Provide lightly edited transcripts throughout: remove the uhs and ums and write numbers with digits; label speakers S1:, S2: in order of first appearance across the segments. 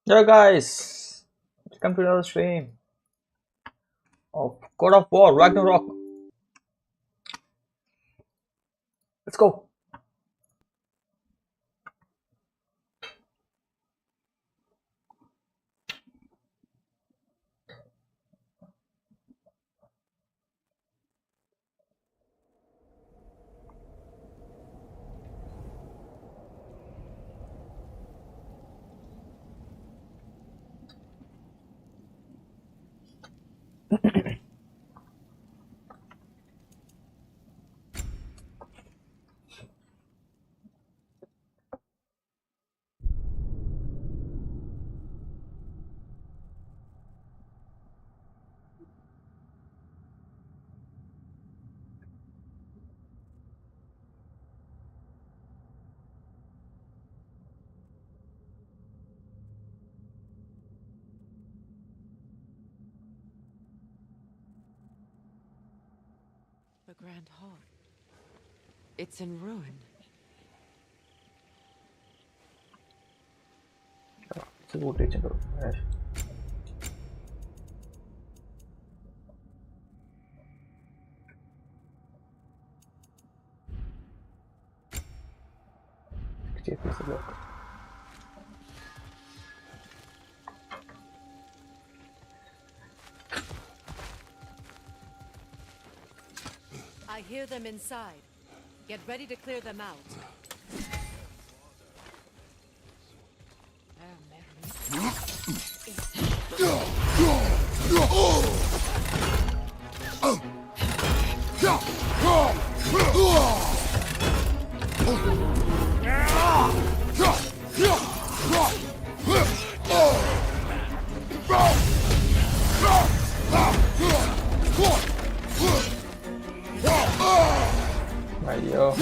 S1: Yo guys, welcome to another stream of God of War Ragnarok. Let's go.
S2: The Grand Hall. It's in ruin.
S1: It's a good teaching. Yes.
S2: I hear them inside. Get ready to clear them out.
S1: Ayo.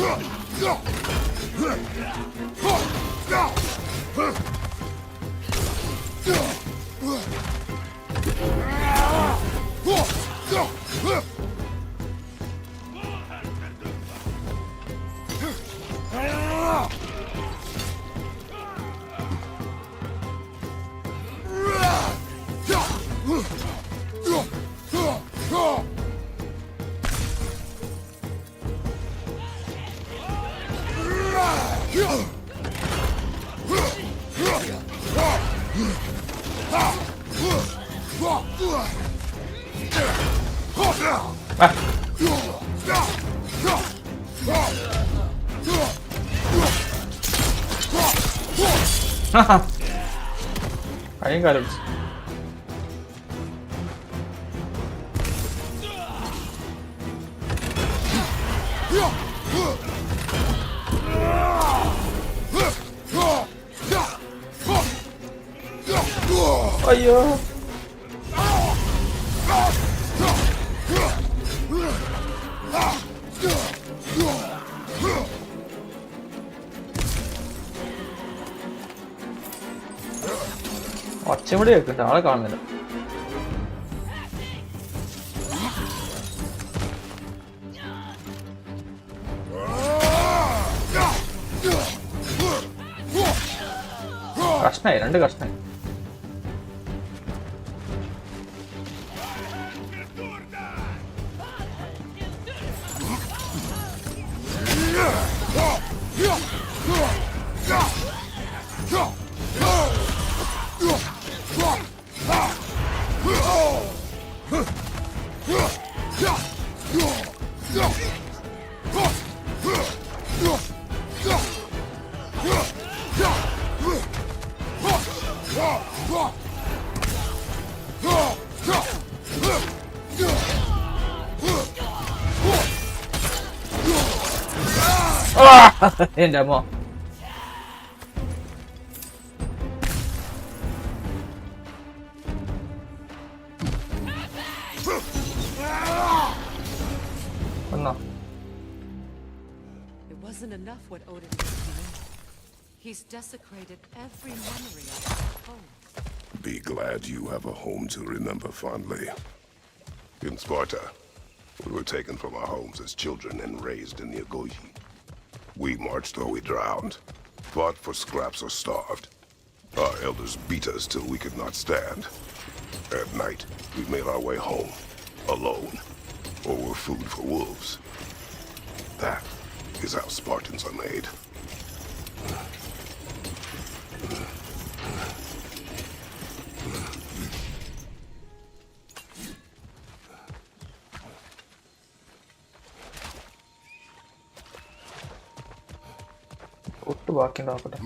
S1: Haha. I ain't got it. Ayo. ഒച്ചവിടെ കേൾക്കണ്ട ആളെ കാണുന്നില്ല. കഷ്ണായി, രണ്ട് കഷ്ണായി. എൻ്റെ അമ്മ.
S2: It wasn't enough what Odin did to you. He's desecrated every memory of our home.
S3: Be glad you have a home to remember fondly. In Sparta, we were taken from our homes as children and raised in the Agogi. We marched though we drowned, fought for scraps or starved. Our elders beat us till we could not stand. At night, we made our way home, alone, or were food for wolves. That is how Spartans are made.
S1: ഒട്ട് ബാക്കി നോക്കട്ടെ.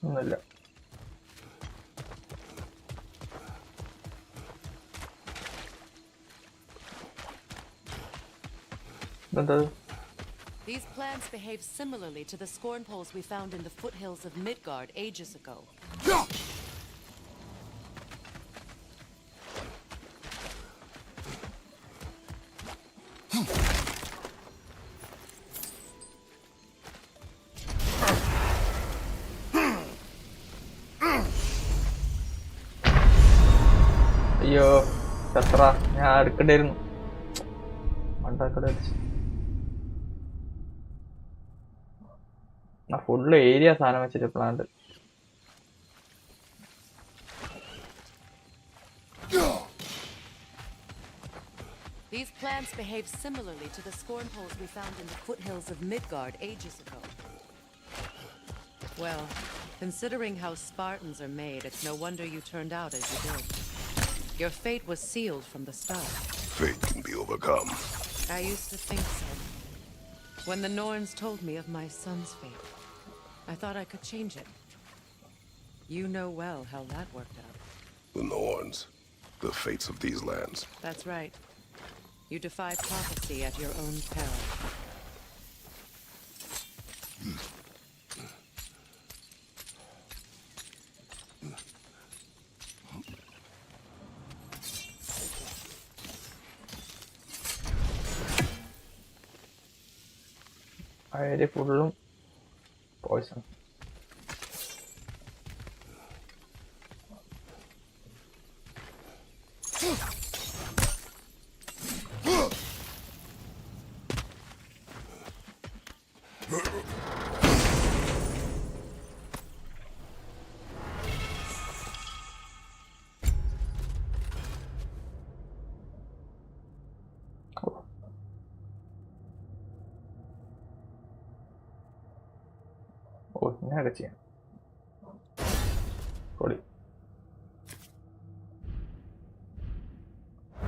S1: ഒന്നുമില്ല.
S2: These plants behave similarly to the scorn poles we found in the foothills of Midgard ages ago.
S1: അയ്യോ എത്ര ഞാൻ അടുക്കണ്ടായിരുന്നു. മണ്ടക്കട അടിച്ചു. Full area സാധനം വെച്ചിട്ട് plant.
S2: These plants behave similarly to the scorn poles we found in the foothills of Midgard ages ago. Well, considering how Spartans are made, it's no wonder you turned out as you did. Your fate was sealed from the start.
S3: Fate can be overcome.
S2: I used to think so. When the Norns told me of my son's fate, I thought I could change it. You know well how that worked out.
S3: The Norns. The fates of these lands.
S2: That's right. You defy prophecy at your own peril.
S1: ആ area ഫുള്ളും poison. ഓ ഇങ്ങനെയൊക്കെ ചെയ്യാം. പൊളി.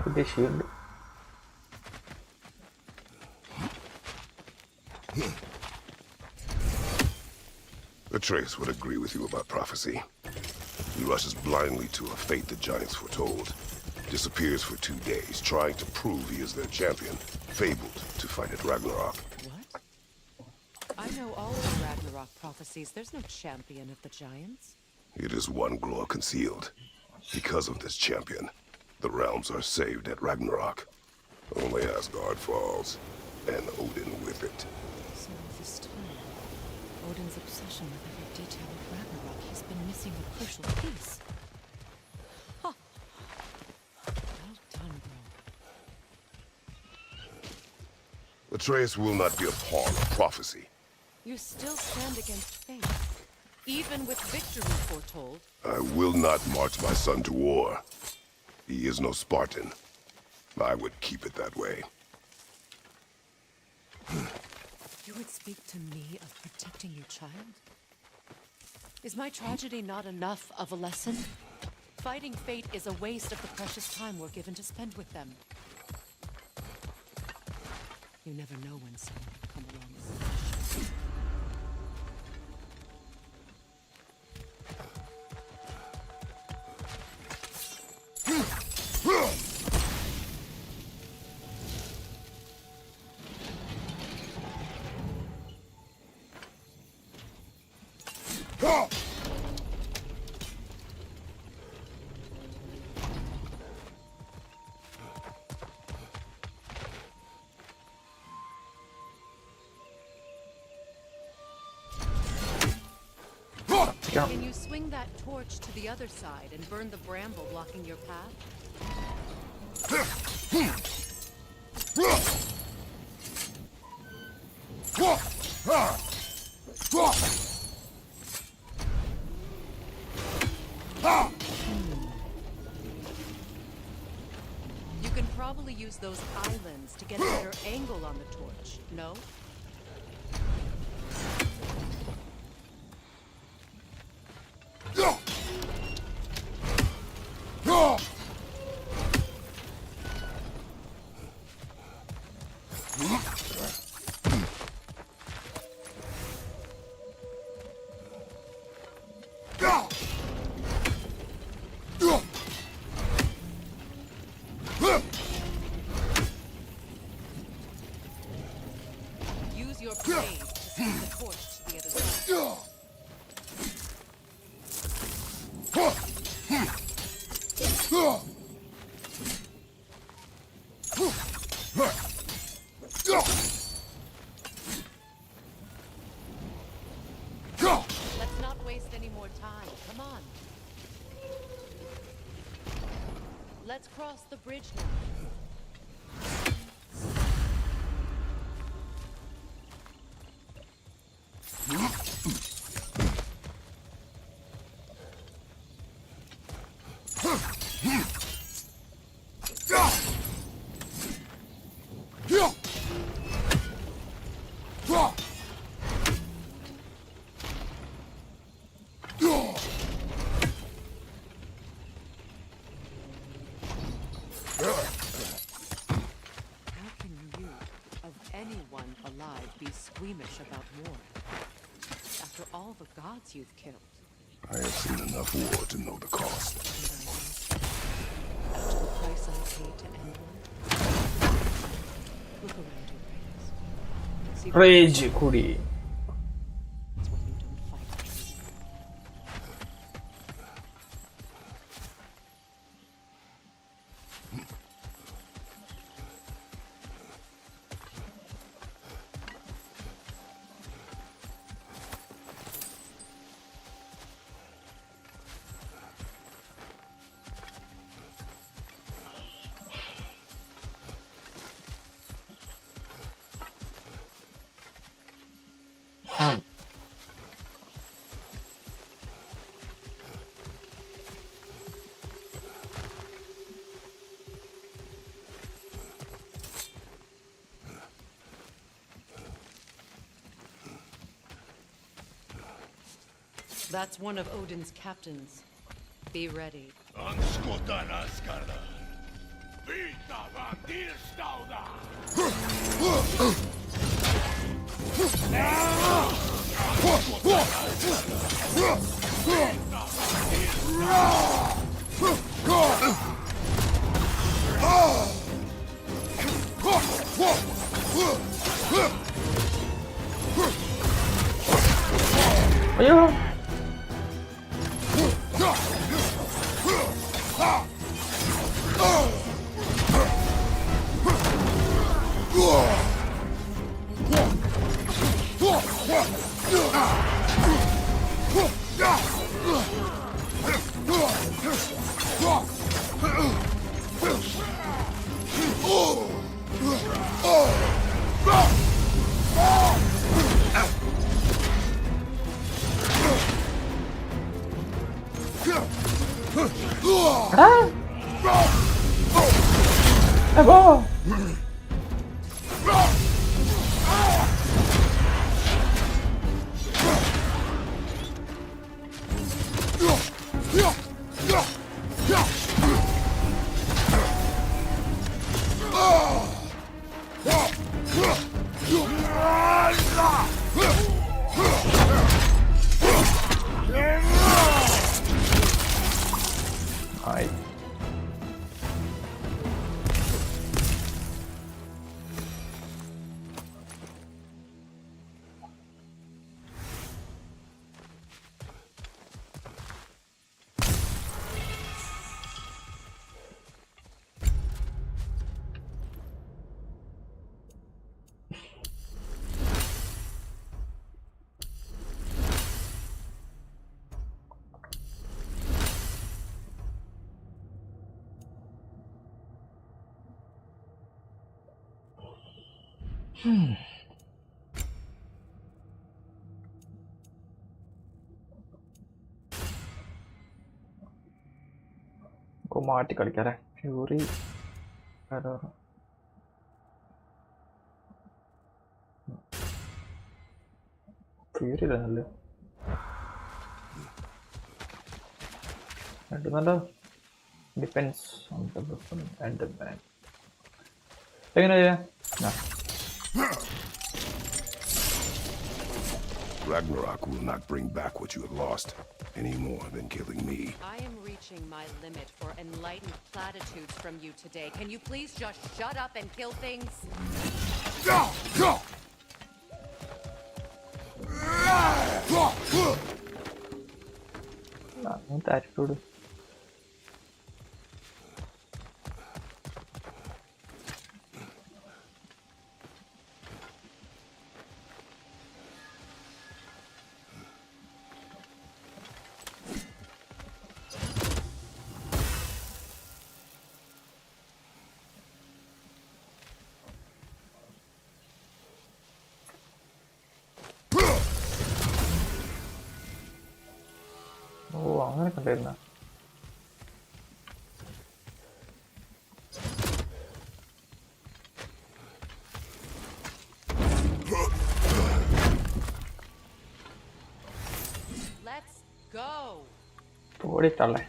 S1: പുതിയ shield.
S3: Atreus would agree with you about prophecy. He rushes blindly to a fate the giants foretold. Disappears for 2 days, trying to prove he is their champion. Fabled to fight at Ragnarok.
S2: What? I know all of the Ragnarok prophecies. There's no champion of the giants.
S3: It is one glow concealed. Because of this champion, the realms are saved at Ragnarok. Only Asgard falls, and Odin with it.
S2: So this time, Odin's obsession with every detail of Ragnarok, he's been missing a crucial piece. Huh. Well done, bro.
S3: Atreus will not be a pawn of prophecy.
S2: You still stand against fate, even with victory foretold.
S3: I will not march my son to war. He is no Spartan. I would keep it that way.
S2: You would speak to me of protecting your child? Is my tragedy not enough of a lesson? Fighting fate is a waste of the precious time we're given to spend with them. You never know when someone will come along with you.
S1: Yeah.
S2: Can you swing that torch to the other side and burn the bramble blocking your path? You can probably use those islands to get a better angle on the torch, no? Use your blade to send the torch to the other side. Let's not waste any more time. Come on. Let's cross the bridge now. Anyone alive be squeamish about war? After all the gods you've killed.
S3: I have seen enough war to know the cost.
S2: After the price I paid to end one. Look around your rings. See
S1: Rage Kuri.
S2: that's when you don't fight. That's one of Odin's captains. Be ready.
S1: Ayo. Ago. മാറ്റി കളിക്കാറേ fury fury നല്ല നല്ല depends on the weapon and the ban എങ്ങനെ ചെയ്യാം
S3: Ragnarök will not bring back what you have lost, any more than killing me.
S2: I am reaching my limit for enlightened platitudes from you today. Can you please just shut up and kill things?
S1: അങ്ങനത്തെ attitude അങ്ങനെ കണ്ടിരുന്ന ഓടിട്ടല്ലേ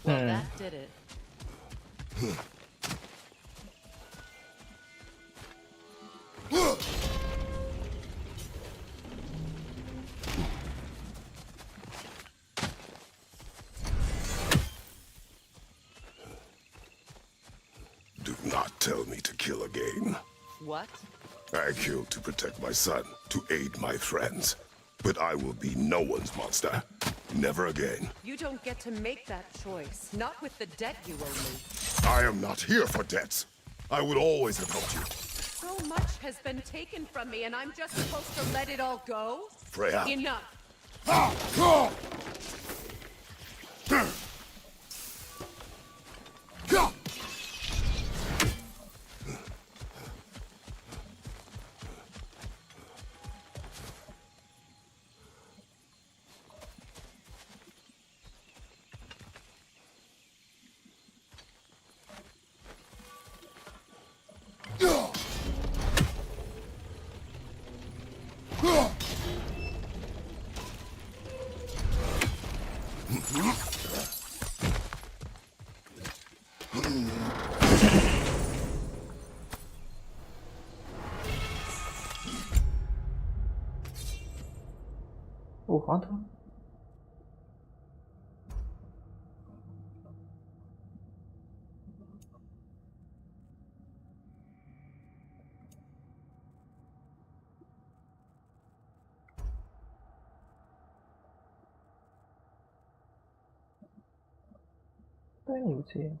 S2: Well, that did it.
S3: Do not tell me to kill again.
S2: What?
S3: I killed to protect my son, to aid my friends. But I will be no one's monster. Never again.
S2: You don't get to make that choice. Not with the debt you owe me.
S3: I am not here for debts. I would always have helped you.
S2: So much has been taken from me, and I'm just supposed to let it all go?
S3: Freya.
S2: Enough.
S1: Oh, rentre. Кто-нибудь.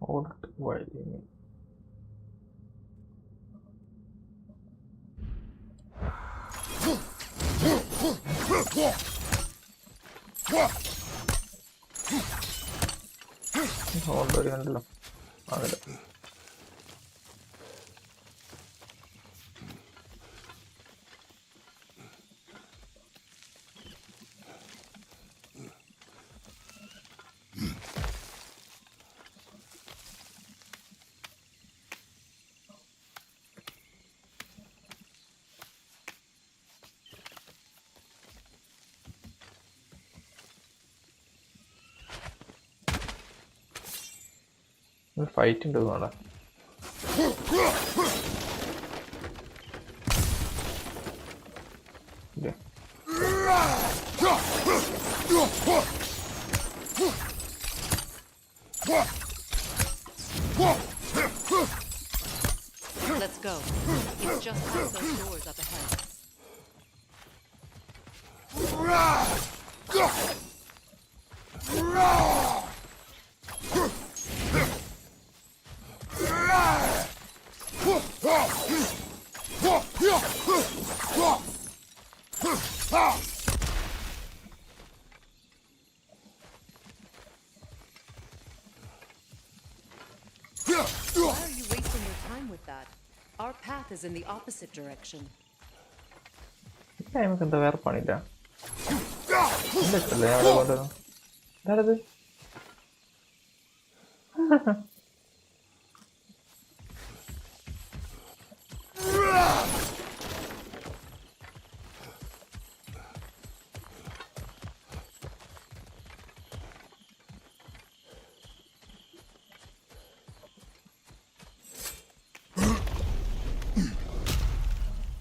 S1: Alt Y. Already uണ്ടല്ലോ അങ്ങനെ fight ഉണ്ട് തോന്നണ
S2: Let's go. He's just past those doors up ahead. Why are you wasting your time with that? Our path is in the opposite direction.
S1: നമുക്ക് എന്താ വേറെ പണിയില്ല. ഇല്ലല്ലേ അവിടെ കൊണ്ടുവന്നു. എന്താണത്?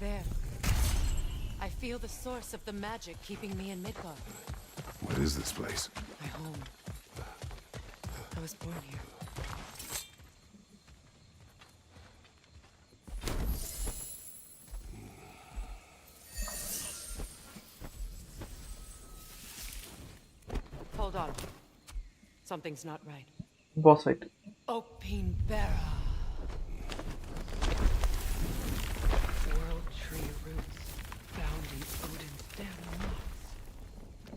S2: There. I feel the source of the magic keeping me in Midgard.
S3: What is this place?
S2: My home. I was born here. Hold on. Something's not right.
S1: Boss fight.
S2: Opin Bera. World tree roots found in Odin's damn moss.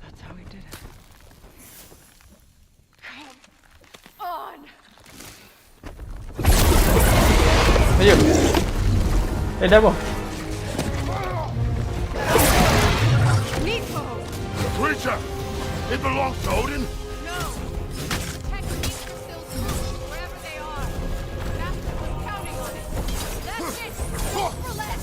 S2: That's how he did it. Come on!
S1: Ayo. Dabo.
S2: Nico!
S3: The creature! It belongs to Odin?
S2: No! Techniques are still true, wherever they are. Master was counting on it. That's it! Hope for less!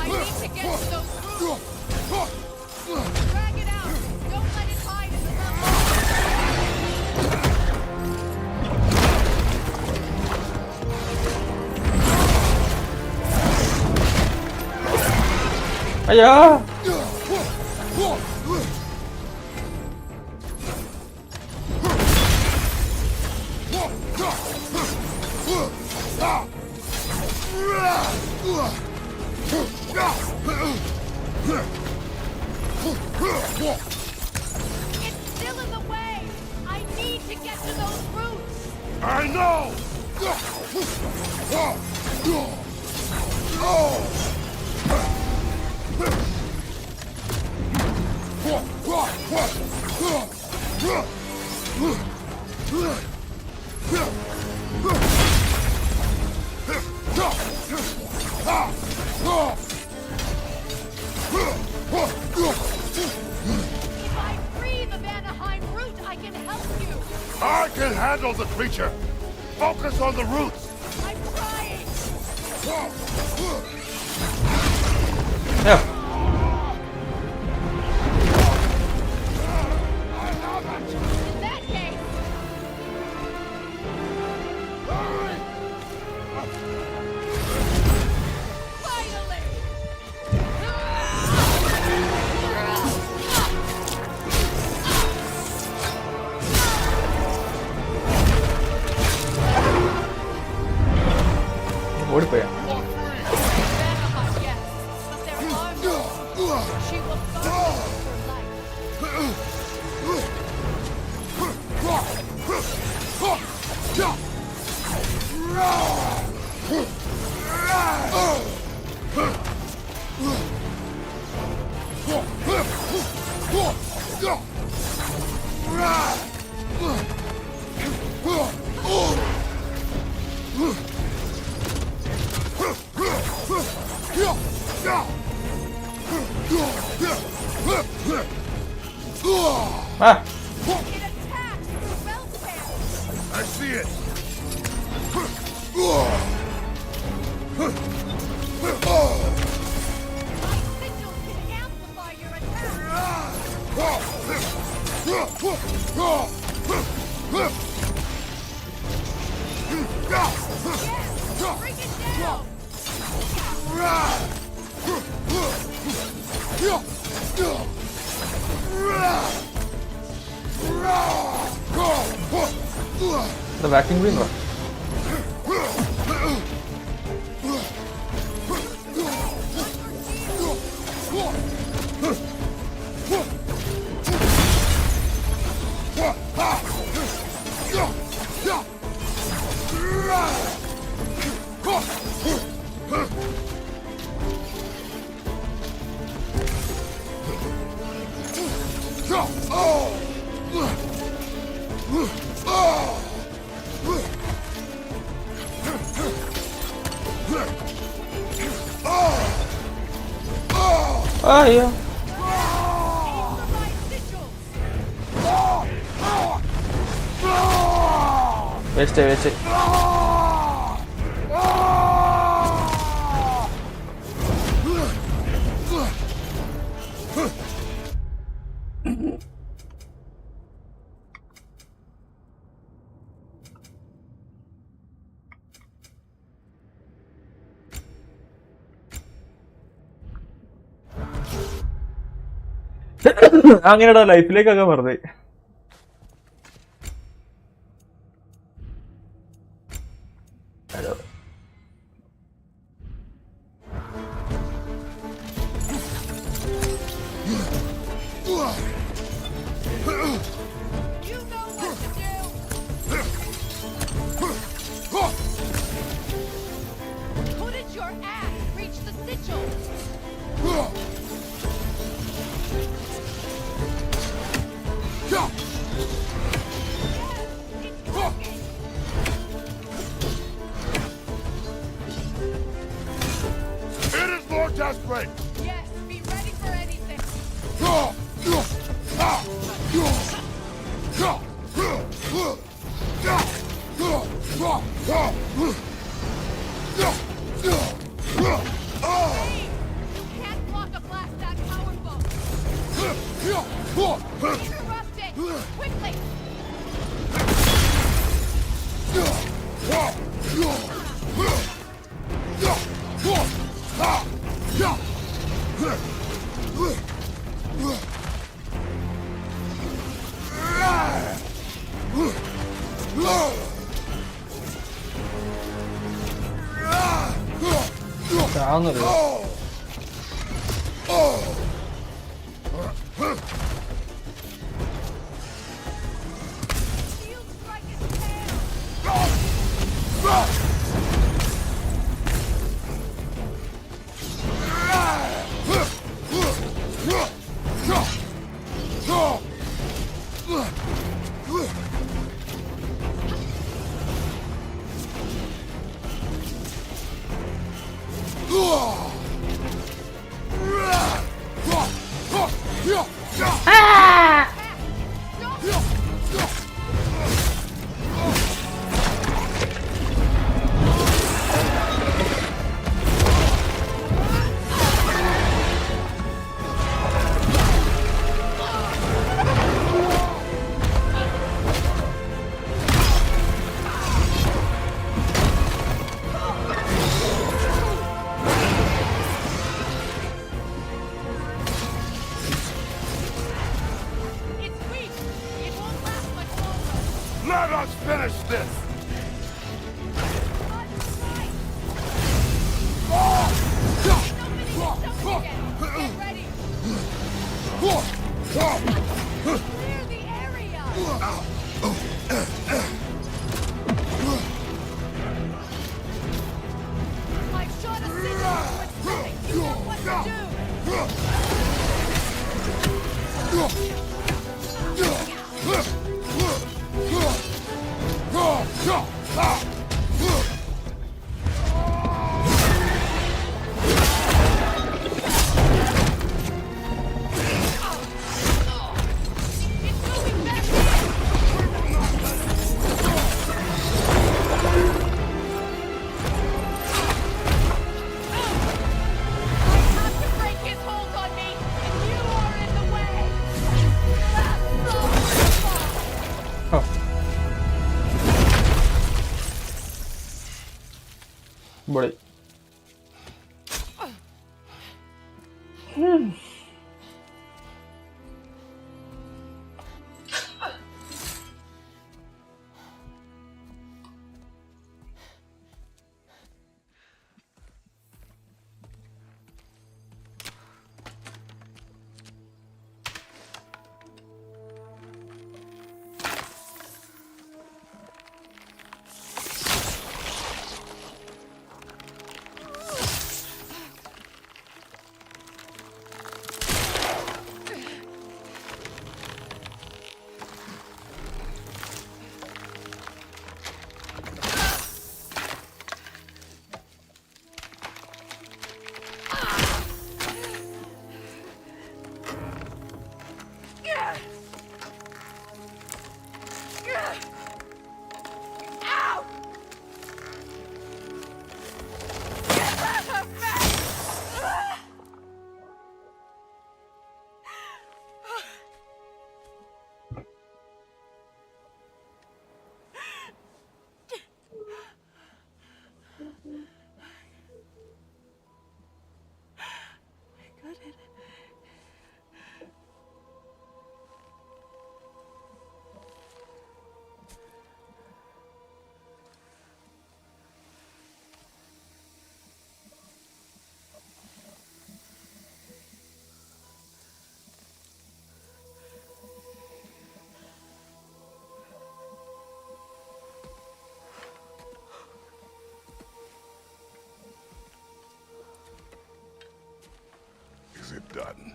S2: I need to get to those roots! Drag it out! Don't let it hide in the
S1: Ayo.
S2: It's still in the way! I need to get to those roots!
S3: I know!
S2: If I free the Vanaheim root, I can help you!
S3: I can handle the creature! Focus on the roots!
S2: I'm trying!
S1: Yeah.
S2: In that case, finally!
S1: ഓടിപ്പോയാ.
S2: Vanaheim, yes, but there are more. She will guard her life.
S1: Ah.
S2: It attacks through Beltair.
S3: I see it!
S2: My signals can amplify your attack. Yes, bring it down.
S1: The vacuum green one. അയ്യോ waste waste. അങ്ങനെടാ ലൈഫിലേക്കൊക്കെ വെറുതെ. Hello
S4: Desperate!
S5: Yes, be ready for anything. Hey, you can't block a blast that powerful. Interrupt it quickly.
S1: ചാവുന്നല്ലോ.
S5: Shield strike his tail. It's weak. It won't last much longer.
S4: Let us finish this!
S5: Get ready. Clear the area. I've shot a signal to its stomach. You know what to It's moving back. I have to break his hold on me, and you are in the way. That's so wonderful.
S1: പൊളി.
S3: forgotten.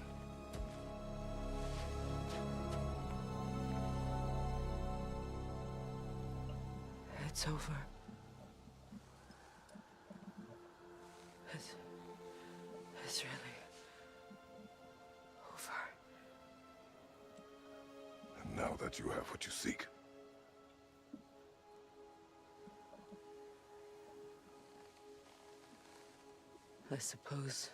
S2: It's over. It's really over.
S3: And now that you have what you seek,
S2: I suppose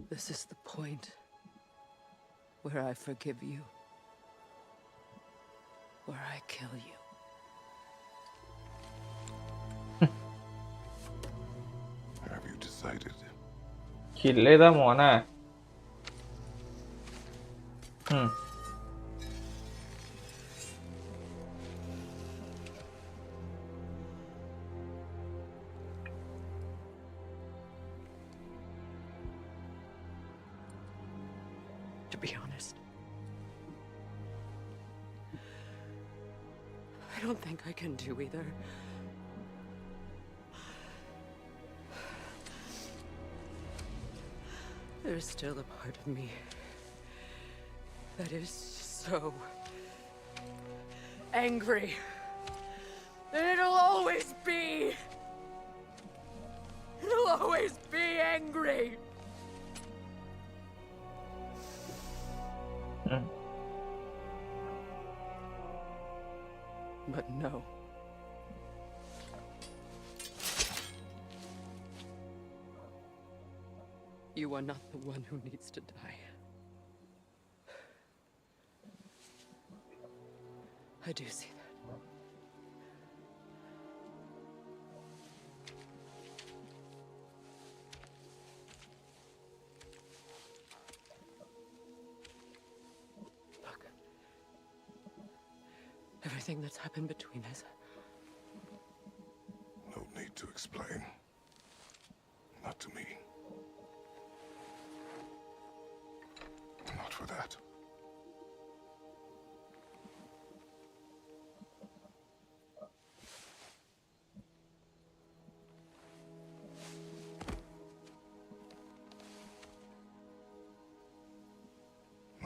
S2: this is the point where I forgive you, where I kill you.
S3: have you decided?
S1: ขิดเลยตาหมอน่ะ
S2: To be honest, I don't think I can do either. There's still a part of me that is so angry. And it'll always be. It'll always be angry. But no. You are not the one who needs to die. I do see that. Look. Everything that's happened between us.
S3: No need to explain. Not to me. Not for that.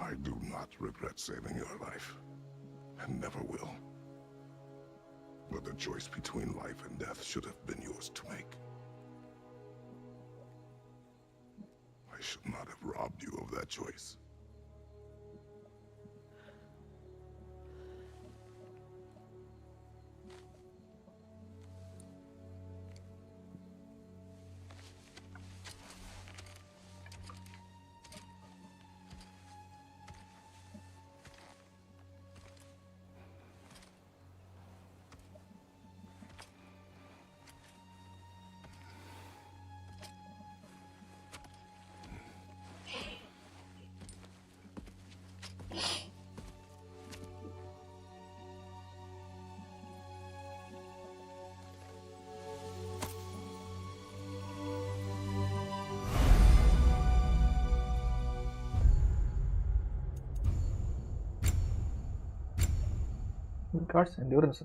S3: I do not regret saving your life, and never will. But the choice between life and death should have been yours to make. I should not have robbed you of that choice.
S1: Guards endurance.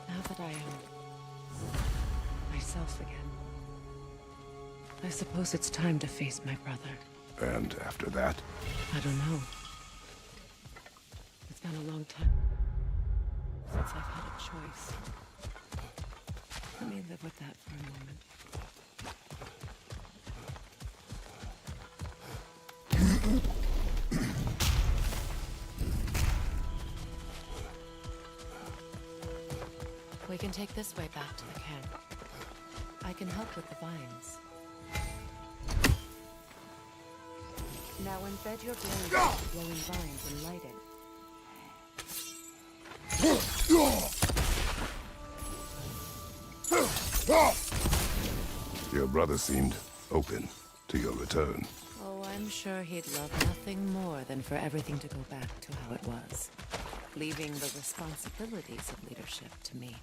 S2: Now that I am myself again, I suppose it's time to face my brother.
S3: And after that?
S2: I don't know. It's been a long time since I've had a choice. Let me live with that for a moment. We can take this way back to the camp. I can help with the vines. Now embed your blade with glowing vines and light it.
S3: Your brother seemed open. to your return.
S2: Oh, I'm sure he'd love nothing more than for everything to go back to how it was, leaving the responsibilities of leadership to me.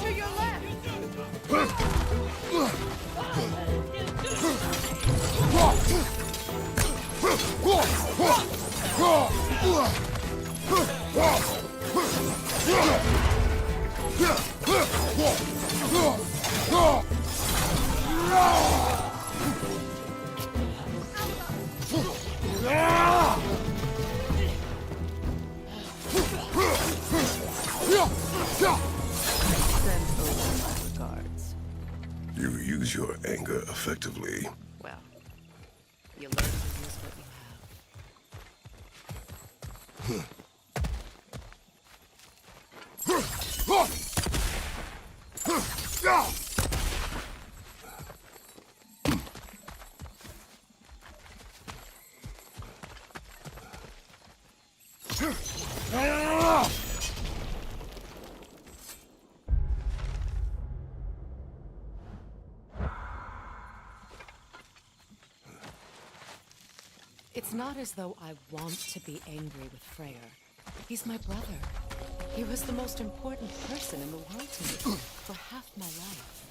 S5: To your left!
S2: Send over my regards.
S3: You use your anger effectively.
S2: Well, you learn to use what you have. It's not as though I want to be angry with Freyr. He's my brother. He was the most important person in the world to me for half my life.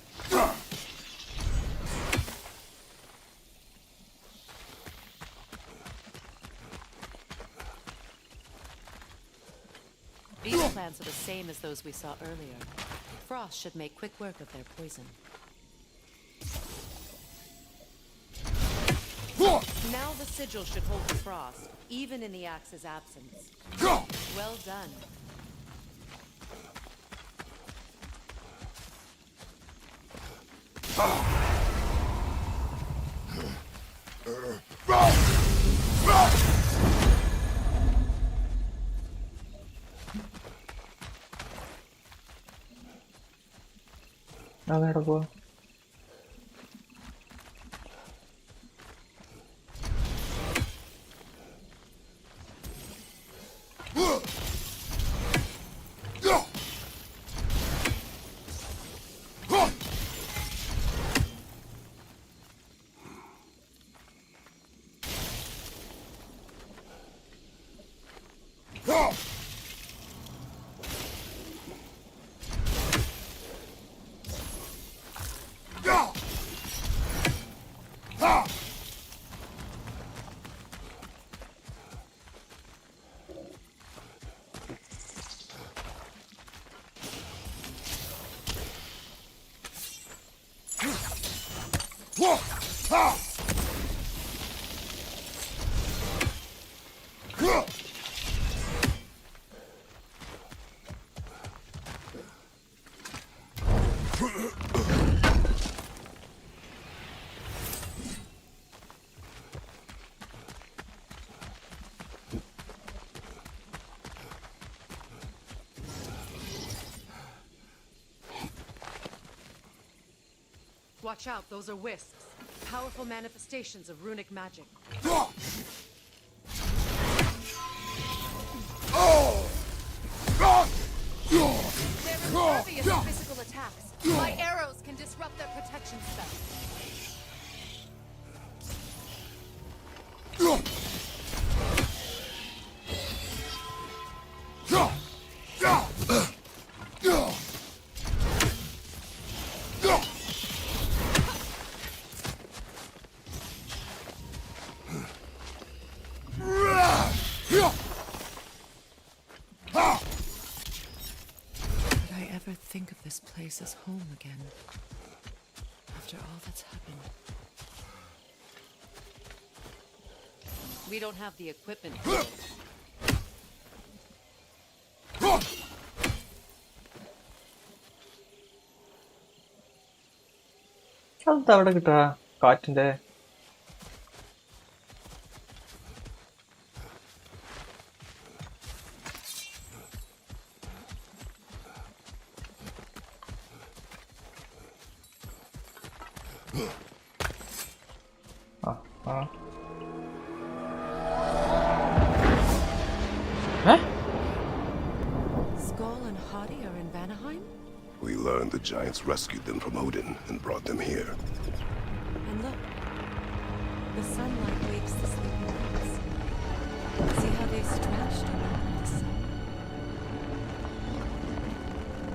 S2: These plants are the same as those we saw earlier. Frost should make quick work of their poison. Now the sigil should hold the frost, even in the axe's absence. Well done.
S1: A ver, gua.
S2: Watch out, those are wisps. Powerful manifestations of runic magic.
S5: They're impervious to physical attacks. My arrows can disrupt their protection spell.
S2: this place is home again. After all that's happened. We don't have the equipment.
S1: അത് അവിടെ കിട്ടാ കാറ്റിന്റെ
S2: Skull and Hottie are in Vanaheim?
S3: We learned the giants rescued them from Odin and brought them here.
S2: And look, the sunlight wakes the sleeping ones. See how they stretched around the sun?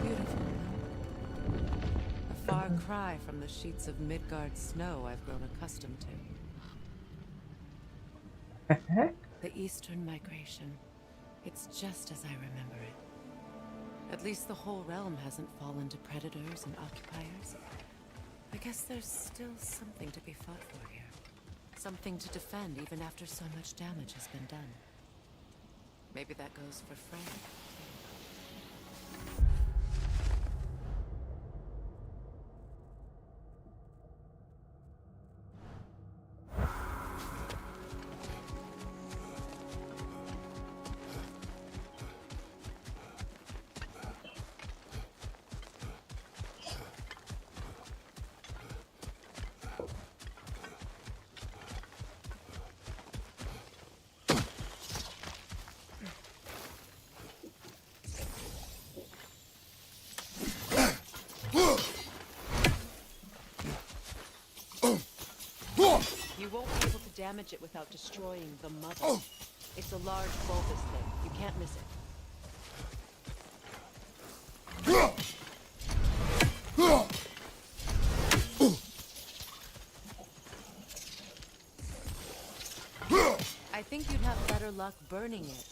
S2: Beautiful, no? A far cry from the sheets of Midgard snow I've grown accustomed to. The Eastern Migration. It's just as I remember it. At least the whole realm hasn't fallen to predators and occupiers. I guess there's still something to be fought for here. Something to defend even after so much damage has been done. Maybe that goes for Freya. You won't be able to damage it without destroying the mother. It's a large bulbous thing. You can't miss it. I think you'd have better luck burning it.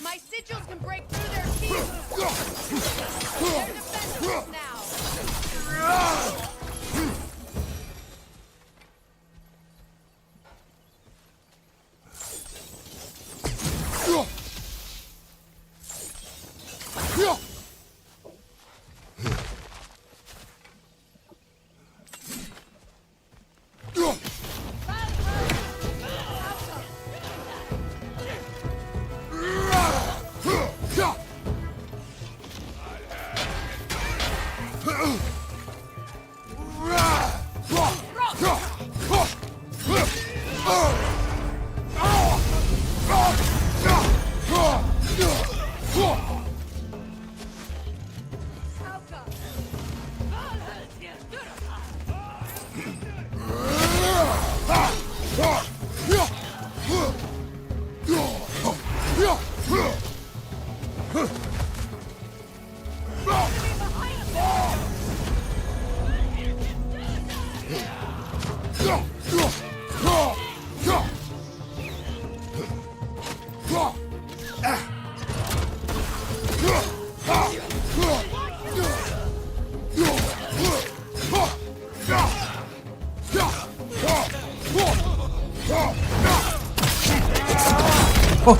S5: My sigils can break through their teeth. They're defenseless now.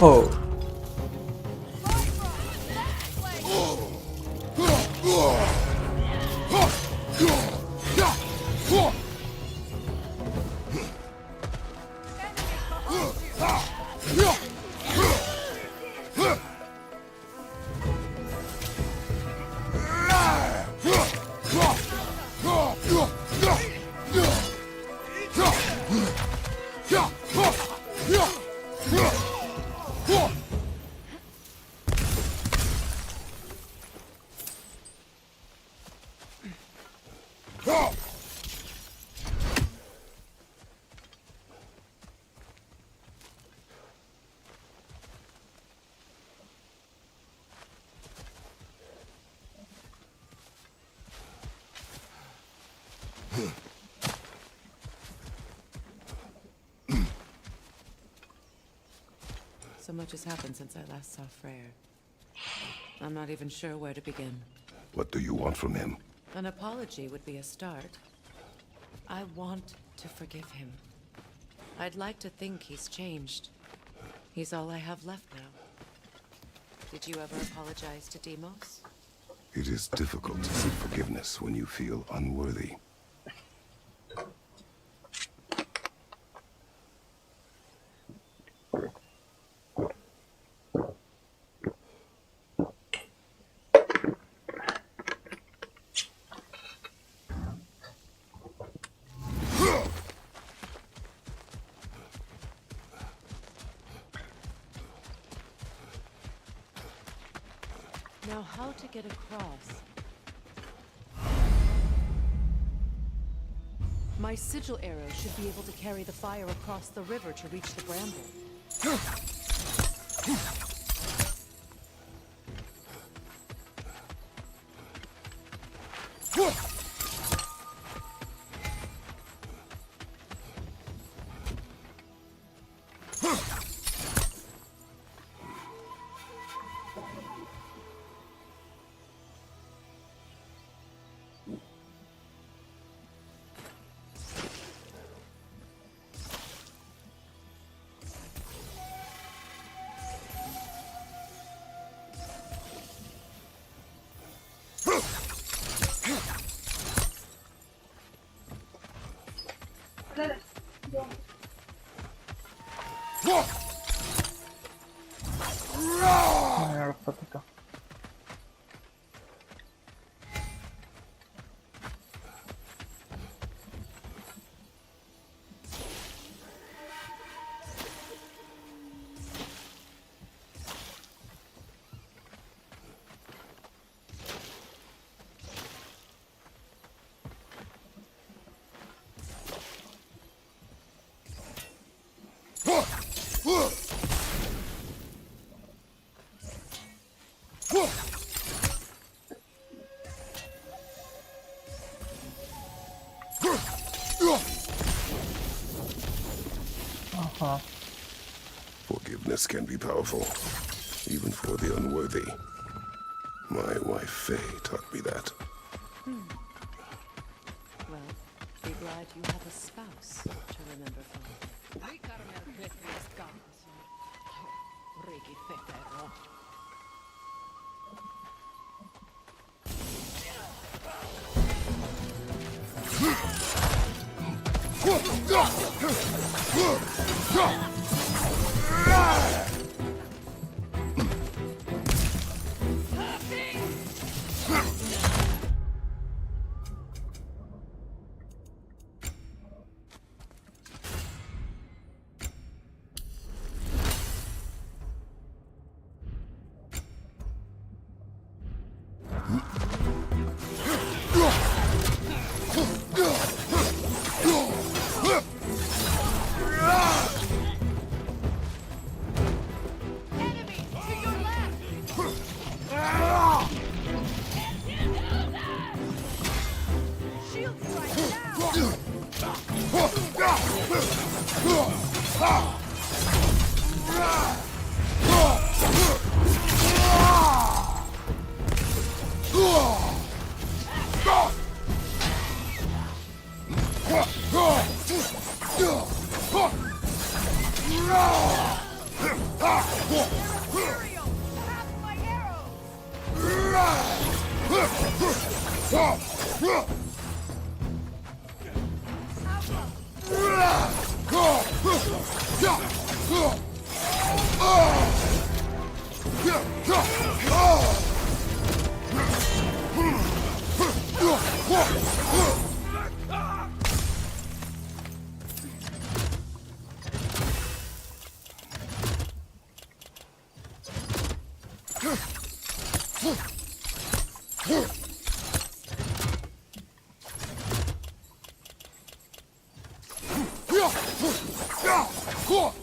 S1: Oh,
S2: So much has happened since I last saw Freyr. I'm not even sure where to begin.
S3: What do you want from him?
S2: An apology would be a start. I want to forgive him. I'd like to think he's changed. He's all I have left now. Did you ever apologize to Deimos?
S3: It is difficult to seek forgiveness when you feel unworthy.
S2: Now, how to get across? My sigil arrow should be able to carry the fire across the river to reach the bramble.
S3: Forgiveness can be powerful, even for the unworthy. My wife Faye taught me that.
S2: Well, be glad you have a spouse to remember from.
S1: Right.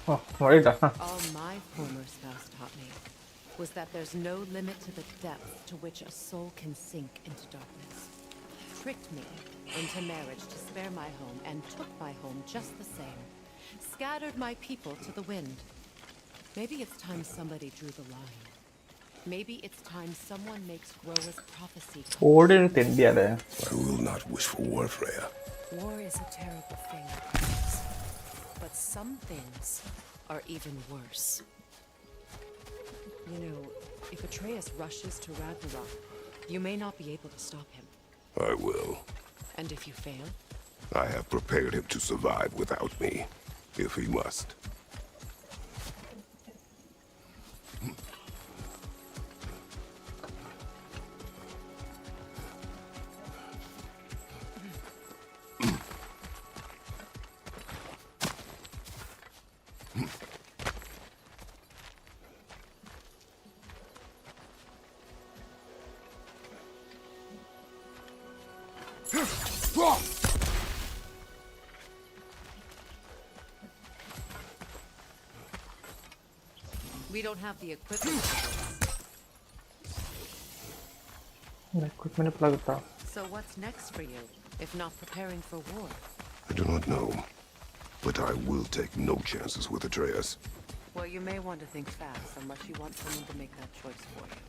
S2: All my former spouse taught me was that there's no limit to the depth to which a soul can sink into darkness. Tricked me into marriage to spare my home and took my home just the same. Scattered my people to the wind. Maybe it's time somebody drew the line. Maybe it's time someone makes Groa's prophecy come.
S1: ഓടിന് തെണ്ടിയാലേ.
S3: I will not wish for war, Freya.
S2: War is a terrible thing, Kratos. But some things are even worse. You know, if Atreus rushes to Ragnarok, you may not be able to stop him.
S3: I will.
S2: And if you fail?
S3: I have prepared him to survive without me, if he must.
S2: We don't have the equipment for this.
S1: Equipment plug tha.
S2: So what's next for you, if not preparing for war?
S3: I do not know, but I will take no chances with Atreus.
S2: Well, you may want to think fast unless you want someone to make that choice for you.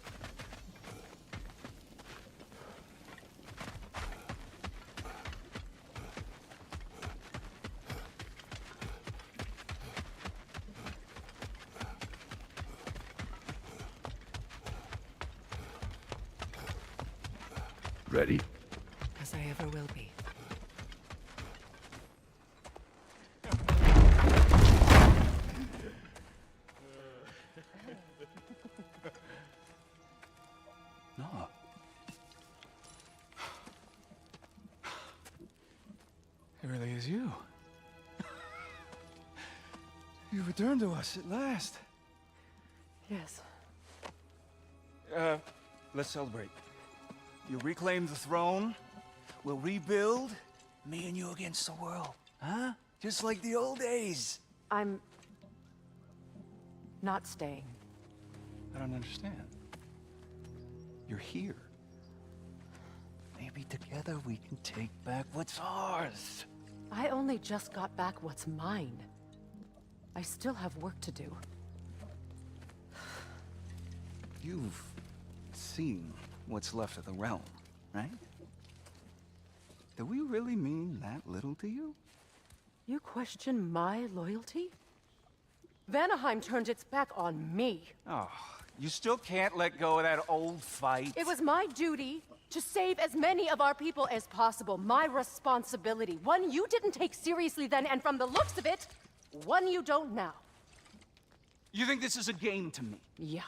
S3: Ready?
S2: As I ever will be.
S6: No. It really is you. You returned to us at last.
S2: Yes.
S6: Let's celebrate. You reclaim the throne. We'll rebuild. Me and you against the world. Huh? Just like the old days.
S2: I'm not staying.
S6: I don't understand. You're here. Maybe together we can take back what's ours.
S2: I only just got back what's mine. I still have work to do.
S6: You've seen what's left of the realm, right? Do we really mean that little to you?
S2: You question my loyalty? Vanaheim turned its back on me.
S6: Oh, you still can't let go of that old fight?
S2: It was my duty to save as many of our people as possible. My responsibility. One you didn't take seriously then, and from the looks of it, one you don't now.
S6: You think this is a game to me?
S2: Yeah.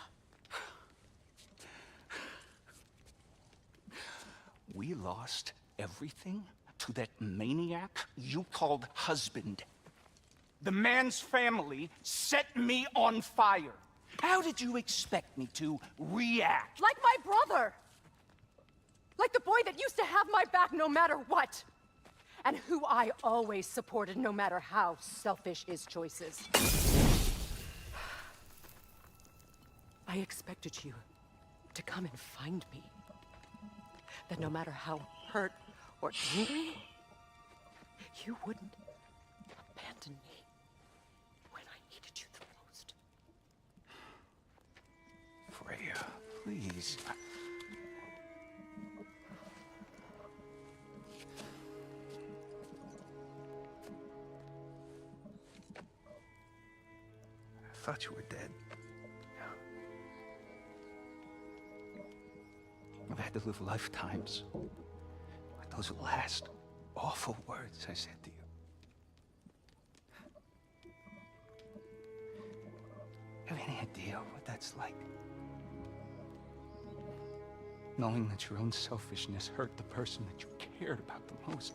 S6: We lost everything to that maniac you called husband. The man's family set me on fire. How did you expect me to react?
S2: Like my brother! Like the boy that used to have my back no matter what! And who I always supported no matter how selfish his choices. I expected you to come and find me. That no matter how hurt or angry, you wouldn't abandon me when I needed you the most.
S6: Freya, please. I thought you were dead. I've had to live lifetimes with those last awful words I said to you. Have any idea what that's like? Knowing that your own selfishness hurt the person that you cared about the most.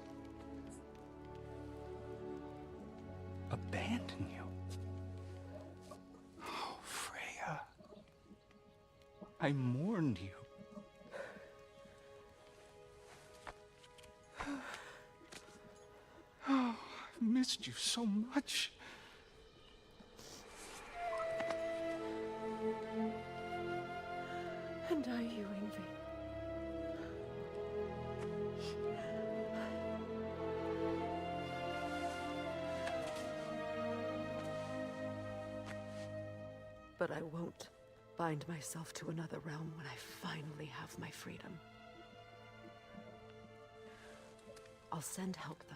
S6: Abandon you. I mourned you. Oh, I missed you so much.
S2: And are you, Ingrid? But I won't bind myself to another realm when I finally have my freedom. I'll send help, though.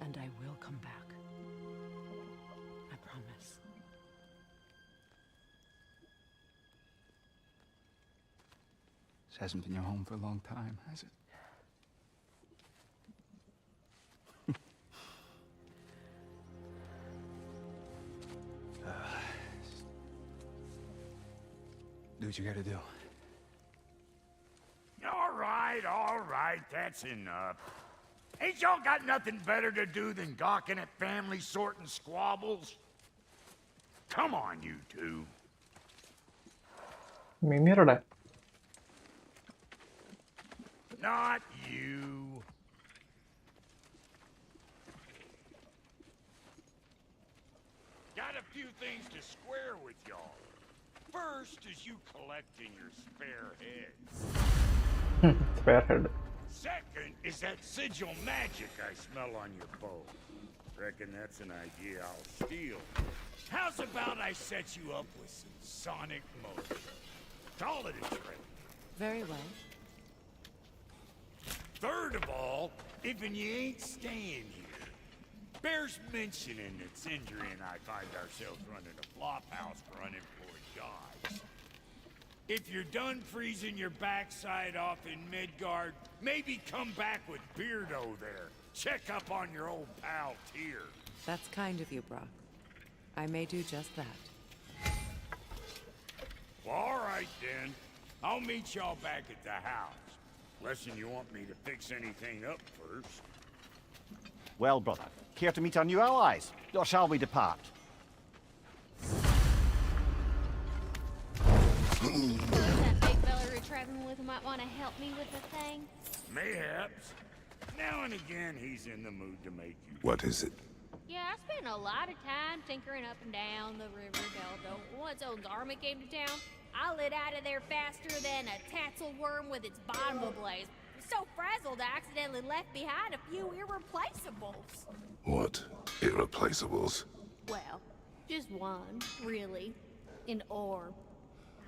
S2: And I will come back. I promise.
S6: This hasn't been your home for a long time, has it? Do what you gotta do.
S4: All right, that's enough. Ain't y'all got nothing better to do than gawking at family sorting squabbles? Come on, you two.
S1: Mimirada.
S4: Not you. Got a few things to square with y'all. First is you collecting your spare heads.
S1: Spare head.
S4: Second is that sigil magic I smell on your bow. Reckon that's an idea I'll steal. How's about I set you up with some sonic motion? Call it a trick.
S2: Very well.
S4: Third of all, if you ain't staying here, bears mentioning that Sindri and I find ourselves running a flop house for unemployed guys. If you're done freezing your backside off in Midgard, maybe come back with Beardo there. Check up on your old pal Tyr.
S2: That's kind of you, Brock. I may do just that.
S4: Well, all right then. I'll meet y'all back at the house. Unless you want me to fix anything up first.
S7: Well, brother, care to meet our new allies? Or shall we depart?
S5: That big fella you're traveling with might want to help me with the thing.
S4: Mayhaps. Now and again, he's in the mood to make you.
S3: What is it?
S5: Yeah, I spent a lot of time tinkering up and down the river Delta. Once Owen's army came to town, I lit out of there faster than a tassel worm with its bottom ablaze. So frazzled, I accidentally left behind a few irreplaceables.
S3: What? Irreplaceables?
S5: Well, just one, really. An orb.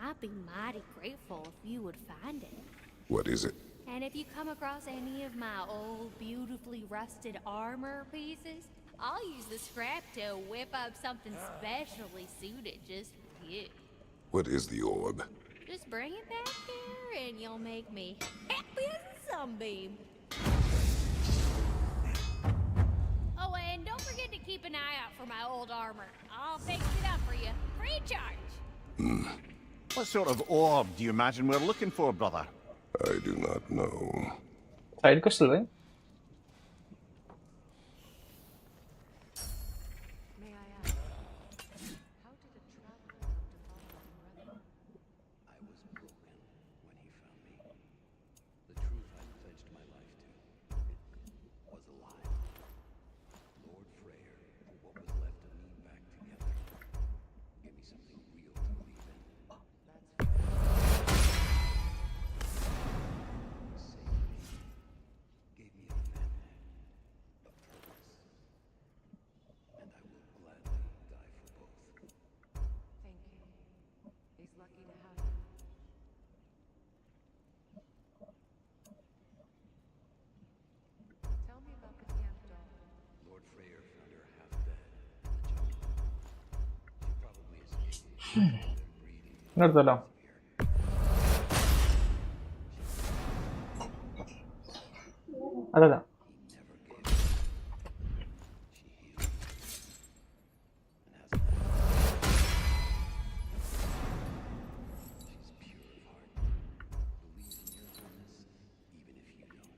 S5: I'd be mighty grateful if you would find it.
S3: What is it?
S5: And if you come across any of my old, beautifully rusted armor pieces, I'll use the scrap to whip up something specially suited just for you.
S3: What is the orb?
S5: Just bring it back here and you'll make me happy as a sunbeam. Oh, and don't forget to keep an eye out for my old armor. I'll fix it up for you, free of charge.
S7: What sort of orb do you imagine we're looking for, brother?
S3: I do not know.
S1: Side quest lah.
S2: May I ask, how did a traveler come to follow your brother?
S8: I was broken when he found me. The truth I pledged my life to, it was a lie. Lord Freyr put what was left of me back together. Give me something real to believe in. Saved me. Gave me a family, a purpose. And I will gladly die for both.
S2: Thank you. He's lucky to have you. Tell me about the camp dog.
S8: Lord Freyr found her half dead in the jungle. She probably escaped their breeding.
S1: Nerdala. Ada.
S8: He never gave up. She healed. And has She's pure of heart. Believes in your goodness, even if you don't.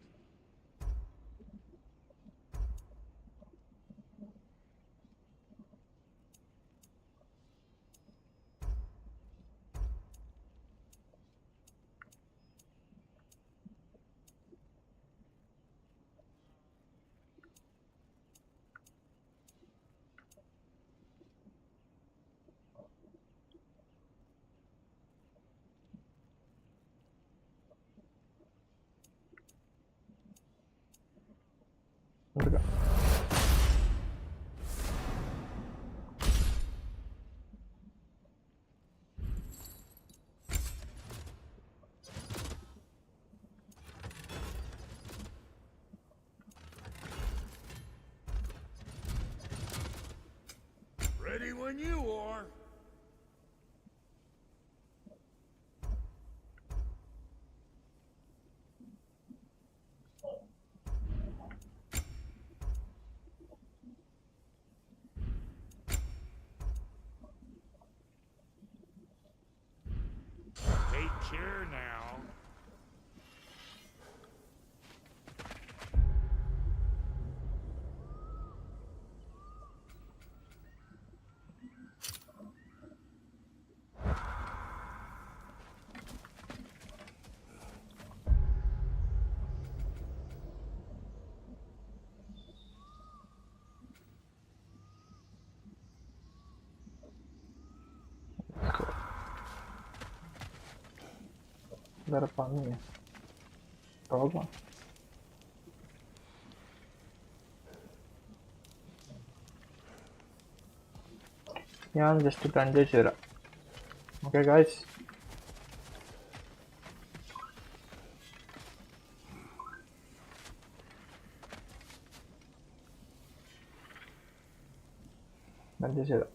S4: when you are. Take care now.
S1: Dar paninha. Toma. ഞാൻ just കണ്ടു വെച്ച് തരാം. Okay guys, കണ്ടു വെച്ച് തരാം.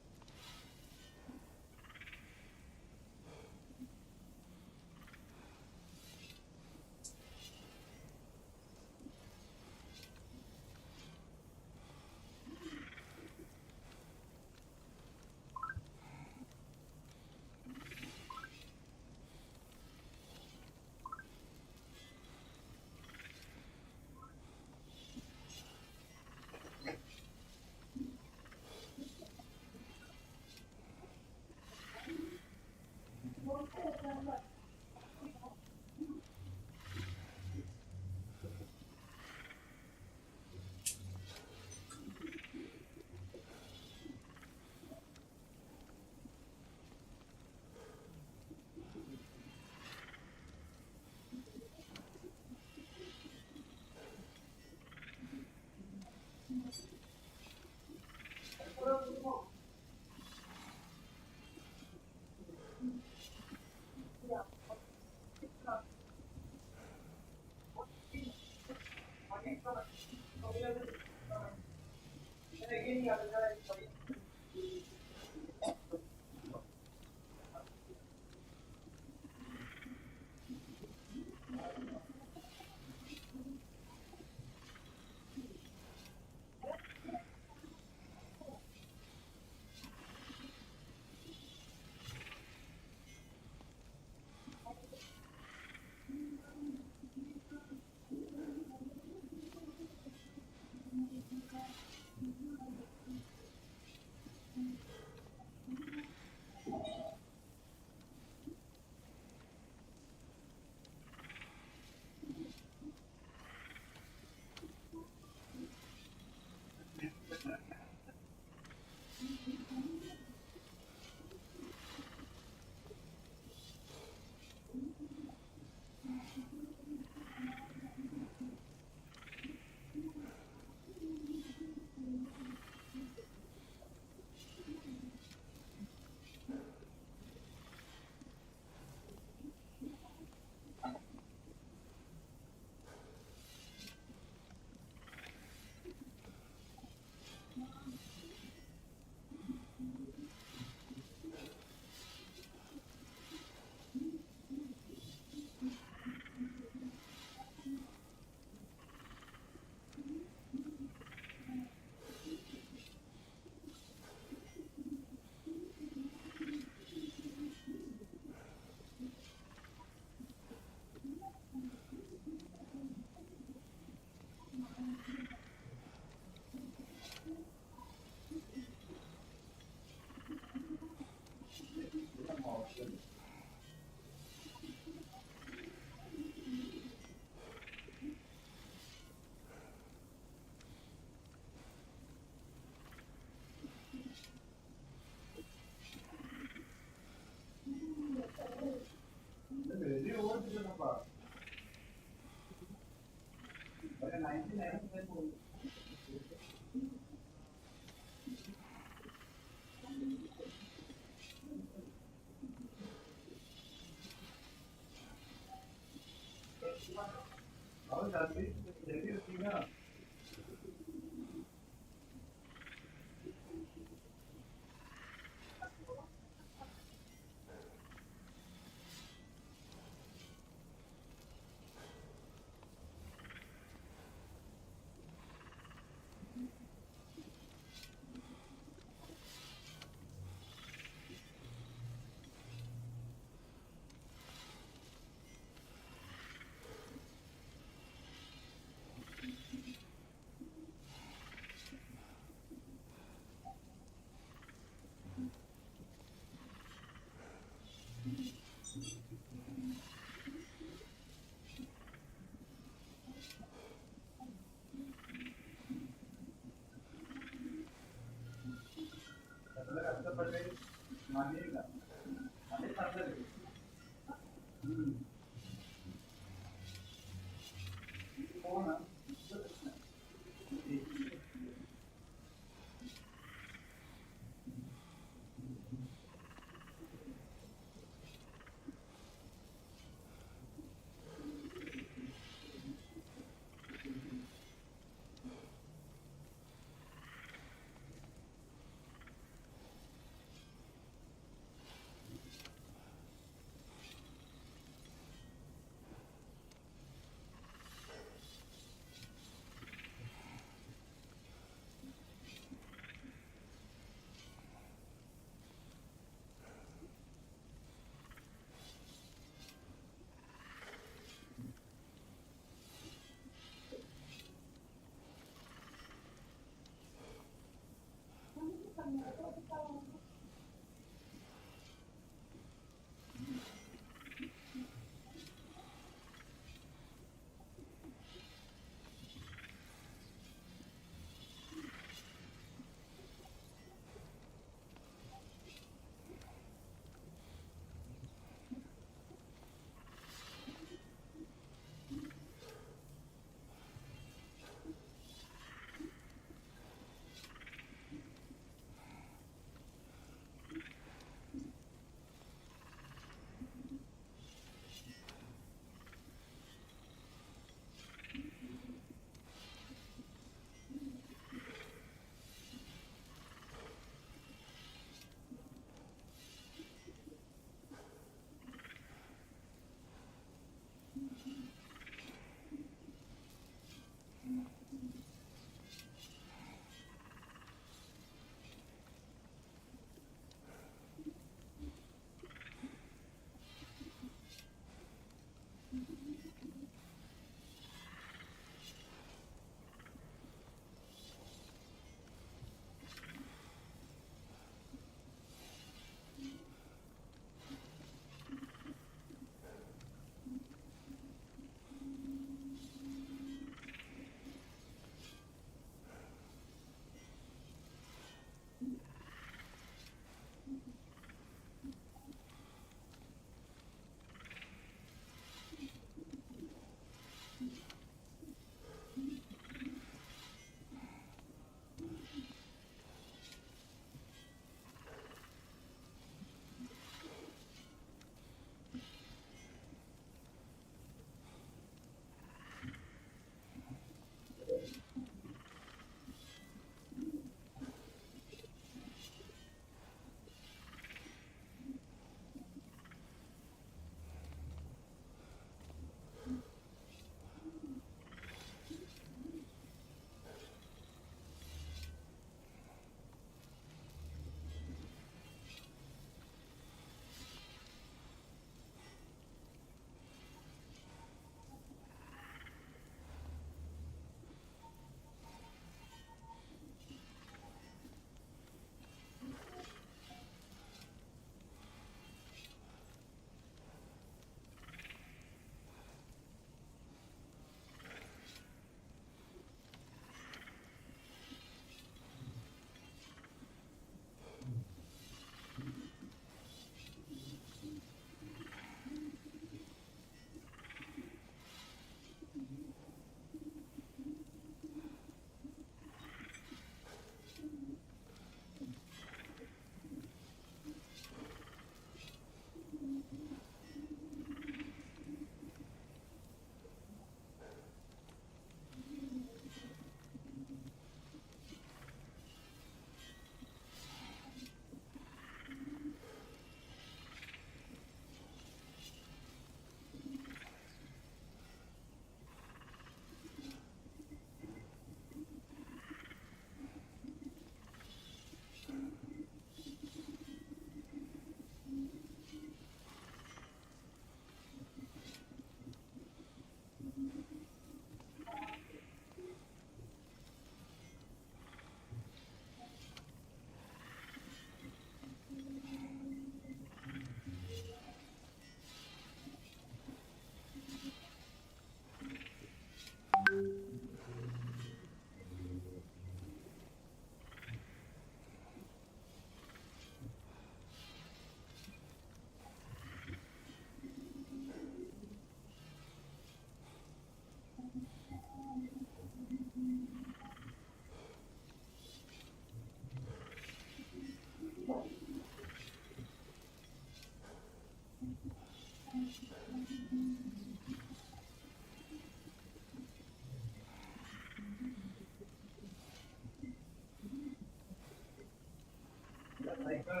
S1: Hey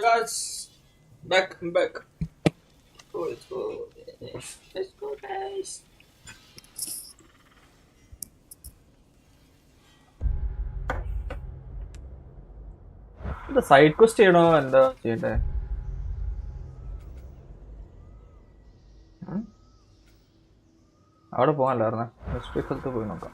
S1: guys, I'm back. Oh, let's go. Let's go, guys. The side quest ചെയ്യണോ എന്താ ചെയ്യണ്ടേ? അവിടെ പോകാനല്ലായിരുന്നേ, ഹിസ്റ്ററി സ്ഥലത്ത് പോയി നോക്കാം.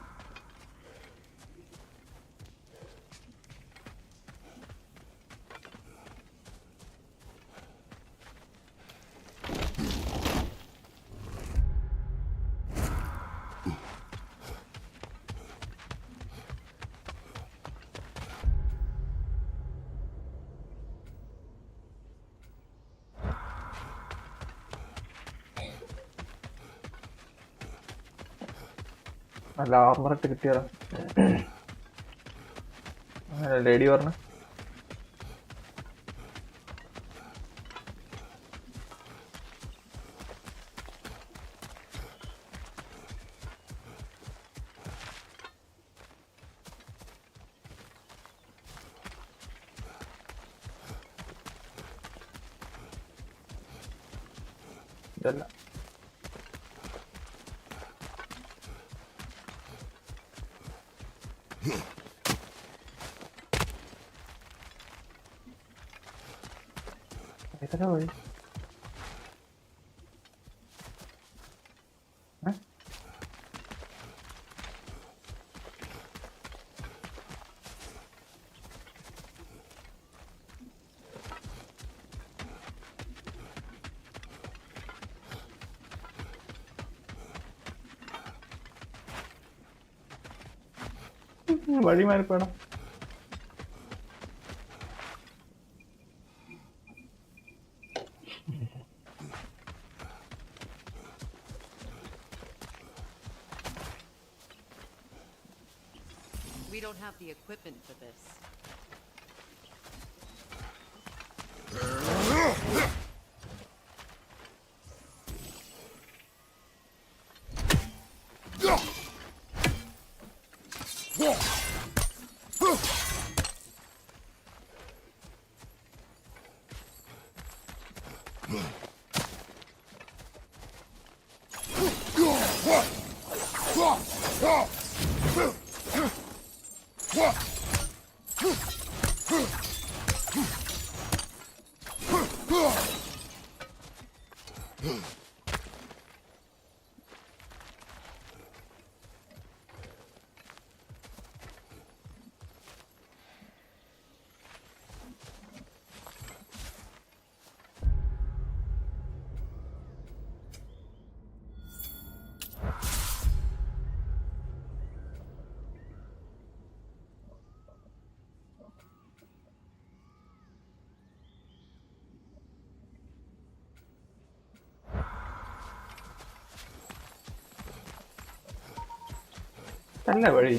S1: നല്ല ആർമറിട്ട് കിട്ടിയതാ. ലേഡി പറഞ്ഞു ഇതല്ല. എത്ര പോയി? വഴി മാറിപ്പോണം.
S2: We don't have the equipment for this.
S1: നല്ല വഴി.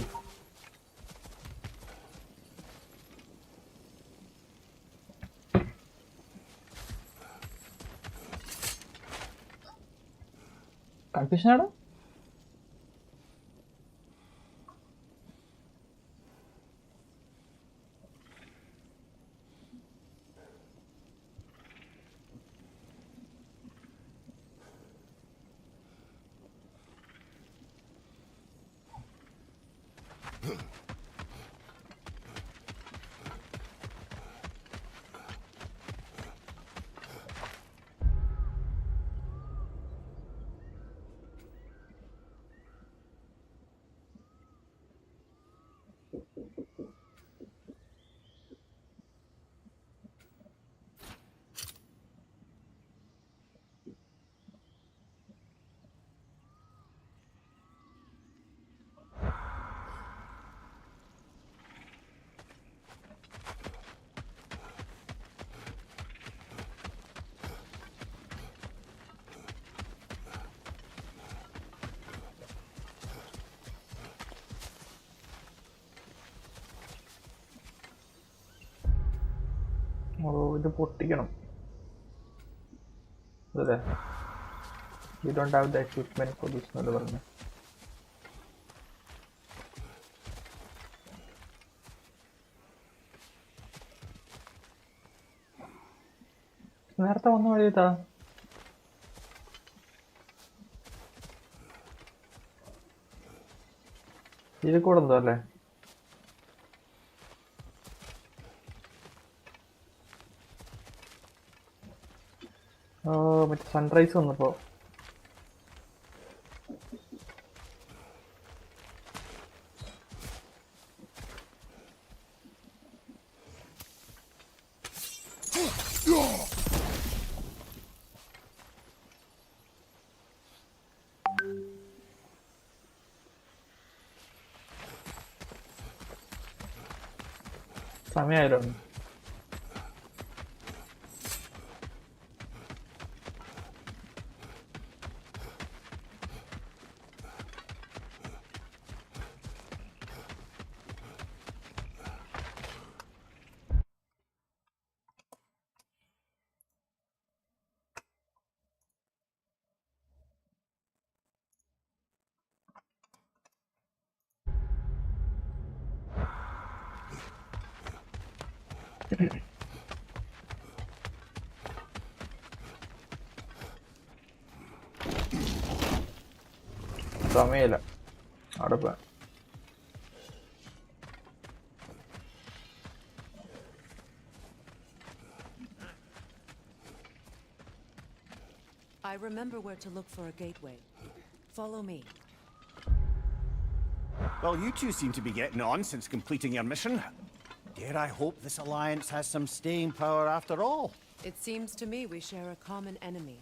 S1: കൺഫ്യൂഷനാണ്. ഓ, ഇത് പൊട്ടിക്കണം അല്ലേ? You don't have the equipment for this എന്നല്ലേ പറഞ്ഞു. നേരത്തെ വന്ന വഴിയെത്താ? ഇതിൽ കൂടെ എന്തോ അല്ലേ? ഓ, മറ്റേ സൺറൈസ് വന്നപ്പോ. സമയമായാലോ? സമയമില്ല അവിടെ പോവാൻ.
S2: I remember where to look for a gateway. Follow me.
S7: Well, you two seem to be getting on since completing your mission. Dare I hope this alliance has some staying power after all?
S2: It seems to me we share a common enemy.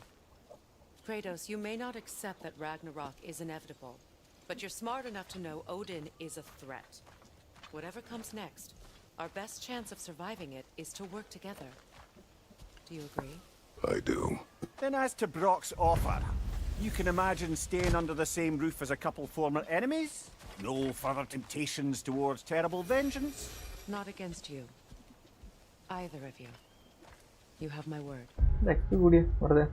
S2: Kratos, you may not accept that Ragnarok is inevitable, but you're smart enough to know Odin is a threat. Whatever comes next, our best chance of surviving it is to work together. Do you agree?
S3: I do.
S7: Then as to Brock's offer, you can imagine staying under the same roof as a couple former enemies? No further temptations towards terrible vengeance?
S2: Not against you. Either of you. You have my word.
S1: X കൂടിയ വെറുതെ.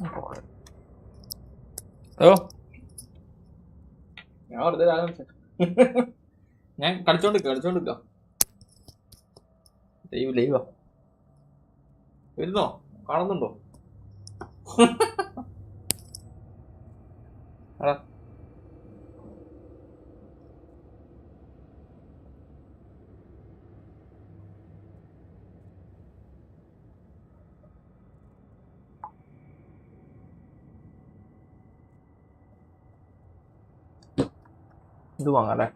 S1: ഓ ഞാൻ വെറുതെ ഞാൻ കളിച്ചോണ്ടിരിക്ക ലൈവാ വരുന്നോ കാണുന്നുണ്ടോ എടാ ഇത് വാങ്ങാല്ലേ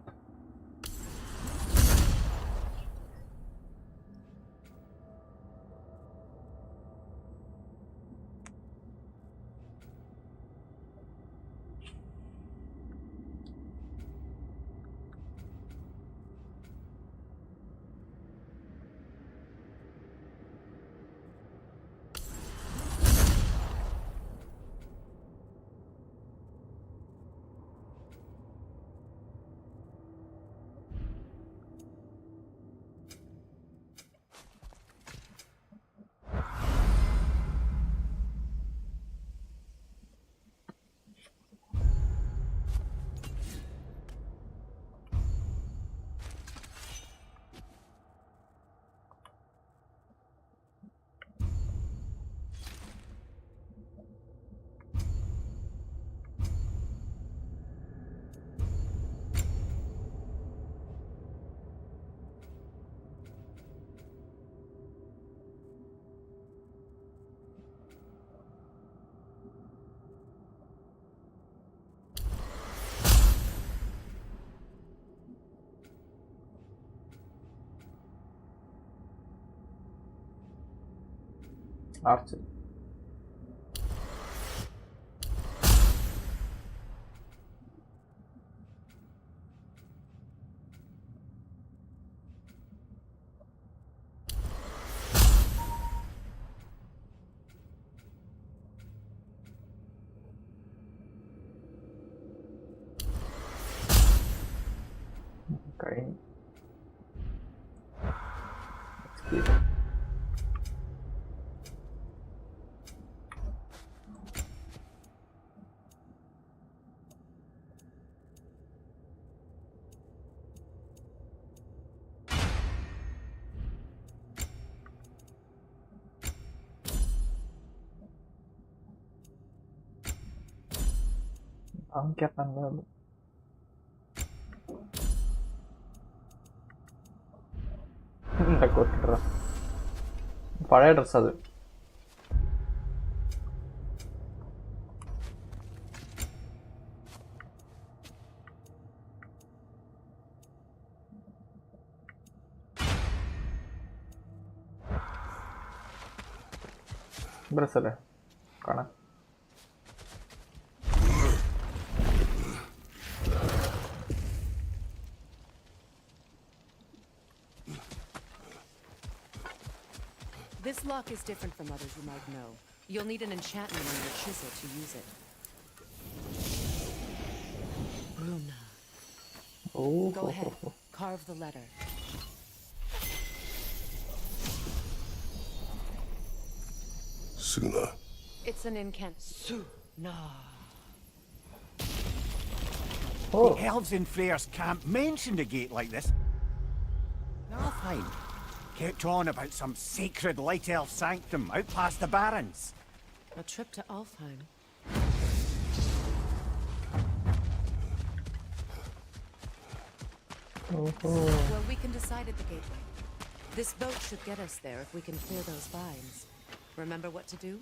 S1: arch കഴിഞ്ഞു Angkat anda lu. Takut keras. പഴയ ഡ്രസ് അത്. ഡ്രസ് അല്ലേ കാണാൻ.
S2: This lock is different from others you might know. You'll need an enchantment on your chisel to use it. Bruna.
S1: Oh.
S2: Go ahead. Carve the letter.
S3: Suna.
S2: It's an incant. Suna.
S7: The elves in Freyr's camp mentioned a gate like this. Nothing. Kept on about some sacred light elf sanctum out past the barrens.
S2: A trip to Alfheim. Well, we can decide at the gateway. This boat should get us there if we can clear those vines. Remember what to do?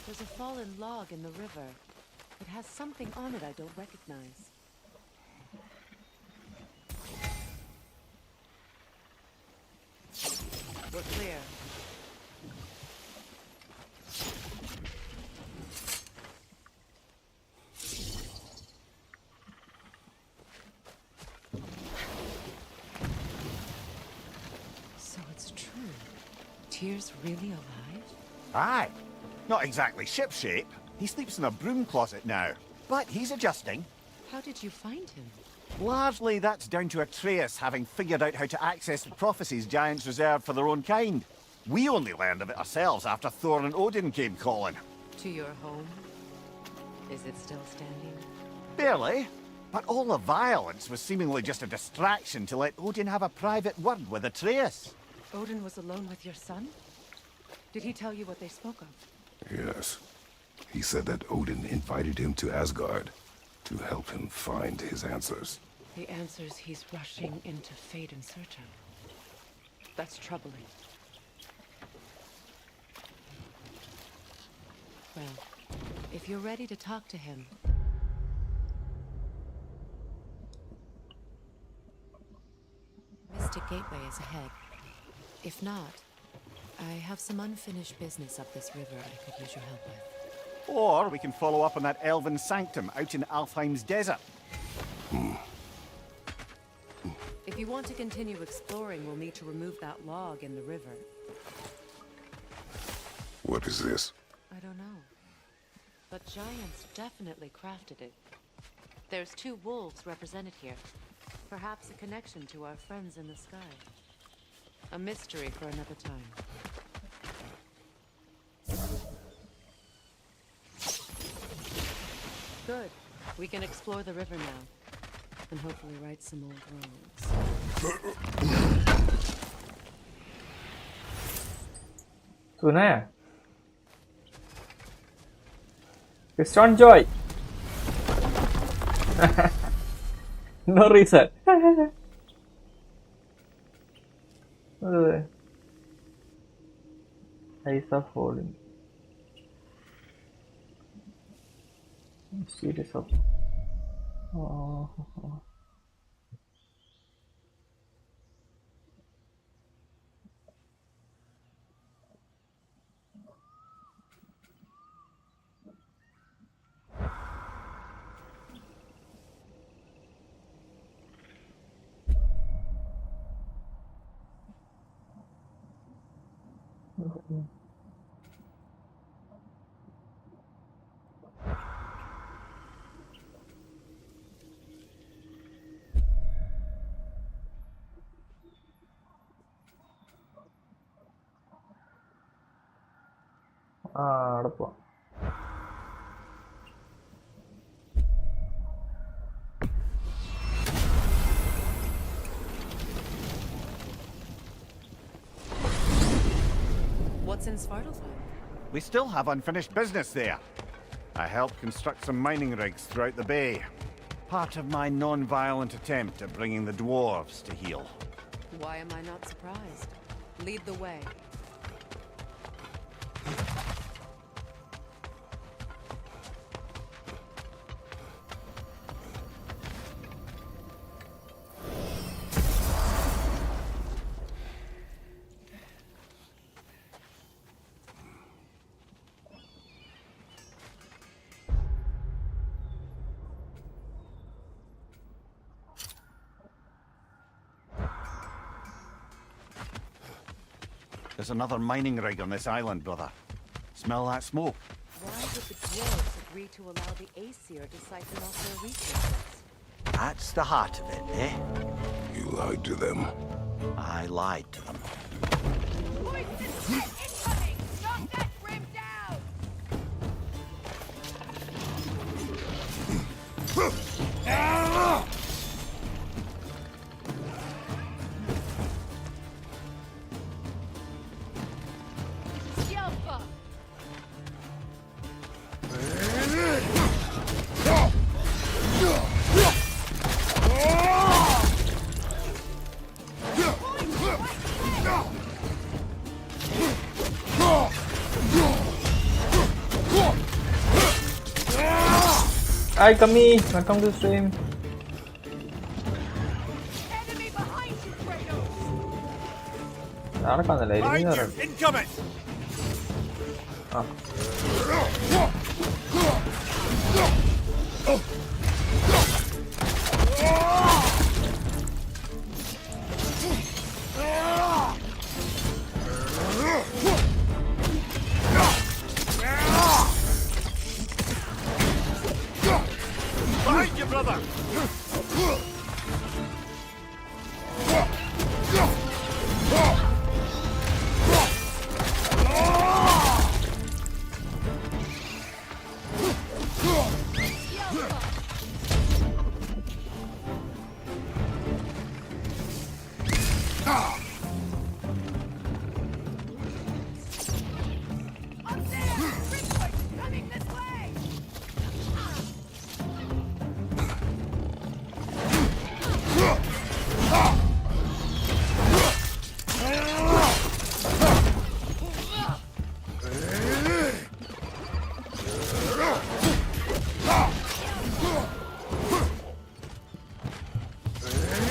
S2: There's a fallen log in the river. It has something on it I don't recognize. We're clear. So it's true. Tyr's really alive?
S7: Aye. Not exactly shipshape. He sleeps in a broom closet now. But he's adjusting.
S2: How did you find him?
S7: Largely that's down to Atreus having figured out how to access the prophecies giants reserved for their own kind. We only learned of it ourselves after Thor and Odin came calling.
S2: To your home? Is it still standing?
S7: Barely. But all the violence was seemingly just a distraction to let Odin have a private word with Atreus.
S2: Odin was alone with your son? Did he tell you what they spoke of?
S3: Yes. He said that Odin invited him to Asgard to help him find his answers.
S2: The answers he's rushing into fate in search of. That's troubling. Well, if you're ready to talk to him... Mystic Gateway is ahead. If not, I have some unfinished business up this river I could use your help with.
S7: Or we can follow up on that elven sanctum out in Alfheim's desert.
S2: If you want to continue exploring, we'll need to remove that log in the river.
S3: What is this?
S2: I don't know. But giants definitely crafted it. There's 2 wolves represented here. Perhaps a connection to our friends in the sky. A mystery for another time. Good. We can explore the river now. And hopefully right some old roads.
S1: Tu nè. Piston Joy. No reason. Eyes are falling. Series of. Oh. Apa?
S2: What's in Svartalfheim?
S7: We still have unfinished business there. I helped construct some mining rigs throughout the bay. Part of my non-violent attempt at bringing the dwarves to heel.
S2: Why am I not surprised? Lead the way.
S7: There's another mining rig on this island, brother. Smell that smoke?
S2: Why would the dwarves agree to allow the Aesir to siphon off their resources?
S7: That's the heart of it, eh?
S3: You lied to them.
S7: I lied to them.
S5: Incoming! Knock that grim down! Jump up!
S1: Hi Kami, welcome to stream.
S5: Enemy behind you, Kratos!
S1: നടക്കാന്നല്ലേ
S7: Behind
S1: ഇരുന്ന്
S7: you! Incoming!
S1: ആ
S7: Behind you, brother!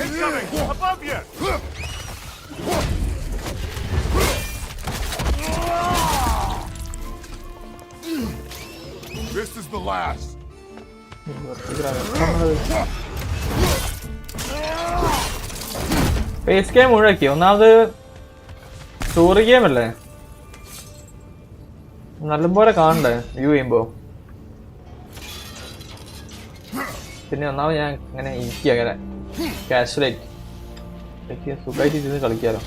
S7: Incoming! Above you!
S3: This is the last.
S1: Pace game ഒഴിവാക്കി ഒന്നാമത് story game അല്ലേ നല്ലപോലെ കാണണ്ടേ view ചെയ്യുമ്പോ പിന്നെ ഒന്നാമത് ഞാൻ ഇങ്ങനെ ഇരിക്കുക അങ്ങനെ കാഷ്വലായിട്ട് എനിക്ക് സുഖമായിട്ട് ഇരുന്ന് കളിക്കാലോ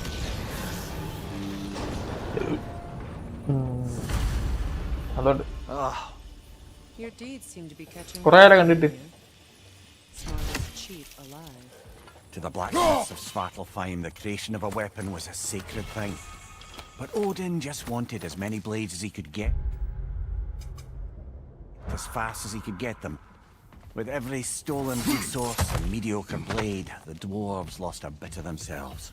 S1: അതുകൊണ്ട്
S2: Your deeds seem to be catching
S1: കുറേ നേരം കണ്ടിട്ട്
S2: Smartest cheat alive.
S7: To the blacksmiths of Svartalfheim, the creation of a weapon was a sacred thing. But Odin just wanted as many blades as he could get, as fast as he could get them. With every stolen resource and mediocre blade, the dwarves lost a bit of themselves.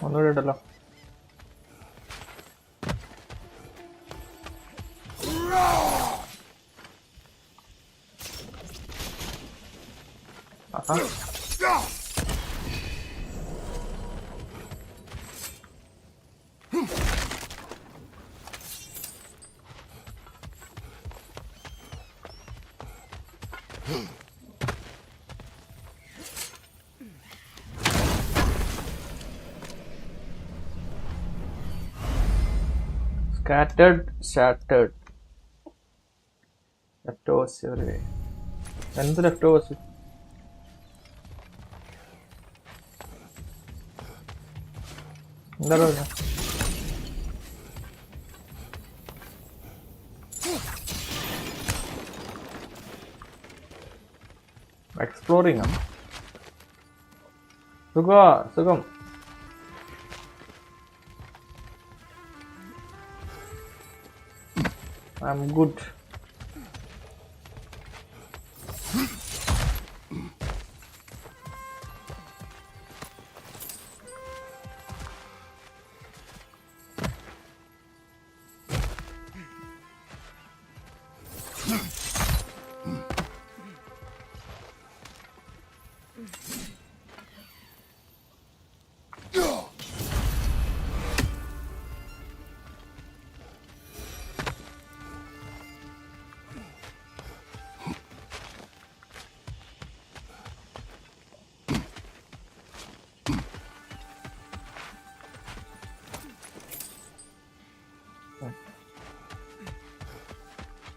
S1: ഒന്നുകൂടെ ഉണ്ടല്ലോ ആഹാ shattered leftovers everywhere എന്ത് leftovers എന്താ പറഞ്ഞ exploring ആണ് സുഖം I'm good.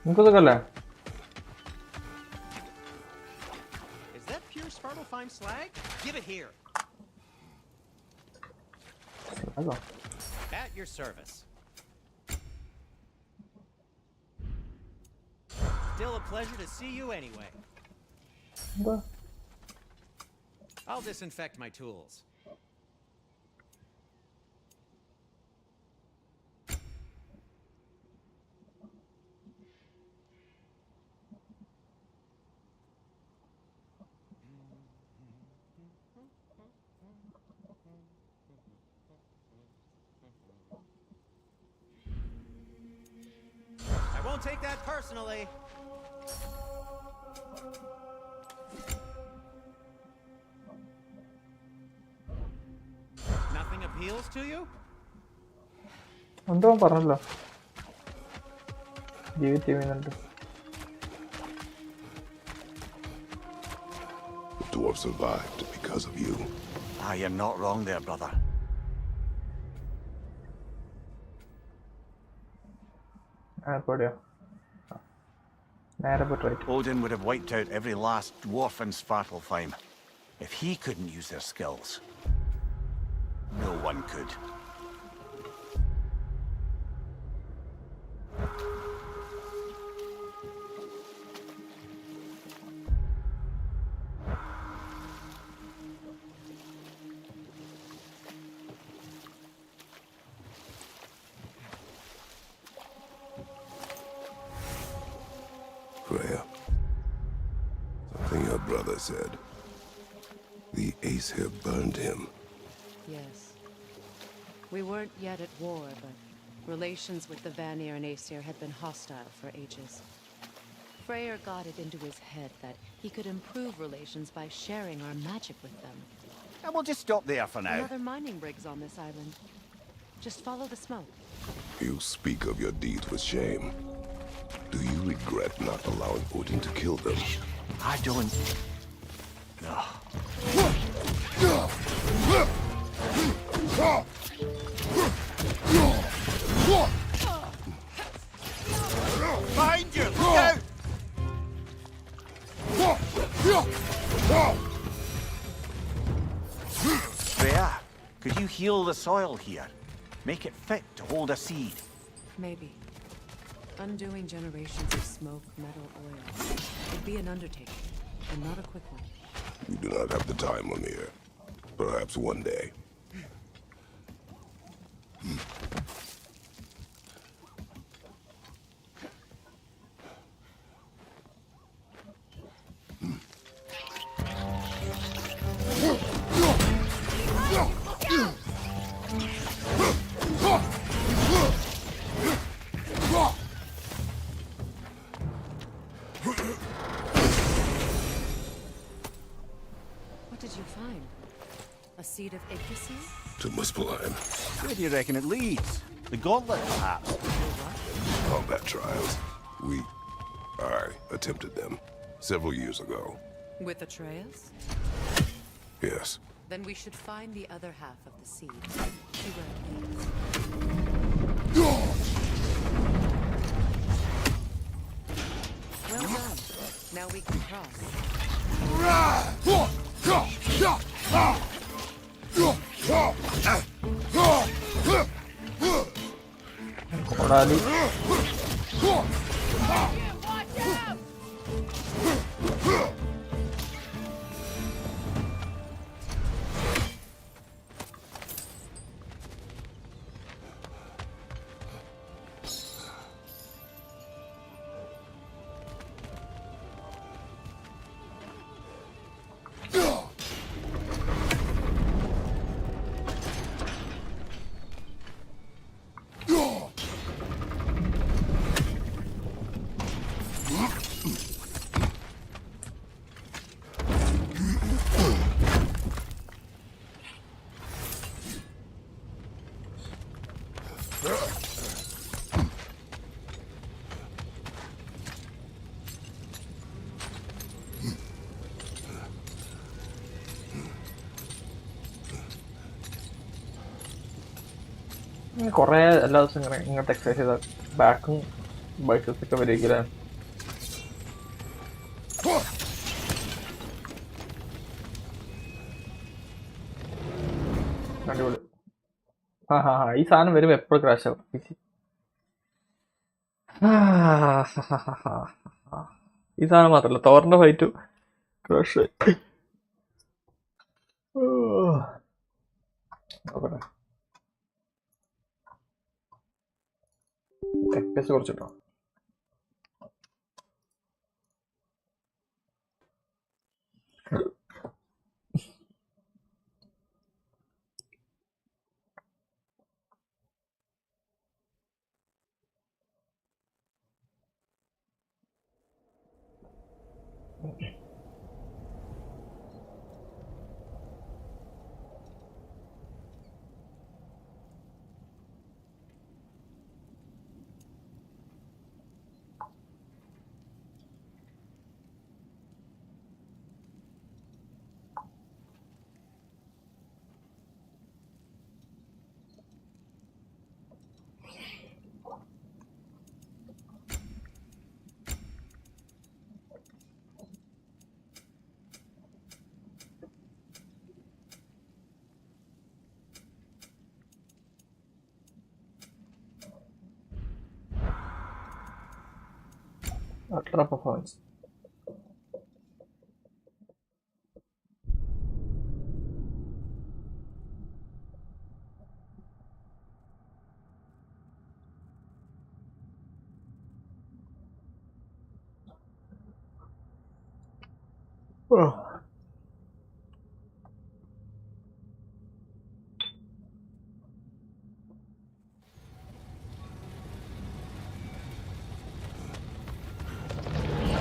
S1: നിനക്ക് സുഖല്ലേ?
S9: Is that pure Svartalfheim slag? Give it here.
S1: അതോ?
S9: At your service. Still a pleasure to see you anyway.
S1: എന്താ?
S9: I'll disinfect my tools. I won't take that personally. Nothing appeals to you?
S1: എന്തോ പറഞ്ഞല്ലോ ജീവിച്ചിരുന്നുണ്ട്.
S3: The dwarf survived because of you.
S7: Ah, you're not wrong there, brother.
S1: എവിടെയോ നേരെ പോയിട്ട് right.
S7: Odin would have wiped out every last dwarf in Svartalfheim. If he couldn't use their skills, no one could.
S3: Freya, something your brother said. The ace here burned him.
S2: Yes. We weren't yet at war, but relations with the Vanir and Aesir had been hostile for ages. Freyr got it into his head that he could improve relations by sharing our magic with them.
S7: And we'll just stop there for now.
S2: Another mining rig's on this island. Just follow the smoke.
S3: You speak of your deeds with shame. Do you regret not allowing Odin to kill them?
S7: I don't. No. Find you! Look out! Freya, could you heal the soil here? Make it fit to hold a seed.
S2: Maybe. Undoing generations of smoke, metal, oil would be an undertaking, and not a quick one.
S3: You do not have the time, Mimir. Perhaps one day.
S2: What did you find? A seed of okicici?
S3: To Muspelheim.
S7: Where do you reckon it leads? The gauntlet, perhaps?
S3: Combat trials. I attempted them several years ago.
S2: With Atreus?
S3: Yes.
S2: Then we should find the other half of the seed. See where it leads. Well done. Now we can cross.
S1: കോടാലി. കുറേ എല്ലാ ദിവസവും ഇങ്ങനെ ഇങ്ങോട്ട് exercise ചെയ്താൽ ബാക്കും ബൈക്കൊക്കെ വരികയില്ലേ? അടിപൊളി. ഈ സാധനം വരുമ്പോൾ എപ്പോഴും ക്രാഷ് ആവും. ഈ സാധനം മാത്രമല്ല, തോറിന്റെ ഫൈറ്റും ക്രാഷ് നോക്കട്ടെ. FPS കുറച്ചിട്ടോ. Ultra performance.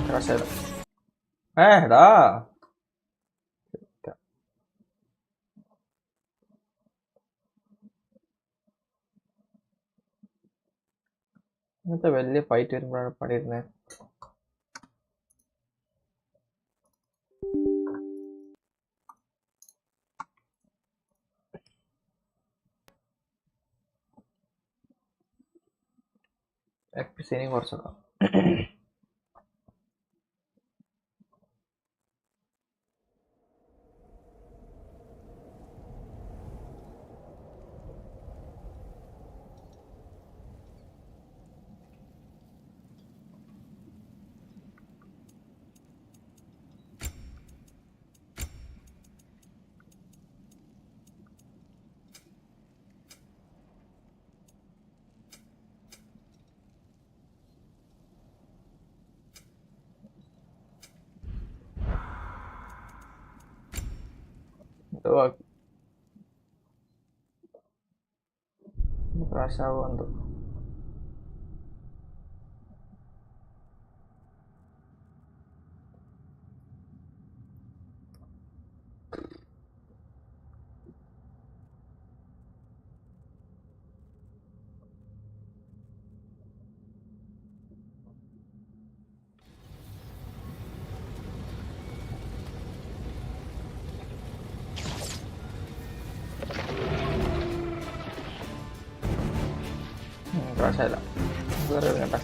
S1: Trasera. Da. ഇന്നത്തെ വലിയ ഫൈറ്റ് വരുമ്പോഴാണ് പണിയിരുന്നത്. എപ്പിസീനിയും കുറച്ചിടാം. ക്രാഷ് ആവുമെന്തോ. ക്രാഷ് ആയില്ല. വേറെ കേട്ടെ.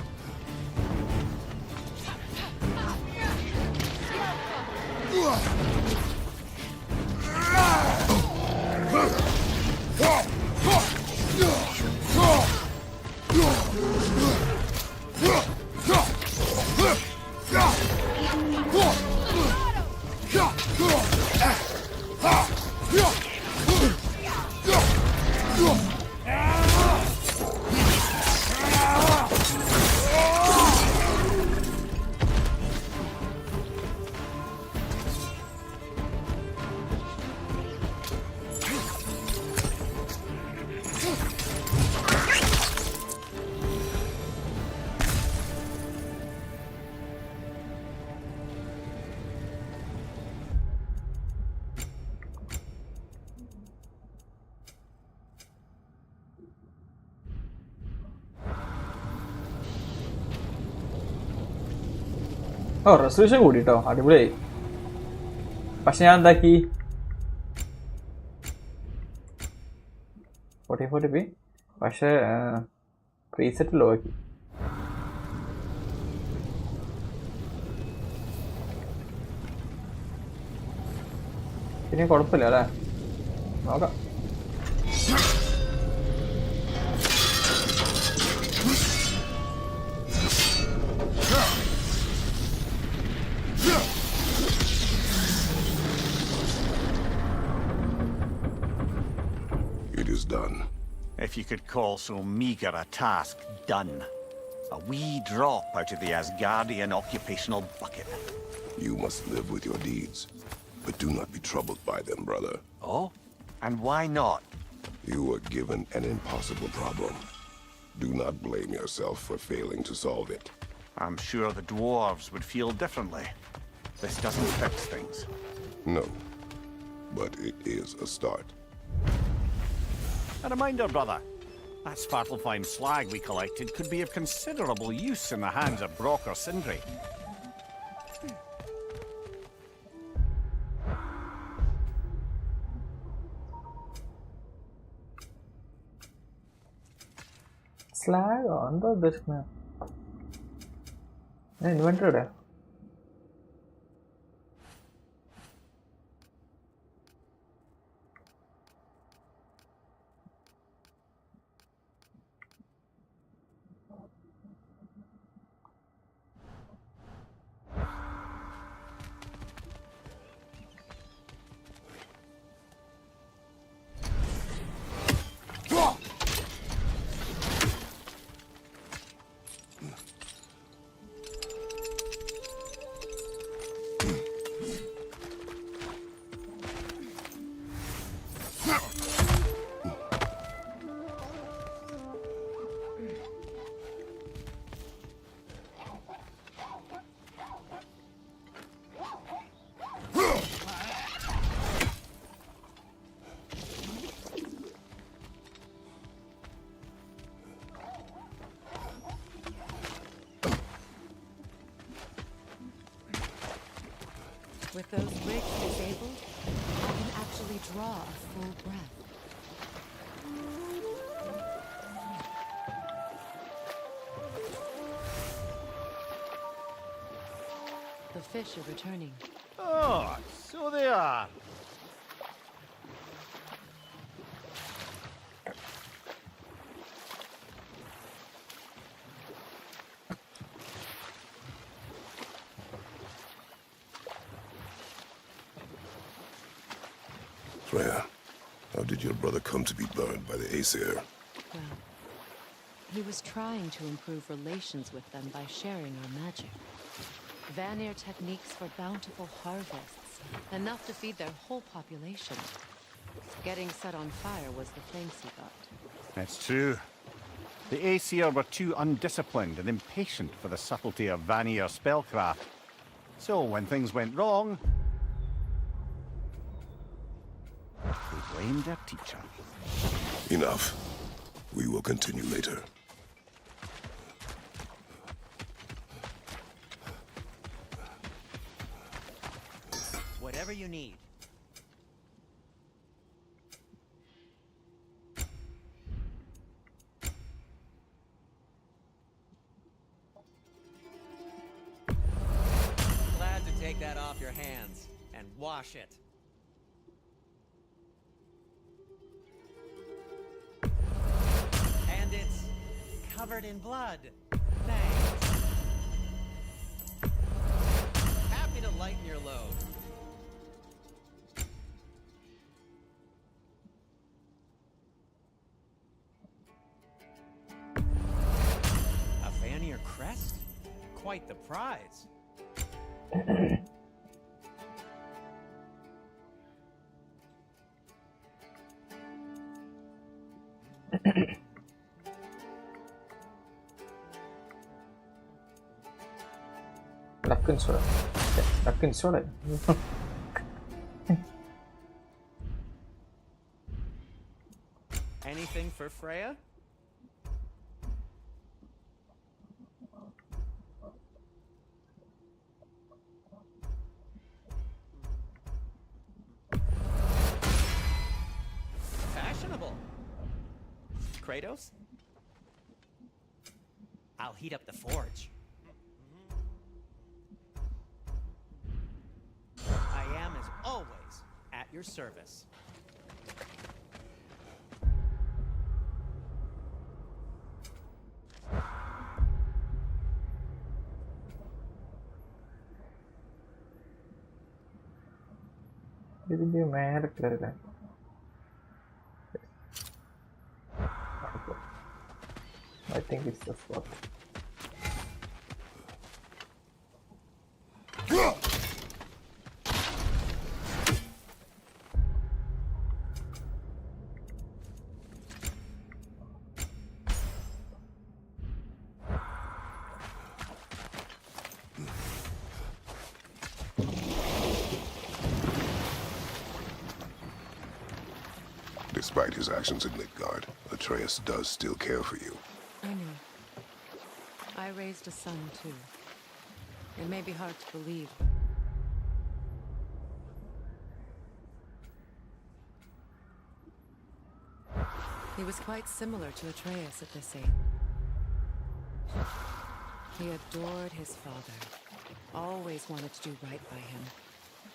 S1: റെസൊല്യൂഷൻ കൂടി കേട്ടോ, അടിപൊളിയായി. പക്ഷെ ഞാൻ എന്താക്കി 40p പക്ഷേ പ്രീസെറ്റ് ലോ ആക്കി. പിന്നെ കുഴപ്പമില്ല അല്ലേ? നോക്കാം.
S3: It is done.
S7: If you could call so meager a task done. A wee drop out of the Asgardian occupational bucket.
S3: You must live with your deeds, but do not be troubled by them, brother.
S7: Oh? And why not?
S3: You were given an impossible problem. Do not blame yourself for failing to solve it.
S7: I'm sure the dwarves would feel differently. This doesn't fix things.
S3: No, but it is a start.
S7: A reminder, brother. That Svartalfheim slag we collected could be of considerable use in the hands of Brock or Sindri.
S1: Slag on the disk map. Invented it.
S2: With those rigs disabled, I can actually draw a full breath. The fish are returning.
S7: Oh, so they are.
S3: Freya, how did your brother come to be burned by the Aesir?
S2: Well, he was trying to improve relations with them by sharing our magic. Vanir techniques for bountiful harvests, enough to feed their whole population. Getting set on fire was the thanks he got.
S7: It's true. The Aesir were too undisciplined and impatient for the subtlety of Vanir spellcraft. So when things went wrong, they blamed their teacher.
S3: Enough. We will continue later.
S9: Whatever you need. Glad to take that off your hands and wash it. And it's covered in blood. Thanks. Happy to lighten your load. A Vanir crest? Quite the prize.
S1: Duck installer. Okay, duck installer.
S9: Anything for Freya? Fashionable. Kratos? I'll heat up the forge. I am, as always, at your service.
S1: ഇതിന്റെ മേലെ കയറില്ലേ? I think it's the spot.
S3: Despite his actions in Midgard, Atreus does still care for you.
S2: I know. I raised a son, too. It may be hard to believe. He was quite similar to Atreus at this age. He adored his father, always wanted to do right by him,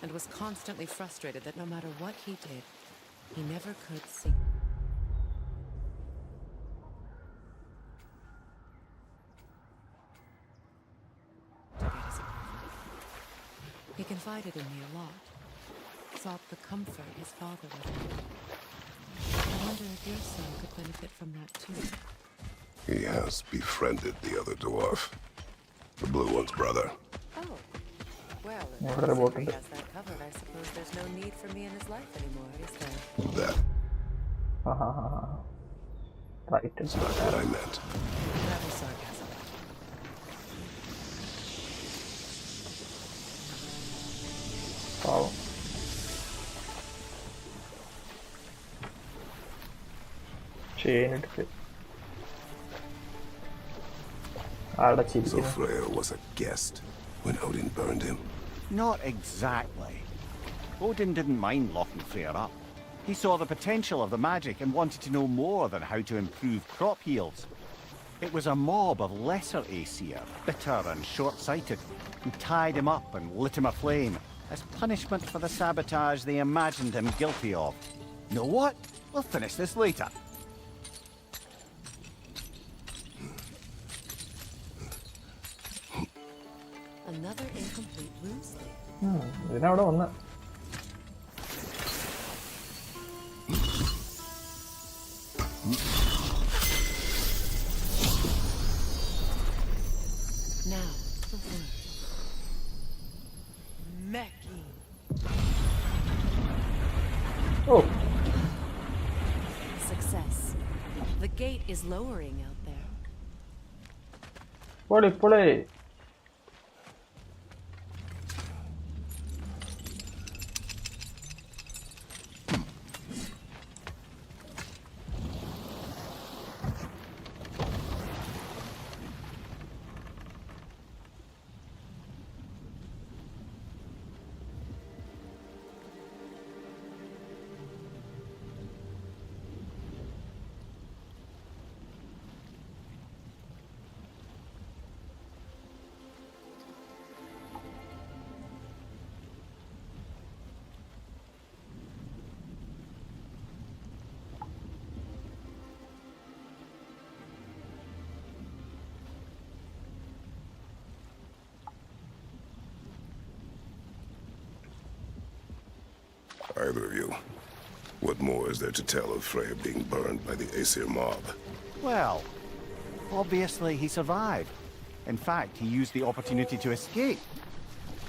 S2: and was constantly frustrated that no matter what he did, he never could see. To get his approval. He confided in me a lot, sought the comfort his father would have. I wonder if your son could benefit from that too.
S3: He has befriended the other dwarf. The blue one's brother.
S2: Oh. Well, if
S1: Never about
S2: he
S1: it.
S2: has that covered, I suppose there's no need for me in his life anymore, is there?
S3: That
S1: Right.
S3: is not what I meant.
S2: That was sarcasm.
S1: Wow. Chain it.
S3: So Freyr was a guest when Odin burned him.
S7: Not exactly. Odin didn't mind locking Freyr up. He saw the potential of the magic and wanted to know more than how to improve crop yields. It was a mob of lesser Aesir, bitter and short-sighted, who tied him up and lit him aflame as punishment for the sabotage they imagined him guilty of. Know what? We'll finish this later.
S2: Another incomplete ruse.
S1: ഇതിനവിടെ വന്ന്
S2: Now, the word. Meki.
S1: Oh,
S2: Success. The gate is lowering out there.
S1: പൊളി.
S3: Either of you. What more is there to tell of Freyr being burned by the Aesir mob?
S7: Well, obviously he survived. In fact, he used the opportunity to escape.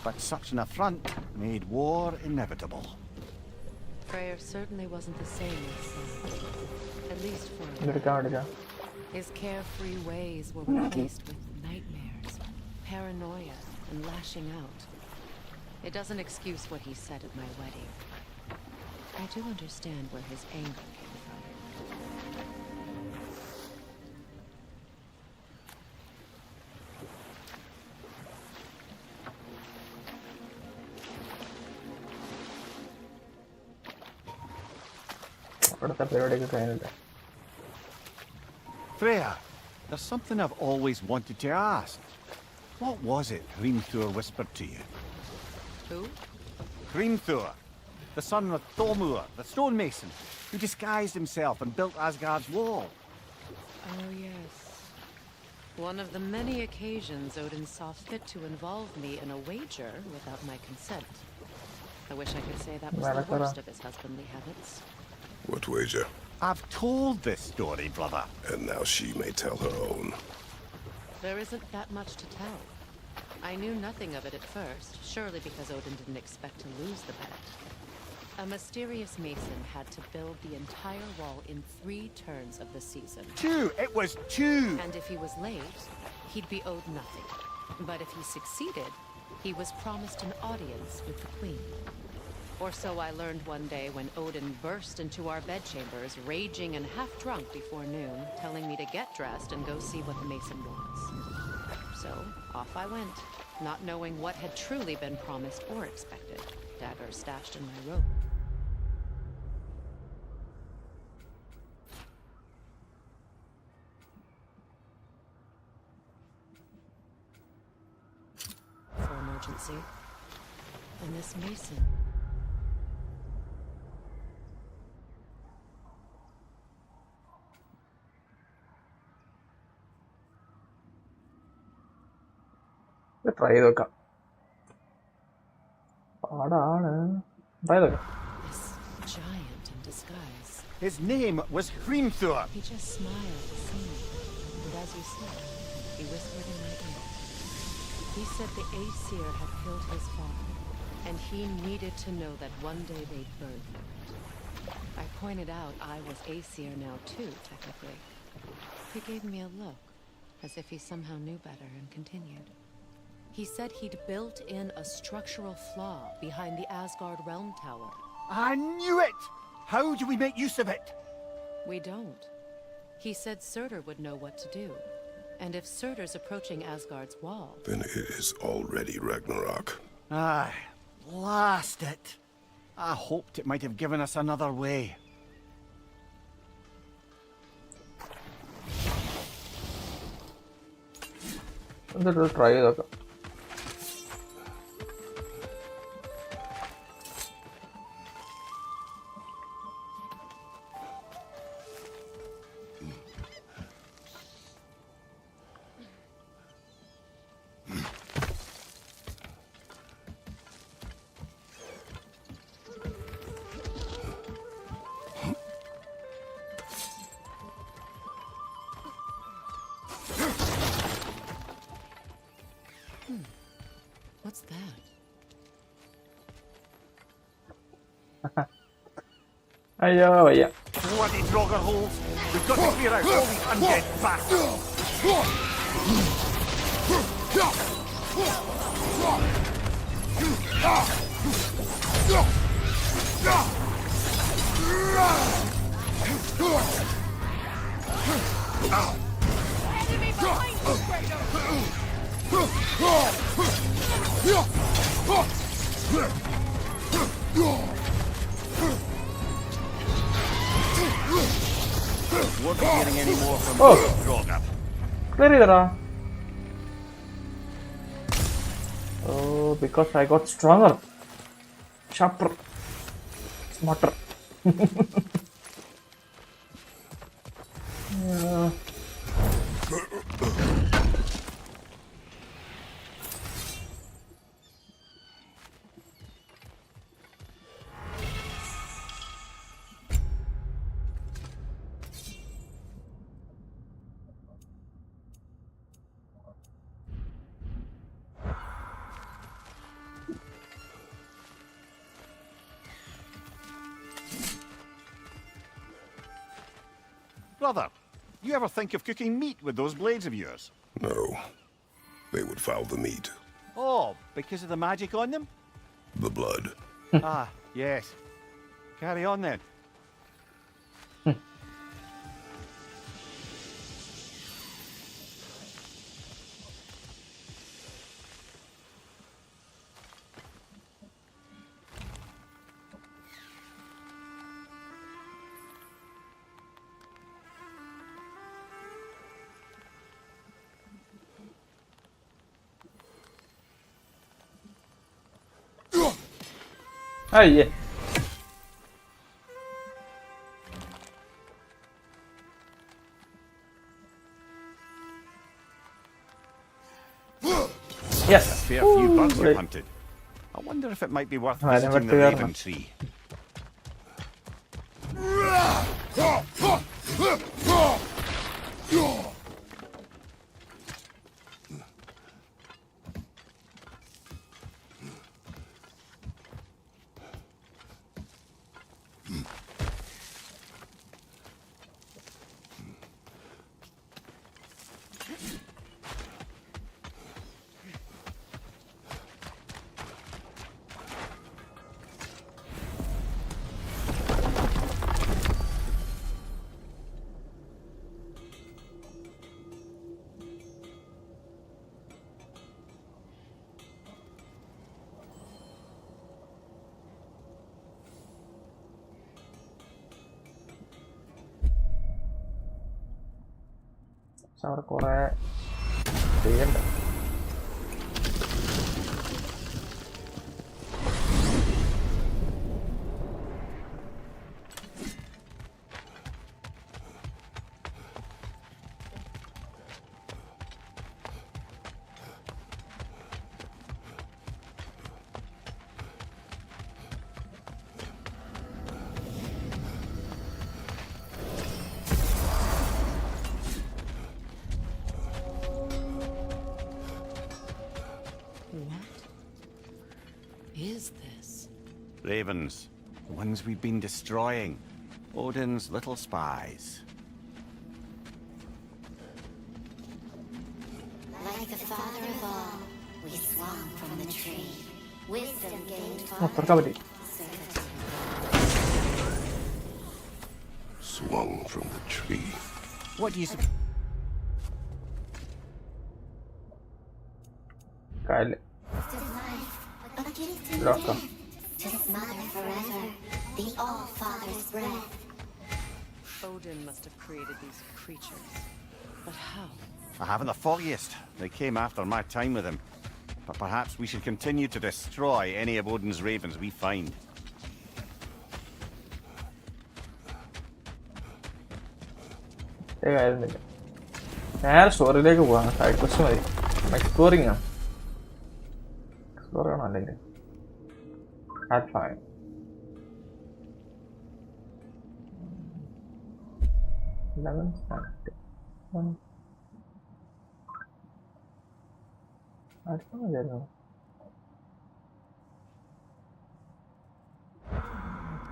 S7: But such an affront made war inevitable.
S2: Freyr certainly wasn't the same as at least for a
S1: ഇതെടുക്കാൻ
S2: while.
S1: വേണ്ടിട്ടാ.
S2: His carefree ways were replaced with nightmares, paranoia, and lashing out. It doesn't excuse what he said at my wedding. I do understand where his anger came from.
S1: അവിടുത്തെ പരിപാടിയൊക്കെ കഴിഞ്ഞില്ല.
S7: Freya, there's something I've always wanted to ask. What was it Hrimthur whispered to you?
S2: Who?
S7: Hrimthur, the son of Thormur, the stonemason, who disguised himself and built Asgard's wall.
S2: Oh, yes. One of the many occasions Odin saw fit to involve me in a wager without my consent. I wish I could say that was the worst of his husbandly habits.
S3: What wager?
S7: I've told this story, brother.
S3: And now she may tell her own.
S2: There isn't that much to tell. I knew nothing of it at first, surely because Odin didn't expect to lose the bet. A mysterious mason had to build the entire wall in 3 turns of the season.
S7: 2! It was 2!
S2: And if he was late, he'd be owed nothing. But if he succeeded, he was promised an audience with the queen. Or so I learned one day when Odin burst into our bedchambers, raging and half-drunk before noon, telling me to get dressed and go see what the mason wants. So, off I went, not knowing what had truly been promised or expected, dagger stashed in my robe. For emergency. And this mason...
S1: try ചെയ്ത് നോക്കാം പാടാണ് try ചെയ്ത് നോക്കാം
S2: This giant in disguise.
S7: His name was Hrimthur.
S2: He just smiled to see me. And as you said, he whispered in my ear. He said the Aesir had killed his father, and he needed to know that one day they'd burn for it. I pointed out I was Aesir now too, technically. He gave me a look, as if he somehow knew better, and continued. He said he'd built in a structural flaw behind the Asgard Realm Tower.
S7: I knew it! How do we make use of it?
S2: We don't. He said Surtur would know what to do. And if Surtur's approaching Asgard's wall...
S3: Then it is already Ragnarok.
S7: Aye, blast it. I hoped it might have given us another way.
S1: എന്നിട്ട് try ചെയ്ത് നോക്കാം
S2: What's that?
S1: അയ്യോ വയ്യ
S7: Bloody drogger holes! We've got to clear out all these undead bastards!
S5: Enemy behind you,
S7: Won't be hearing any more from
S1: Oh.
S7: you, drogger.
S1: Clear ചെയ്തടാ Oh, because I got stronger, sharper, smarter. Yeah.
S7: Brother, you ever think of cooking meat with those blades of yours?
S3: No. They would foul the meat.
S7: Oh, because of the magic on them?
S3: The blood.
S7: Ah, yes. Carry on then.
S1: Oh yeah. Yes.
S7: A fair few birds
S1: great.
S7: you've hunted. I wonder if it might be worth
S1: Vale,
S7: visiting the
S1: vete a
S7: Raven
S1: verlo.
S7: Tree.
S1: പക്ഷെ അവിടെ കുറെ ചെയ്യണ്ട.
S2: Is this?
S7: Ravens. The ones we've been destroying. Odin's little spies.
S10: Like the father of all, we swung from the tree. Wisdom gained
S1: തുറക്കാൻ പറ്റി.
S3: Swung from the tree.
S7: What do you
S1: കായല്
S10: to life, a gift to
S1: ലോക്കാം.
S10: to smother forever, the All-Father's breath.
S2: Odin must have created these creatures. But how?
S7: I haven't the foggiest. They came after my time with him. But perhaps we should continue to destroy any of Odin's ravens we find.
S1: ആയിരുന്നില്ല. നേരെ സ്റ്റോറിയിലേക്ക് പോവാം. Side question മതി. Exploring ആണ്. Explore ആണോ അല്ലെങ്കിൽ hat fine. അടുത്ത മതിയായിരുന്നു.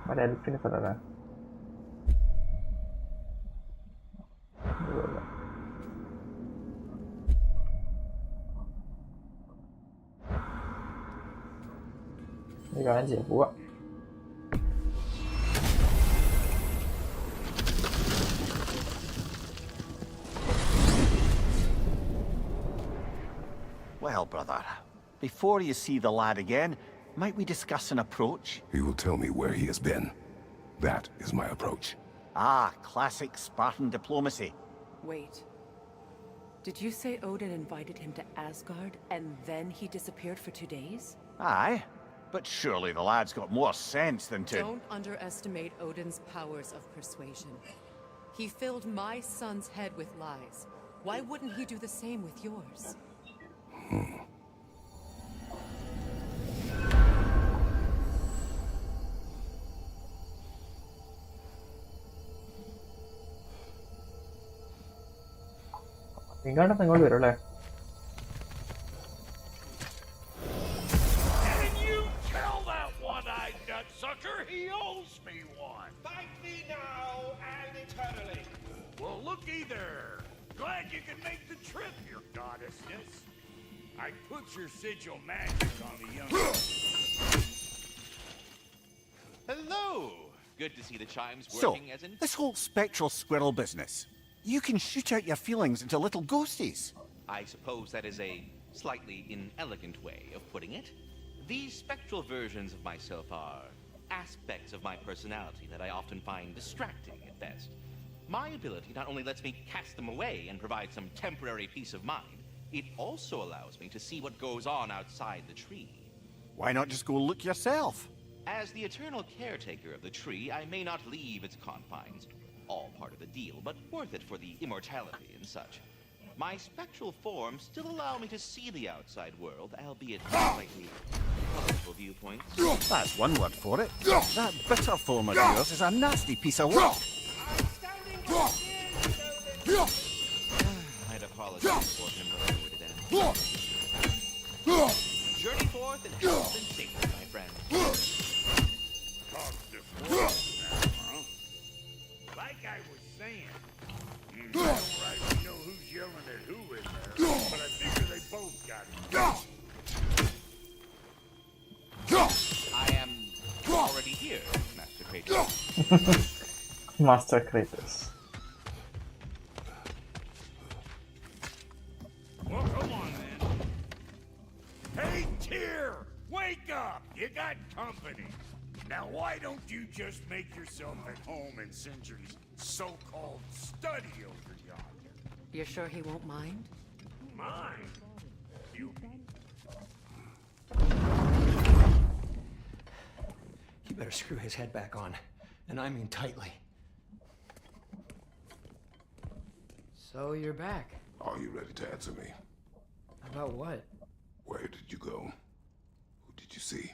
S1: മറ്റേ എൽപ്പിന് സ്ഥലമല്ലേ? കാര്യം ചെയ്യാം, പോവാം.
S7: Well, brother, before you see the lad again, might we discuss an approach?
S3: He will tell me where he has been. That is my approach.
S7: Ah, classic Spartan diplomacy.
S2: Wait. Did you say Odin invited him to Asgard and then he disappeared for 2 days?
S7: Aye, but surely the lad's got more sense than to...
S2: Don't underestimate Odin's powers of persuasion. He filled my son's head with lies. Why wouldn't he do the same with yours?
S1: ഇങ്ങോട്ട് ഇങ്ങോട്ട് വരും അല്ലേ?
S4: Can you tell that one-eyed nutsucker he owes me one?
S9: Thank thee now and eternally.
S4: Well, looky there. Glad you can make the trip, your goddessness. I put your sigil magic on the young.
S11: Hello! Good to see the chimes
S7: So,
S11: working as in...
S7: this whole spectral squirrel business. You can shoot out your feelings into little ghosties.
S11: I suppose that is a slightly inelegant way of putting it. These spectral versions of myself are aspects of my personality that I often find distracting at best. My ability not only lets me cast them away and provide some temporary peace of mind, it also allows me to see what goes on outside the tree.
S7: Why not just go look yourself?
S11: As the eternal caretaker of the tree, I may not leave its confines. All part of the deal, but worth it for the immortality and such. my spectral forms still allow me to see the outside world, albeit slightly colorful viewpoints.
S7: That's one word for it. That bitter form of yours is a nasty piece of work.
S11: I'd apologize for him, but I would it end. Journey forth in health and safety, my friend.
S4: Talk this now, huh? Like I was saying, I don't rightly know who's yelling at who in there, but I figure they both got it.
S11: I am already here, Master Kratos.
S1: Master Kratos.
S4: Well, come on, then. Hey, Tyr! Wake up! You got company. Now, why don't you just make yourself at home in Sindri's so-called study over yonder?
S2: You're sure he won't mind?
S4: Mine? You...
S9: You better screw his head back on. And I mean tightly. So you're back.
S3: Are you ready to answer me?
S9: About what?
S3: Where did you go? Who did you see?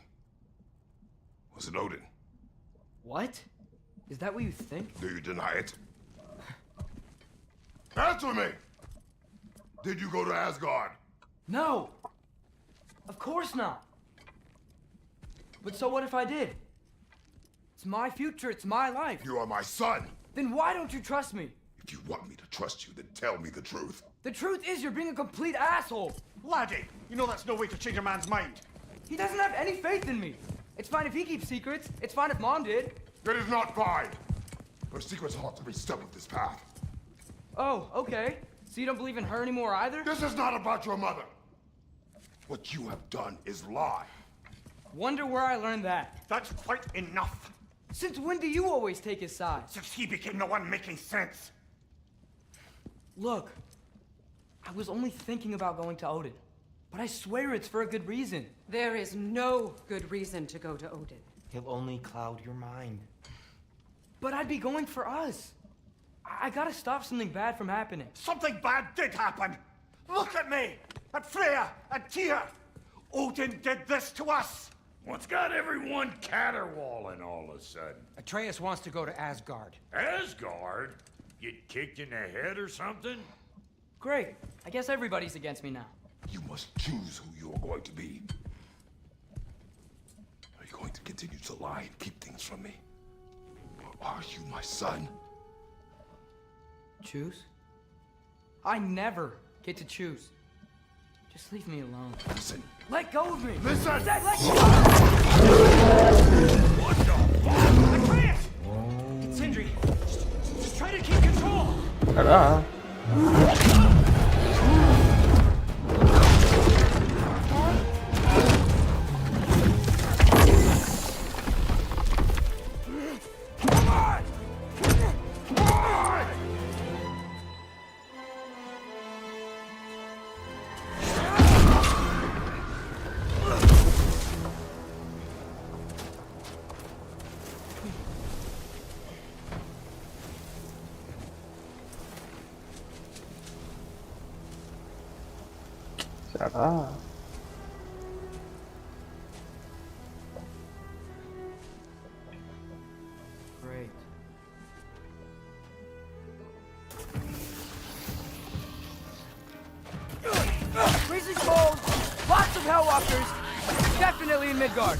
S3: Was it Odin?
S9: What? Is that what you think?
S3: Do you deny it? Answer me! Did you go to Asgard?
S9: No! Of course not! But so what if I did? It's my future, it's my life.
S3: You are my son!
S9: Then why don't you trust me?
S3: If you want me to trust you, then tell me the truth.
S9: The truth is you're being a complete asshole!
S6: Laddie, you know that's no way to change a man's mind.
S9: He doesn't have any faith in me. It's fine if he keeps secrets. It's fine if Mom did.
S3: It is not fine! Her secrets ought to be stuck with this path.
S9: Oh, okay. So you don't believe in her anymore either?
S3: This is not about your mother. What you have done is lie.
S9: Wonder where I learned that.
S6: That's quite enough.
S9: Since when do you always take his side?
S6: Since he became the one making sense.
S9: Look, I was only thinking about going to Odin. But I swear it's for a good reason.
S2: There is no good reason to go to Odin.
S12: He'll only cloud your mind.
S9: But I'd be going for us. I gotta stop something bad from happening.
S6: Something bad did happen. Look at me, at Freya, at Tyr. Odin did this to us.
S4: What's got everyone caterwauling all of a sudden?
S9: Atreus wants to go to Asgard.
S4: Asgard? Get kicked in the head or something?
S9: Great. I guess everybody's against me now.
S3: You must choose who you are going to be. Are you going to continue to lie and keep things from me? Or are you my son?
S9: Choose? I never get to choose. Just leave me alone.
S3: Listen.
S9: Let go of me!
S3: Listen!
S9: Let go!
S4: What the fuck?
S9: Atreus! Sindri, just try to keep control!
S1: Ta-da. Ta-da.
S9: Great. Freezing cold, lots of Hellwalkers, definitely in Midgard.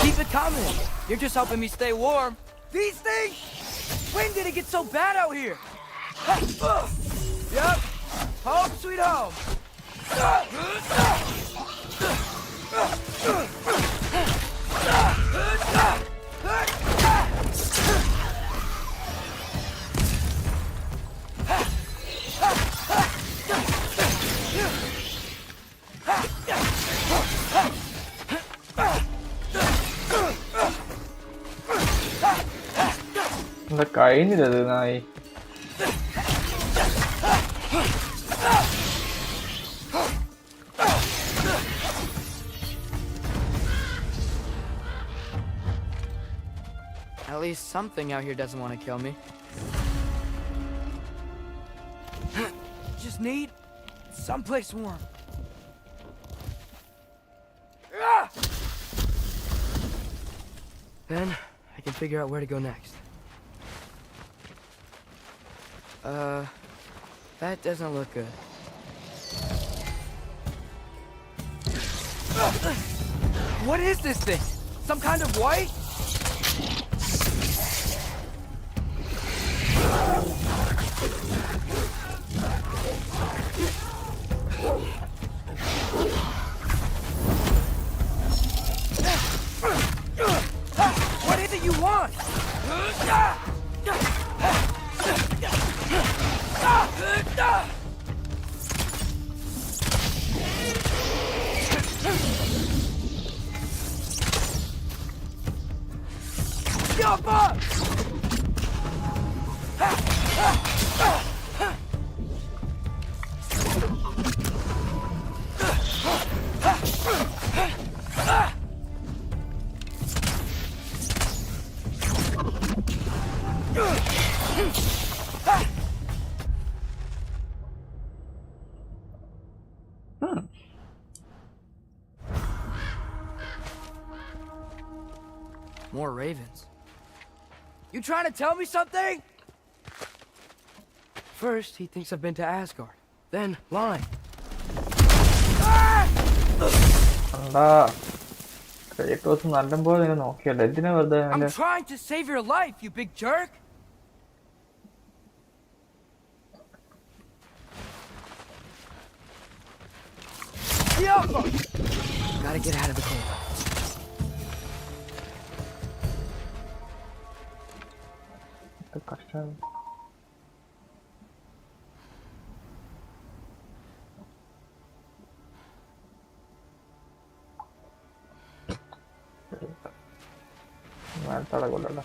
S9: Keep it coming. You're just helping me stay warm. These things? When did it get so bad out here? Yep. Home sweet home.
S1: Nó cày như từ này.
S9: least something out here doesn't want to kill me. Just need someplace warm. Then I can figure out where to go next. That doesn't look good. What is this thing? Some kind of white? What is it you want? Jump up! More ravens. You trying to tell me something? First, he thinks I've been to Asgard. Then, lying.
S1: Kratos നല്ലപോലെ ഇങ്ങനെ നോക്കിയല്ലോ എന്തിനാ വെറുതെ
S9: I'm trying to save your life, you big jerk! Gotta get out of the cold.
S1: കഷ്ടം നേരത്തെ കൊല്ലല്ലോ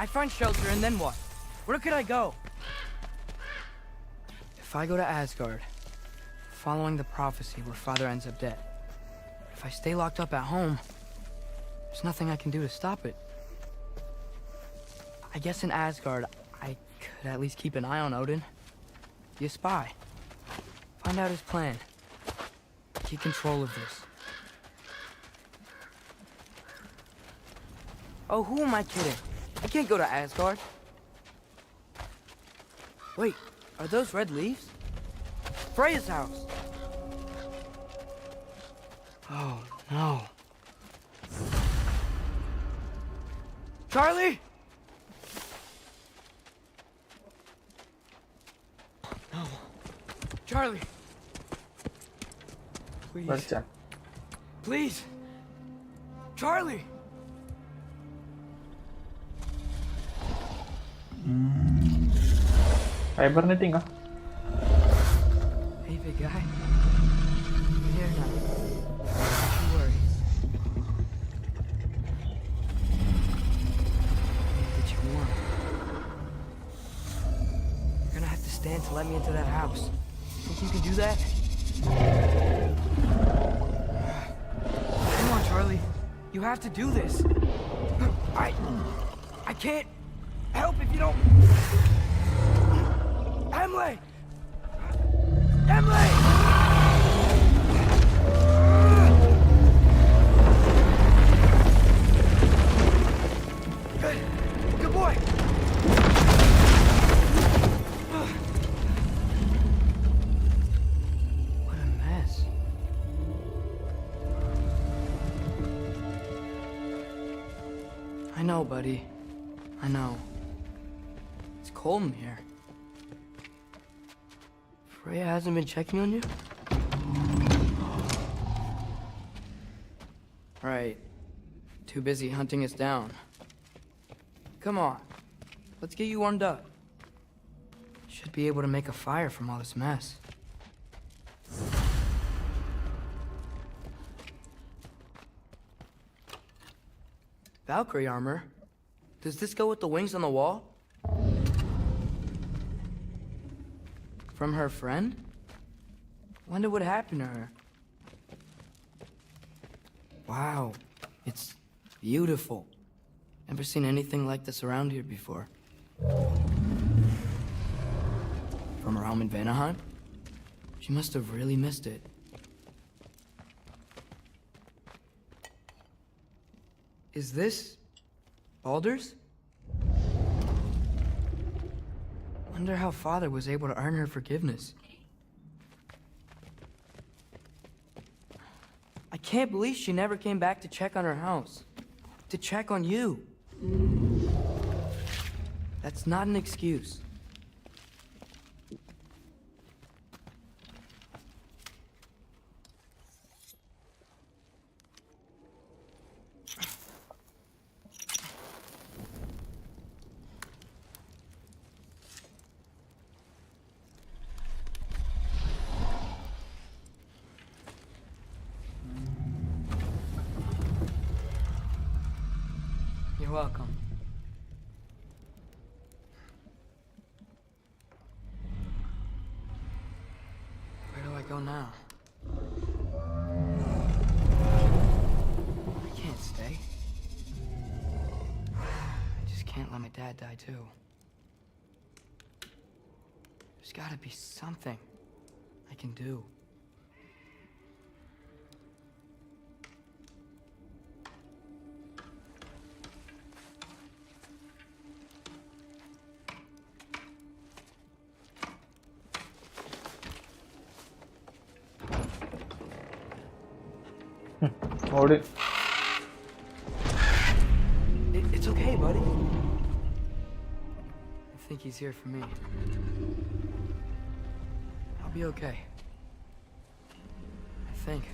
S9: I find shelter and then what? Where could I go? If I go to Asgard, following the prophecy where Father ends up dead. If I stay locked up at home, there's nothing I can do to stop it. I guess in Asgard, I could at least keep an eye on Odin. Be a spy. Find out his plan. Take control of this. Oh, who am I kidding? I can't go to Asgard. Wait, are those red leaves? Freya's house. Oh, no. Charlie? Charlie. Please.
S1: Let's
S9: Please. Charlie.
S1: hibernating ah.
S9: Hey, big guy. I'm here now. Don't you worry. Get you warm. You're gonna have to stand to let me into that house. Think you can do that? Come on, Charlie. You have to do this. I can't help if you don't. Emily! Emily! Good boy. What a mess. I know, buddy. I know. It's cold in here. Freya hasn't been checking on you? Right. Too busy hunting us down. Come on. Let's get you warmed up. Should be able to make a fire from all this mess. Valkyrie armor? Does this go with the wings on the wall? From her friend? Wonder what happened to her. Wow, it's beautiful. Never seen anything like this around here before. From her home in Vanaheim? She must have really missed it. Is this Baldur's? Wonder how Father was able to earn her forgiveness. I can't believe she never came back to check on her house. To check on you. That's not an excuse. You're welcome. Where do I go now? I can't stay. I just can't let my dad die too. There's gotta be something I can do.
S1: Hold it.
S9: It's okay, buddy. I think he's here for me. I'll be okay. I think.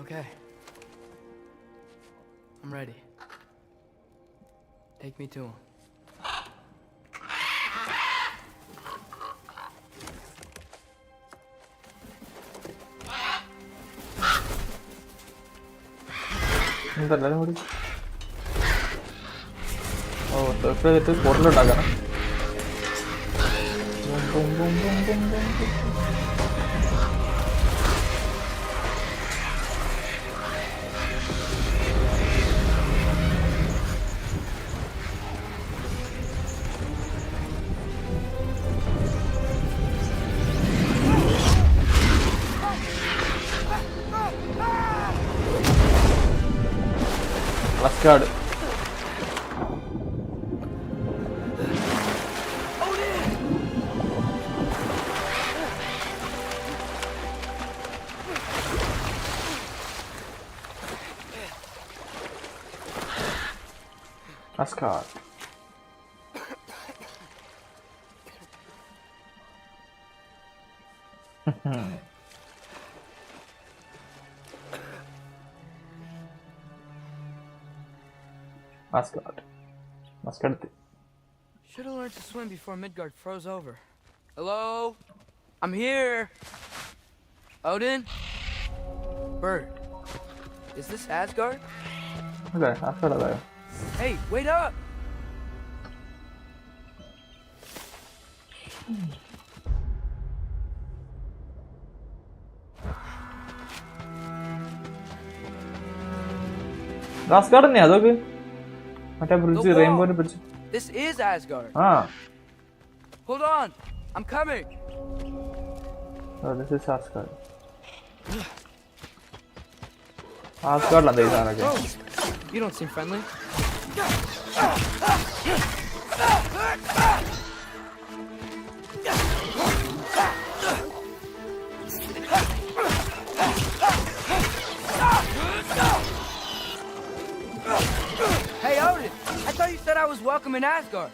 S9: Okay. I'm ready. Take me to him.
S1: എന്തല്ലേ കൂടി ഓ എപ്പോഴും ഇത് പൊറലുണ്ടാക്കണം Card. Asgard. Asgard. Asgard.
S9: Should have learned to swim before Midgard froze over. Hello? I'm here. Odin? Bird. Is this Asgard?
S1: Okay, Asgard ada.
S9: Hey, wait up!
S1: Asgard ne adoke? Mata bridge
S9: The
S1: rainbow
S9: wall.
S1: bridge.
S9: This is Asgard.
S1: Ah,
S9: Hold on. I'm coming.
S1: oh, this is Asgard. Asgard la dei sana ke.
S9: Oh, you don't seem friendly. Hey, Odin! I thought you said I was welcome in Asgard.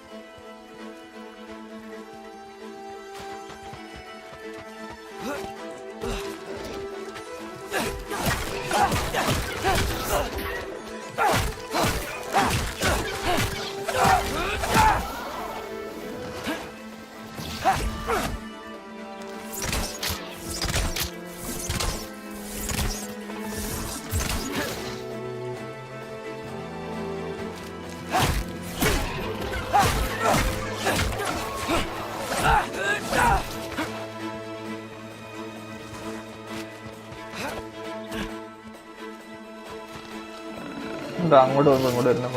S1: Udah അങ്ങോട്ട് വന്നു ഇങ്ങോട്ട് വരുന്നു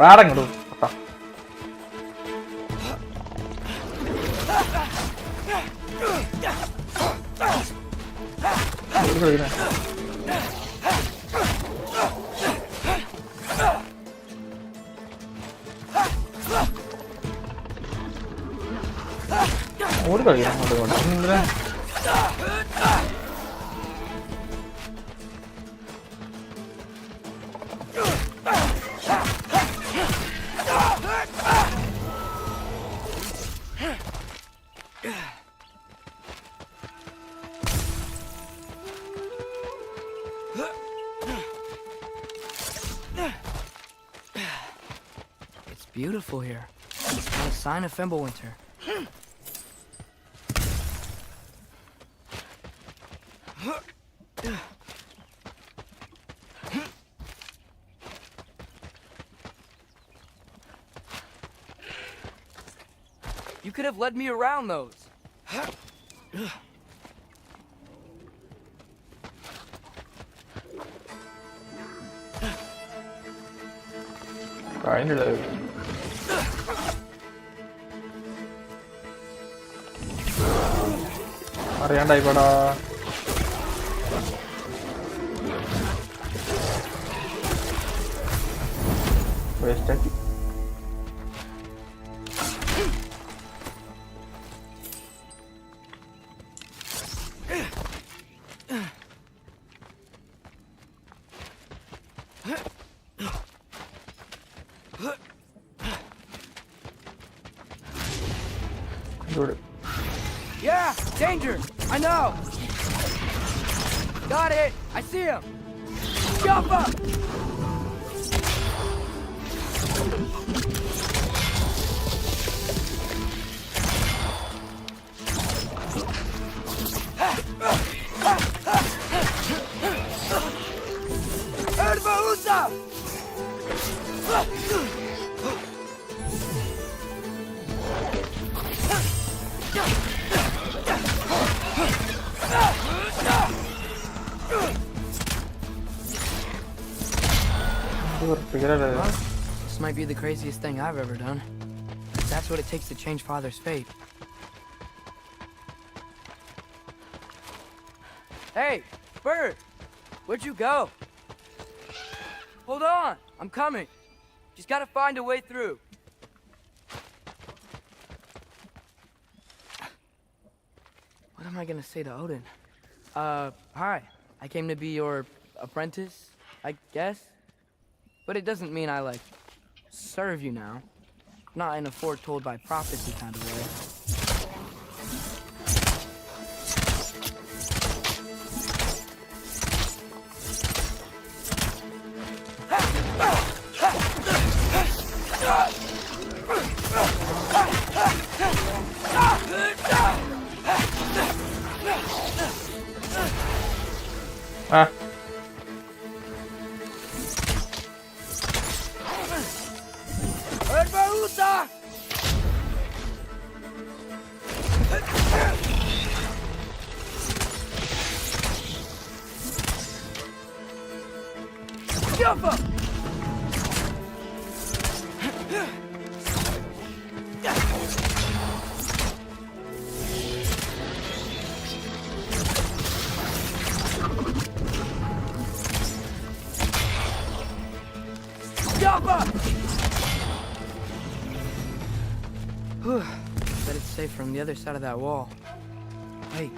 S1: വേറെ ഇങ്ങോട്ട് കേട്ടോ. ഓടി കളിക്കണം അങ്ങോട്ട് ഇങ്ങോട്ട്.
S9: It's beautiful here. Not a sign of Fimbulwinter. You could have led me around those.
S1: കഴിഞ്ഞില്ല. അറിയാണ്ടായിക്കോടാ. വേസ്റ്റാക്കി.
S9: Yeah, danger! I know! Got it! I see him! Jump up! Erbaúza!
S1: This
S9: might be the craziest thing I've ever done. That's what it takes to change Father's fate. Hey, Bird! Where'd you go? Hold on! I'm coming. Just gotta find a way through. What am I gonna say to Odin? Hi. I came to be your apprentice, I guess? But it doesn't mean I, serve you now. Not in a foretold by prophecy kind of way.
S1: Ah.
S9: Bet it's safe from the other side of that wall. Wait,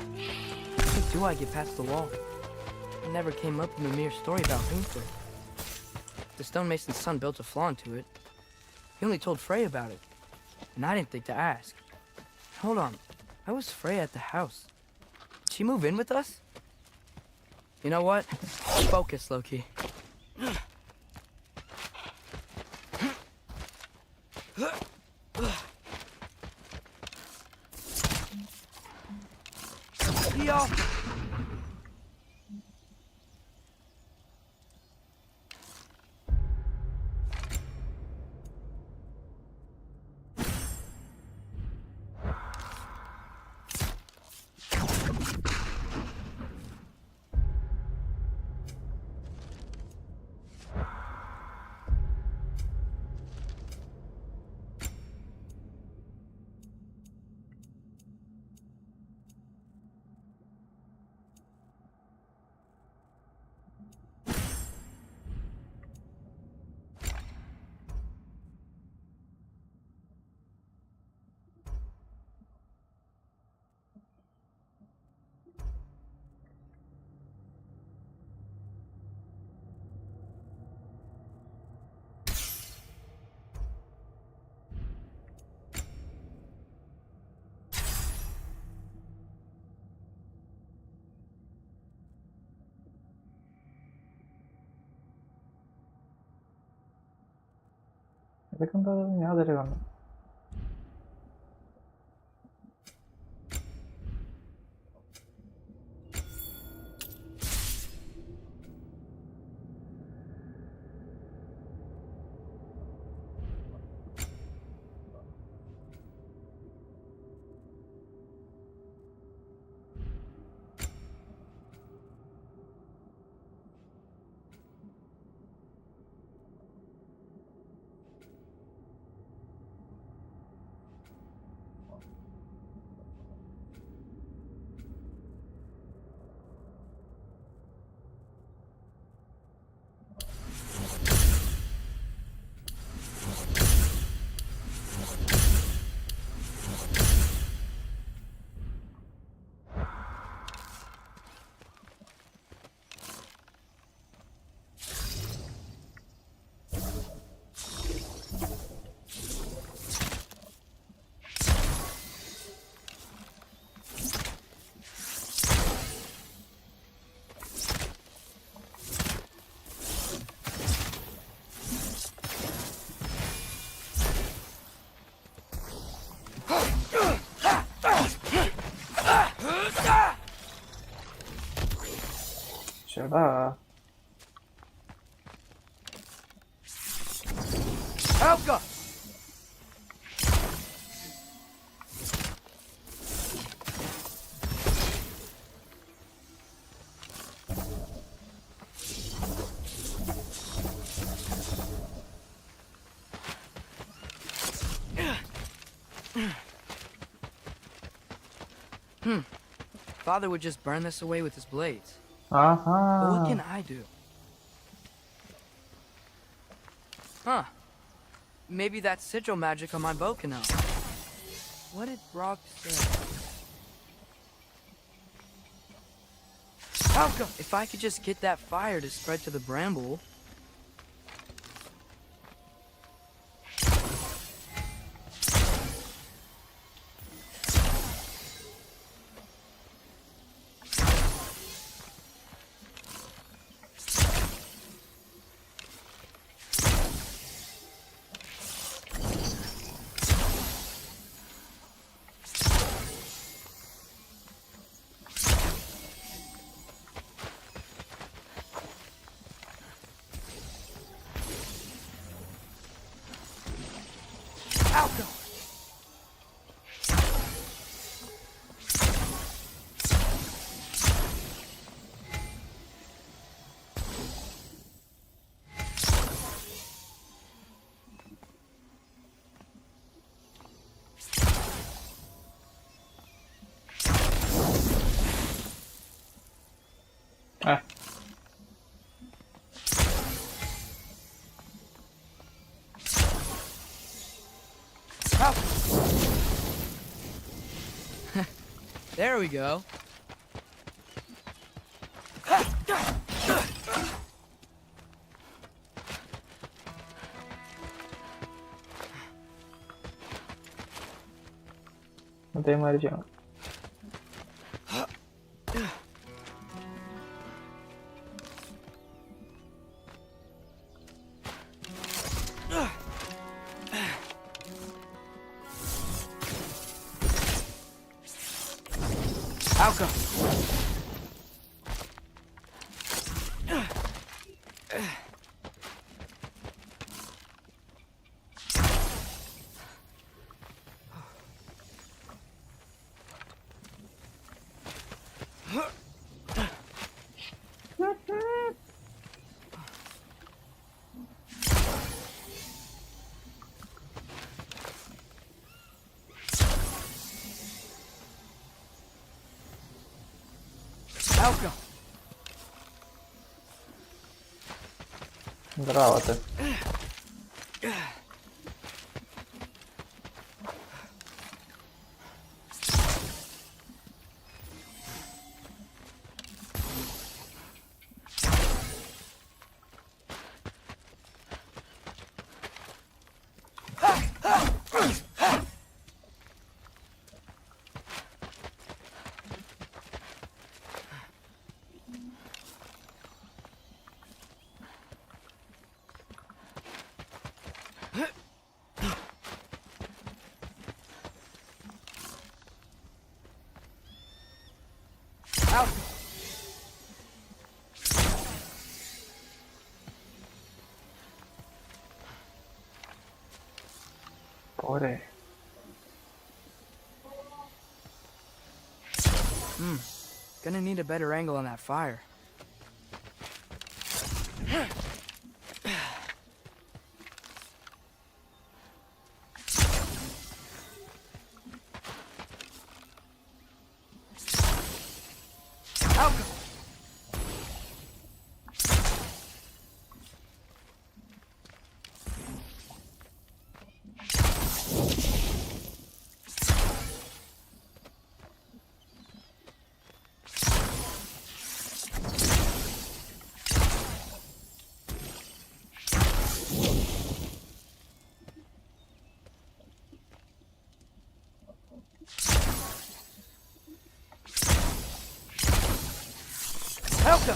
S9: how do I get past the wall? It never came up in the mere story about Gunther. The stonemason's son built a flaw into it. He only told Frey about it, and I didn't think to ask. Hold on, how was Frey at the house? Did she move in with us? You know what? Focus, Loki. Y'all.
S1: ഇതൊക്കെ എന്താ ഞാൻ അതിൽ കണ്ടു. ചേട്ടാ
S9: Helga! Father would just burn this away with his blades. But what can I do? Huh. Maybe that sigil magic on my bow can help. What did Brock say? Helga! If I could just get that fire to spread to the bramble. Alco!
S1: Ah.
S9: There we go.
S1: അതേമാതിരി ചെയ്യണം.
S9: Alco! Alco!
S1: Здравствуйте. പോരെ.
S9: Gonna need a better angle on that fire. Alco! Alco!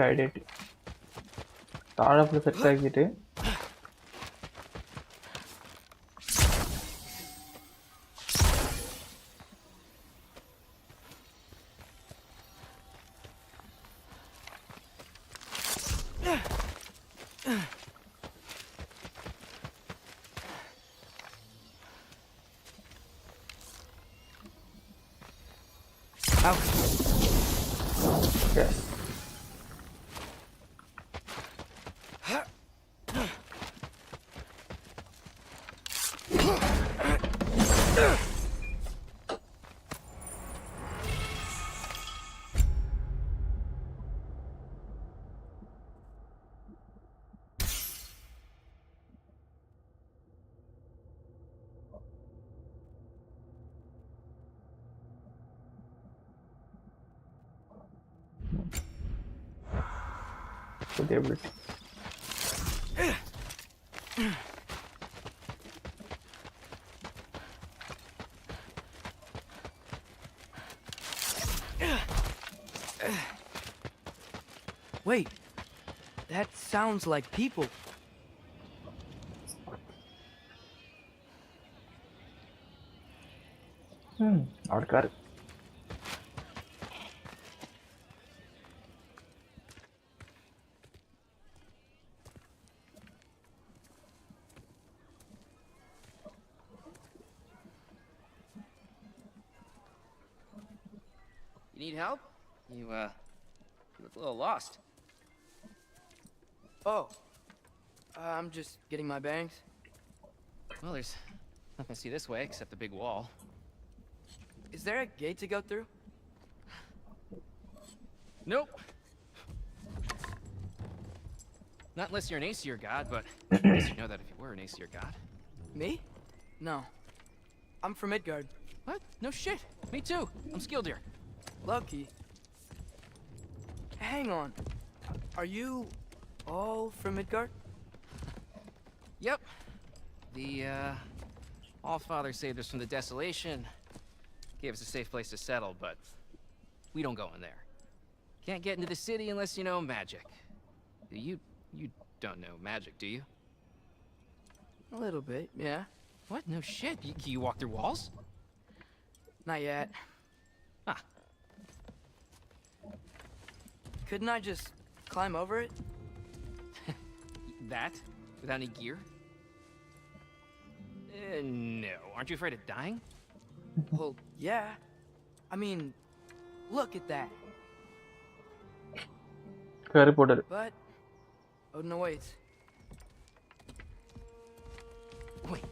S1: Idea താഴെ full set ആക്കിയിട്ട് yes. Good ability.
S9: Wait, that sounds like people.
S1: ആൾക്കാർ
S13: You need help? You look a little lost.
S9: Oh, I'm just getting my bearings.
S13: Well, there's nothing to see this way except the big wall.
S9: Is there a gate to go through?
S13: Nope. Not unless you're an Aesir god, but I guess you know that if you were an Aesir god.
S9: Me? No. I'm from Midgard.
S13: What? No shit. Me too. I'm skilled here.
S9: Lucky. Hang on. Are you all from Midgard?
S13: Yep. The, Allfather saved us from the desolation. Gave us a safe place to settle, but we don't go in there. Can't get into the city unless you know magic. You don't know magic, do you?
S9: A little bit, yeah.
S13: What? No shit. You walk through walls?
S9: Not yet.
S13: Huh.
S9: Couldn't I just climb over it?
S13: That? Without any gear? No. Aren't you afraid of dying?
S9: Well, yeah. I mean, look at that. But Odin awaits.
S13: Wait,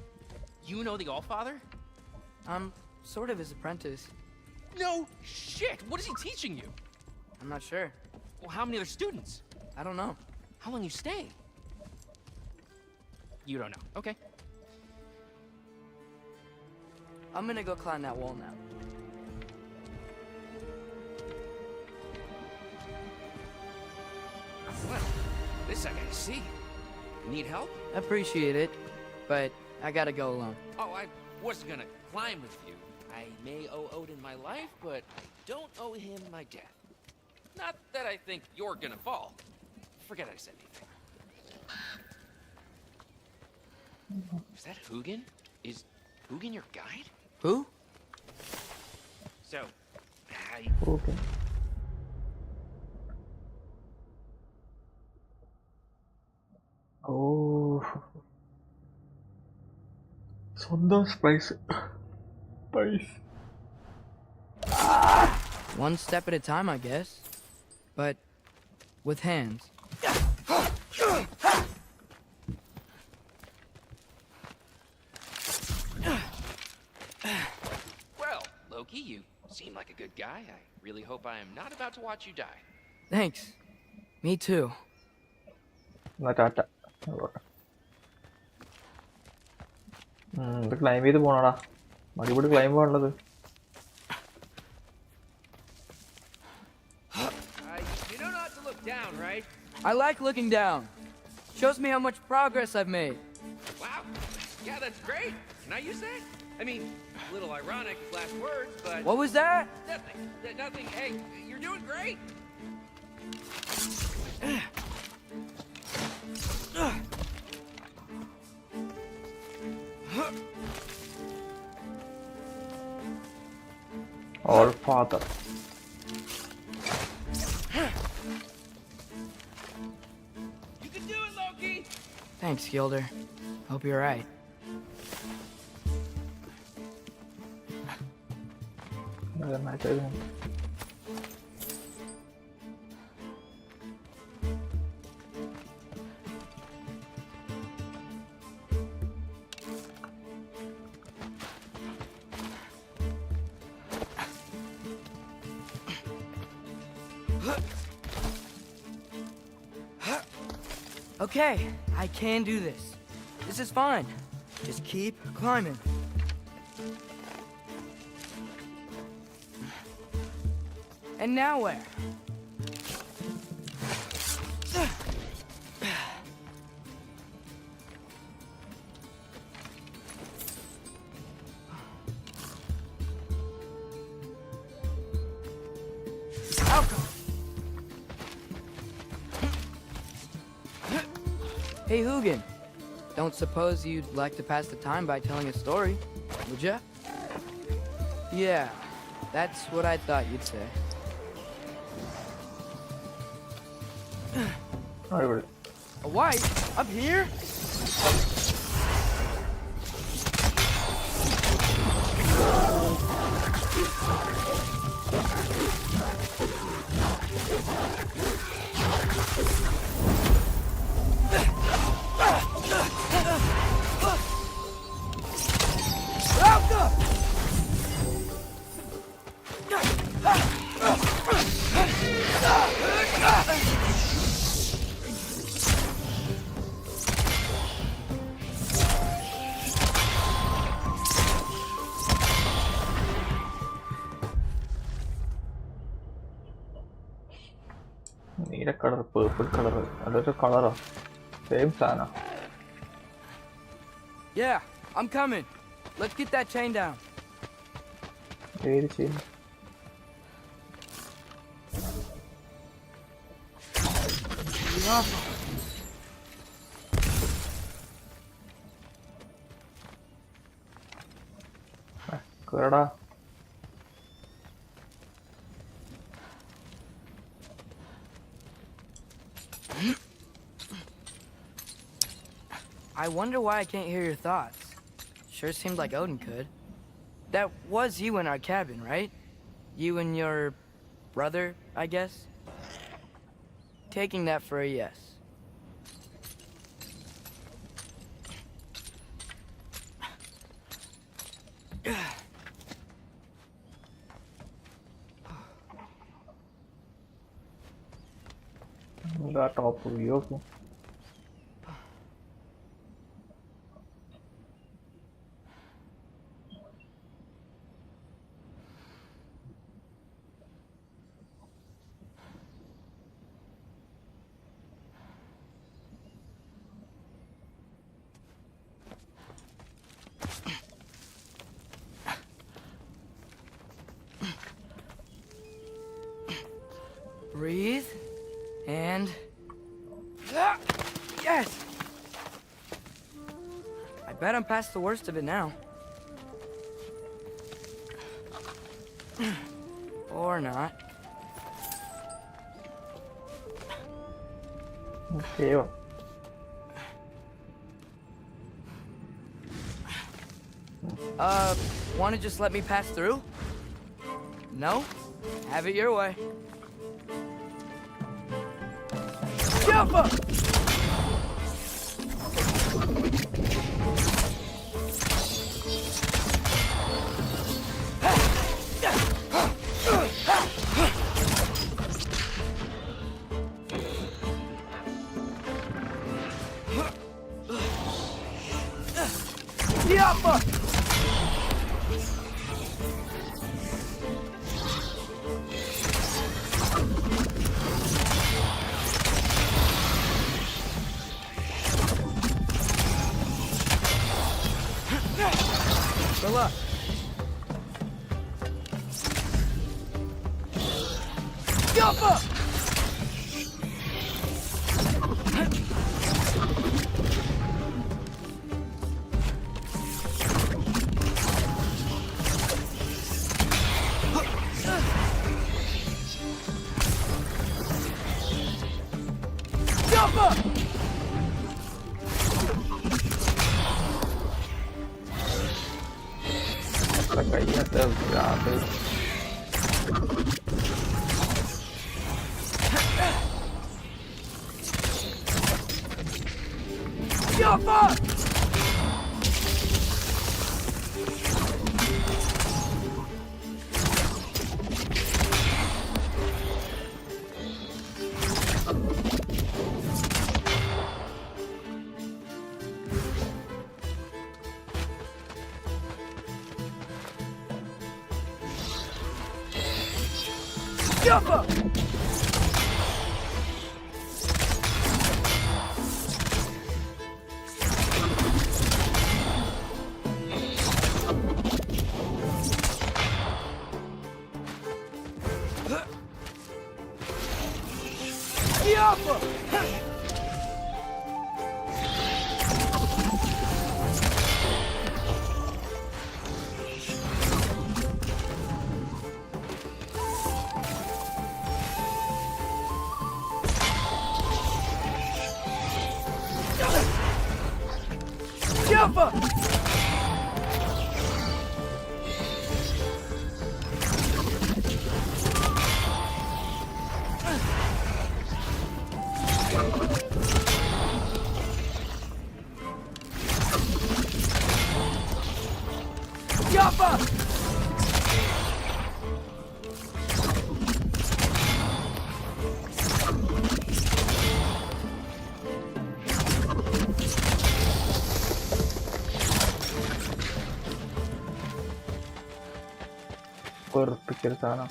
S13: you know the Allfather?
S9: I'm sort of his apprentice.
S13: No shit! What is he teaching you?
S9: I'm not sure.
S13: Well, how many other students?
S9: I don't know.
S13: How long you stay? You don't know. Okay.
S9: I'm gonna go climb that wall now.
S13: Well, this I gotta see. Need help?
S9: Appreciate it, but I gotta go alone.
S13: Oh, I wasn't gonna climb with you. I may owe Odin my life, but I don't owe him my death. Not that I think you're gonna fall. Forget I said anything. Is that Hugin? Is Hugin your guide?
S9: Who?
S13: So,
S1: Okay. Oh. സ്വന്തം spice
S9: One step at a time, I guess. But with hands.
S13: well, Loki, you seem like a good guy. I really hope I am not about to watch you die.
S9: Thanks. Me too.
S1: Tata ഇത് climb ചെയ്ത് പോണടാ അടിപൊളി climb ഉള്ളത്
S13: You know not to look down, right?
S9: I like looking down. Shows me how much progress I've made.
S13: Wow. Yeah, that's great. Now you say? I mean, a little ironic, last words, but...
S9: What was that?
S13: Nothing. Nothing. Hey, you're doing great.
S1: Allfather.
S13: You can do it, Loki.
S9: Thanks, Gilder. Hope you're right. Okay, I can do this. This is fine. Just keep climbing. And now where? Hey, Hugin. Don't suppose you'd like to pass the time by telling a story, would ya? Yeah, that's what I thought you'd say.
S1: അടിപൊളി.
S9: A wife? Up here?
S1: നീല colour, purple colour, അതൊരു കളറോ? Same സാധനം.
S9: Yeah, I'm coming. Let's get that chain down.
S1: ഏത് ചെയ്യും? കേടാ.
S9: I wonder why I can't hear your thoughts. Sure seemed like Odin could. That was you in our cabin, right? You and your brother, I guess? Taking that for a yes.
S1: Udah top view.
S9: Breathe, and... Yes! I bet I'm past the worst of it now. Or not.
S1: Okay.
S9: Wanna just let me pass through? No? Have it your way. Jump up! Good luck. Jump up! Jump up!
S1: Kayaknya terjatuh.
S9: Jump up! Jump up! Jump up! Yappa! Yappa!
S1: Berpikir sana.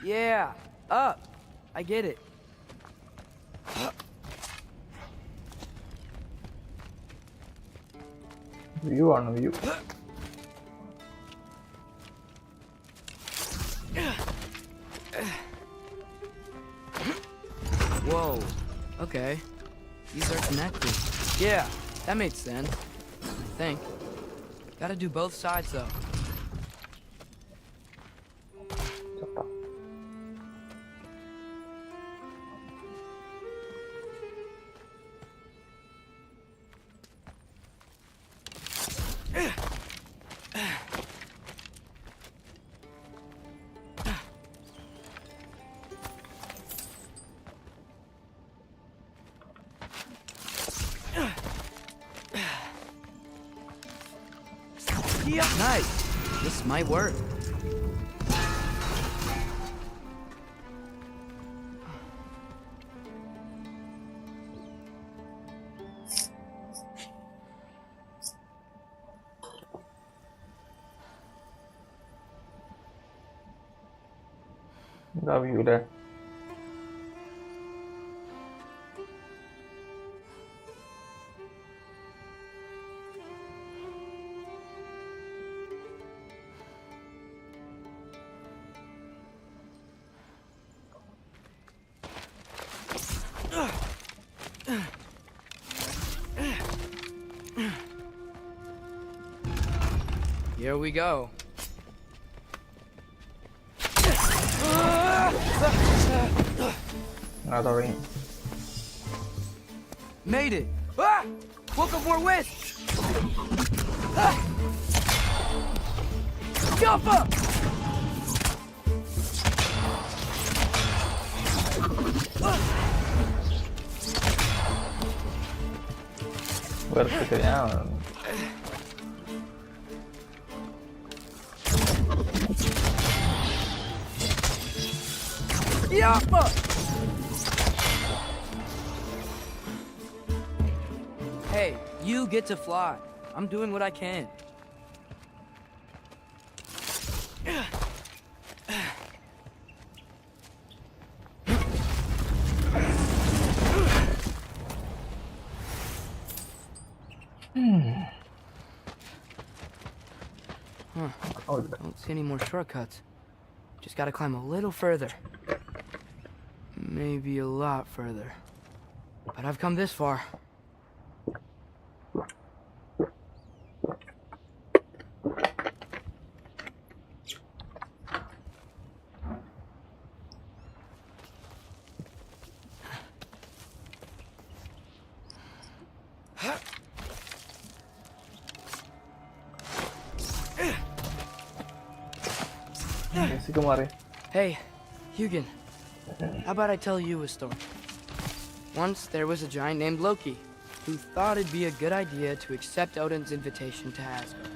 S9: Yeah, up. I get it.
S1: View on view.
S9: Whoa. Okay. These are connected. Yeah, that made sense. I think. Gotta do both sides though. Yeah, nice. This might work.
S1: Love you there.
S9: Here we go.
S1: Another ring.
S9: Made it. Ah! Woke up more wind. Ah! Jump up.
S1: Berpikirnya
S9: Yappa! Hey, you get to fly. I'm doing what I can. Don't see any more shortcuts. Just gotta climb a little further. Maybe a lot further. But I've come this far. Hey, Hugin. How about I tell you a story? Once there was a giant named Loki who thought it'd be a good idea to accept Odin's invitation to Asgard.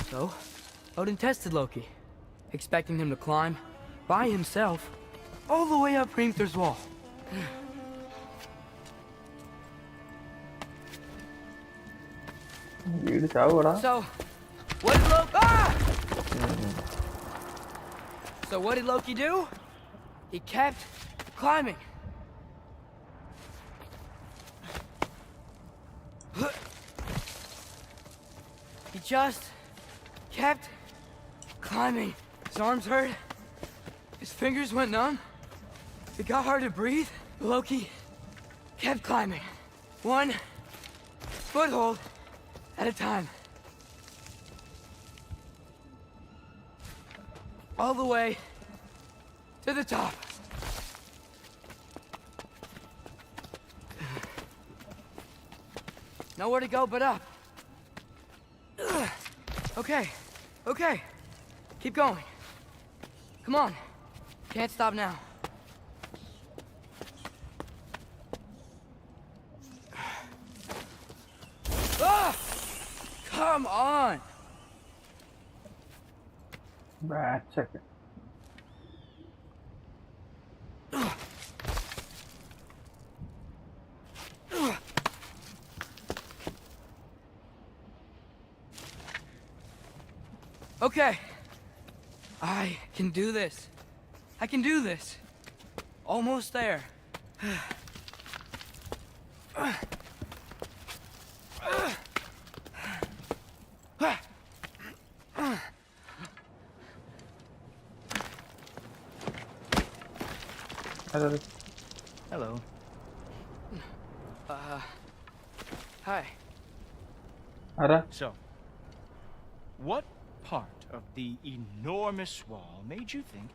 S9: So, Odin tested Loki, expecting him to climb by himself all the way up Hrimthur's wall. So, what did Loki? Ah! So what did Loki do? He kept climbing. just kept climbing. His arms hurt. His fingers went numb. It got hard to breathe. Loki kept climbing. One foothold at a time. All the way to the top. Nowhere to go but up. Okay, okay. Keep going. Come on. Can't stop now. Ah! Come on!
S1: Bad check it.
S9: Okay. I can do this. I can do this. Almost there.
S1: Hello.
S13: Hello.
S9: Hi.
S1: Ara?
S6: So, what part of the enormous wall made you think,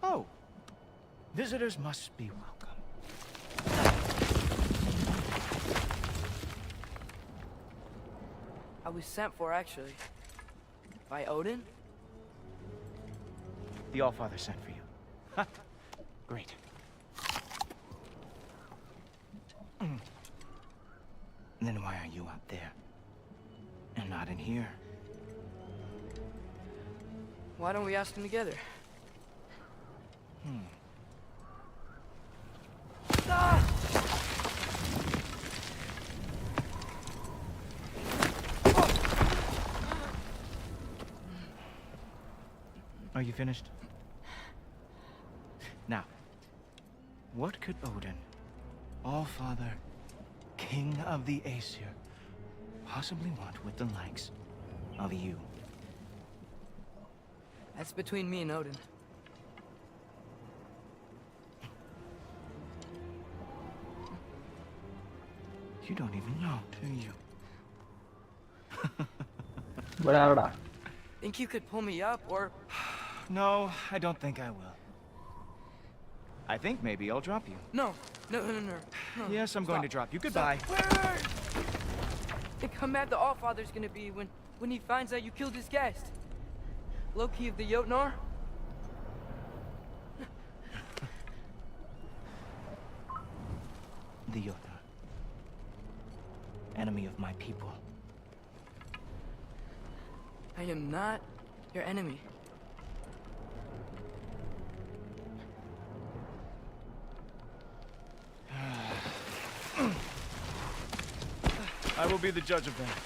S6: oh, visitors must be welcome?
S9: I was sent for, actually. By Odin?
S6: The Allfather sent for you. Huh. Great. Then why are you up there? And not in here?
S9: Why don't we ask them together? Ah!
S6: Are you finished? Now, what could Odin, Allfather, King of the Aesir, possibly want with the likes of you?
S9: That's between me and Odin.
S6: You don't even know, do you?
S1: Berada.
S9: Think you could pull me up, or...
S6: No, I don't think I will. I think maybe I'll drop you.
S9: No. No.
S6: Yes, I'm going to drop you. Goodbye.
S9: Wait. Think how mad the Allfather's gonna be when he finds out you killed his guest. Loki of the Jotnar?
S6: The Jotnar. Enemy of my people.
S9: I am not your enemy.
S6: I will be the judge of that.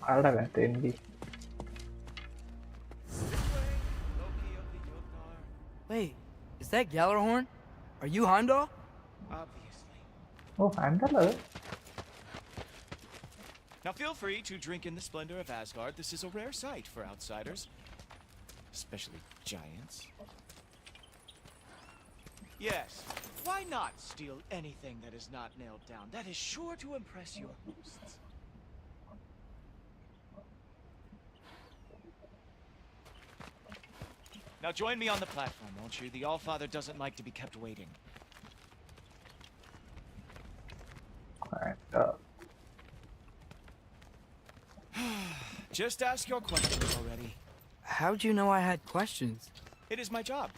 S1: Ada kan TND.
S9: Wait, is that Gjallarhorn? Are you Heimdall?
S6: Obviously.
S1: Oh, handle lah.
S6: Now feel free to drink in the splendor of Asgard. This is a rare sight for outsiders. Especially giants. Yes, why not steal anything that is not nailed down? That is sure to impress your hosts. Now join me on the platform, won't you? The Allfather doesn't like to be kept waiting.
S1: Alright.
S6: Just ask your questions already.
S9: How'd you know I had questions?
S6: It is my job.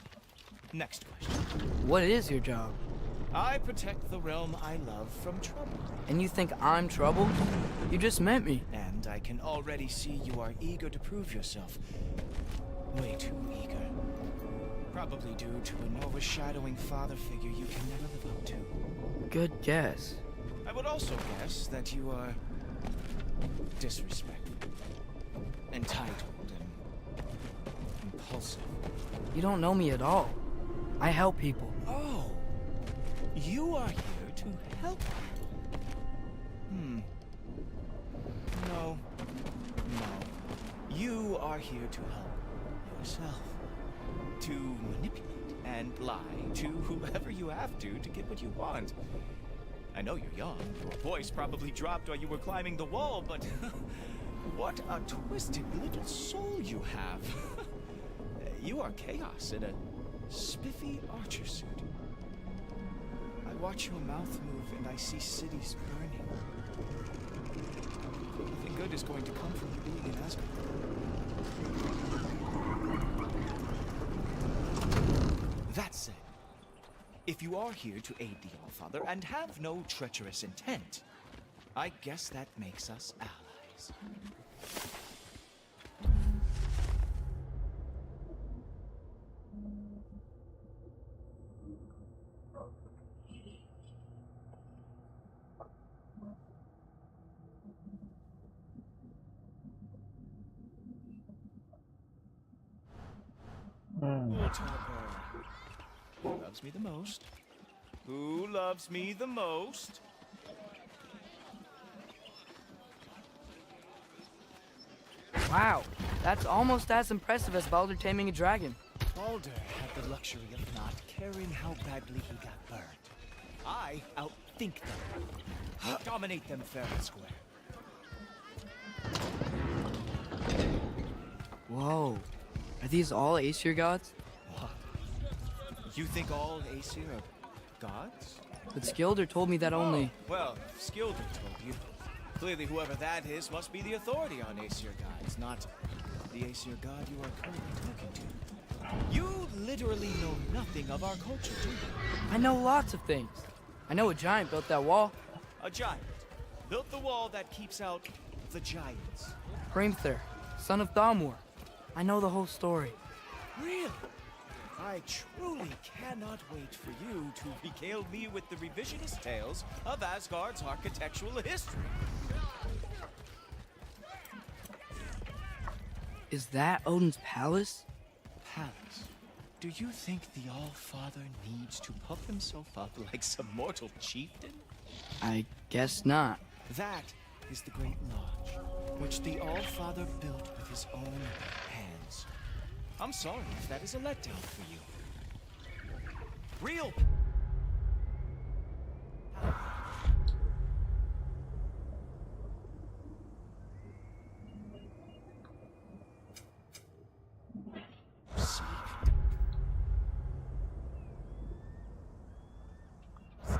S6: Next question.
S9: What is your job?
S6: I protect the realm I love from trouble.
S9: And you think I'm trouble? You just met me.
S6: And I can already see you are eager to prove yourself. Way too eager. Probably due to an overshadowing father figure you can never live up to.
S9: Good guess.
S6: I would also guess that you are disrespectful, entitled, and impulsive.
S9: You don't know me at all. I help people.
S6: Oh,
S14: you are here to help. No. You are here to help yourself. To manipulate and lie to whoever you have to get what you want. I know you're young. Your voice probably dropped while you were climbing the wall, but what a twisted little soul you have. You are chaos in a spiffy archer suit. I watch your mouth move and I see cities burning. Nothing good is going to come from you being in Asgard. That said, if you are here to aid the Allfather and have no treacherous intent, I guess that makes us allies. Who loves me the most? Who loves me the most?
S9: Wow, that's almost as impressive as Baldur taming a dragon.
S14: Baldur had the luxury of not caring how badly he got burned. I outthink them. Dominate them fair and square.
S9: Whoa, are these all Aesir gods?
S14: What? You think all Aesir are gods?
S9: But Skilder told me that only...
S14: Well, Skilder told you. Clearly whoever that is must be the authority on Aesir gods, not the Aesir god you are currently talking to. You literally know nothing of our culture, do you?
S9: I know lots of things. I know a giant built that wall.
S14: A giant built the wall that keeps out the giants.
S9: Hrimthur, son of Thamur. I know the whole story.
S14: Really? I truly cannot wait for you to regale me with the revisionist tales of Asgard's architectural history.
S9: Is that Odin's palace?
S14: Palace? Do you think the All-Father needs to puff himself up like some mortal chieftain?
S9: I guess not.
S14: That is the Great Lodge, which the All-Father built with his own hands. I'm sorry if that is a letdown for you. Real...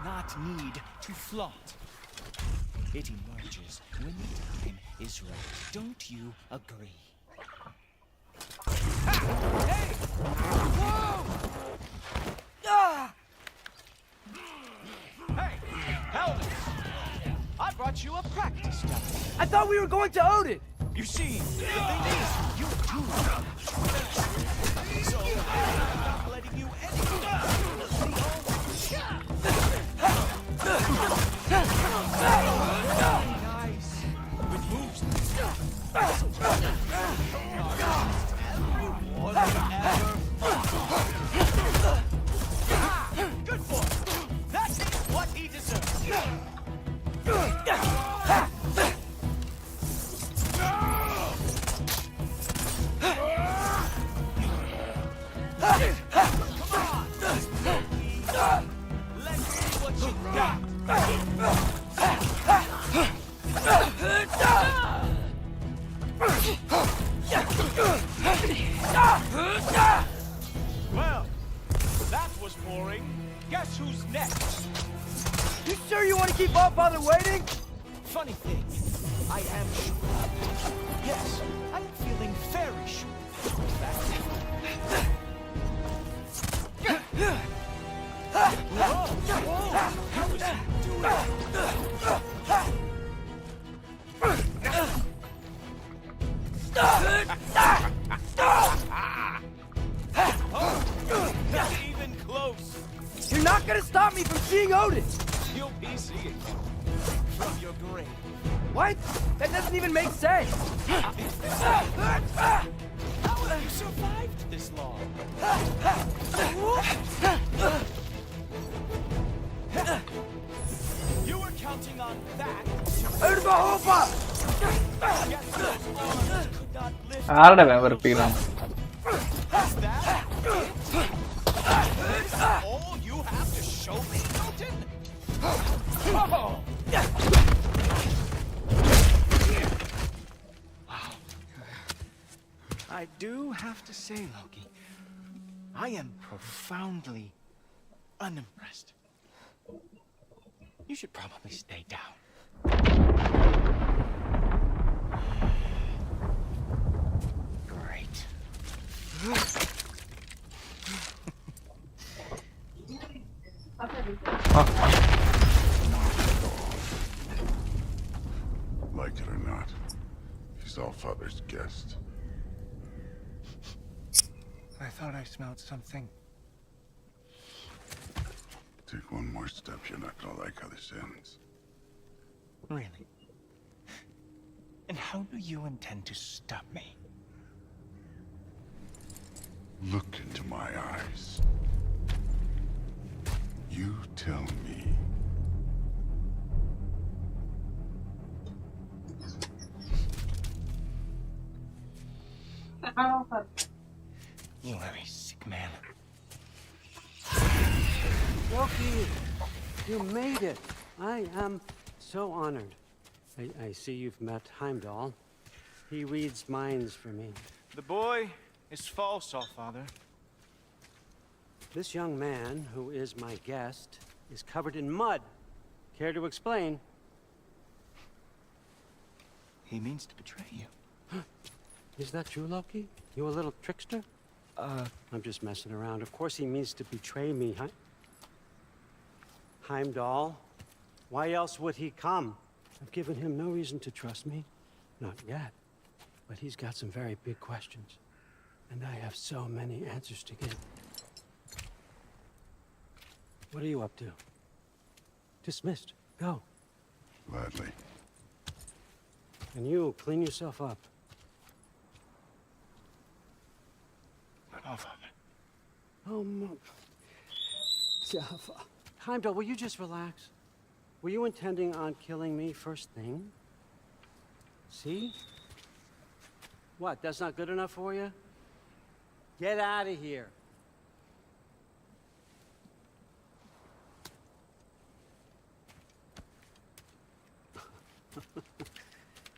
S14: Not need to flaunt. It emerges when the time is right. Don't you agree? Hey! Whoa! Ah! Hey, Helmet! I brought you a practice dummy.
S9: I thought we were going to Odin!
S14: You see, the thing is, you do. So, I'm not letting you nice. With moves. Good boy. That is what he deserves. Let's see what you got. Well, that was boring. Guess who's next?
S9: You sure you want to keep All-Father waiting?
S14: Funny thing, I am sure. Yes, I am feeling very sure. In fact, how is he doing? Not even close.
S9: You're not gonna stop me from seeing Odin!
S14: You'll be seeing him from your grave.
S9: What? That doesn't even make sense!
S14: How have you survived this long?
S1: ആരുടെ വെറുപ്പിക്കണം?
S14: All you have to show me, Milton? Wow. I do have to say, Loki, I am profoundly unimpressed. You should probably stay down. Great.
S3: Like it or not, he's all Father's guest.
S14: I thought I smelled something.
S3: Take one more step, you're not gonna like how this ends.
S14: Really? And how do you intend to stop me?
S3: Look into my eyes. You tell me.
S14: You are a sick man.
S15: Loki, you made it. I am so honored. I see you've met Heimdall. He reads minds for me.
S14: The boy is false, Allfather.
S15: This young man, who is my guest, is covered in mud. Care to explain?
S14: He means to betray you.
S15: Is that true, Loki? You a little trickster? I'm just messing around. Of course he means to betray me, Heimdall? Why else would he come? I've given him no reason to trust me. Not yet. But he's got some very big questions. And I have so many answers to give. What are you up to? Dismissed. Go.
S3: Gladly.
S15: And you, clean yourself up.
S14: Allfather.
S15: Oh, Jaffa. Heimdall, will you just relax? Were you intending on killing me first thing? See? What, that's not good enough for you? Get out of here.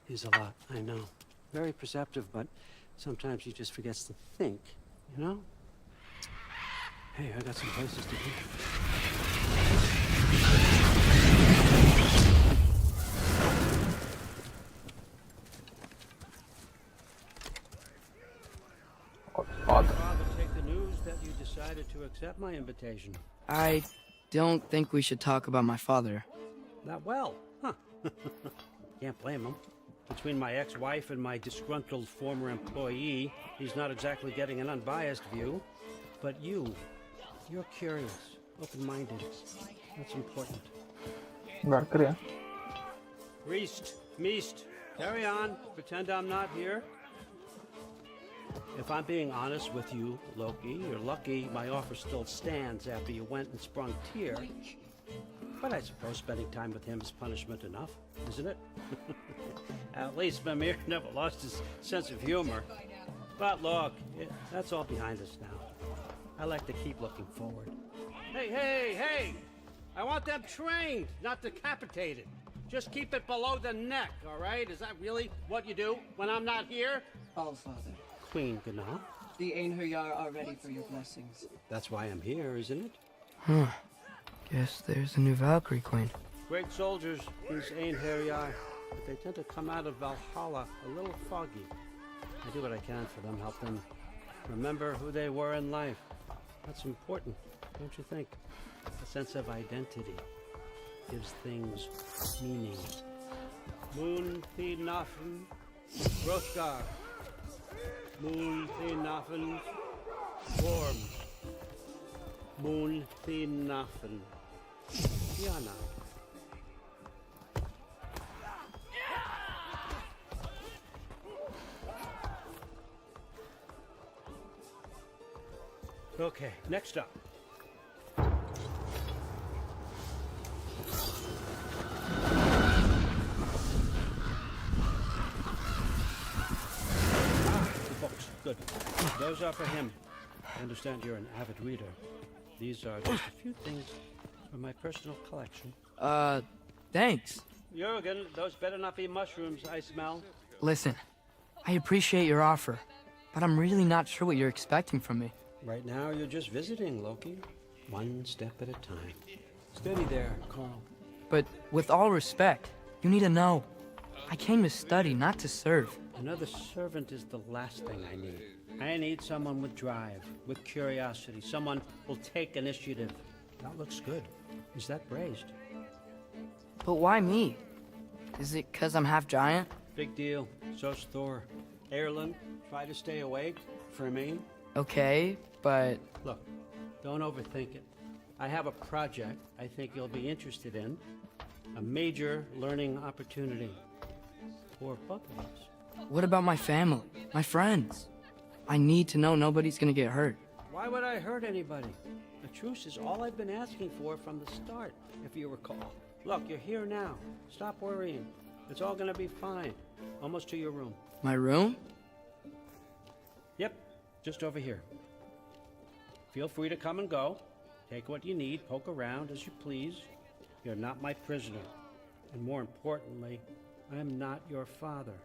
S15: He's a lot, I know. Very perceptive, but sometimes he just forgets to think, you know? Hey, I got some places to be. Father, take the news that you decided to accept my invitation.
S9: I don't think we should talk about my father.
S15: That well, huh? Can't blame him. Between my ex-wife and my disgruntled former employee, he's not exactly getting an unbiased view. But you're curious, open-minded. That's important. Meest, carry on. Pretend I'm not here. If I'm being honest with you, Loki, you're lucky my offer still stands after you went and sprung Tyr. But I suppose spending time with him is punishment enough, isn't it? At least Mimir never lost his sense of humor. But look, that's all behind us now. I like to keep looking forward. Hey! I want them trained, not decapitated. Just keep it below the neck, all right? Is that really what you do when I'm not here?
S16: Allfather.
S15: Queen Gná.
S16: The Einherjar are ready for your blessings.
S15: That's why I'm here, isn't it?
S9: Huh. Guess there's a new Valkyrie Queen.
S15: Great soldiers, these Einherjar, but they tend to come out of Valhalla a little foggy. I do what I can for them, help them remember who they were in life. That's important, don't you think? A sense of identity gives things meaning. Moon Thinafen, Hrothgar. Moon Thinafen, Worm. Moon Thinafen, Yana. Okay, next up. Those are for him. I understand you're an avid reader. These are just a few things from my personal collection.
S9: Thanks.
S15: Jurgen, those better not be mushrooms I smell.
S9: Listen, I appreciate your offer, but I'm really not sure what you're expecting from me.
S15: Right now, you're just visiting, Loki. One step at a time. Steady there, Carl.
S9: But with all respect, you need to know. I came to study, not to serve.
S15: Another servant is the last thing I need. I need someone with drive, with curiosity, someone who'll take initiative. That looks good. Is that braised?
S9: But why me? Is it 'cause I'm half giant?
S15: Big deal. So's Thor. Erlen, try to stay awake. For me.
S9: Okay, but...
S15: Look, don't overthink it. I have a project I think you'll be interested in. A major learning opportunity. For both of us.
S9: What about my family? My friends? I need to know nobody's gonna get hurt.
S15: Why would I hurt anybody? A truce is all I've been asking for from the start, if you recall. Look, you're here now. Stop worrying. It's all gonna be fine. Almost to your room.
S9: My room?
S15: Yep, just over here. Feel free to come and go. Take what you need, poke around as you please. You're not my prisoner. And more importantly, I'm not your father.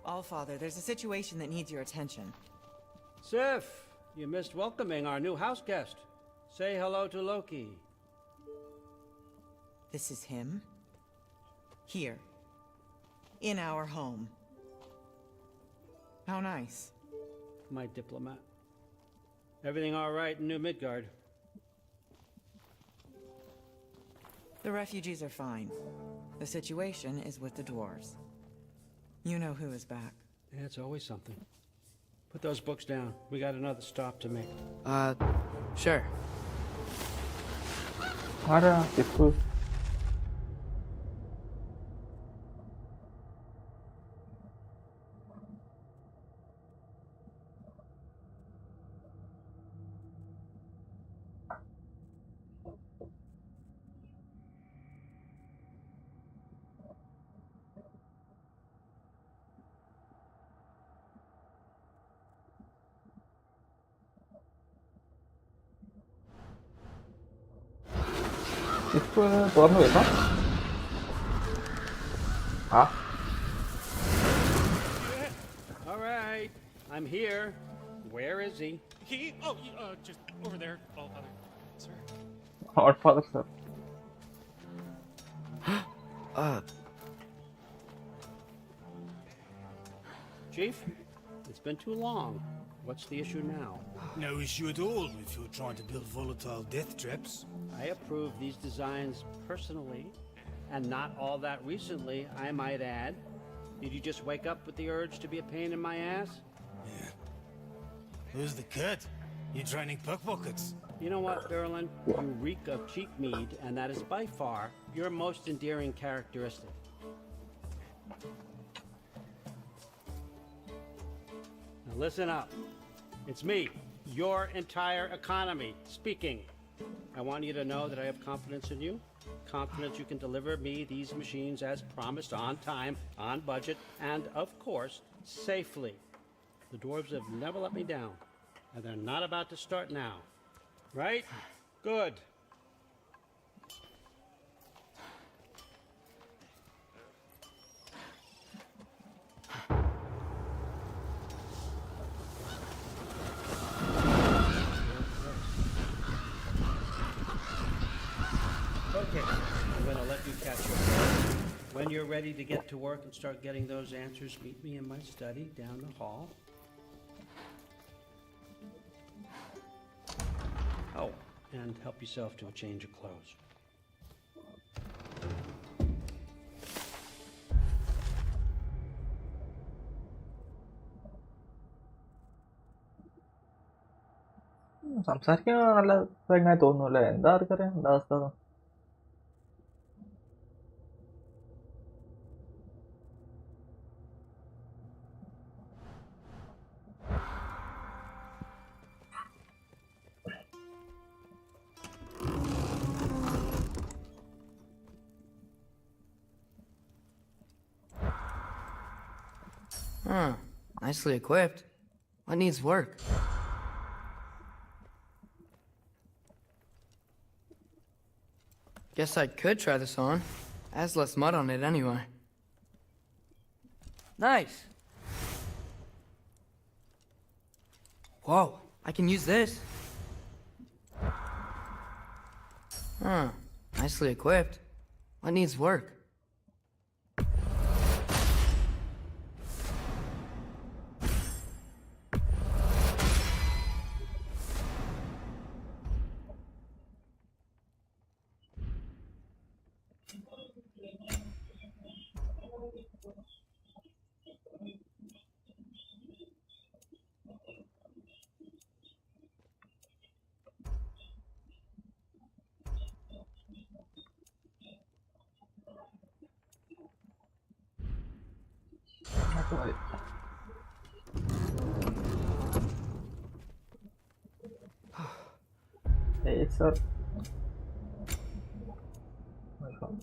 S17: Allfather, there's a situation that needs your attention.
S15: Sif, you missed welcoming our new house guest. Say hello to Loki.
S17: This is him? Here. In our home. How nice.
S15: My diplomat. Everything all right in New Midgard?
S17: The refugees are fine. The situation is with the dwarves. You know who is back.
S15: Yeah, it's always something. Put those books down. We got another stop to make.
S9: Sure.
S1: Fara, Tipu. Tipu tuarnu itu? Ah?
S15: All right, I'm here. Where is he?
S18: Just over there, Allfather, sir.
S1: Our father, sir.
S15: Chief, it's been too long. What's the issue now?
S18: No issue at all if you're trying to build volatile death traps.
S15: I approve these designs personally, and not all that recently, I might add. Did you just wake up with the urge to be a pain in my ass?
S18: Yeah. Who's the cut? You training pickpockets?
S15: You know what, Erlen? You reek of cheap mead, and that is by far your most endearing characteristic. Now listen up. It's me, your entire economy, speaking. I want you to know that I have confidence in you. Confidence you can deliver me these machines as promised, on time, on budget, and of course, safely. The dwarves have never let me down, and they're not about to start now. Right? Good. Okay, I'm gonna let you catch up. When you're ready to get to work and start getting those answers, meet me in my study down the hall. Oh, and help yourself to a change of clothes.
S1: സംസാരിക്കാൻ നല്ല ഇതെങ്ങനെ തോന്നുന്നു അല്ലേ? എന്താ ആർക്കറിയാം എന്താ അവസ്ഥ?
S9: nicely equipped. What needs work? Guess I could try this on. Has less mud on it anyway. Nice. Whoa, I can use this. Huh, nicely equipped. What needs work?
S1: Hey, sir. Welcome.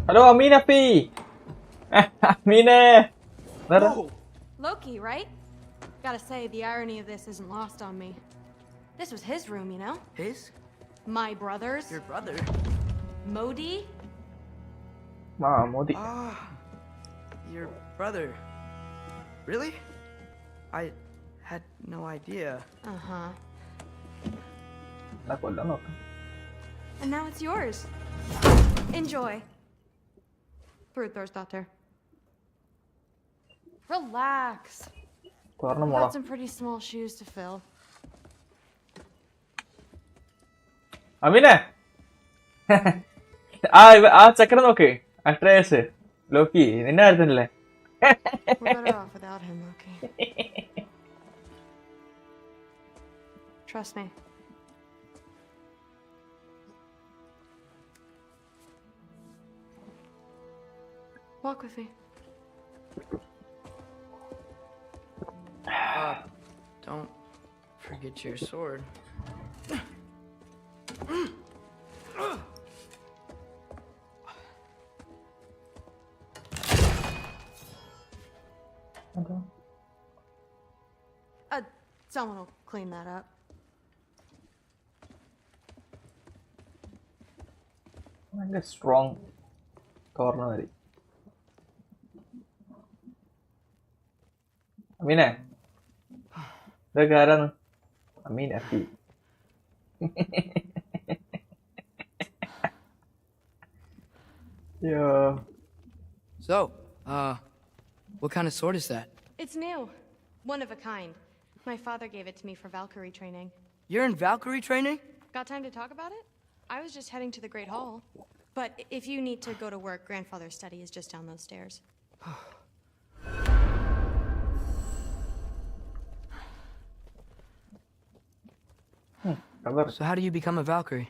S1: Halo Amina Pi. Amina.
S19: Whoa. Loki, right? Gotta say, the irony of this isn't lost on me. This was his room, you know?
S9: His?
S19: My brother's.
S9: Your brother?
S19: Modi?
S1: Modi.
S9: Ah, your brother. Really? I had no idea.
S19: Uh-huh.
S1: Nakuha.
S19: And now it's yours. Enjoy. Daughter. Relax.
S1: Torna
S19: Got some pretty small shoes to fill.
S1: Amina. ആ ചക്കര നോക്ക് അട്രേസ് Lockie നിന്നെ ആയിരുന്നില്ലേ
S19: We're better off without him, Loki. Trust me. Walk with me.
S9: Don't forget your sword.
S19: Someone will clean that up.
S1: നല്ല strong corner മതി അമീനെ ഇതൊക്കെ ആരാണ് അമീൻ Afi
S9: So, what kind of sword is that?
S19: It's new. One of a kind. My father gave it to me for Valkyrie training.
S9: You're in Valkyrie training?
S19: Got time to talk about it? I was just heading to the Great Hall. But if you need to go to work, Grandfather's study is just down those stairs.
S9: So how do you become a Valkyrie?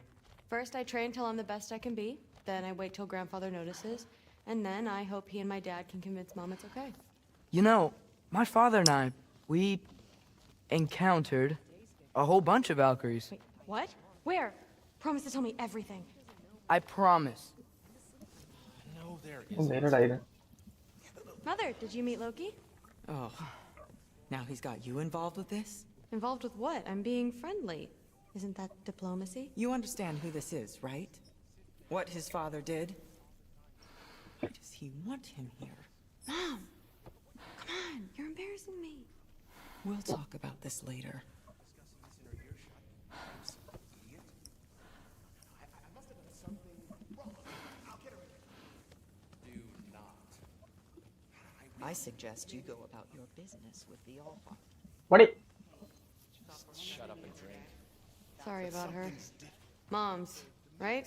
S19: First, I train till I'm the best I can be. Then I wait till Grandfather notices. And then I hope he and my dad can convince Mom it's okay.
S9: You know, my father and I, we encountered a whole bunch of Valkyries.
S19: Wait, what? Where? Promise to tell me everything.
S9: I promise.
S18: No, there
S1: isn't.
S19: Mother, did you meet Loki?
S17: Oh, now he's got you involved with this?
S19: Involved with what? I'm being friendly. Isn't that diplomacy?
S17: You understand who this is, right? What his father did? Does he want him here?
S19: Mom! Come on, you're embarrassing me.
S17: We'll talk about this later. I suggest you go about your business with the All-Father.
S1: What?
S14: Shut up and drink.
S19: Sorry about her. Moms, right?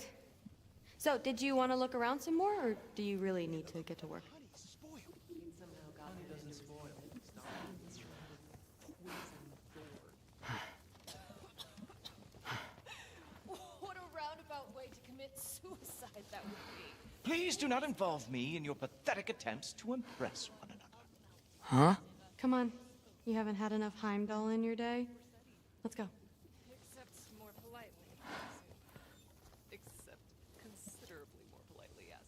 S19: So, did you want to look around some more, or do you really need to get to work?
S14: Please do not involve me in your pathetic attempts to impress one another.
S9: Huh?
S19: Come on. You haven't had enough Heimdall in your day? Let's go.
S2: Except more politely. Except considerably more politely, yes.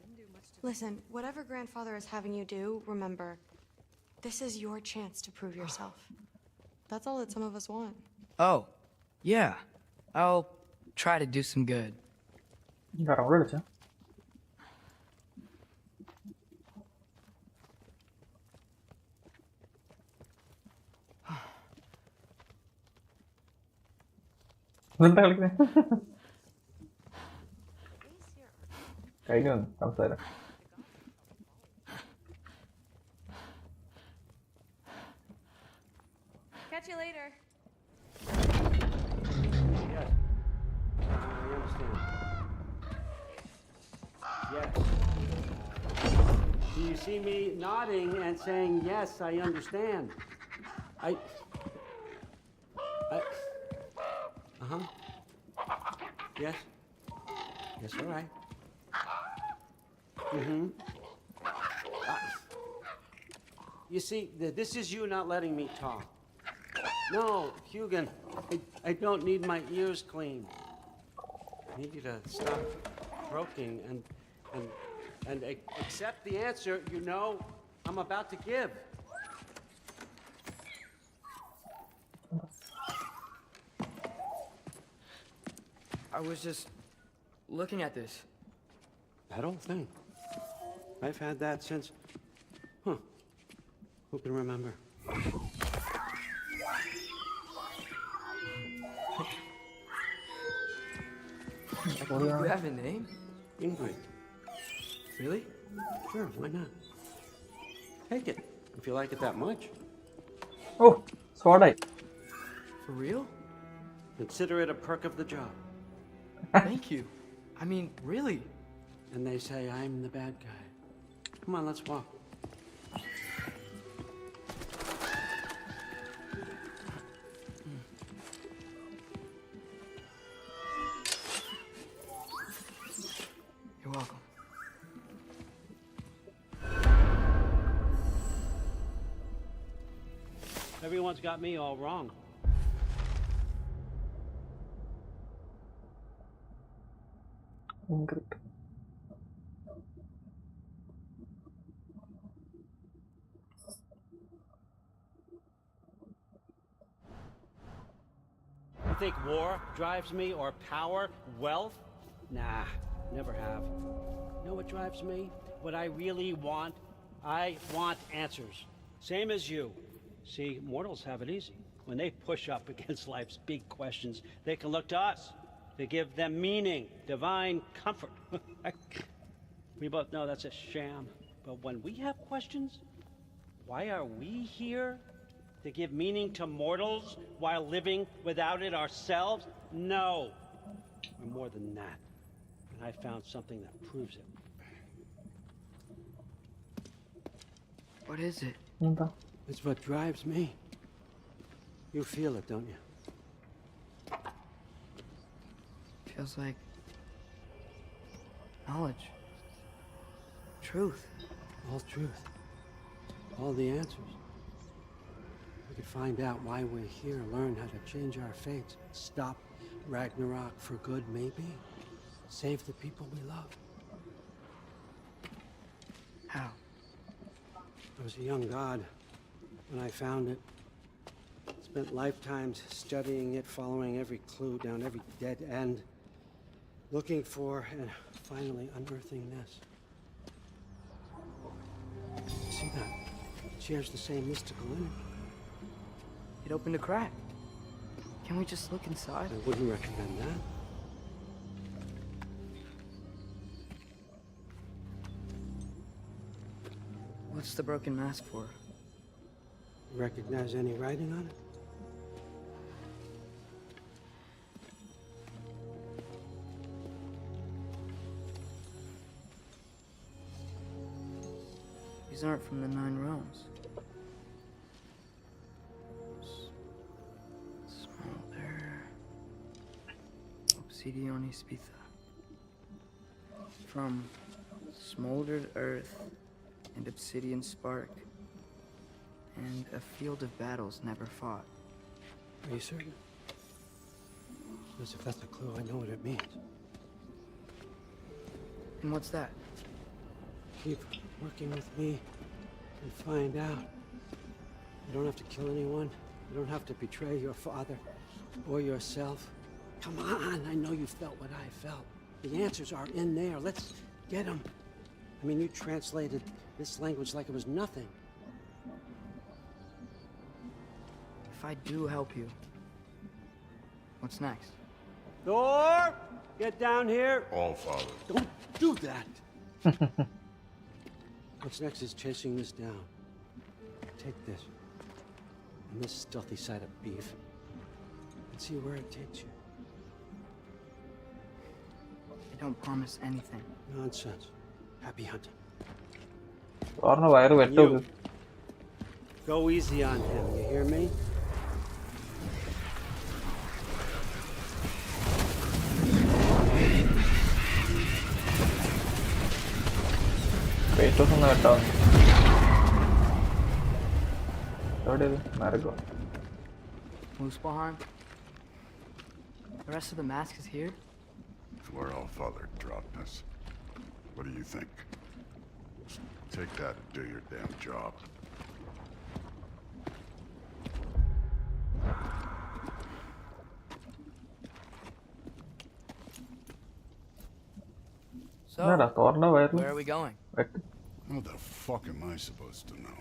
S2: Didn't do much to
S19: Listen, whatever grandfather is having you do, remember, this is your chance to prove yourself. That's all that some of us want.
S9: Oh, yeah. I'll try to do some good.
S1: Nggak orang udah bentar kali ini. Kayak gini, kamu sadar.
S19: Catch you later.
S15: Yes. I understand. Yes. Do you see me nodding and saying, yes, I understand? Uh-huh. Yes. Yes, all right. Mm-hmm. You see, this is you not letting me talk. No, Hugin, I don't need my ears cleaned. I need you to stop croaking and accept the answer you know I'm about to give.
S9: I was just looking at this.
S15: That old thing. I've had that since... Who can remember?
S9: You have a name?
S15: Ingrid.
S9: Really?
S15: Sure, why not? Take it, if you like it that much.
S1: Oh, sword.
S9: For real?
S15: Consider it a perk of the job.
S9: Thank you. I mean, really.
S15: And they say I'm the bad guy. Come on, let's walk.
S9: You're welcome.
S15: Everyone's got me all wrong.
S1: Ingrid.
S15: You think war drives me, or power, wealth? Nah, never have. You know what drives me? What I really want? I want answers. Same as you. See, mortals have it easy. When they push up against life's big questions, they can look to us to give them meaning, divine comfort. We both know that's a sham. But when we have questions, why are we here? To give meaning to mortals while living without it ourselves? No. We're more than that. And I found something that proves it.
S9: What is it?
S15: It's what drives me. You feel it, don't you?
S9: Feels like knowledge. Truth.
S15: All truth. All the answers. We could find out why we're here, learn how to change our fates, stop Ragnarok for good, maybe. Save the people we love.
S9: How?
S15: I was a young god when I found it. Spent lifetimes studying it, following every clue down every dead end, looking for and finally unearthing this. See that? It shares the same mystical energy.
S9: It opened a crack. Can we just look inside?
S15: I wouldn't recommend that.
S9: What's the broken mask for?
S15: Recognize any writing on it?
S9: These aren't from the 9 realms. Small there. Obsidione spitha. from smoldered earth and obsidian spark, and a field of battles never fought.
S15: Are you certain? Because if that's a clue, I know what it means.
S9: And what's that?
S15: Keep working with me and find out. You don't have to kill anyone. You don't have to betray your father or yourself. Come on, I know you felt what I felt. The answers are in there. Let's get them. I mean, you translated this language like it was nothing.
S9: If I do help you, what's next?
S15: Thor! Get down here!
S3: All Father.
S15: Don't do that! What's next is chasing this down. Take this. And this stealthy side of beef. And see where it takes you.
S9: I don't promise anything.
S15: Nonsense. Happy hunting.
S1: Torna wire vettu.
S15: You. Go easy on him, you hear me?
S1: Kratos ഒന്ന് കേട്ടോ. എവിടെ Marco?
S9: Muspelheim? The rest of the mask is here?
S20: It's where All Father dropped us. What do you think? Take that and do your damn job.
S9: So, where are we going?
S20: How the fuck am I supposed to know?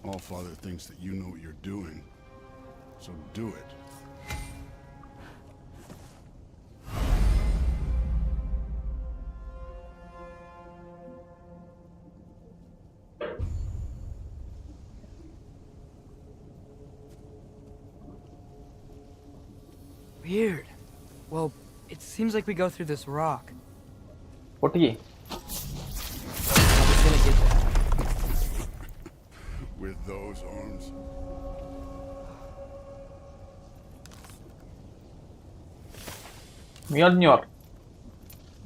S20: All Father thinks that you know what you're doing, so do it.
S9: Weird. Well, it seems like we go through this rock.
S1: What are you?
S9: I was gonna get that.
S20: With those arms.
S1: Mjolnir.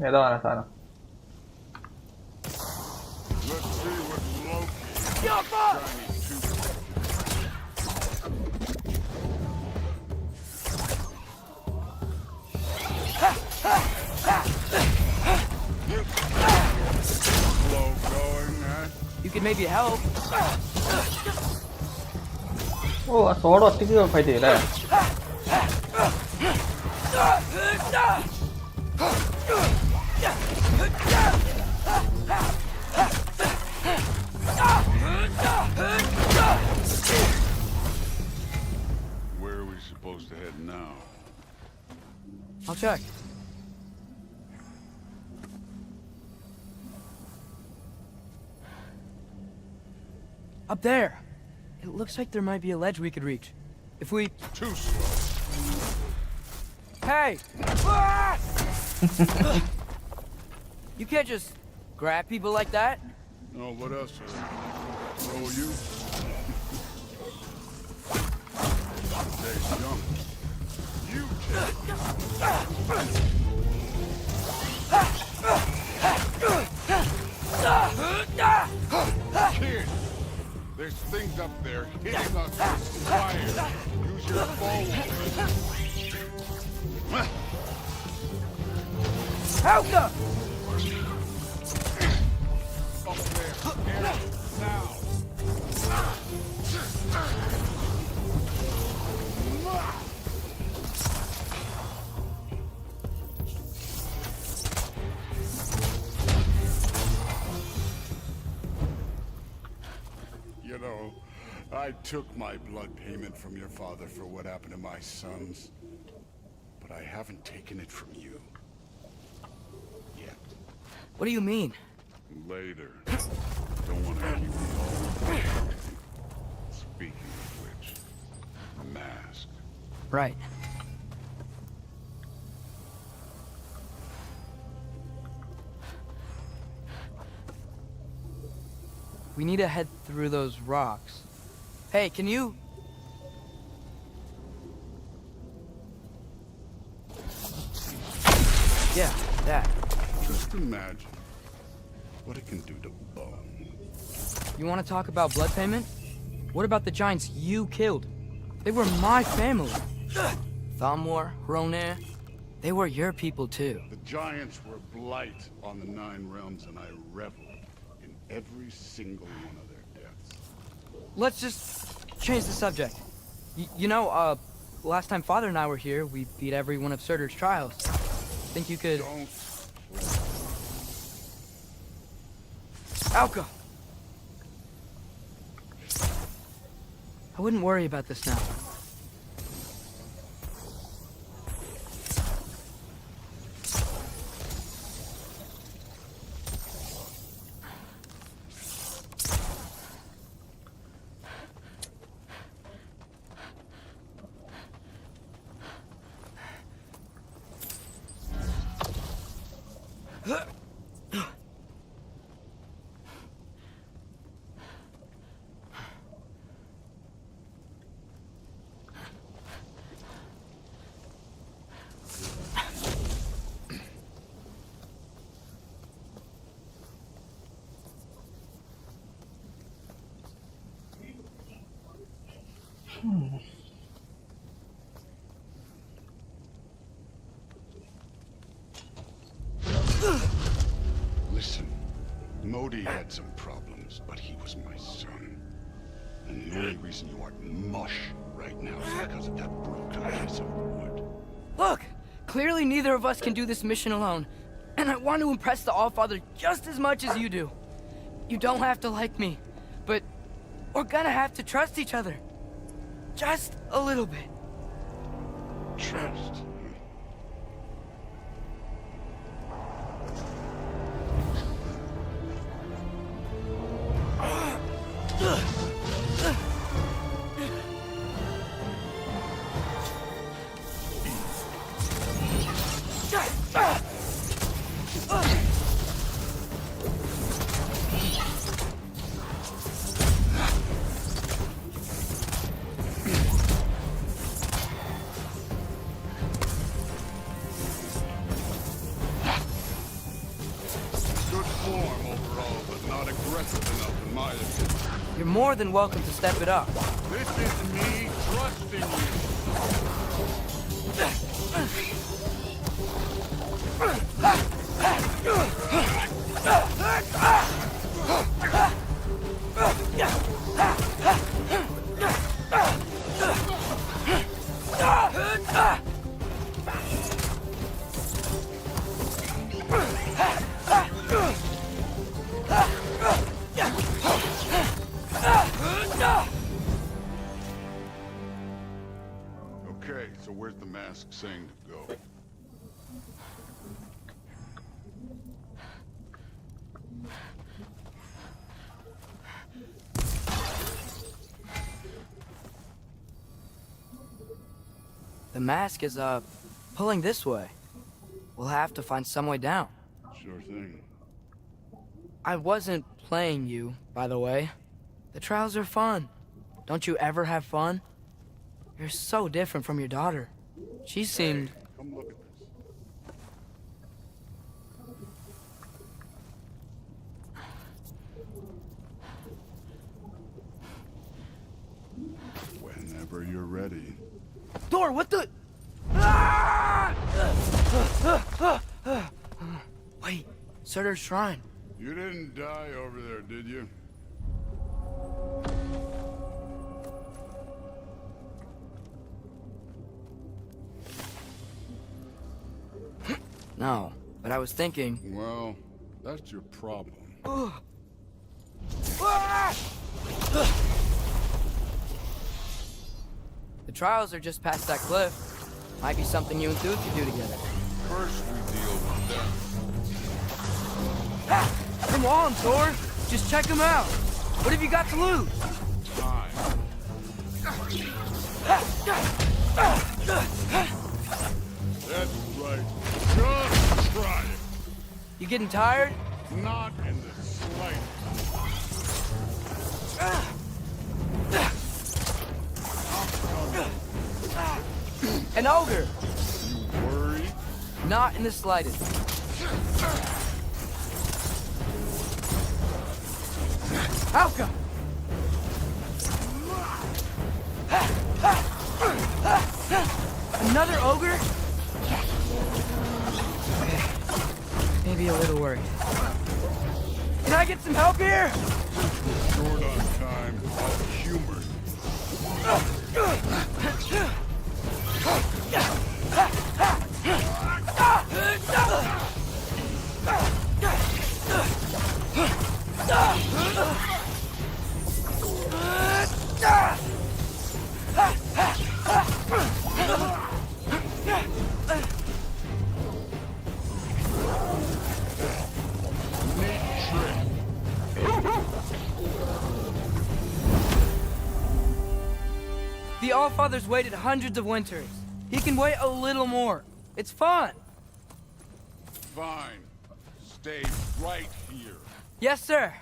S1: ഏതാണ് സാധനം?
S20: Let's see what slow going, huh?
S9: You can maybe help.
S1: ഓ ആ സോഡ് ഒറ്റയ്ക്ക് fight ചെയ്യല്ലേ?
S20: Where are we supposed to head now?
S9: I'll check. Up there. It looks like there might be a ledge we could reach. If we...
S20: Too slow.
S9: Hey! You can't just grab people like that.
S20: No, what else? Throw you? They jump. You Kid, there's things up there hitting us with fire. Use your bow.
S9: Helga!
S20: Up there, get it, now. You know, I took my blood payment from your father for what happened to my sons. But I haven't taken it from you. Yet.
S9: What do you mean?
S20: Later. Don't want to keep you all. Speaking of which, a mask.
S9: Right. We need to head through those rocks. Hey, can you... Yeah, that.
S20: Just imagine what it can do to bone.
S9: You want to talk about blood payment? What about the giants you killed? They were my family. Thamor, Hroner, they were your people too.
S20: The giants were blight on the 9 realms, and I reveled in every single one of their deaths.
S9: Let's just change the subject. You know, last time Father and I were here, we beat every one of Surtur's trials. Think you could...
S20: Don't.
S9: Alka! I wouldn't worry about this now.
S20: Listen, Modi had some problems, but he was my son. And the only reason you aren't mush right now is because of that broken piece of wood.
S9: Look! Clearly neither of us can do this mission alone. And I want to impress the Allfather just as much as you do. You don't have to like me, but we're gonna have to trust each other. Just a little bit.
S20: Trust?
S9: You're more than welcome to step it up.
S20: This is me trusting Okay, so where's the mask saying to go?
S9: The mask is, pulling this way. We'll have to find some way down.
S20: Sure thing.
S9: I wasn't playing you, by the way. The trials are fun. Don't you ever have fun? You're so different from your daughter. She seemed...
S20: Hey, come look at this. Whenever you're ready.
S9: Door, what the... Wait, Surtur's shrine.
S20: You didn't die over there, did you?
S9: No, but I was thinking...
S20: Well, that's your problem.
S9: The trials are just past that cliff. Might be something you and Dude could do together.
S20: First we deal with them.
S9: Come on, Thor! Just check them out! What have you got to lose?
S20: Time. That's right. Just try it.
S9: You getting tired?
S20: Not in the slightest.
S9: An ogre!
S20: You worried?
S9: Not in the slightest. Alka! Another ogre? Okay. Maybe a little worried. Can I get some help here?
S20: Short on time. Humor.
S9: The Allfather's waited hundreds of winters. He can wait a little more. It's fun.
S20: Fine. Stay right here.
S9: Yes, sir.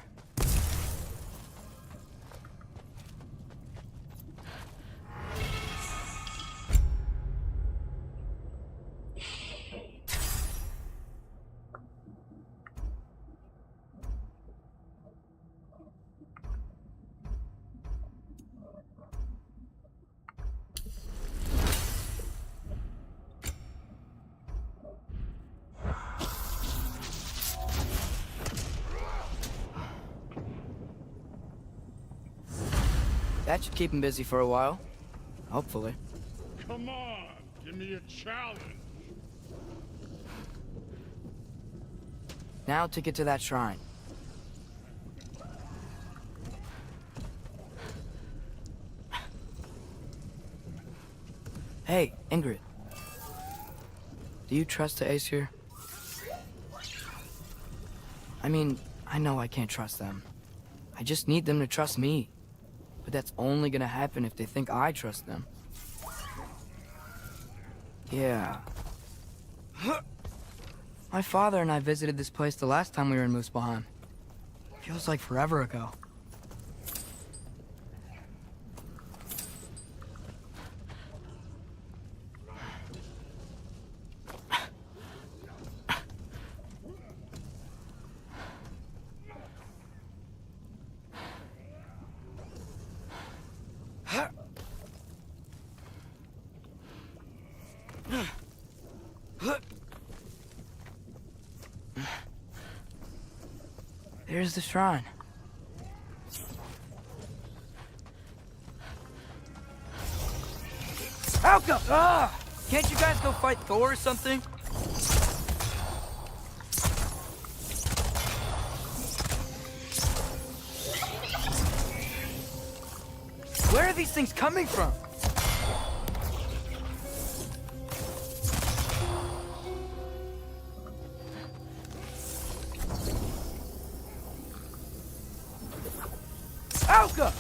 S9: That should keep him busy for a while. Hopefully.
S20: Come on, give me a challenge.
S9: Now to get to that shrine. Hey, Ingrid. Do you trust the Aesir? I mean, I know I can't trust them. I just need them to trust me. But that's only gonna happen if they think I trust them. Yeah. My father and I visited this place the last time we were in Muspelheim. Feels like forever ago. There's the shrine. Alka! Ah! Can't you guys go fight Thor or something? Where are these things coming from? Alka!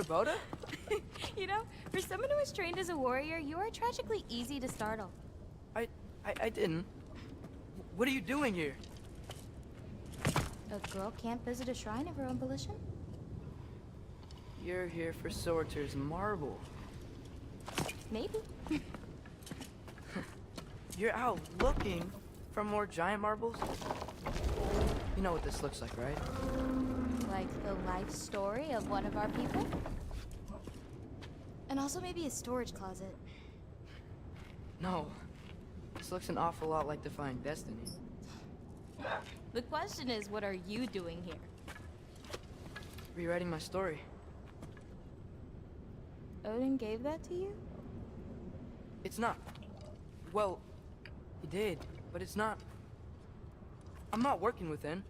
S9: Boda?
S5: You know, for someone who was trained as a warrior, you are tragically easy to startle.
S9: I didn't. What are you doing here?
S5: A girl can't visit a shrine of her own volition?
S9: You're here for Sorter's marble.
S5: Maybe.
S9: You're out looking for more giant marbles? You know what this looks like, right?
S5: Like the life story of one of our people? And also maybe a storage closet.
S9: No. This looks an awful lot like Defying Destiny.
S5: The question is, what are you doing here?
S9: Rewriting my story.
S5: Odin gave that to you?
S9: It's not. Well, he did, but it's not. I'm not working with him.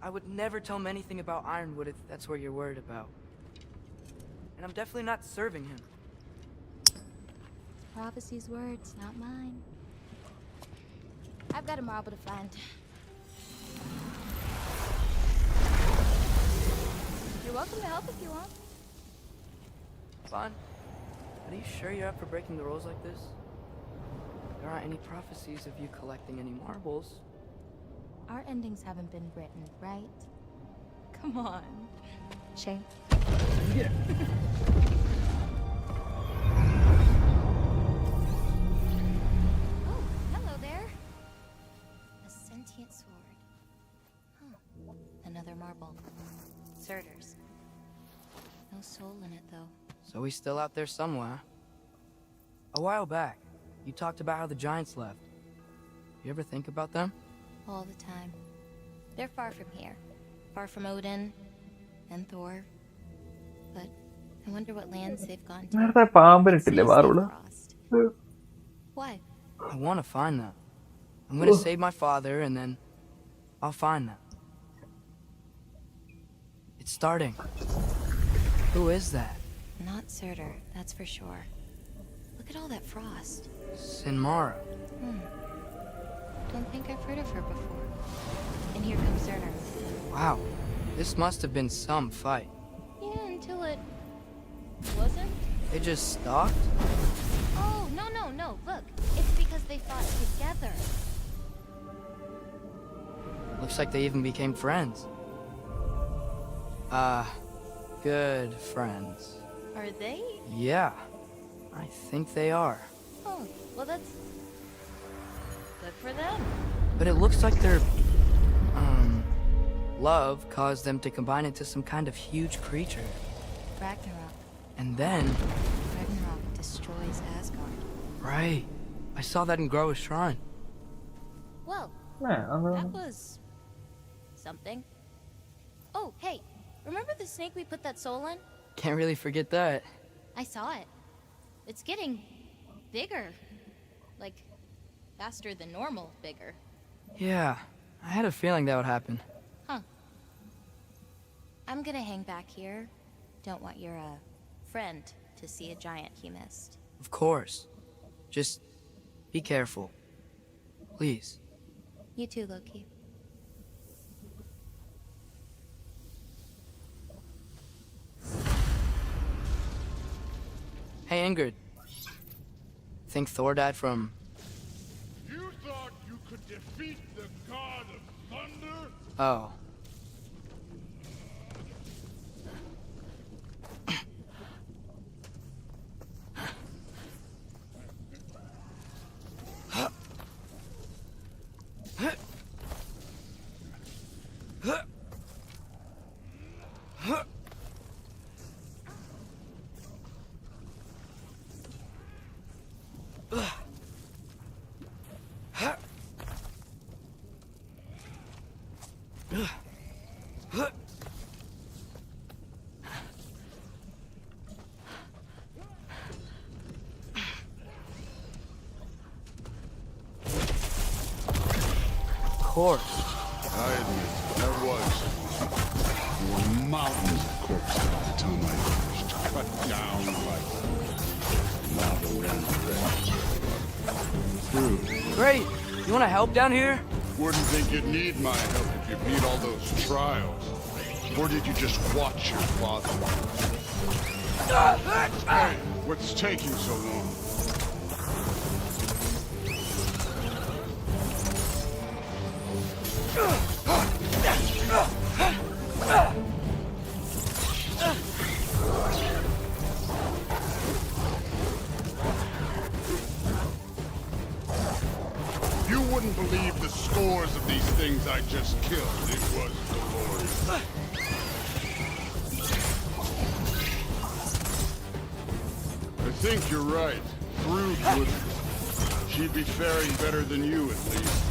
S9: I would never tell him anything about Ironwood if that's what you're worried about. and I'm definitely not serving him.
S5: Prophecy's words, not mine. I've got a marble to find. You're welcome to help if you want.
S9: Fine. But are you sure you're up for breaking the rules like this? There aren't any prophecies of you collecting any marbles.
S5: Our endings haven't been written, right? Come on. Shane.
S9: Yeah.
S5: Oh, hello there. A sentient sword. Huh. Another marble. Surtur's. No soul in it, though.
S9: So he's still out there somewhere. A while back, you talked about how the giants left. You ever think about them?
S5: All the time. They're far from here. Far from Odin and Thor. But I wonder what lands they've gone to.
S1: നേരത്തെ പാമ്പിനിട്ടില്ലേ മാറുള്ളൂ?
S5: Why?
S9: I want to find them. I'm gonna save my father, and then I'll find them. It's starting. Who is that?
S5: Not Surtur, that's for sure. Look at all that frost.
S9: Sinmara.
S5: Don't think I've heard of her before. And here comes Surtur.
S9: Wow. This must have been some fight.
S5: Yeah, until it wasn't.
S9: They just stalked?
S5: Oh, no. Look, it's because they fought together.
S9: Looks like they even became friends. Good friends.
S5: Are they?
S9: Yeah, I think they are.
S5: Oh, well that's good for them.
S9: But it looks like their, love caused them to combine into some kind of huge creature.
S5: Ragnarök.
S9: And then...
S5: Ragnarök destroys Asgard.
S9: Right. I saw that in Groa's shrine.
S5: Well, that was... something. Oh, hey, remember the snake we put that soul in?
S9: Can't really forget that.
S5: I saw it. It's getting bigger. Like, faster than normal bigger.
S9: Yeah, I had a feeling that would happen.
S5: Huh. I'm gonna hang back here. Don't want your, friend to see a giant he missed.
S9: Of course. Just be careful. Please.
S5: You too, Loki.
S9: Hey, Ingrid. Think Thor died from...
S20: You thought you could defeat the god of thunder?
S9: Oh. Course.
S20: I admit, there was. There were mountains of corpses at the time I finished, cut down like... Now the rest through.
S9: Great! You wanna help down here?
S20: Wouldn't think you'd need my help if you beat all those trials. Or did you just watch your father? Hey, what's taking so long? You wouldn't believe the scores of these things I just killed. It was glorious. I think you're right. Thrud wouldn't. She'd be faring better than you, at least.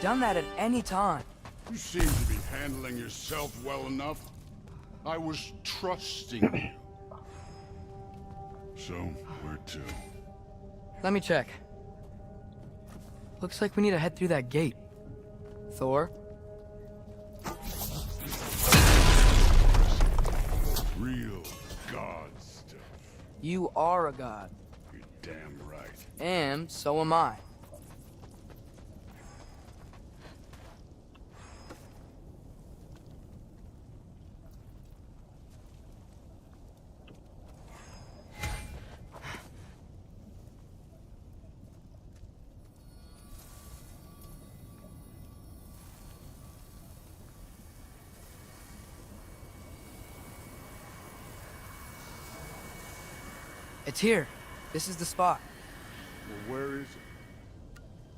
S9: done that at any time.
S20: You seem to be handling yourself well enough. I was trusting you. So, where to?
S9: Let me check. Looks like we need to head through that gate. Thor?
S20: Real god stuff.
S9: You are a god.
S20: You're damn right.
S9: And so am I. It's here. This is the spot.
S20: Well, where is it?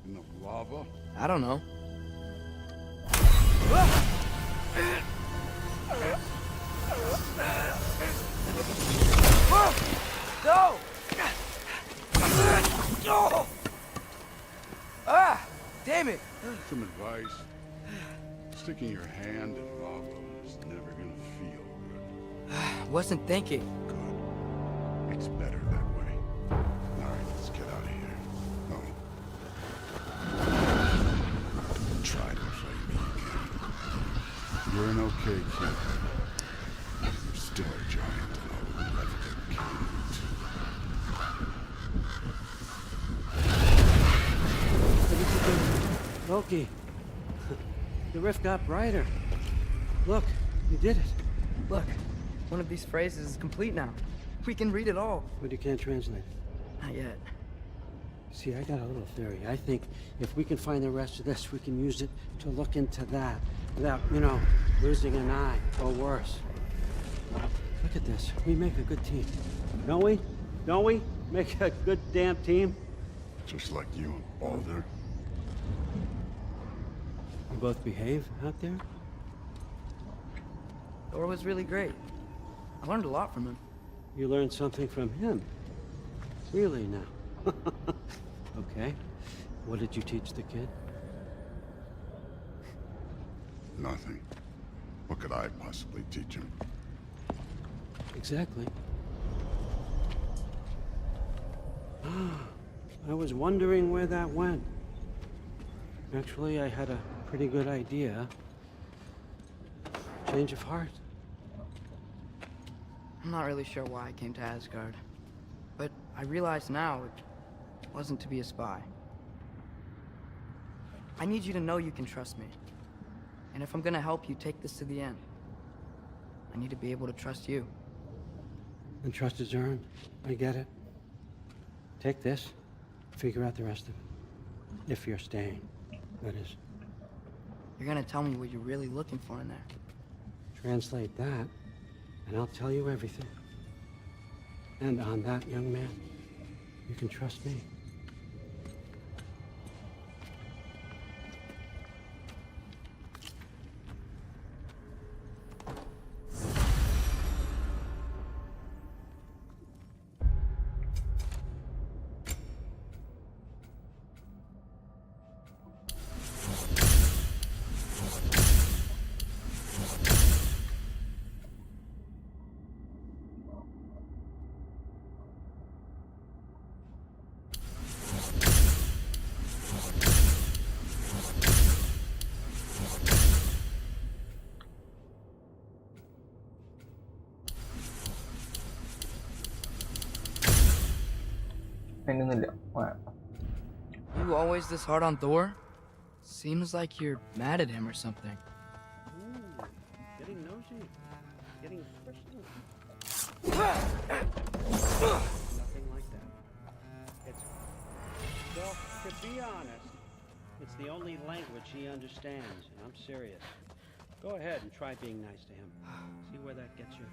S20: In the lava?
S9: I don't know. No! Ah! Damn it!
S20: Some advice. Sticking your hand in lava is never gonna feel good.
S9: Wasn't thinking.
S20: It's better that way. Alright, let's get out of here. Don't try to fight me again. You're an okay kid. You're still a giant, and I will never kill you too.
S15: Loki, the rift got brighter. Look, you did it.
S9: Look, one of these phrases is complete now. We can read it all.
S15: But you can't translate it.
S9: Not yet.
S15: See, I got a little theory. I think if we can find the rest of this, we can use it to look into that without, you know, losing an eye or worse. Look at this. We make a good team. Don't we? Don't we? Make a good damn team?
S20: Just like you and Baldur.
S15: You both behave out there?
S9: Thor was really great. I learned a lot from him.
S15: You learned something from him? Really now? Okay. What did you teach the kid?
S20: Nothing. What could I possibly teach him?
S15: Exactly. I was wondering where that went. Actually, I had a pretty good idea. Change of heart.
S9: I'm not really sure why I came to Asgard, but I realize now it wasn't to be a spy. I need you to know you can trust me. And if I'm gonna help you take this to the end, I need to be able to trust you.
S15: And trust is earned. I get it. Take this, figure out the rest of it. If you're staying, that is.
S9: You're gonna tell me what you're really looking for in there.
S15: Translate that, and I'll tell you everything. And on that, young man, you can trust me.
S9: You always this hard on Thor? Seems like you're mad at him or something.
S15: Ooh, getting nosy. Getting personal. Nothing like that. It's... Well, to be honest, it's the only language he understands, and I'm serious. Go ahead and try being nice to him. See where that gets you.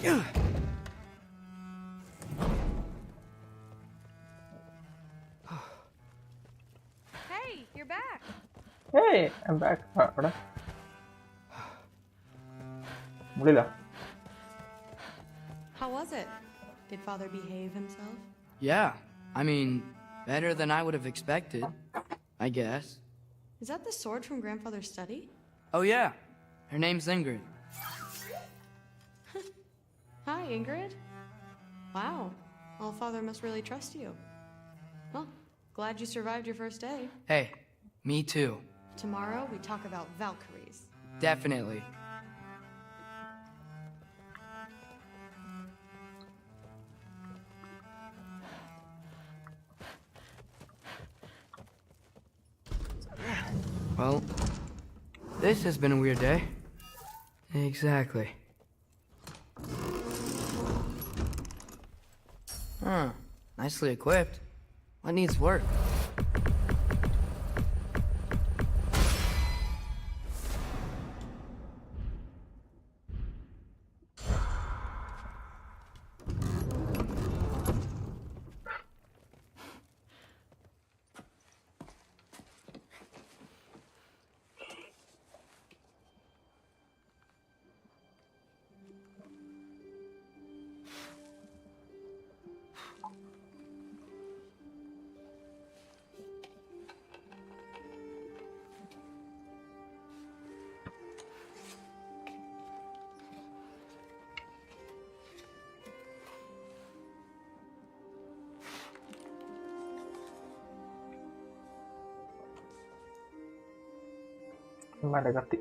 S19: Hey, you're back.
S1: Hey, I'm back. What? Mulila.
S19: How was it? Did Father behave himself?
S9: Yeah, I mean, better than I would have expected, I guess.
S19: Is that the sword from Grandfather's study?
S9: Oh yeah, her name's Ingrid.
S19: Hi, Ingrid. Wow, Allfather must really trust you. Well, glad you survived your first day.
S9: Hey, me too.
S19: Tomorrow we talk about Valkyries.
S9: Definitely. Well, this has been a weird day. Exactly. Huh. Nicely equipped. What needs work?
S1: Ada ngerti.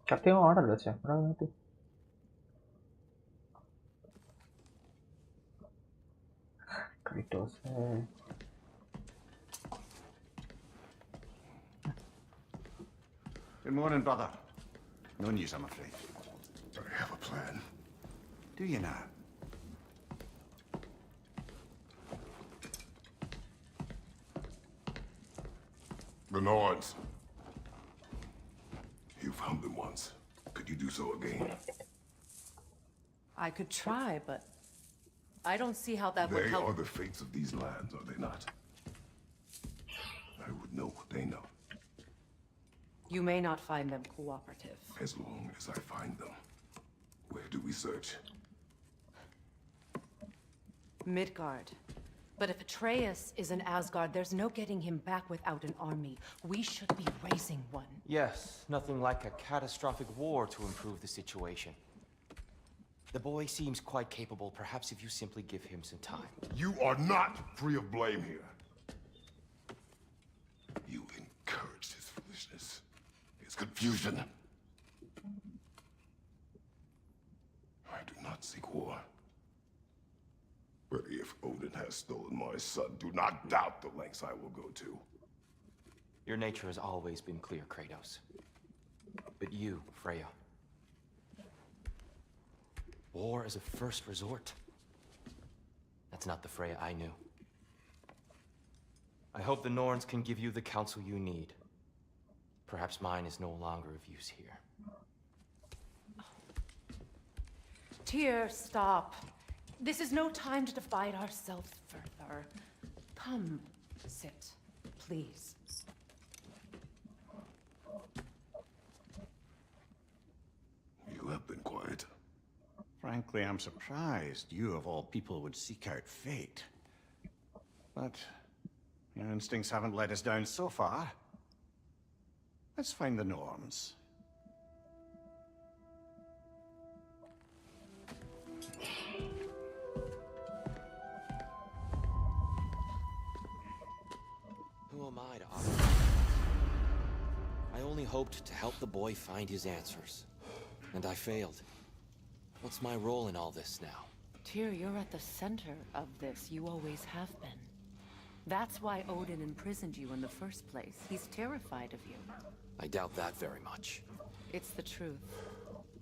S1: Katanya mau order gak sih? Berapa itu? Kratos.
S7: Good morning, brother. No news, I'm afraid.
S3: I have a plan.
S7: Do you now?
S3: The Norns. You found them once. Could you do so again?
S2: I could try, but I don't see how that would
S3: They
S2: help.
S3: are the fates of these lands, are they not? I would know what they know.
S2: You may not find them cooperative.
S3: As long as I find them. Where do we search?
S2: Midgard. But if Atreus is in Asgard, there's no getting him back without an army. We should be raising one.
S12: Yes, nothing like a catastrophic war to improve the situation. The boy seems quite capable. Perhaps if you simply give him some time.
S3: You are not free of blame here. You encouraged his foolishness, his confusion. I do not seek war. But if Odin has stolen my son, do not doubt the lengths I will go to.
S12: Your nature has always been clear, Kratos. But you, Freya. War is a first resort. That's not the Freya I knew. I hope the Norns can give you the counsel you need. Perhaps mine is no longer of use here.
S2: Tyr, stop. This is no time to divide ourselves further. Come, sit, please.
S3: You have been quiet.
S7: Frankly, I'm surprised you, of all people, would seek out fate. But your instincts haven't let us down so far. Let's find the Norns.
S12: only hoped to help the boy find his answers. And I failed. What's my role in all this now?
S2: Tyr, you're at the center of this. You always have been. That's why Odin imprisoned you in the first place. He's terrified of you.
S12: I doubt that very much.
S2: It's the truth.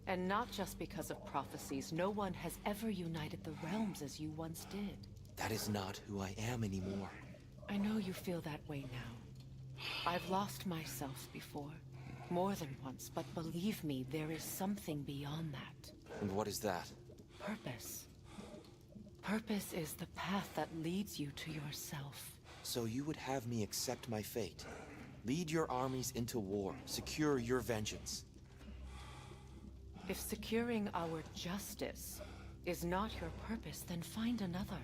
S2: And not just because of prophecies. No one has ever united the realms as you once did.
S12: That is not who I am anymore.
S2: I know you feel that way now. I've lost myself before. More than once, but believe me, there is something beyond that.
S12: And what is that?
S2: Purpose. Purpose is the path that leads you to yourself.
S12: So you would have me accept my fate? Lead your armies into war, secure your vengeance.
S2: If securing our justice is not your purpose, then find another.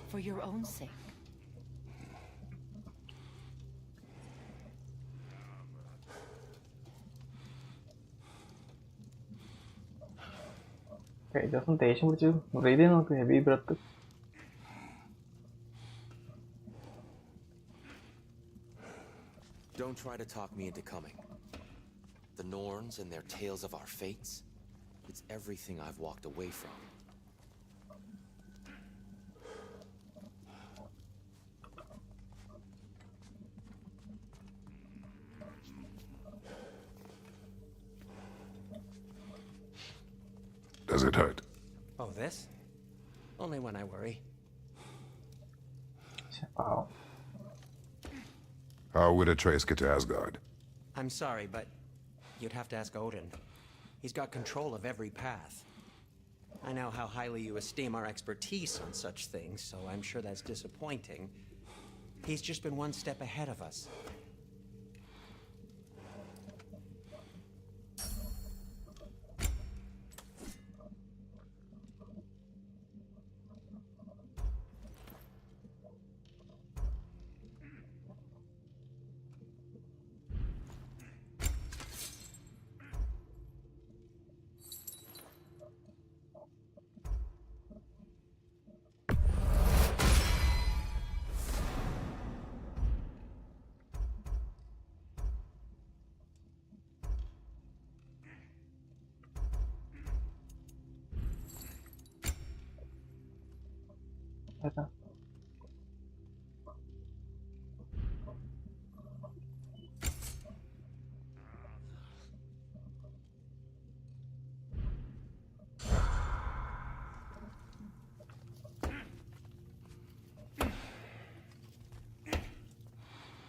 S2: For your own sake.
S1: Okay, just ദേഷ്യം പിടിച്ചു breath ചെയ്ത് നോക്ക് heavy breath.
S12: Don't try to talk me into coming. The Norns and their tales of our fates, it's everything I've walked away from.
S3: Does it hurt?
S21: Oh, this? Only when I worry.
S1: Wow.
S3: How would Atreus get to Asgard?
S21: I'm sorry, but you'd have to ask Odin. He's got control of every path. I know how highly you esteem our expertise on such things, so I'm sure that's disappointing. He's just been one step ahead of us.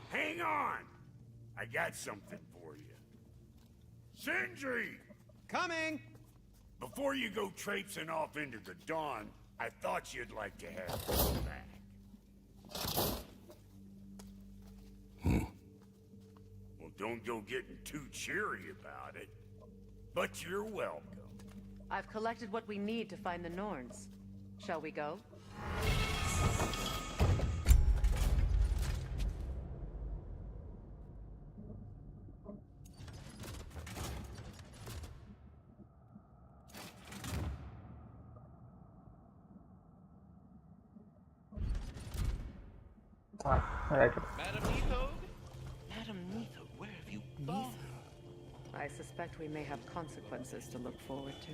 S4: Hang on! I got something for you. Sindri!
S21: Coming!
S4: Before you go traipsing off into the dawn, I thought you'd like to have this back. Well, don't go getting too cheery about it. But you're welcome.
S2: I've collected what we need to find the Norns. Shall we go?
S11: Madam Neathog? Madam Neathog, where have you gone?
S2: I suspect we may have consequences to look forward to.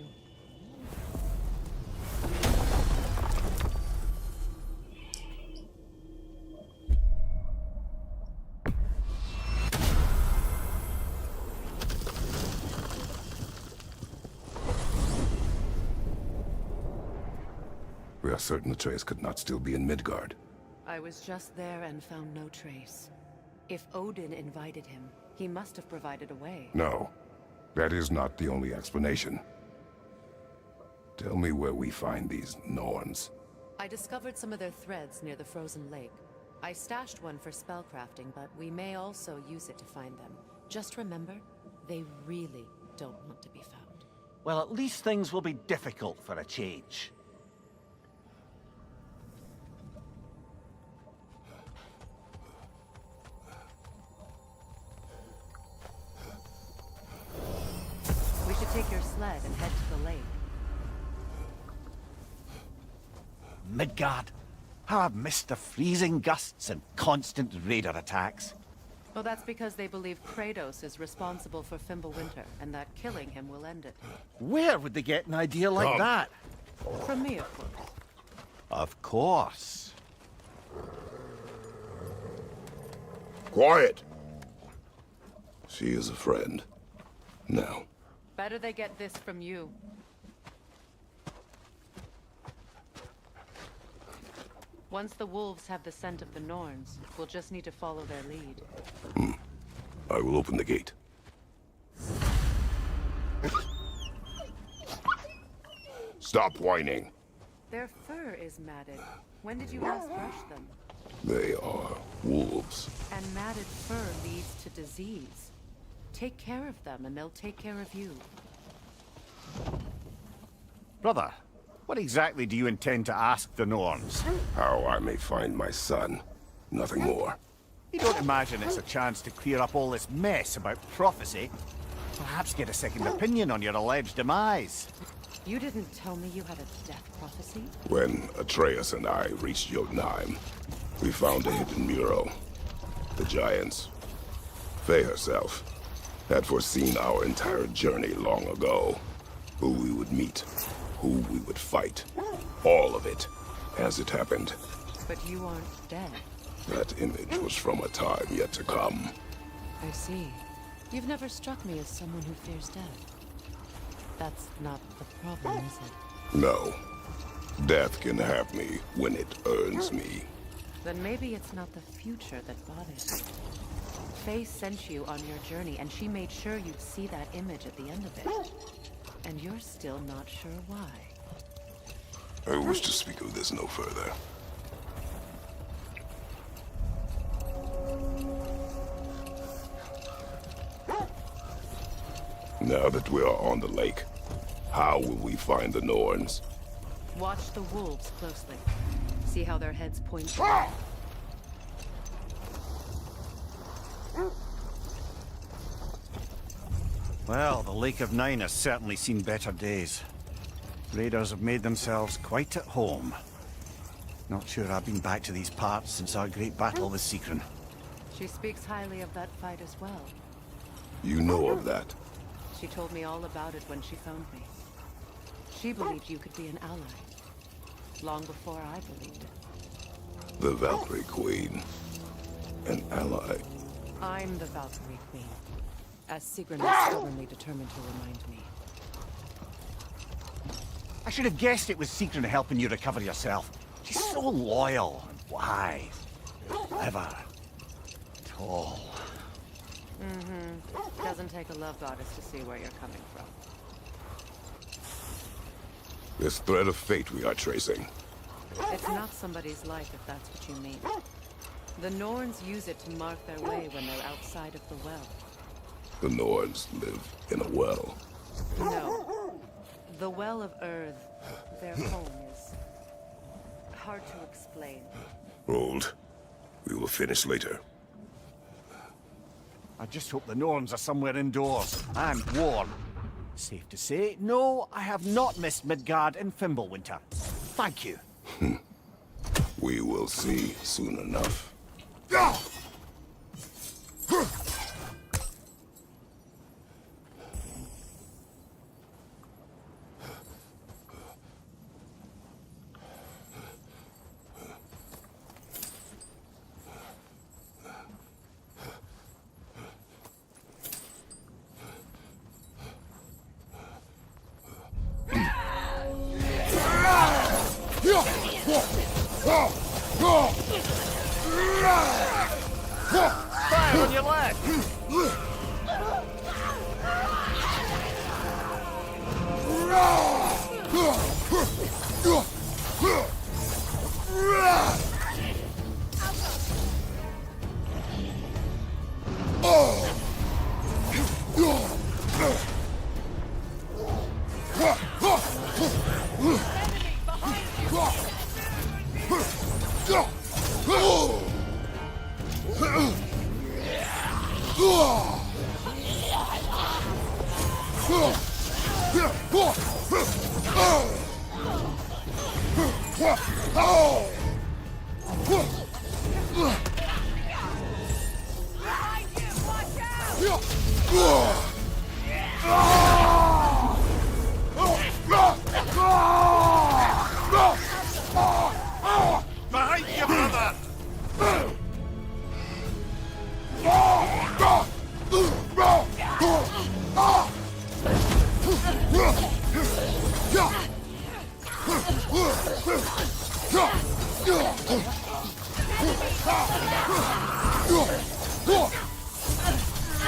S3: We are certain Atreus could not still be in Midgard.
S2: I was just there and found no trace. If Odin invited him, he must have provided a way.
S3: No, that is not the only explanation. Tell me where we find these Norns.
S2: I discovered some of their threads near the frozen lake. I stashed one for spellcrafting, but we may also use it to find them. Just remember, they really don't want to be found.
S7: Well, at least things will be difficult for a change.
S2: We should take your sled and head to the lake.
S7: Midgard. How I've missed the freezing gusts and constant raider attacks.
S2: Well, that's because they believe Kratos is responsible for Fimbulwinter, and that killing him will end it.
S7: Where would they get an idea like that?
S2: From me, of course.
S7: Of course.
S3: Quiet! She is a friend. Now.
S2: Better they get this from you. Once the wolves have the scent of the Norns, we'll just need to follow their lead.
S3: I will open the gate. Stop whining.
S2: Their fur is matted. When did you last brush them?
S3: They are wolves.
S2: And matted fur leads to disease. Take care of them, and they'll take care of you.
S7: Brother, what exactly do you intend to ask the Norns?
S3: How I may find my son. Nothing more.
S7: You don't imagine it's a chance to clear up all this mess about prophecy? Perhaps get a second opinion on your alleged demise.
S2: You didn't tell me you had a death prophecy?
S3: When Atreus and I reached Jotunheim, we found a hidden mural. The Giants, Faye herself, had foreseen our entire journey long ago. Who we would meet, who we would fight. All of it, as it happened.
S2: But you aren't dead.
S3: That image was from a time yet to come.
S2: I see. You've never struck me as someone who fears death. That's not the problem, is it?
S3: No. Death can have me when it earns me.
S2: Then maybe it's not the future that bothers you. Faye sent you on your journey, and she made sure you'd see that image at the end of it. And you're still not sure why.
S3: I wish to speak of this no further. Now that we are on the lake, how will we find the Norns?
S2: Watch the wolves closely. See how their heads point.
S7: Well, the Lake of Nine has certainly seen better days. Raiders have made themselves quite at home. Not sure I've been back to these parts since our great battle with Seekron.
S2: She speaks highly of that fight as well.
S3: You know of that?
S2: She told me all about it when she phoned me. She believed you could be an ally. Long before I believed it.
S3: The Valkyrie Queen. An ally.
S2: I'm the Valkyrie Queen. As Sigrun is stubbornly determined to remind me.
S7: I should have guessed it was Seekron helping you recover yourself. She's so loyal and wise. Clever. Tall.
S2: Mm-hmm. Doesn't take a love goddess to see where you're coming from.
S3: This thread of fate we are tracing.
S2: It's not somebody's life, if that's what you mean. The Norns use it to mark their way when they're outside of the well.
S3: The Norns live in a well.
S2: No. The Well of Earth, their home, is hard to explain.
S3: Hold. We will finish later.
S7: I just hope the Norns are somewhere indoors and warm. Safe to say, no, I have not missed Midgard in Fimbulwinter. Thank you.
S3: We will see soon enough.
S7: Fire on your left!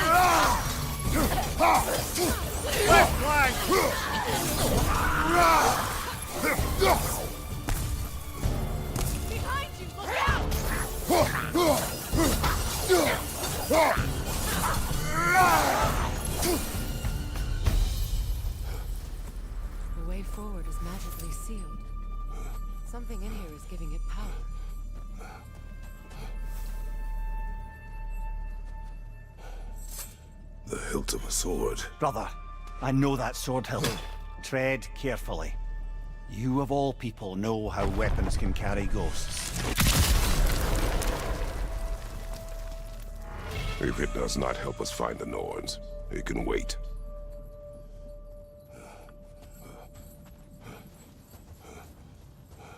S4: Behind you, brother! Left flank!
S2: Behind you! Look out! The way forward is magically sealed. Something in here is giving it power.
S3: The hilt of a sword.
S7: Brother, I know that sword hilt. Tread carefully. You of all people know how weapons can carry ghosts.
S3: If it does not help us find the Norns, it can wait.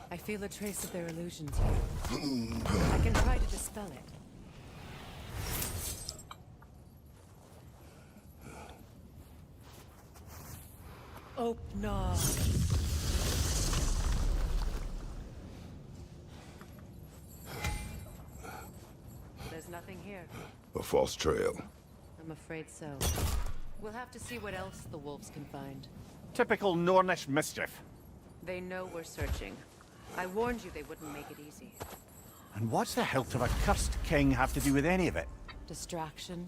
S2: I feel a trace of their illusions here. I can try to dispel it. Oh, no. There's nothing here.
S3: A false trail.
S2: I'm afraid so. We'll have to see what else the wolves can find.
S7: Typical Nornish mischief.
S2: They know we're searching. I warned you they wouldn't make it easy.
S7: And what's the hilt of a cursed king have to do with any of it?
S2: Distraction?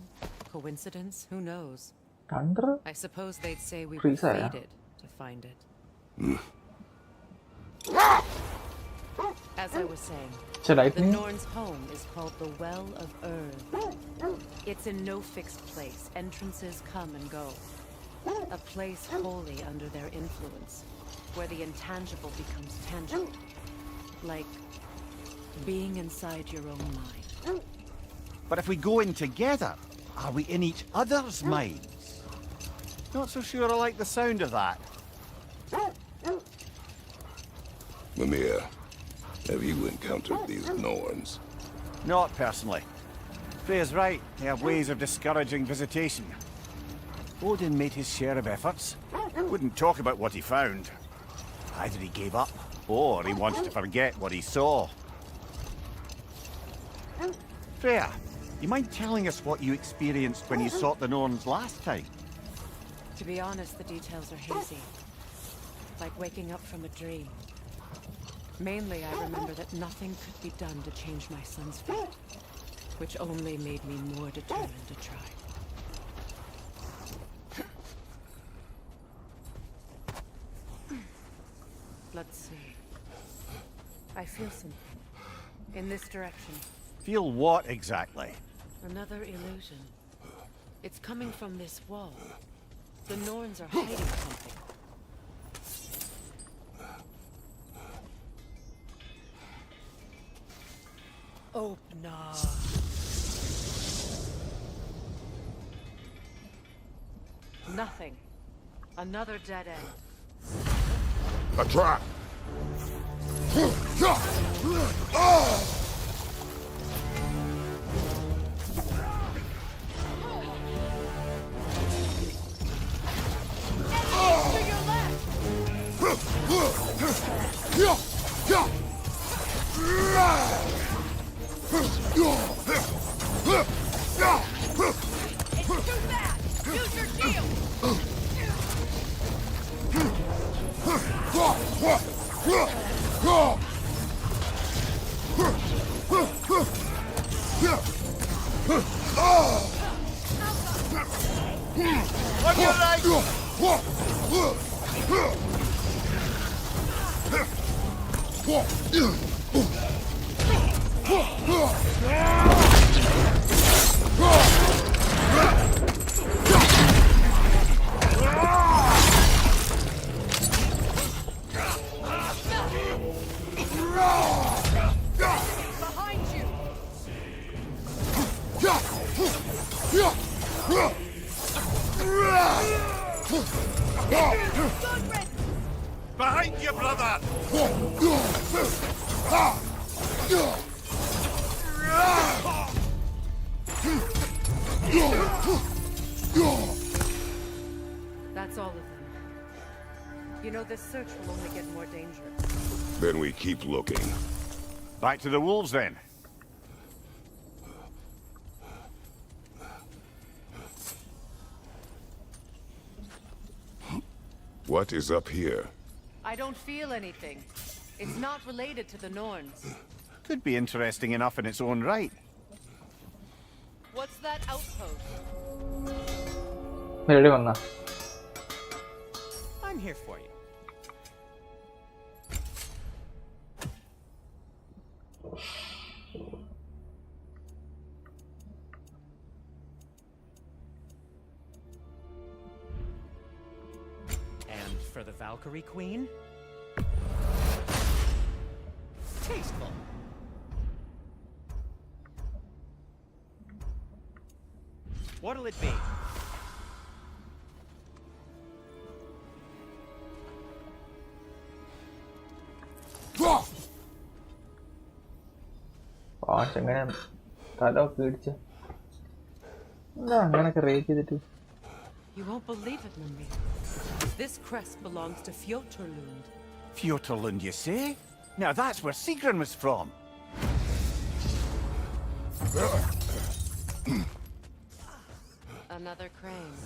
S2: Coincidence? Who knows?
S1: Thunder?
S2: I suppose they'd say we were
S1: Risa, yeah.
S2: fated to find it. As I was saying,
S1: Should I
S2: the
S1: think?
S2: Norn's home is called the Well of Earth. It's in no fixed place. Entrances come and go. A place wholly under their influence, where the intangible becomes tangible. Like being inside your own mind.
S7: But if we go in together, are we in each other's minds? Not so sure I like the sound of that.
S3: Mimir, have you encountered these Norns?
S7: Not personally. Freya's right, they have ways of discouraging visitation. Odin made his share of efforts. Wouldn't talk about what he found. Either he gave up, or he wants to forget what he saw. Freya, you mind telling us what you experienced when you sought the Norns last time?
S2: To be honest, the details are hazy. Like waking up from a dream. Mainly, I remember that nothing could be done to change my son's fate, which only made me more determined to try. Let's see. I feel something. In this direction.
S7: Feel what exactly?
S2: Another illusion. It's coming from this wall. The Norns are hiding something. Oh, no. Nothing. Another dead end.
S3: A trap!
S4: Behind you, brother!
S2: That's all of them. You know, this search will only get more dangerous.
S3: Then we keep looking.
S7: Back to the wolves, then.
S3: What is up here?
S2: I don't feel anything. It's not related to the Norns.
S7: Could be interesting enough in its own right.
S2: What's that outpost?
S1: Ready vonna.
S12: I'm here for you.
S8: And for the Valkyrie Queen? Tasteful. What'll it be?
S1: ചെങ്ങനെ തലൊക്കെ ഇടിച്ച് എന്താ അങ്ങനൊക്കെ rate ചെയ്തിട്ട്.
S2: You won't believe it, Mummy. This crest belongs to Fjotorlund.
S7: Fjotorlund, you say? Now that's where Sigrun was from.
S2: Another crane.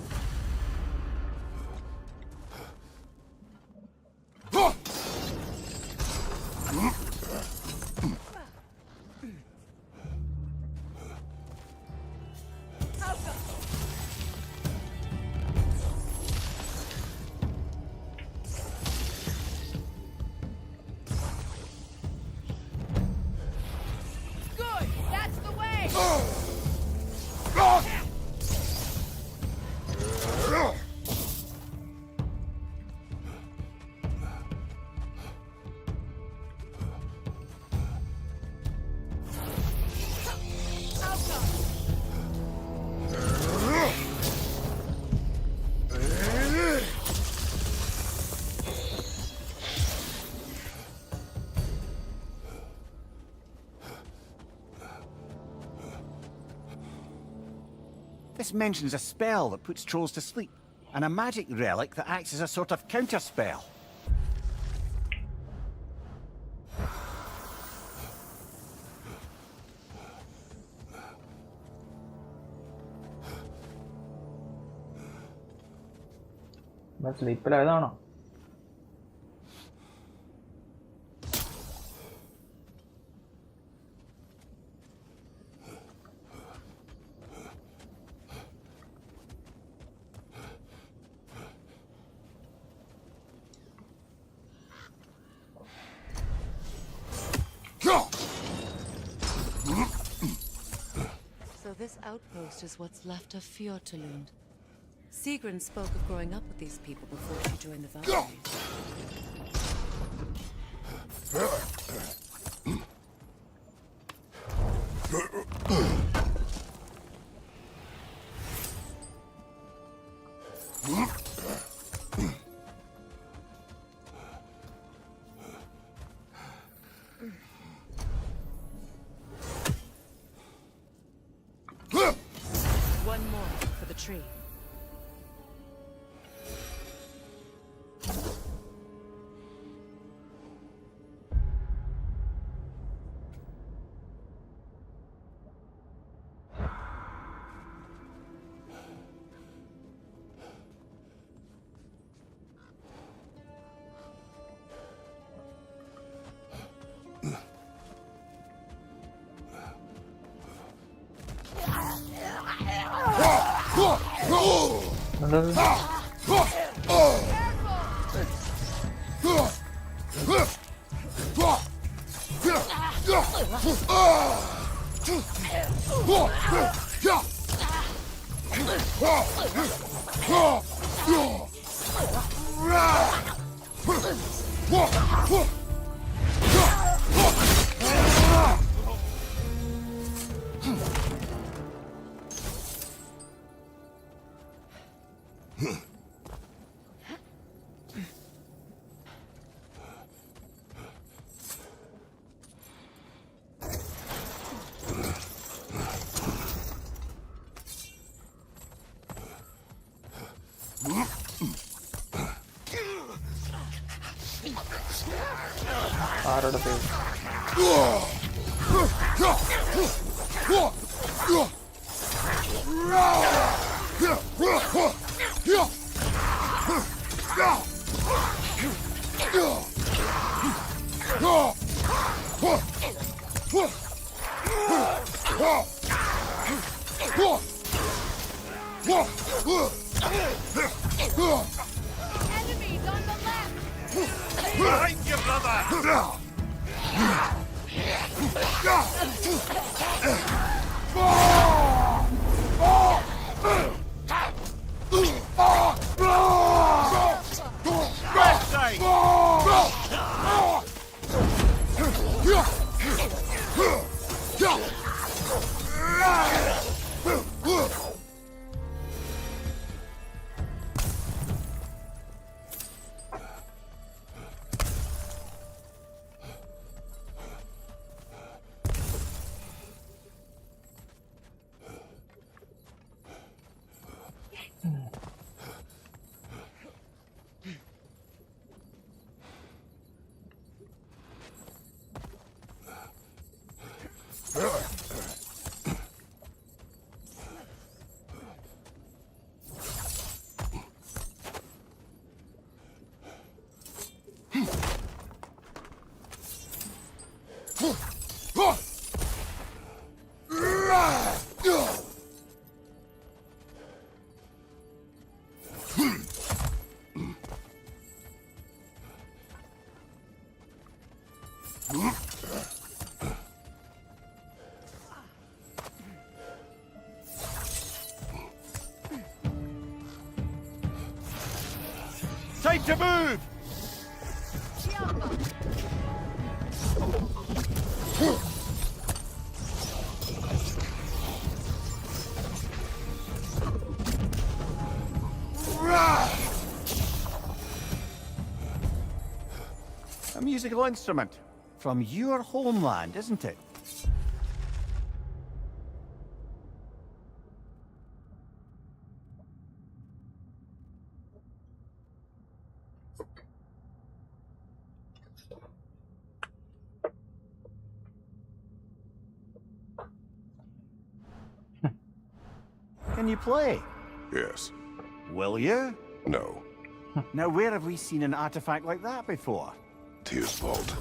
S5: Good! That's the way!
S7: This mentions a spell that puts trolls to sleep, and a magic relic that acts as a sort of counterspell.
S1: സ്ലീപ്പിലായതാണോ?
S2: So this outpost is what's left of Fjotorlund. Sigrun spoke of growing up with these people before she joined the Valkyries. One more for the tree.
S1: ആരുടെ പേര്?
S5: Enemies on the left!
S4: Behind you, brother!
S7: Time to move! A musical instrument from your homeland, isn't it? Can you play?
S3: Yes.
S7: Will you?
S3: No.
S7: Now, where have we seen an artifact like that before?
S3: Tears vault.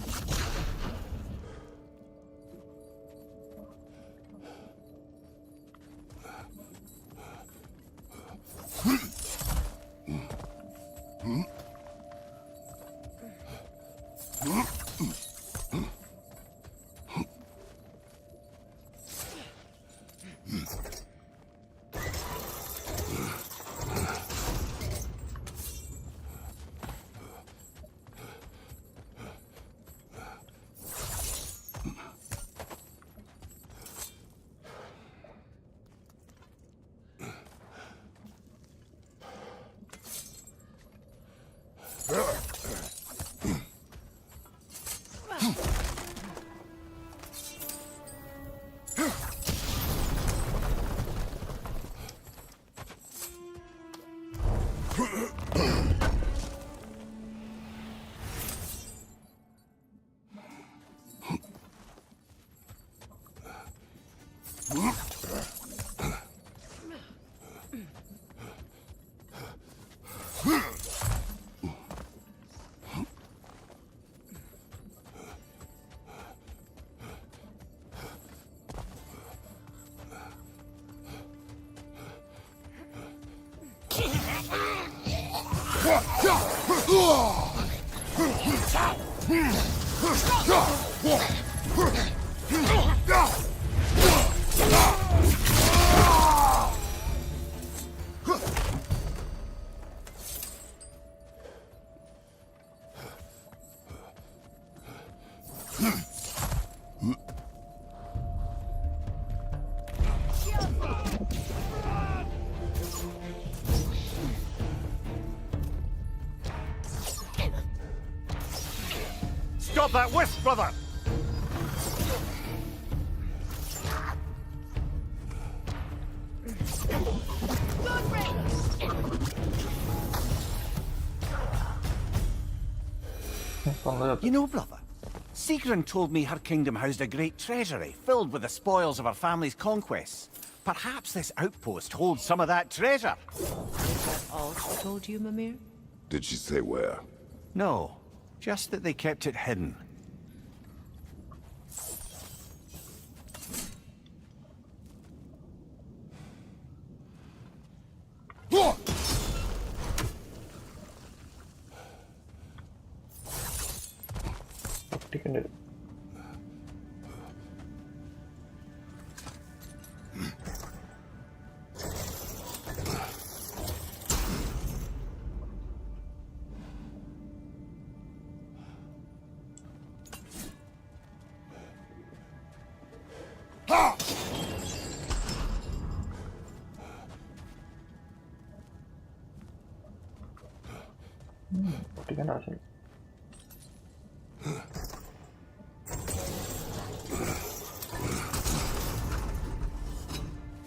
S7: Stop that wisp, brother! You know, brother, Sigrun told me her kingdom housed a great treasury filled with the spoils of her family's conquests. Perhaps this outpost holds some of that treasure.
S2: Is that all she told you, Mimir?
S3: Did she say where?
S7: No, just that they kept it hidden.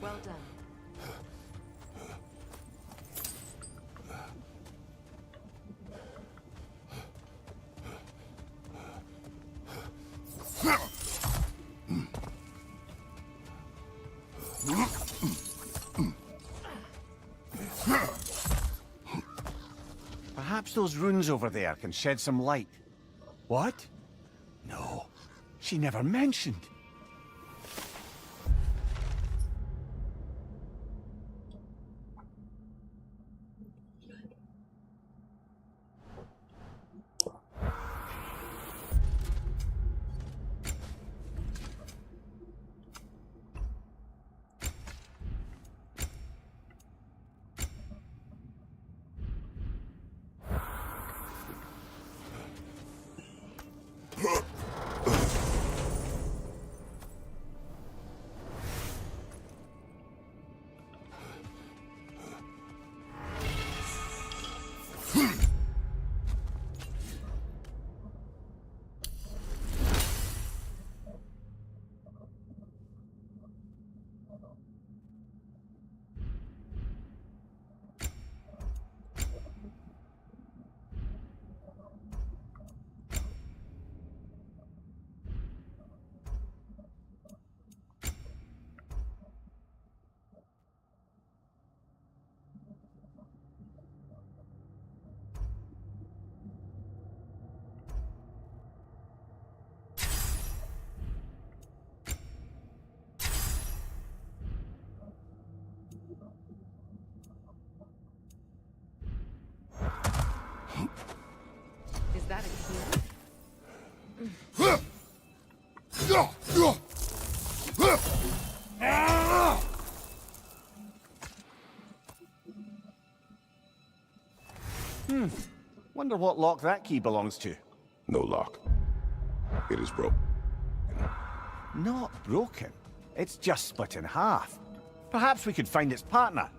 S2: Well done.
S7: Perhaps those runes over there can shed some light. What? No, she never mentioned.
S2: Is that a key?
S7: Wonder what lock that key belongs to.
S3: No lock. It is broken.
S7: Not broken. It's just split in half. Perhaps we could find its partner.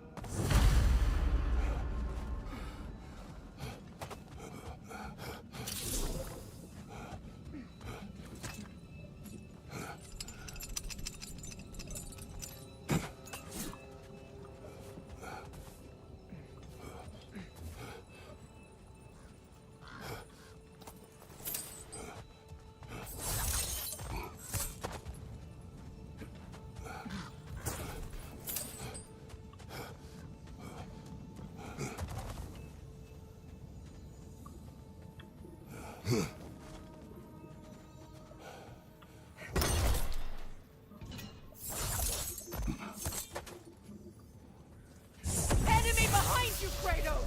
S2: Enemy behind you, Kratos!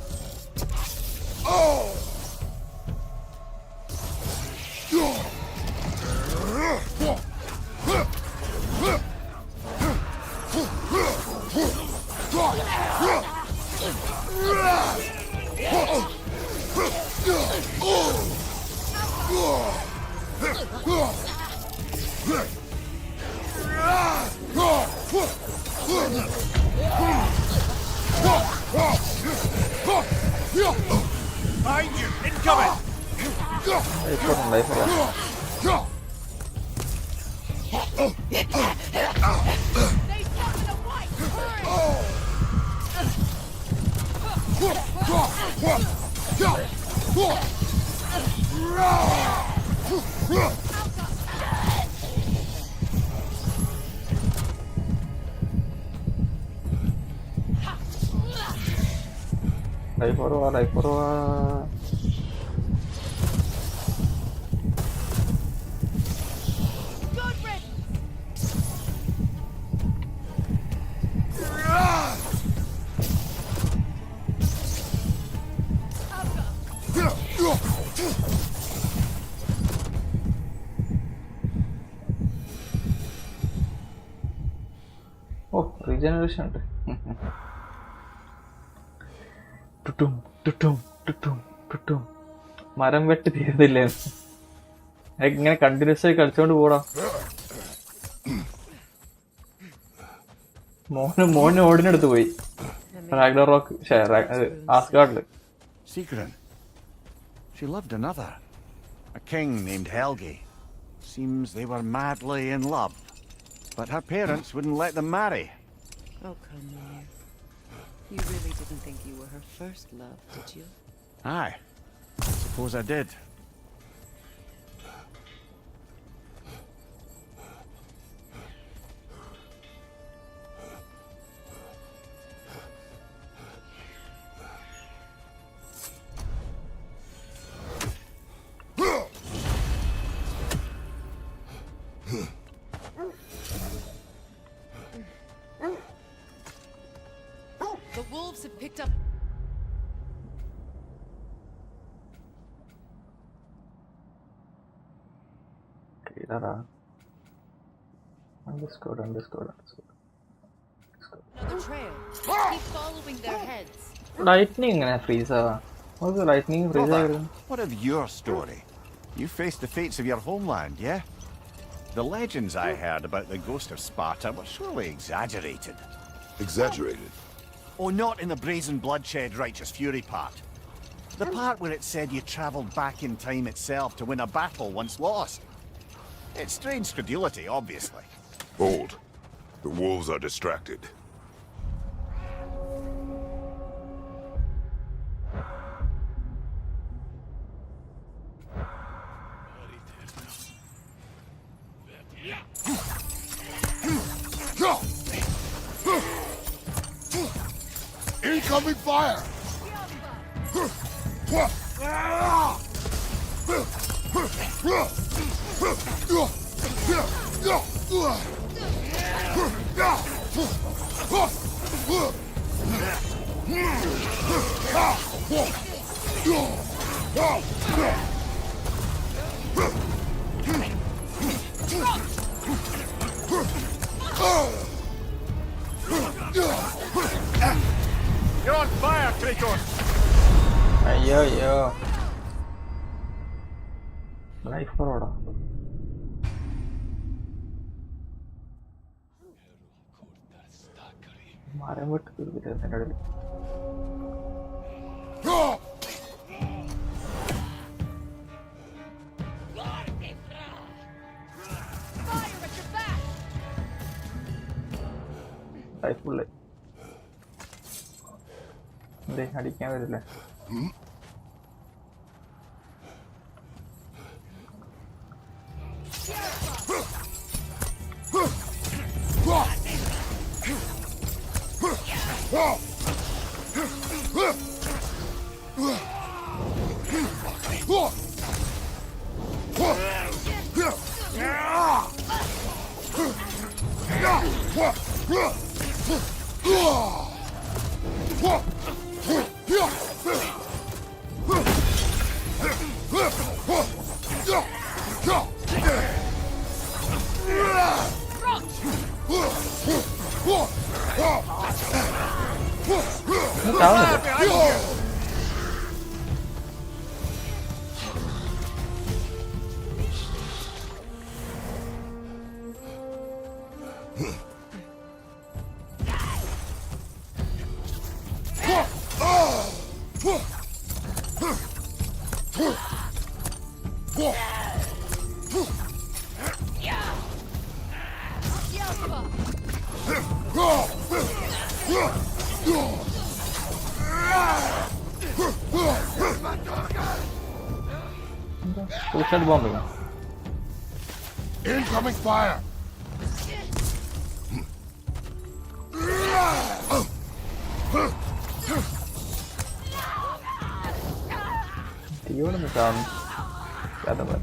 S20: Oh!
S18: Behind you! Incoming!
S1: Die forward. Oh, regeneration. ടുട്ടും മരം വെട്ടി തീർന്നില്ലേ? ഇങ്ങനെ continuous ആയി കളിച്ചോണ്ട് പോടാ. മോന് ഓടിനെടുത്ത് പോയി. Ragnarok ആസ്ഗാർഡില്.
S7: Secret. She loved another. A king named Helgi. Seems they were madly in love. But her parents wouldn't let them marry.
S2: Oh, come on. You really didn't think you were her first love, did you?
S7: Aye. Suppose I did.
S2: The wolves have picked up.
S1: Underscore.
S2: Another trail. Keep following their heads.
S1: Lightning freezer. What's the lightning freezer?
S7: What of your story? You faced the fates of your homeland, yeah? The legends I heard about the ghost of Sparta were surely exaggerated.
S3: Exaggerated?
S7: Oh, not in the brazen bloodshed righteous fury part. The part where it said you travelled back in time itself to win a battle once lost. It's strange credulity, obviously.
S3: Hold. The wolves are distracted.
S20: Incoming fire!
S7: You're on fire, Kratos!
S1: Yo. Life for order. മരം വെട്ടി തീർന്നില്ല എൻ്റെ ഇടയിൽ. ലൈഫുള്ളേ എന്തേ അടിക്കാൻ വരില്ലേ? Suicide bombing.
S3: Incoming fire!
S1: Tiada macam ada apa?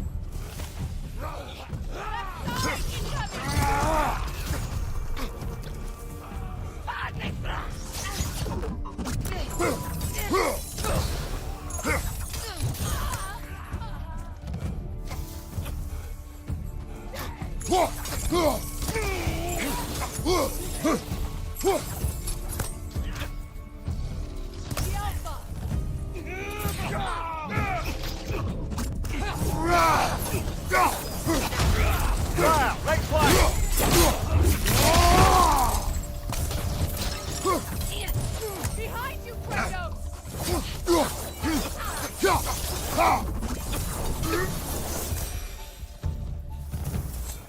S5: Behind you, Kratos!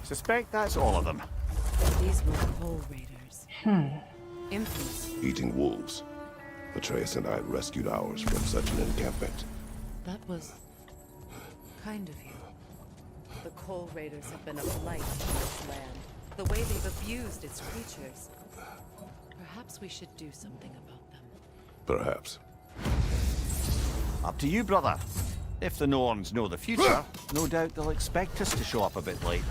S7: Suspect that's all of them.
S2: These were Coal Raiders. Infants.
S3: Eating wolves. Atreus and I rescued ours from such an encampment.
S2: That was kind of you. The Coal Raiders have been a blight on this land. The way they've abused its creatures. Perhaps we should do something about them.
S3: Perhaps.
S7: Up to you, brother. If the Norns know the future, no doubt they'll expect us to show up a bit late.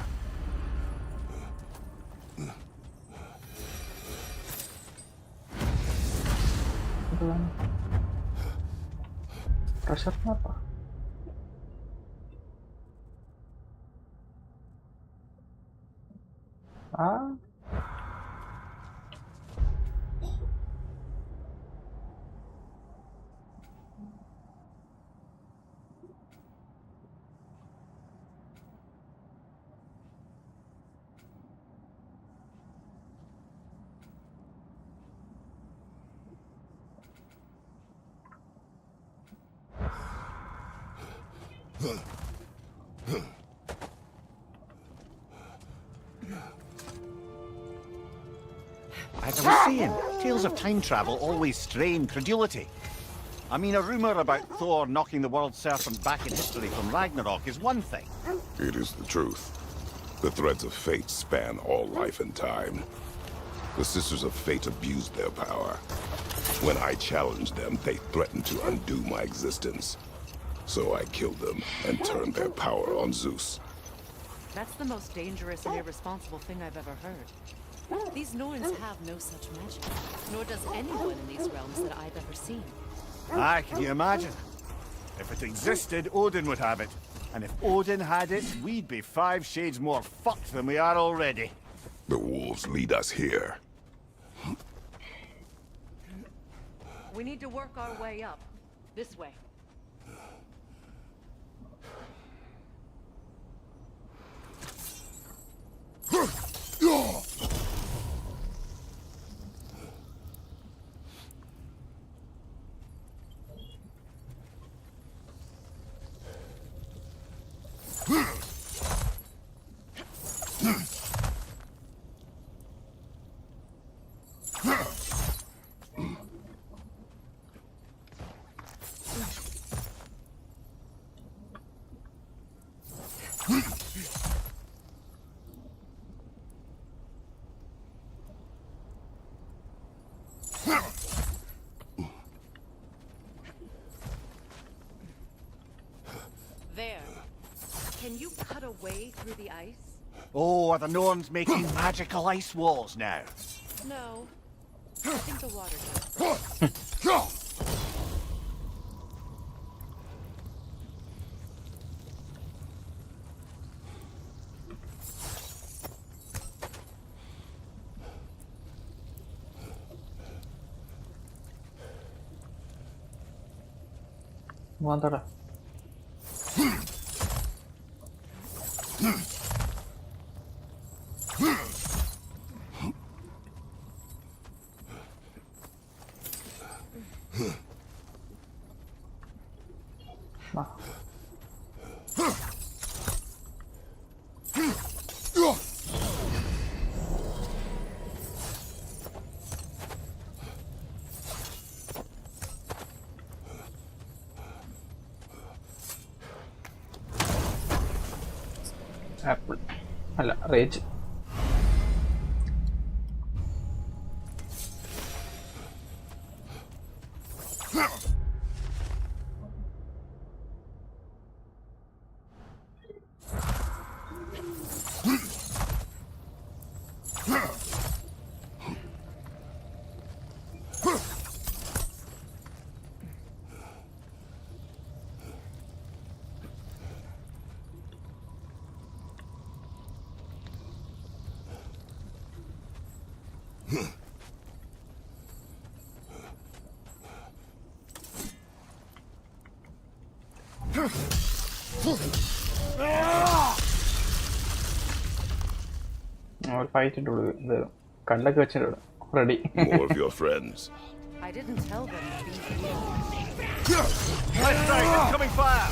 S1: Rasanya apa? Ah.
S7: As I was saying, tales of time travel always strain credulity. I mean, a rumour about Thor knocking the world serpent back in history from Ragnarok is one thing.
S3: It is the truth. The threads of fate span all life and time. The Sisters of Fate abused their power. When I challenged them, they threatened to undo my existence. So I killed them and turned their power on Zeus.
S2: That's the most dangerous and irresponsible thing I've ever heard. These Norns have no such magic, nor does anyone in these realms that I've ever seen.
S7: Ah, can you imagine? If it existed, Odin would have it. And if Odin had it, we'd be 5 shades more fucked than we are already.
S3: The wolves lead us here.
S2: We need to work our way up. This way. There. Can you cut a way through the ice?
S7: Oh, are the Norns making magical ice walls now?
S2: No. I think the water does.
S1: Mantap. Nah. Apple. അല്ല rage. Fight it the conduct ready.
S3: More of your friends.
S2: I didn't tell them to be here.
S6: Left side, incoming fire!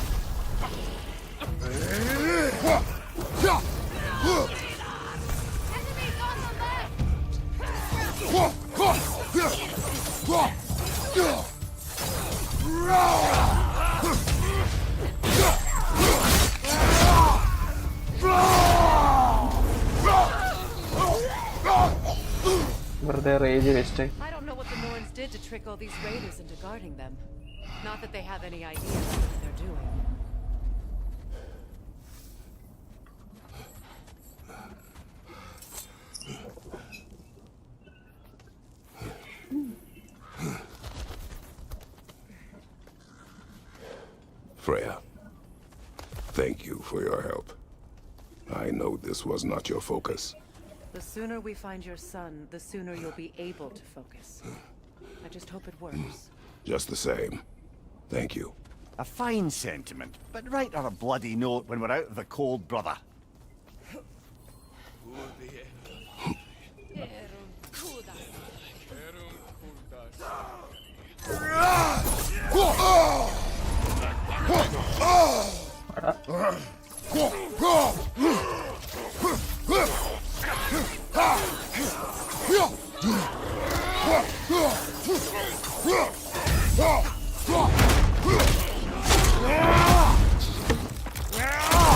S2: I don't know what the Norns did to trick all these raiders into guarding them. Not that they have any idea what they're doing.
S3: Freya, thank you for your help. I know this was not your focus.
S2: The sooner we find your son, the sooner you'll be able to focus. I just hope it works.
S3: Just the same. Thank you.
S7: A fine sentiment, but write her a bloody note when we're out of the cold, brother.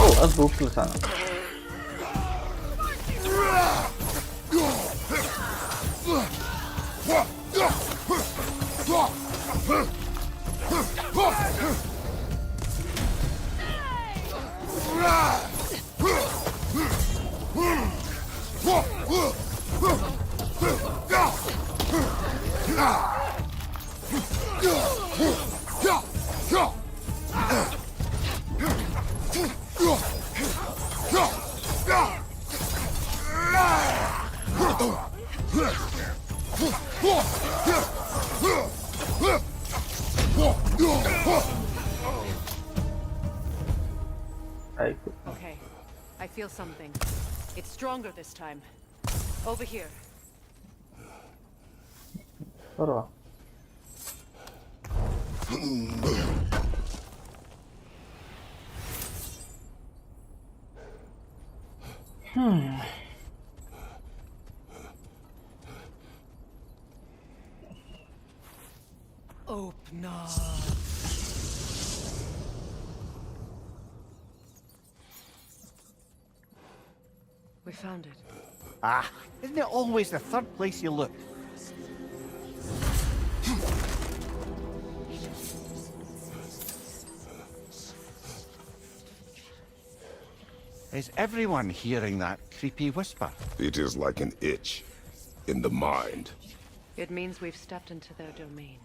S1: Oh, that's brutal, son.
S2: Okay, I feel something. It's stronger this time. Over here. Open up. We found it.
S7: Ah, isn't it always the third place you look? Is everyone hearing that creepy whisper?
S3: It is like an itch in the mind.
S2: It means we've stepped into their domain.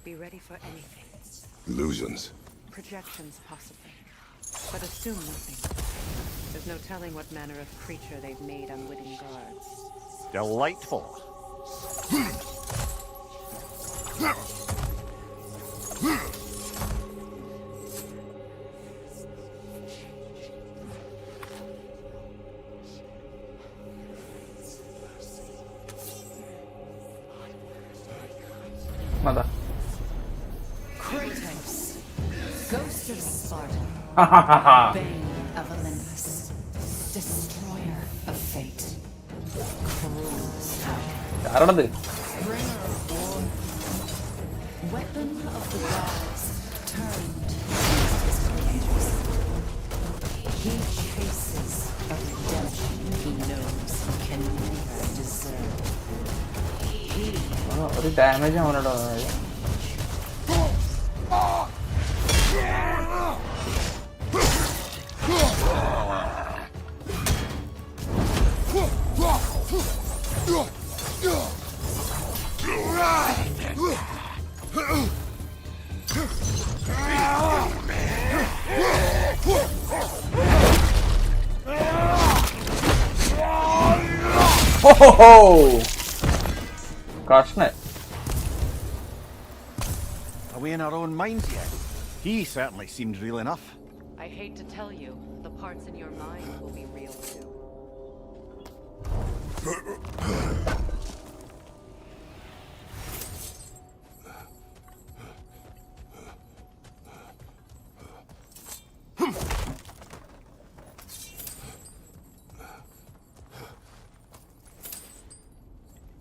S2: Be ready for anything.
S3: Illusions.
S2: Projections, possibly. But assume nothing. There's no telling what manner of creature they've made unwitting guards.
S7: Delightful.
S1: Mother.
S10: Kratos, ghost of Sparta, bane of Olympus, destroyer of fate, cruel
S1: ആരാണത്?
S10: bringer of war, weapon of the gods, turned against his creators. He chases
S1: ഒരു damage അവനോട് വന്നത്. Crushing it.
S7: Are we in our own minds yet? He certainly seemed real enough.
S2: I hate to tell you, the parts in your mind will be real too.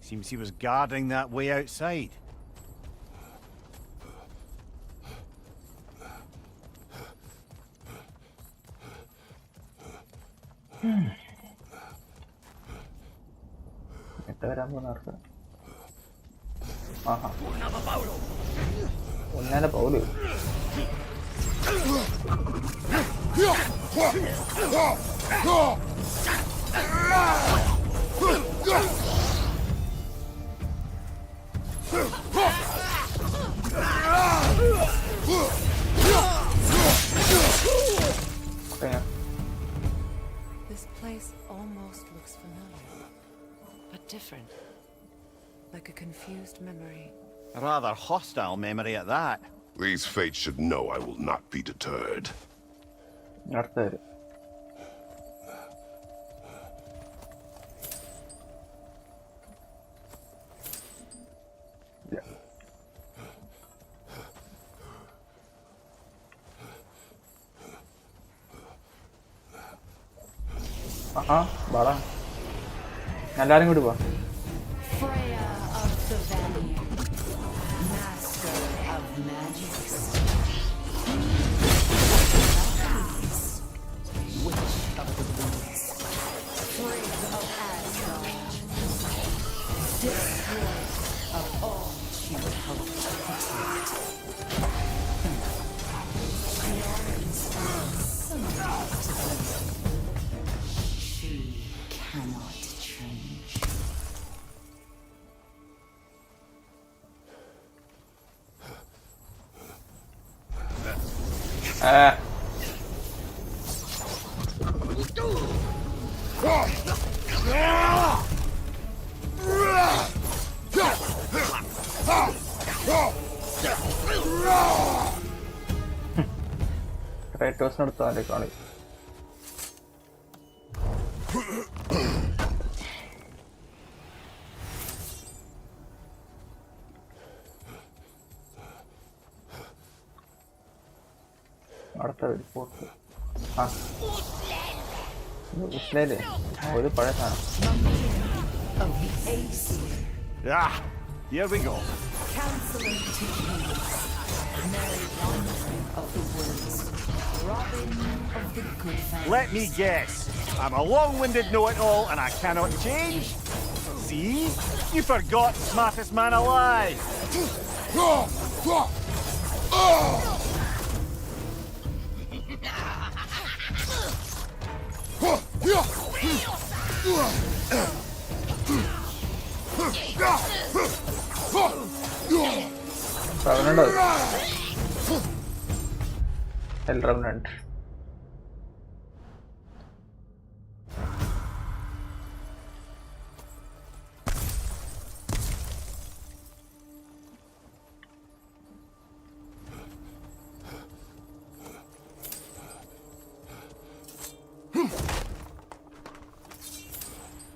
S7: Seems he was guarding that way outside.
S1: Unnana Paulu.
S2: This place almost looks familiar, but different. Like a confused memory.
S7: A rather hostile memory at that.
S3: These fates should know I will not be deterred.
S1: Arthur. Bala. എല്ലാരും കൂടി പോ.
S10: Freya of the Valley, master of magics, witch of the woods, Frigg of Asgard, destroyer of all she would hope to protect. She always finds something to blame. She cannot change.
S1: Kratos നടത്താൻ കളി. അടുത്ത report ഉസ്ലേല് ഒരു പഴയ സാധനം.
S7: Ah, here we go.
S10: Counselor to kings, merry wandering of the woods, Robin of the good family.
S7: Let me guess. I'm a long-winded know-it-all and I cannot change? See? You forgot smartest man alive.
S1: Revenant. El Revenant.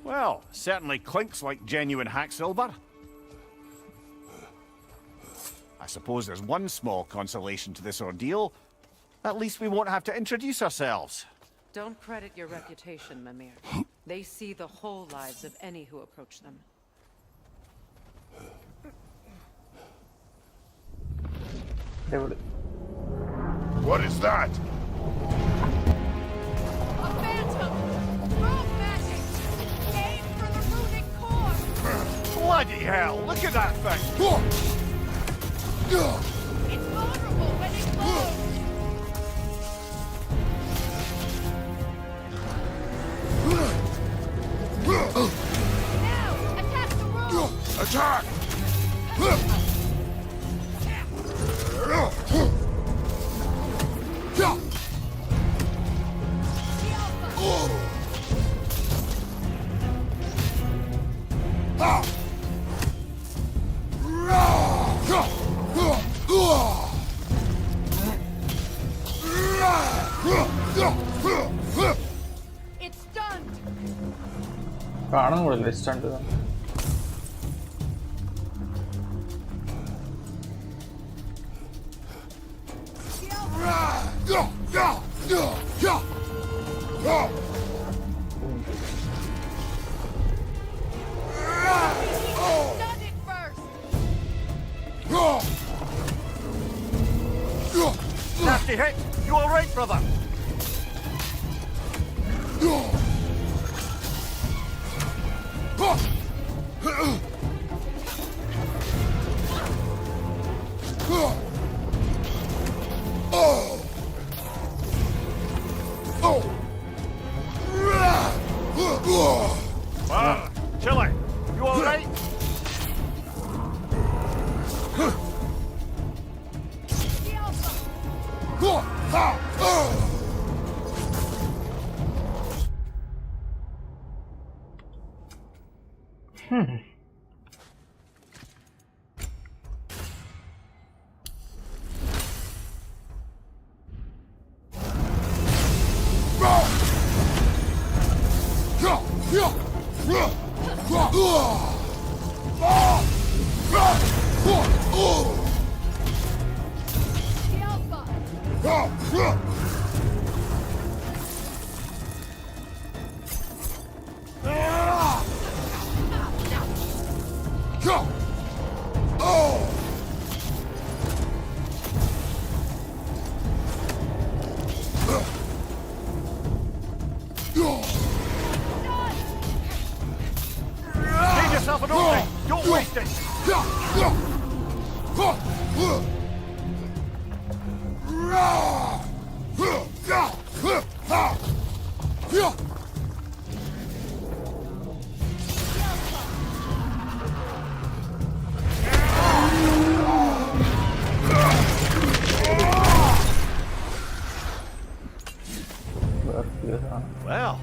S7: Well, certainly clinks like genuine hack silver. I suppose there's one small consolation to this ordeal. At least we won't have to introduce ourselves.
S2: Don't credit your reputation, Mimir. They see the whole lives of any who approach them.
S3: What is that?
S5: A phantom! Rogue magic! Aim for the runic core!
S7: Bloody hell, look at that thing!
S5: It's vulnerable when it moves. Now, attack the room.
S3: Attack!
S5: It's stunned.
S1: കാണാൻ കൂടില്ല stunt
S5: Stunned it first.
S7: Nasty hit! You alright, brother? Chile, you alright? Save yourself an opening! Don't waste it! Well,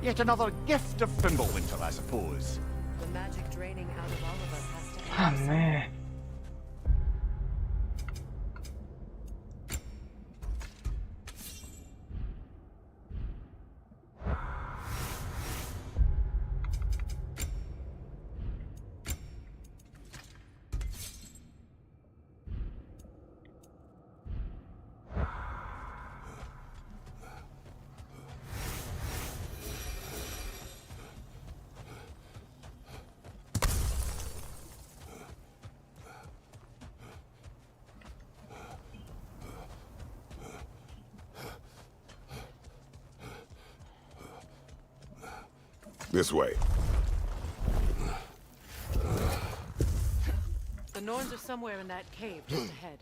S7: yet another gift of Fimbulwinter, I suppose.
S2: The magic draining out of all of us has to
S1: Ah,
S2: end.
S1: man.
S3: This way.
S2: The Norns are somewhere in that cave just ahead.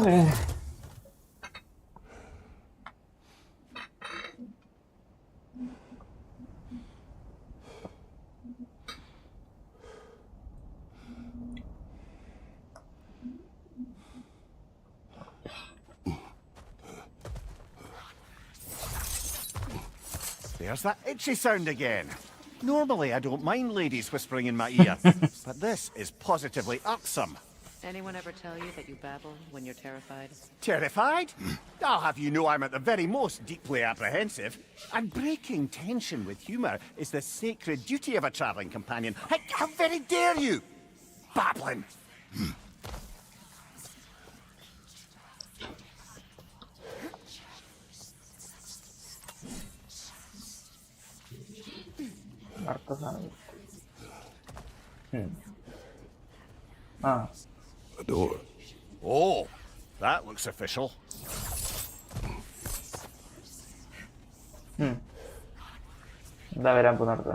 S1: Vale.
S7: There's that itchy sound again. Normally I don't mind ladies whispering in my ear, but this is positively irksome.
S2: Anyone ever tell you that you babble when you're terrified?
S7: Terrified? I'll have you know I'm at the very most deeply apprehensive. And breaking tension with humour is the sacred duty of a travelling companion. How very dare you! Babbling!
S3: A door.
S7: Oh, that looks official.
S1: എന്താ വരാൻ പോകുന്നത്?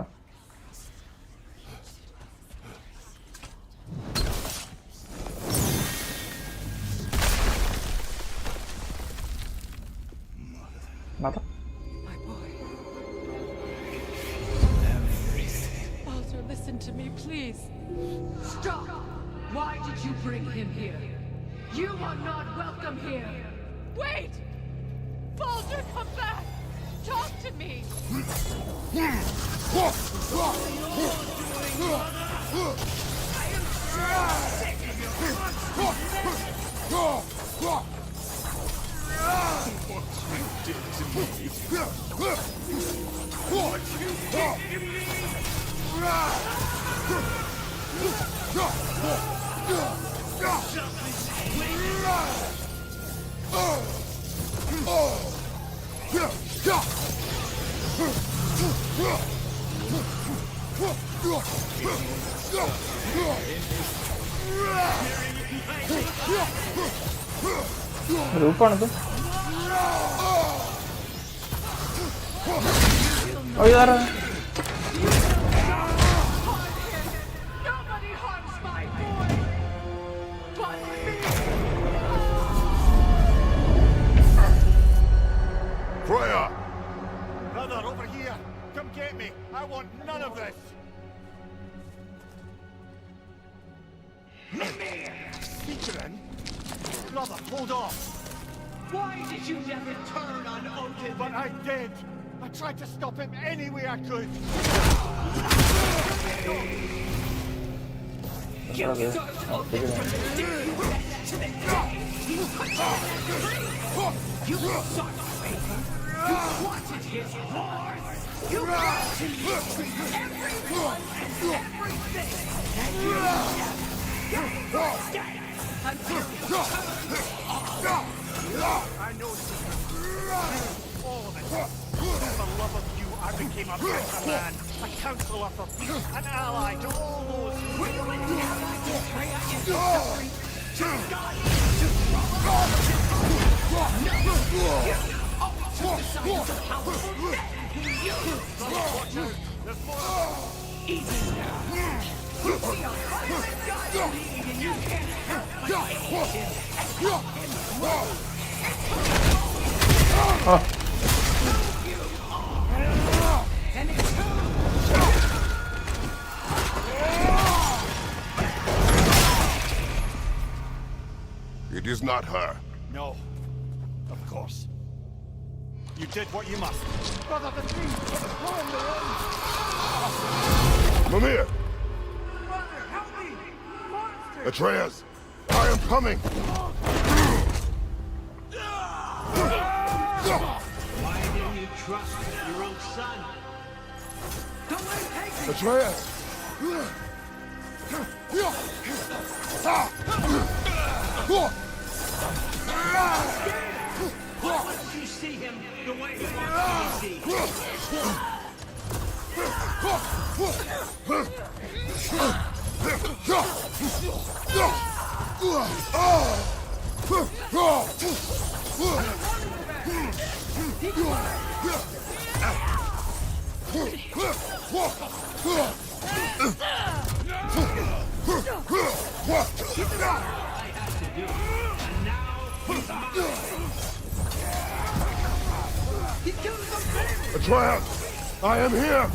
S1: Mother?
S2: Baldur, listen to me, please.
S10: Stop! Why did you bring him here? You are not welcome here!
S2: Wait! Baldur, come back! Talk to me!
S1: ഗ്രൂപ്പാണിത്. അയ്യോ ആരാ?
S7: Freya! Brother, over here! Come get me! I want none of this! Featuring? Brother, hold off!
S10: Why did you never turn on Odin?
S7: But I did! I tried to stop him any way I could!
S10: You served Odin from the day you met to the day he touched the tree! You sought favor! You wanted his wars! You wanted everyone and everything! And you never got your status until you turned.
S7: I know, sister. All of it. For the love of you, I became a better man, a counselor for peace, an ally to all those.
S10: Were you an ally to Freya in the suffering? To God? To Rama? No! You always took the side of the powerful men! You! Easy now! You see a violent god lead and you can't help but hate him and help him grow! And it's
S3: It is not her.
S7: No. Of course. You did what you must. Brother, the tree! Follow the road!
S3: Mimir!
S10: Mother, help me! Monster!
S3: Atreus! I am coming!
S10: Why didn't you trust your own son? Don't let him take me!
S3: Atreus!
S10: Why wouldn't you see him the way he wants to be seen?
S3: Atreus! I am here!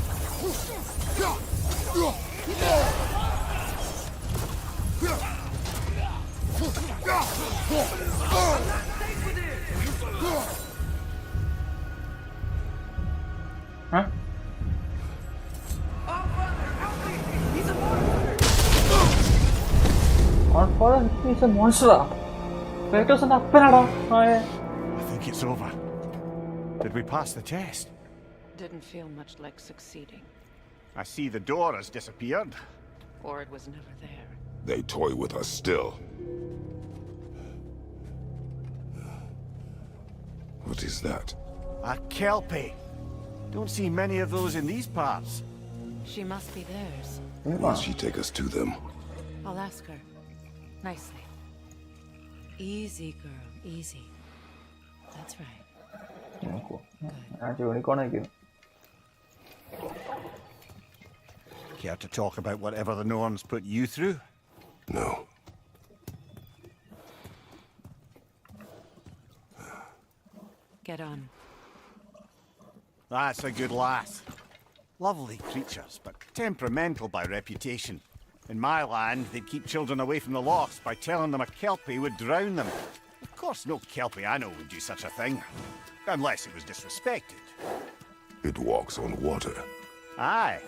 S1: Huh?
S10: Oh, Father, help me! He's a monster!
S1: Our father, He's a monster. Kratos and appanada.
S7: I think it's over. Did we pass the test?
S2: Didn't feel much like succeeding.
S7: I see the door has disappeared.
S2: Or it was never there.
S3: They toy with us still. What is that?
S7: A kelpie. Don't see many of those in these parts.
S2: She must be theirs.
S3: Will she take us to them?
S2: I'll ask her. Nicely. Easy, girl. Easy. That's right.
S7: Care to talk about whatever the Norns put you through?
S3: No.
S2: Get on.
S7: That's a good lass. Lovely creatures, but temperamental by reputation. In my land, they'd keep children away from the lochs by telling them a kelpie would drown them. Of course, no kelpie I know would do such a thing. Unless it was disrespected.
S3: It walks on water.
S7: Aye.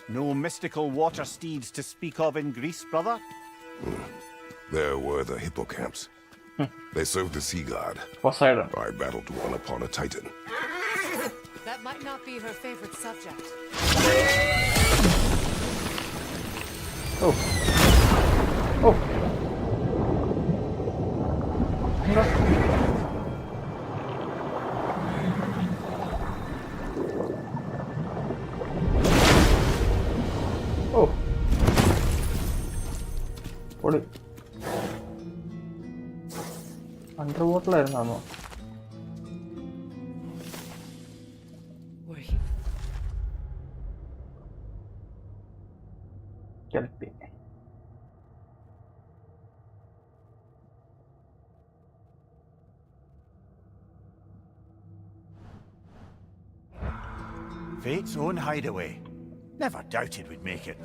S7: No mystical water steeds to speak of in Greece, brother?
S3: There were the hippocamps. They served the sea god.
S1: Poseidon.
S3: I battled one upon a titan.
S2: That might not be her favorite subject.
S1: Oh. Oh. Oh. What? Underwater ആയിരുന്നോ?
S2: Were you?
S1: Kelpie.
S7: Fate's own hideaway. Never doubted we'd make it.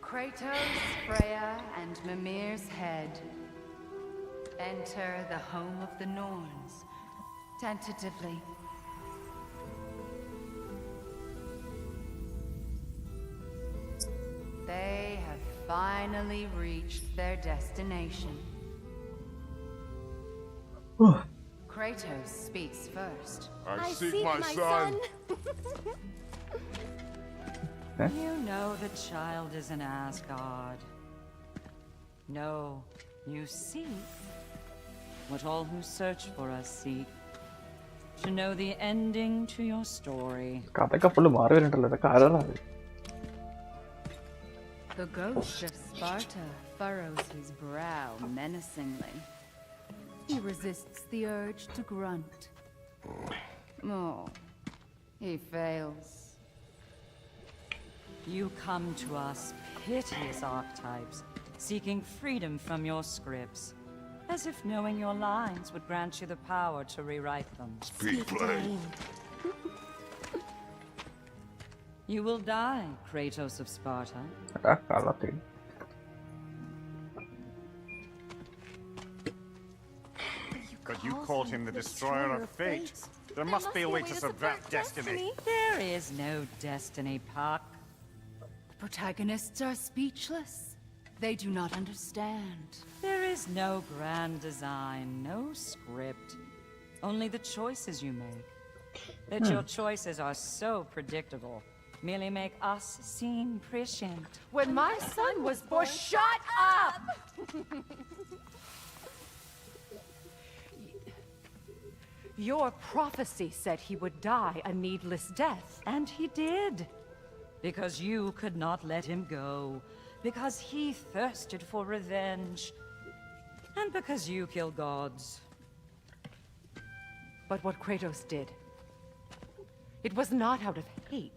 S13: Kratos, Freya, and Mimir's head. Enter the home of the Norns, tentatively. They have finally reached their destination. Kratos speaks first.
S3: I seek my son.
S13: You know the child is in Asgard. No, you seek what all who search for us seek. To know the ending to your story. The ghost of Sparta furrows his brow menacingly. He resists the urge to grunt. Oh, he fails. You come to us, piteous archetypes, seeking freedom from your scripts, as if knowing your lines would grant you the power to rewrite them.
S3: Speak plain.
S13: You will die, Kratos of Sparta.
S7: But you called him the destroyer of fate. There must be a way to subvert destiny.
S13: There is no destiny, Puck. Protagonists are speechless. They do not understand. There is no grand design, no script. Only the choices you make. That your choices are so predictable merely make us seem prescient. When my son was born, shut up! Your prophecy said he would die a needless death, and he did. Because you could not let him go. Because he thirsted for revenge. And because you kill gods. But what Kratos did, it was not out of hate.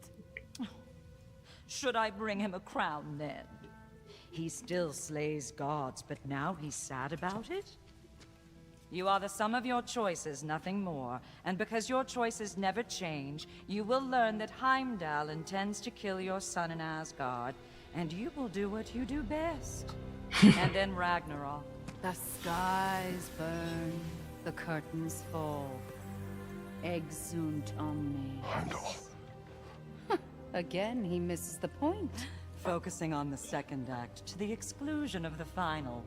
S13: Should I bring him a crown then? He still slays gods, but now he's sad about it? You are the sum of your choices, nothing more. And because your choices never change, you will learn that Heimdall intends to kill your son in Asgard, and you will do what you do best. And then Ragnarok. The skies burn, the curtains fall. Exunt omnes. Again, he misses the point. Focusing on the second act to the exclusion of the final.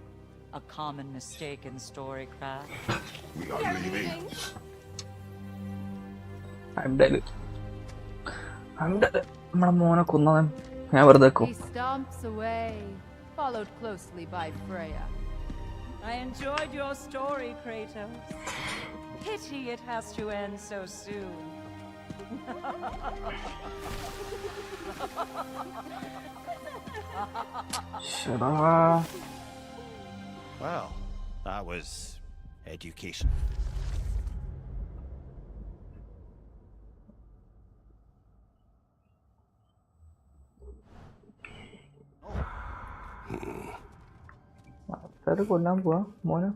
S13: A common mistake in storycraft.
S3: We are leaving.
S1: I'm dead. I'm dead. നമ്മുടെ മോനെ കൊന്നവൻ ഞാൻ വെറുതെ
S13: He stomps away, followed closely by Freya. I enjoyed your story, Kratos. Pity it has to end so soon.
S7: Well, that was education.
S1: അത് കൊല്ലാൻ പോവാ മോനെ.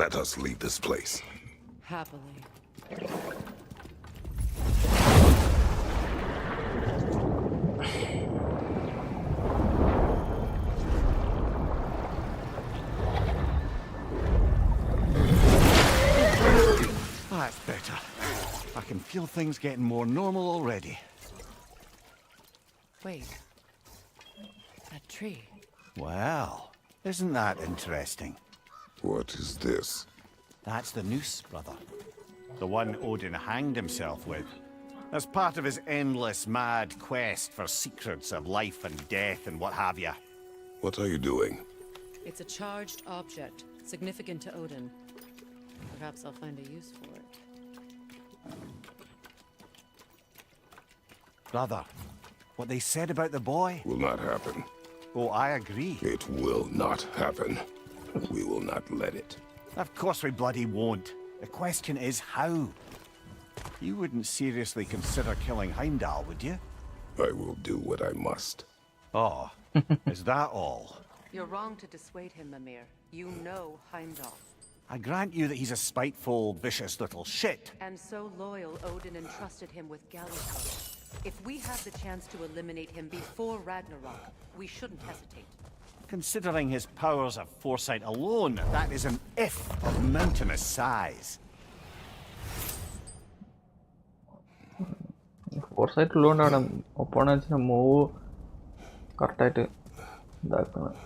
S3: Let us leave this place.
S2: Happily.
S7: That's better. I can feel things getting more normal already.
S2: Wait. That tree.
S7: Well, isn't that interesting?
S3: What is this?
S7: That's the noose, brother. The one Odin hanged himself with. As part of his endless, mad quest for secrets of life and death and what have you.
S3: What are you doing?
S2: It's a charged object, significant to Odin. Perhaps I'll find a use for it.
S7: Brother, what they said about the boy?
S3: Will not happen.
S7: Oh, I agree.
S3: It will not happen. We will not let it.
S7: Of course we bloody won't. The question is how. You wouldn't seriously consider killing Heimdall, would you?
S3: I will do what I must.
S7: Oh, is that all?
S2: You're wrong to dissuade him, Mimir. You know Heimdall.
S7: I grant you that he's a spiteful, vicious little shit.
S2: And so loyal, Odin entrusted him with Gallifrey. If we have the chance to eliminate him before Ragnarok, we shouldn't hesitate.
S7: Considering his powers of foresight alone, that is an if of mountainous size.
S1: Foresight ഉള്ളതുകൊണ്ടാണ് ഒപ്പോണൻസിനെ move കറക്റ്റായിട്ട് ഇതാക്കുന്നത്.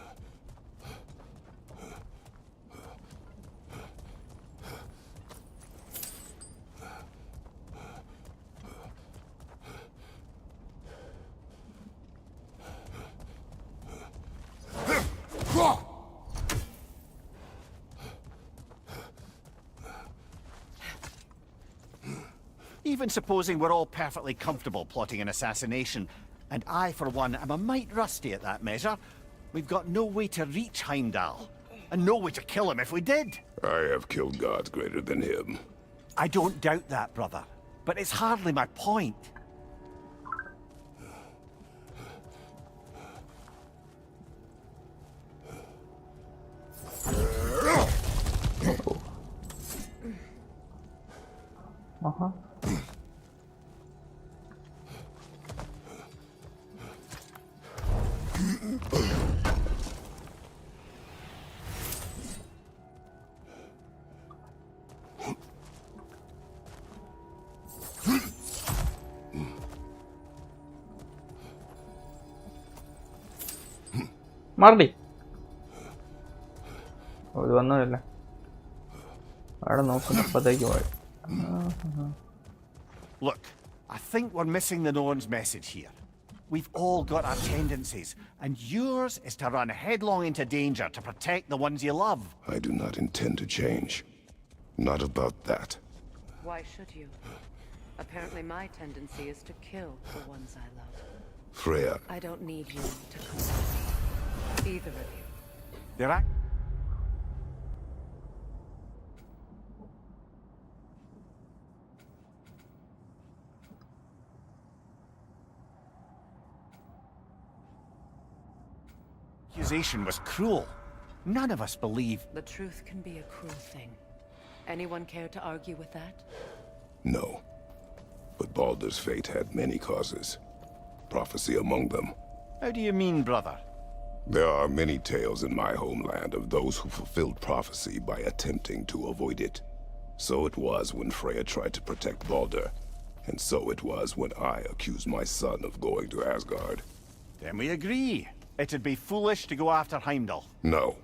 S7: Even supposing we're all perfectly comfortable plotting an assassination, and I, for one, am a mite rusty at that measure, we've got no way to reach Heimdall, and no way to kill him if we did.
S3: I have killed gods greater than him.
S7: I don't doubt that, brother, but it's hardly my point.
S1: Uh-huh. Marty. ഇത് വന്നതല്ലേ അവിടെ നോക്കുന്നപ്പോഴത്തേക്ക് പോയി.
S7: Look, I think we're missing the Norn's message here. We've all got our tendencies, and yours is to run headlong into danger to protect the ones you love.
S3: I do not intend to change. Not about that.
S2: Why should you? Apparently my tendency is to kill the ones I love.
S3: Freya.
S2: I don't need you to comfort me. Either of you.
S7: There accusation was cruel. None of us believe...
S2: The truth can be a cruel thing. Anyone care to argue with that?
S3: No. But Baldur's fate had many causes. Prophecy among them.
S7: How do you mean, brother?
S3: There are many tales in my homeland of those who fulfilled prophecy by attempting to avoid it. So it was when Freya tried to protect Baldur. And so it was when I accused my son of going to Asgard.
S7: Then we agree. It'd be foolish to go after Heimdall.
S3: No.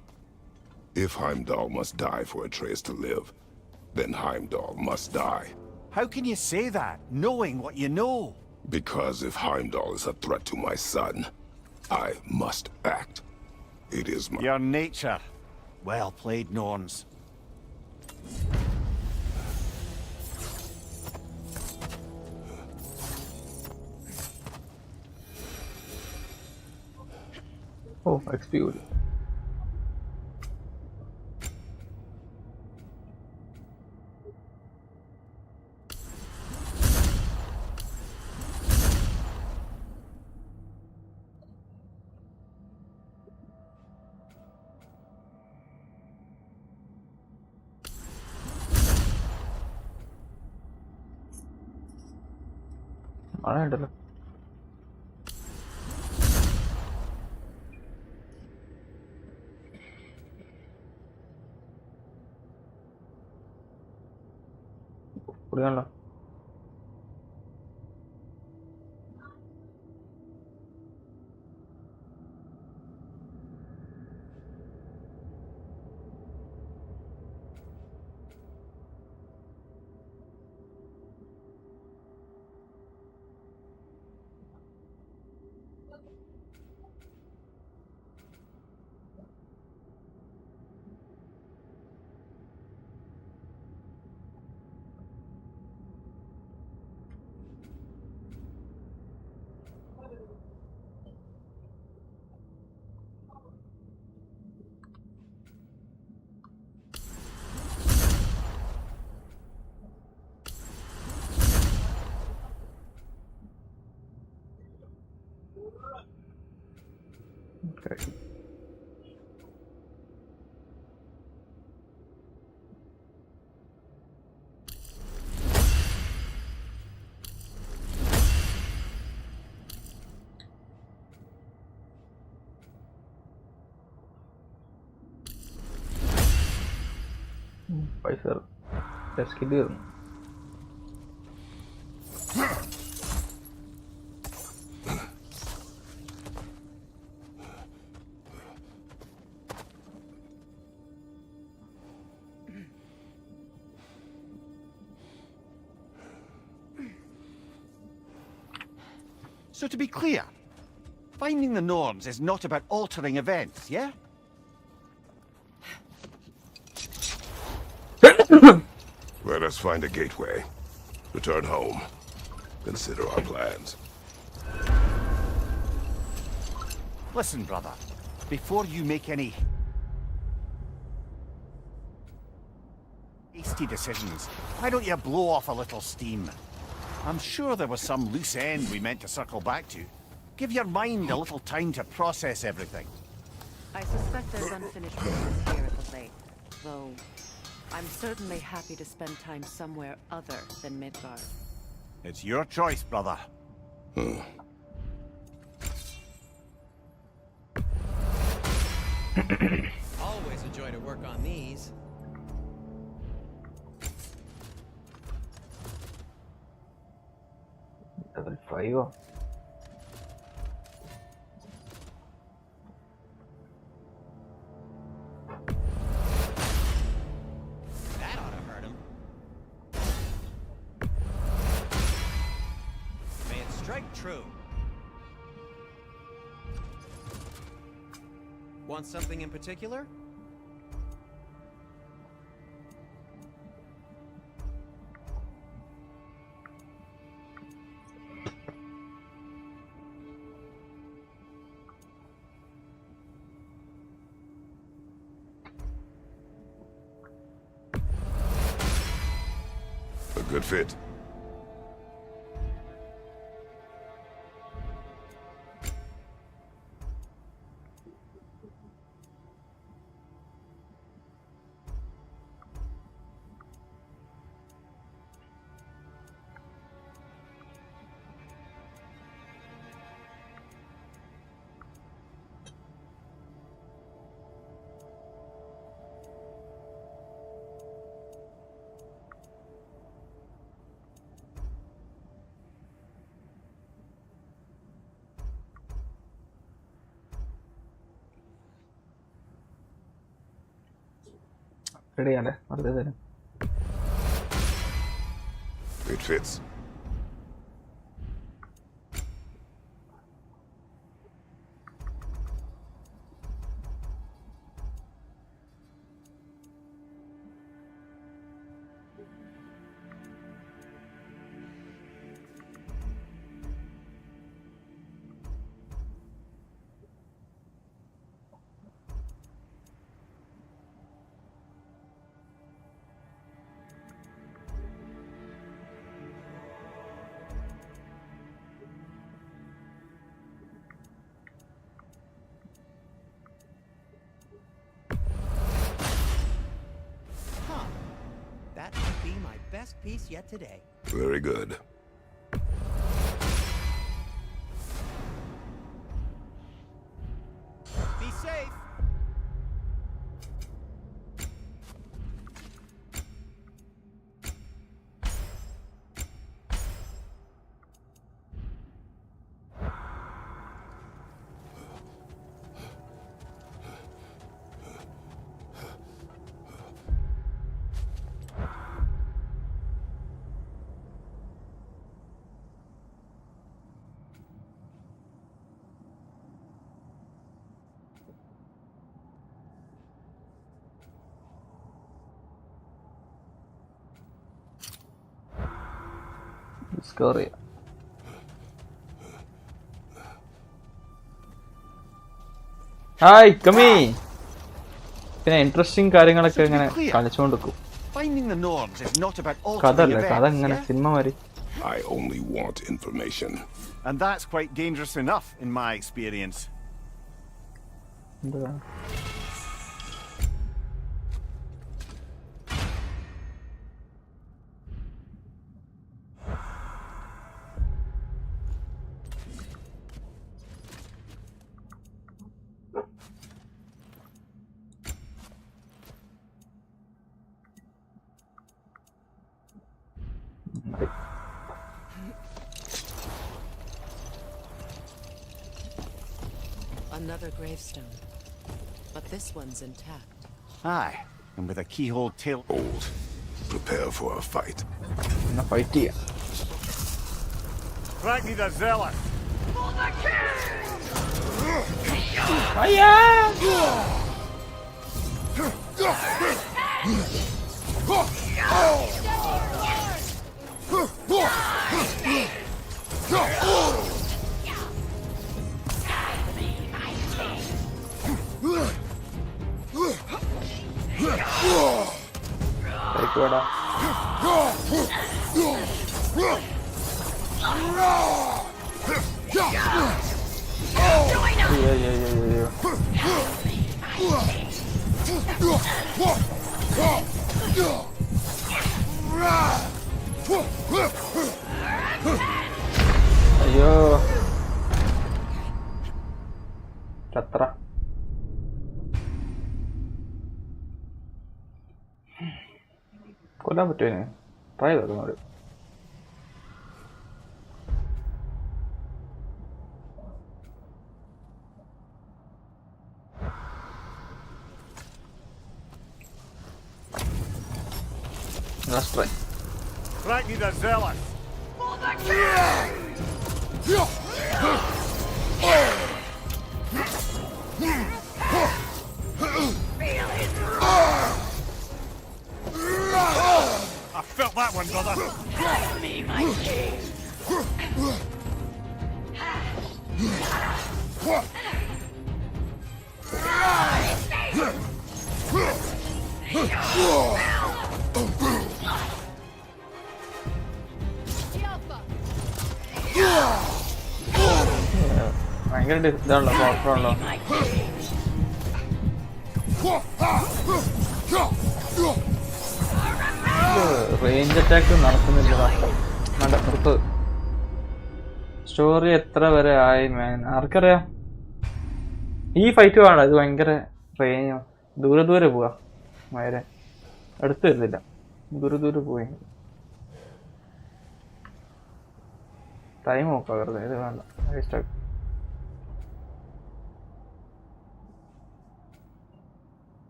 S3: If Heimdall must die for Atreus to live, then Heimdall must die.
S7: How can you say that, knowing what you know?
S3: Because if Heimdall is a threat to my son, I must act. It is my...
S7: Your nature. Well played, Norns.
S1: Oh, XP. മഴയുണ്ടല്ലോ. കുടിക്കാണല്ലോ. Okay. പൈസ test തീർന്നു.
S7: So to be clear, finding the Norns is not about altering events, yeah?
S3: Let us find a gateway. Return home. Consider our plans.
S7: Listen, brother. Before you make any hasty decisions, why don't you blow off a little steam? I'm sure there was some loose end we meant to circle back to. Give your mind a little time to process everything.
S2: I suspect there's unfinished business here at the lake, though I'm certainly happy to spend time somewhere other than Midgard.
S7: It's your choice, brother.
S8: Always a joy to work on these.
S1: Level 5.
S8: That ought to hurt him. May it strike true. Want something in particular?
S3: A good fit.
S1: റെഡിയാണല്ലേ? വെറുതെ തരാം.
S3: It fits.
S8: That might be my best piece yet today.
S3: Very good.
S8: Be safe.
S1: Score ചെയ്യാം. Hi കമ്മി. പിന്നെ interesting കാര്യങ്ങളൊക്കെ ഇങ്ങനെ കളിച്ചുകൊണ്ടിരിക്കും. കഥ അല്ലേ, കഥ ഇങ്ങനെ സിനിമ മാറി.
S3: I only want information.
S7: And that's quite dangerous enough in my experience.
S2: Another gravestone, but this one's intact.
S7: Aye, and with a keyhole tail.
S3: Old. Prepare for a fight.
S1: എന്നാ fight ചെയ്യാം.
S7: Ragni the Zealous.
S1: അയ്യാ. ആയിക്കോടാ. അയ്യോ ചത്ര. കൊല്ലാൻ പറ്റുമോ? Try ചെയ്തോളൂ. Let's try.
S7: Ragni the Zealous. I felt that one, brother.
S10: Give me my keys.
S1: ഭയങ്കര ഇതാണല്ലോ, കുഴപ്പമാണല്ലോ. Range attack നടക്കുന്നില്ല. നിർത്ത്. സ്റ്റോറി എത്ര വരെ ആയി മാൻ? ആർക്കറിയാം. ഈ ഫൈറ്റ് വേണം. ഇത് ഭയങ്കര റേഞ്ച്. ദൂരെ ദൂരെ പോവാ. നേരെ അടുത്ത് വരുന്നില്ല. ദൂരെ ദൂരെ പോയി. ടൈം നോക്കാം വെറുതെ. ഇത് വേണ്ട, വേസ്റ്റ്.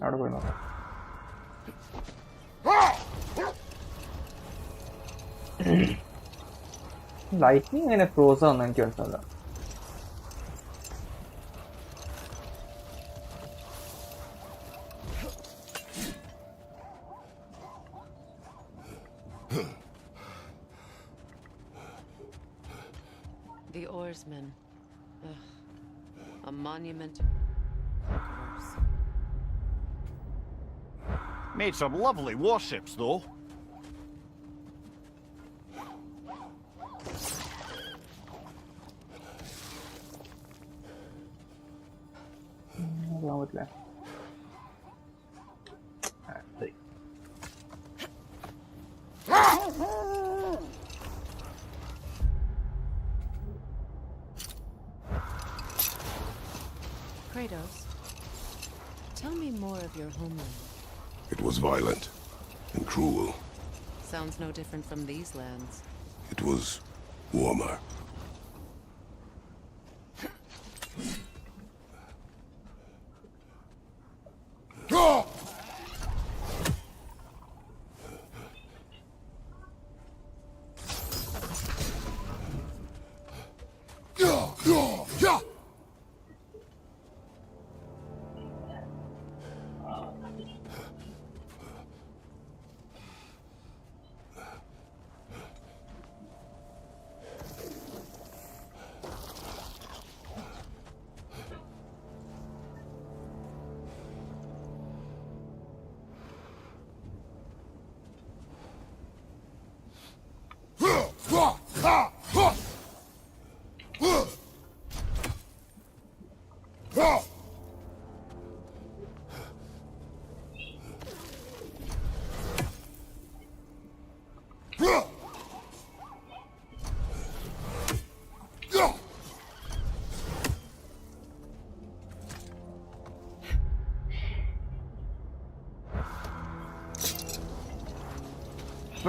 S1: അവിടെ പോയി നോക്കാം. ലൈറ്റിങ് എങ്ങനെ ഫ്രോസ് ആണെന്ന് എനിക്ക് മനസ്സിലാവില്ല.
S2: The oarsmen. Ugh. A monument.
S7: Made some lovely warships, though.
S2: Kratos, tell me more of your homeland.
S3: It was violent and cruel.
S2: Sounds no different from these lands.
S3: It was warmer.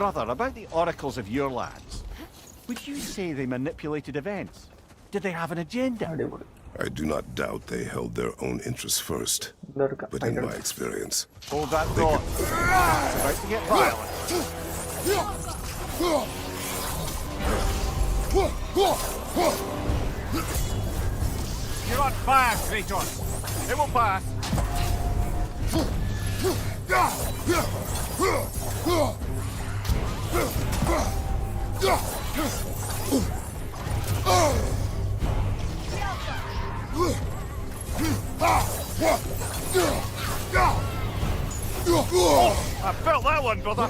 S7: Brother, about the oracles of your lads, would you say they manipulated events? Did they have an agenda?
S3: I do not doubt they held their own interests first. But in my experience,
S7: hold that thought. It's about to get violent. You're on fire, Kratos. It will pass. I felt that one, brother.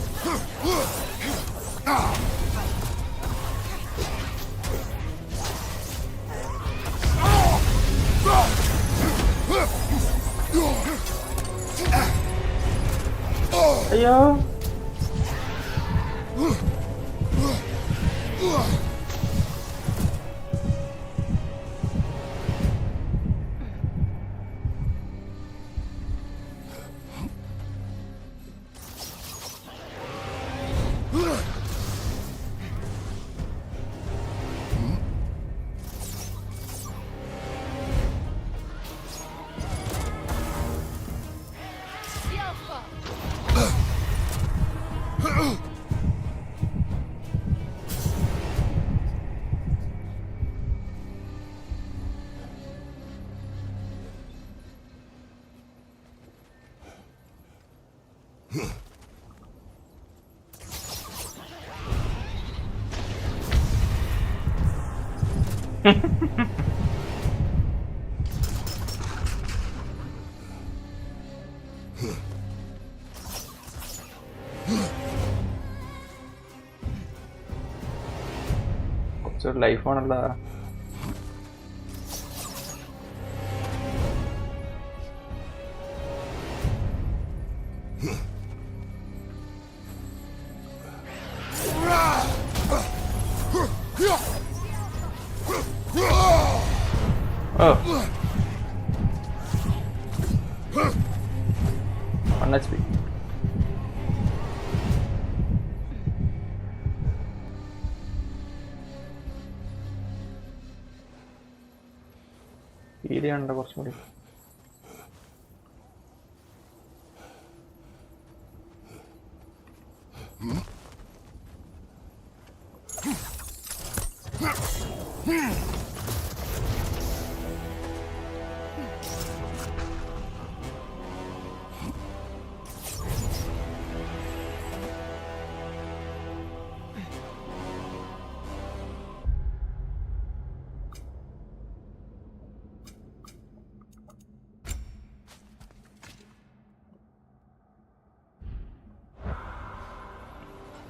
S1: Ayo. കുറച്ചൊരു ലൈഫാണല്ലോ. Oh. 1 HP. ഈരിയാണല്ലോ കുറച്ചും കൂടി.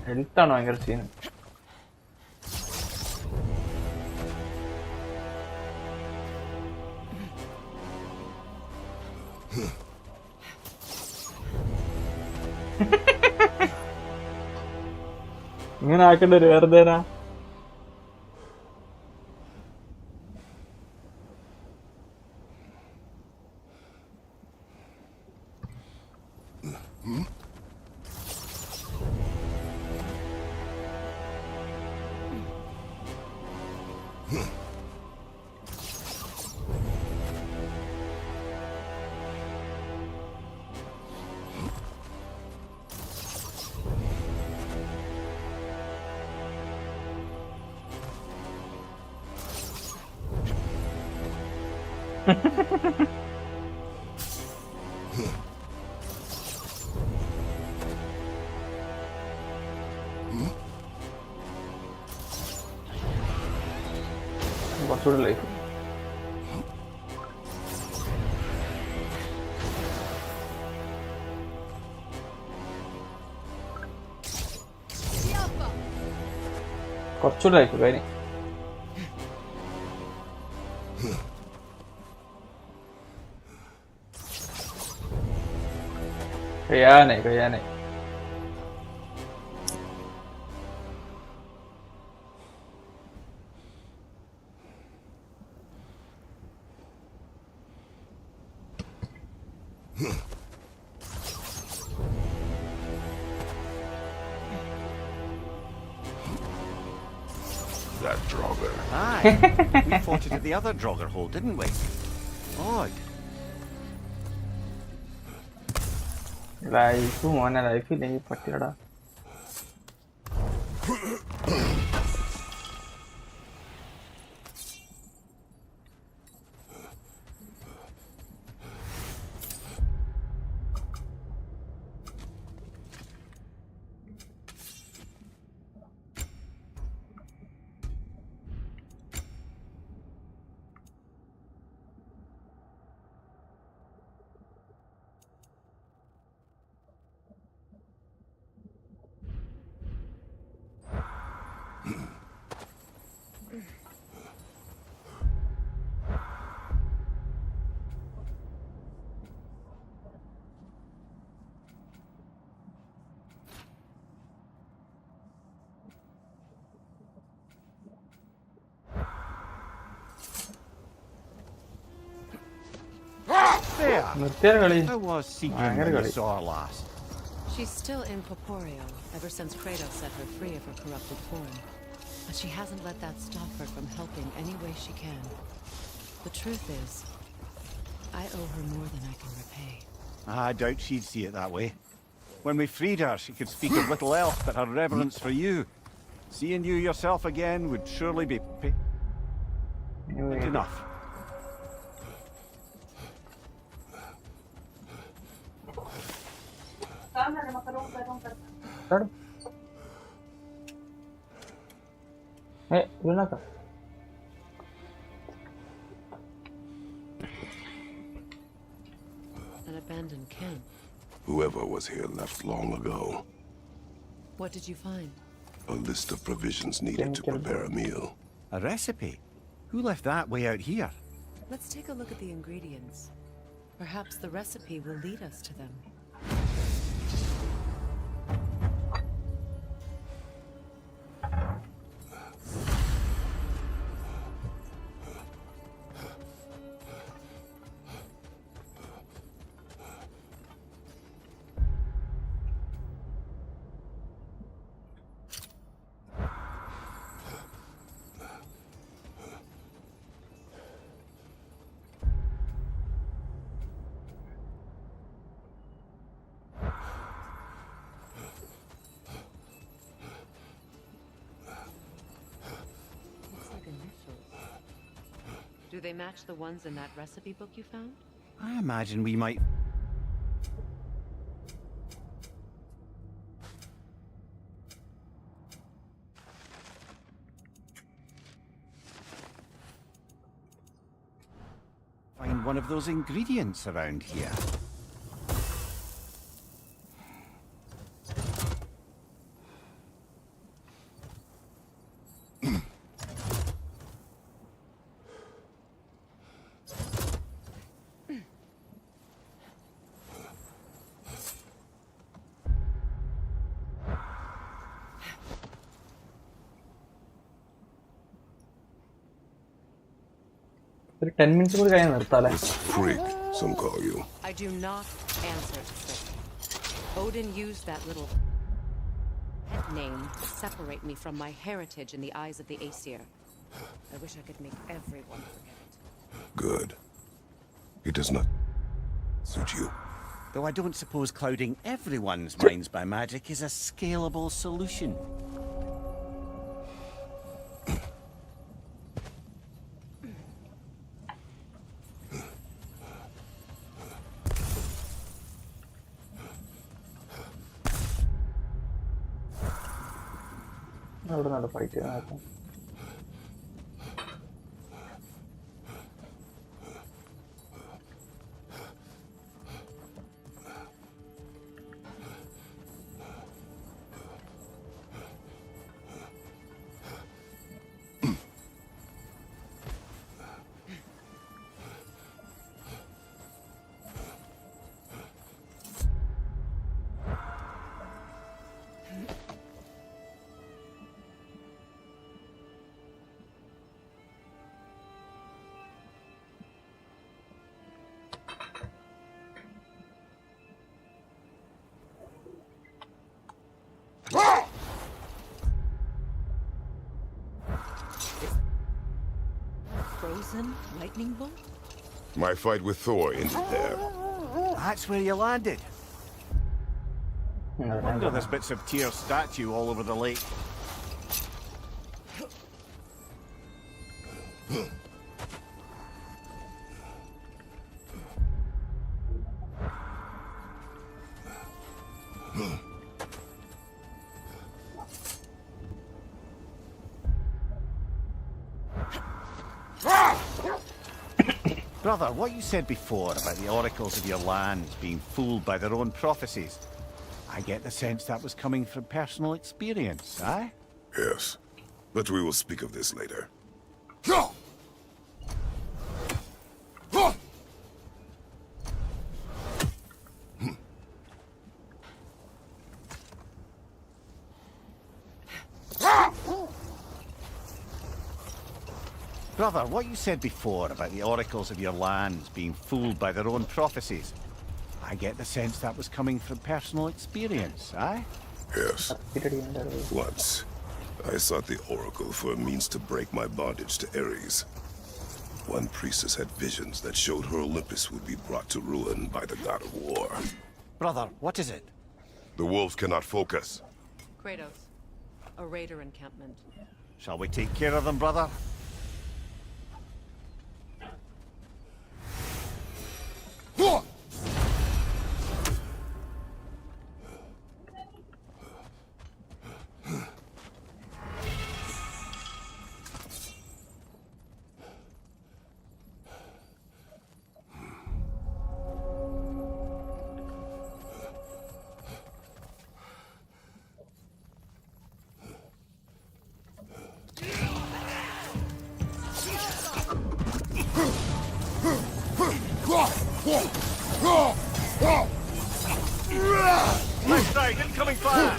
S1: ഹെൽത്താണ് ഭയങ്കര scene. ഇങ്ങനെ ആക്കേണ്ട ഒരു വെറുതേനാ. കുറച്ചുകൂടെ life. കുറച്ചുകൂടെ life കാര്യം. കഴിയാനായി.
S3: That Draugr.
S7: Aye. We fought it at the other Draugr hole, didn't we? Odd.
S1: Life മോനെ, ലൈഫ് ഇല്ലെങ്കിൽ പറ്റിയടാ.
S7: How was Seeking when you saw her last?
S2: She's still incorporeal, ever since Kratos set her free of her corrupted form. But she hasn't let that stop her from helping any way she can. The truth is, I owe her more than I can repay.
S7: I doubt she'd see it that way. When we freed her, she could speak of little else but her reverence for you. Seeing you yourself again would surely be enough.
S1: Hey, Lunaka.
S2: An abandoned camp.
S3: Whoever was here left long ago.
S2: What did you find?
S3: A list of provisions needed to prepare a meal.
S7: A recipe? Who left that way out here?
S2: Let's take a look at the ingredients. Perhaps the recipe will lead us to them. Do they match the ones in that recipe book you found?
S7: I imagine we might... find one of those ingredients around here.
S1: ഒരു 10 minutes കൂടി കഴിഞ്ഞ് നിർത്താലേ.
S3: Freak, some call you.
S2: I do not answer to Frick. Odin used that little pet name to separate me from my heritage in the eyes of the Aesir. I wish I could make everyone forget it.
S3: Good. It does not suit you.
S7: Though I don't suppose clouding everyone's minds by magic is a scalable solution.
S1: അവിടെ നല്ല fight നടക്കും.
S2: Frozen lightning bolt?
S3: My fight with Thor ended there.
S7: That's where you landed. No wonder there's bits of Tyr's statue all over the lake. Brother, what you said before about the oracles of your lands being fooled by their own prophecies, I get the sense that was coming from personal experience, eh?
S3: Yes, but we will speak of this later.
S7: Brother, what you said before about the oracles of your lands being fooled by their own prophecies, I get the sense that was coming from personal experience, eh?
S3: Yes. Once, I sought the oracle for a means to break my bondage to Ares. One priestess had visions that showed her Olympus would be brought to ruin by the god of war.
S7: Brother, what is it?
S3: The wolves cannot focus.
S2: Kratos, a raider encampment.
S7: Shall we take care of them, brother? Left side, incoming fire!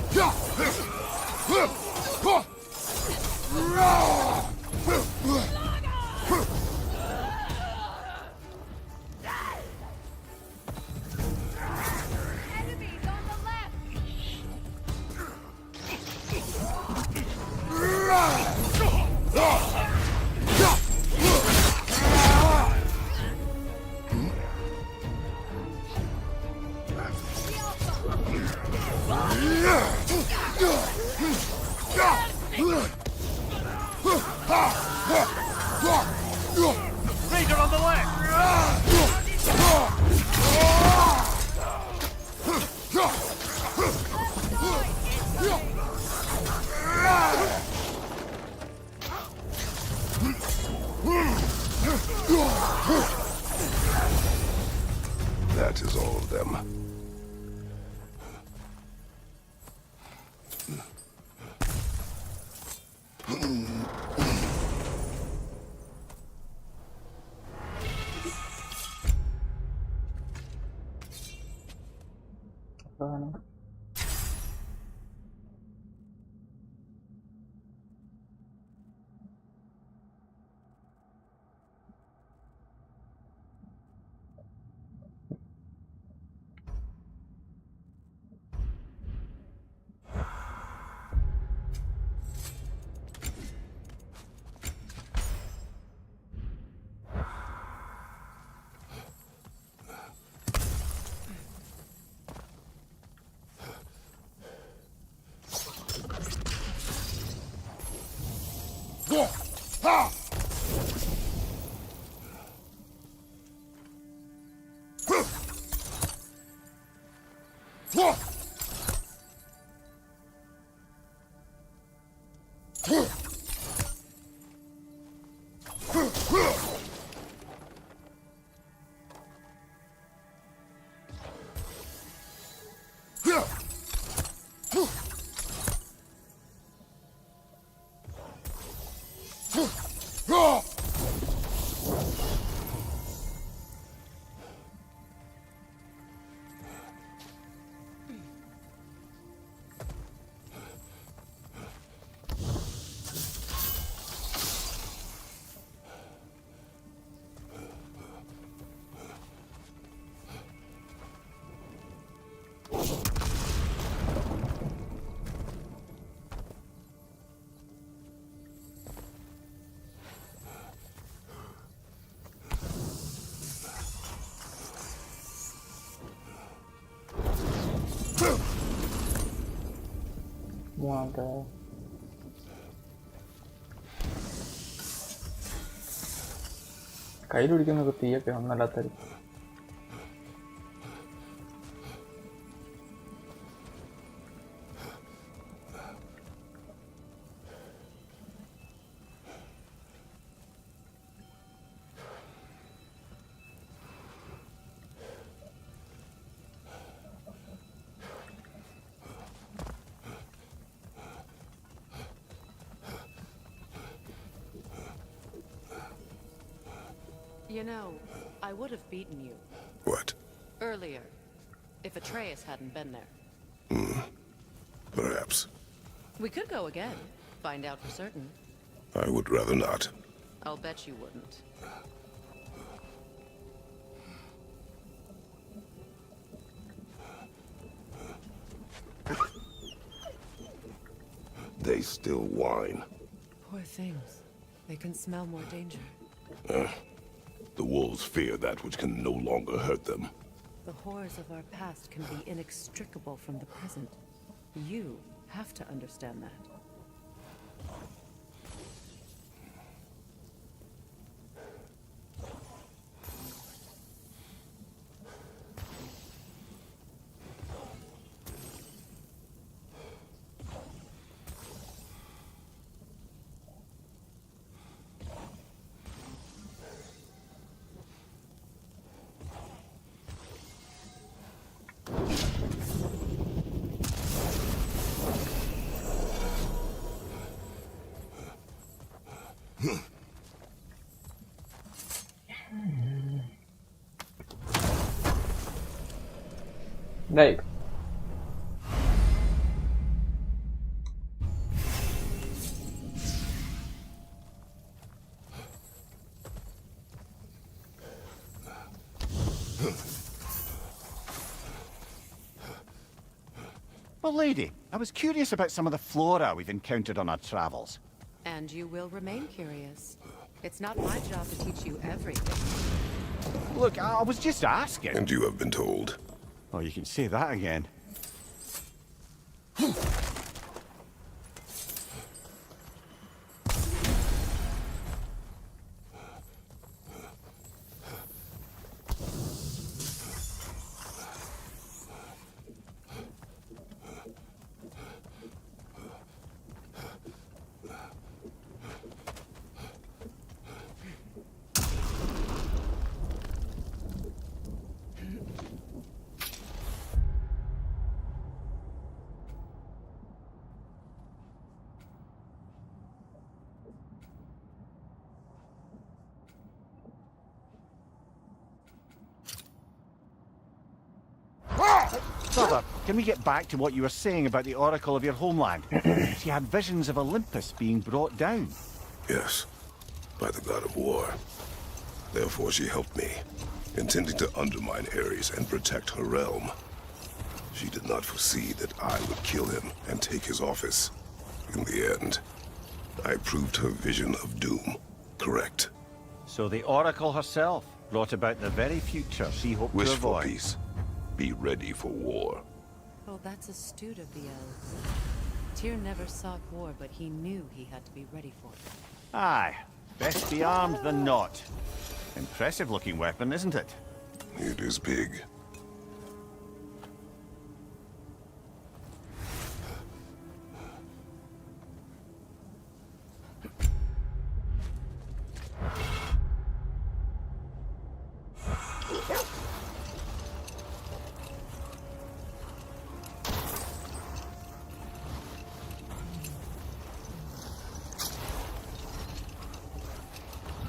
S18: the left!
S3: That is all of them.
S1: മൂന്നാമത്തെ കയ്യിൽ പിടിക്കുന്നൊക്കെ തീയൊക്കെ ഒന്നല്ലാത്തായിരിക്കും.
S2: You know, I would have beaten you.
S3: What?
S2: Earlier, if Atreus hadn't been there.
S3: Perhaps.
S2: We could go again, find out for certain.
S3: I would rather not.
S2: I'll bet you wouldn't.
S3: They still whine.
S2: Poor things. They can smell more danger.
S3: The wolves fear that which can no longer hurt them.
S2: The horrors of our past can be inextricable from the present. You have to understand that.
S1: Right.
S7: Well, lady, I was curious about some of the flora we've encountered on our travels.
S2: And you will remain curious. It's not my job to teach you everything.
S7: Look, I was just asking.
S3: And you have been told.
S7: Oh, you can say that again. Brother, can we get back to what you were saying about the oracle of your homeland? She had visions of Olympus being brought down.
S3: Yes, by the god of war. Therefore she helped me, intending to undermine Ares and protect her realm. She did not foresee that I would kill him and take his office. In the end, I proved her vision of doom correct.
S7: So the oracle herself brought about the very future she hoped
S3: Wish
S7: to avoid.
S3: for peace. Be ready for war.
S2: Oh, that's astute of the elves. Tyr never sought war, but he knew he had to be ready for it.
S7: Aye, best be armed than not. Impressive looking weapon, isn't it?
S3: It is big.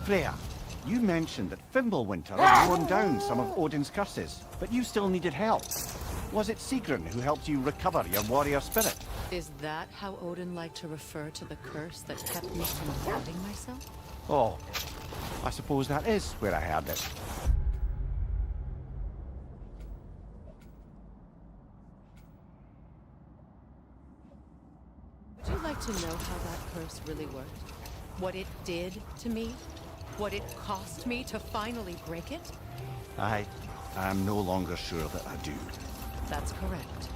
S7: Freya, you mentioned that Fimbulwinter had worn down some of Odin's curses, but you still needed help. Was it Sigrun who helped you recover your warrior spirit?
S2: Is that how Odin liked to refer to the curse that kept me from doubting myself?
S7: Oh, I suppose that is where I heard it.
S2: Would you like to know how that curse really worked? What it did to me? What it cost me to finally break it?
S7: I am no longer sure that I do.
S2: That's correct.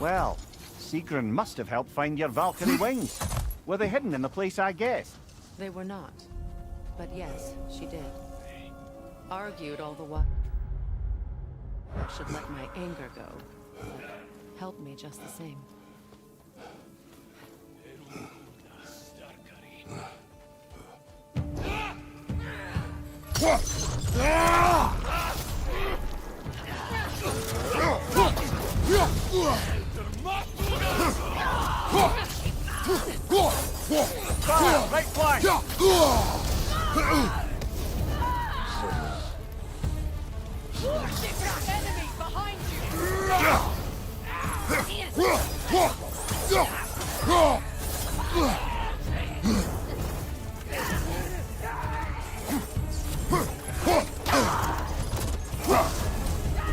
S7: Well, Sigrun must have helped find your Valkyrie wings. Were they hidden in the place I guessed?
S2: They were not. But yes, she did. Argued all the while I should let my anger go, but helped me just the same.
S7: Fire, right flank!
S10: Enemy behind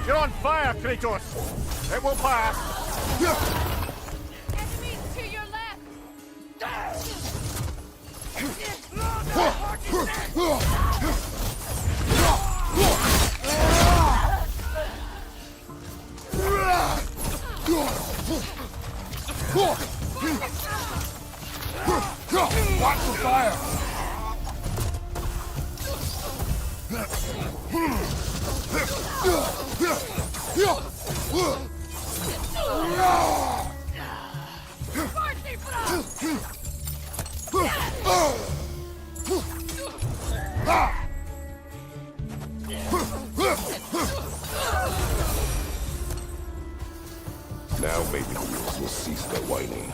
S7: You're on fire, Kratos! It will pass!
S10: Enemies to your left!
S20: Watch the fire!
S3: Now maybe the wheels will cease their whining.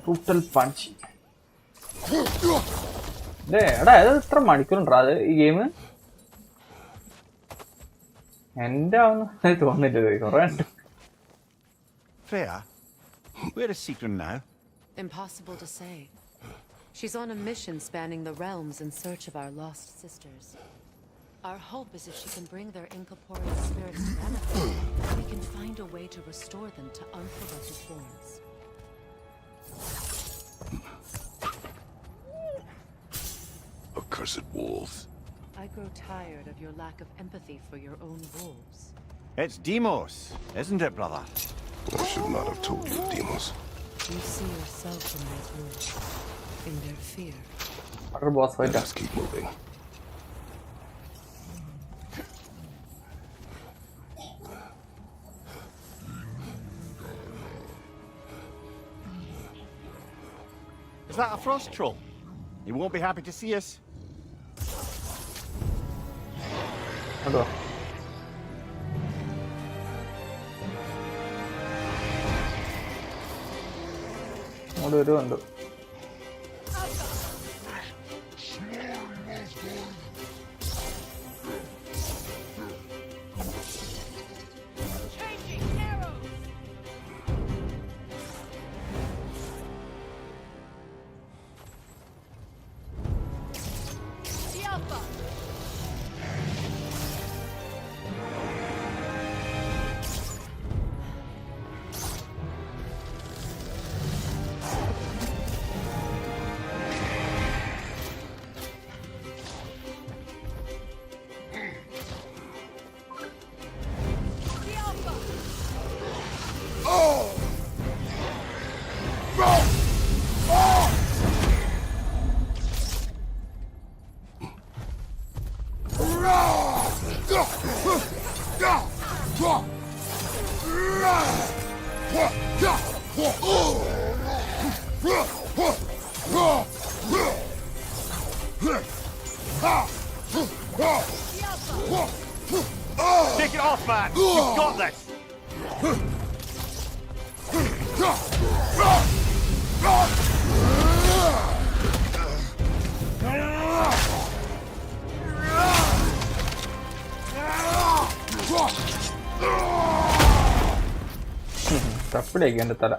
S1: Brutal punch. എടാ ഇത് ഇത്ര മണിക്കൂറുണ്ടോ അത് ഈ game? എന്റെ ആവുന്ന തോന്നിട്ട് കുറെ ഉണ്ട്.
S7: Freya, where is Sigrun now?
S2: Impossible to say. She's on a mission spanning the realms in search of our lost sisters. Our hope is if she can bring their incorporeal spirits to benefit, we can find a way to restore them to uncorrupted forms.
S3: Accursed wolves.
S2: I grow tired of your lack of empathy for your own wolves.
S7: It's Deimos, isn't it, brother?
S3: I should not have told you of Deimos.
S2: You see yourself in those wolves, in their fear.
S3: Let us keep moving.
S7: Is that a frost troll? He won't be happy to see us.
S1: Hello. അങ്ങോട്ട് വരുന്നുണ്ട്.
S10: Take it off, man! You've got this!
S1: തപ്പിടേക്ക് എൻ്റെ തല.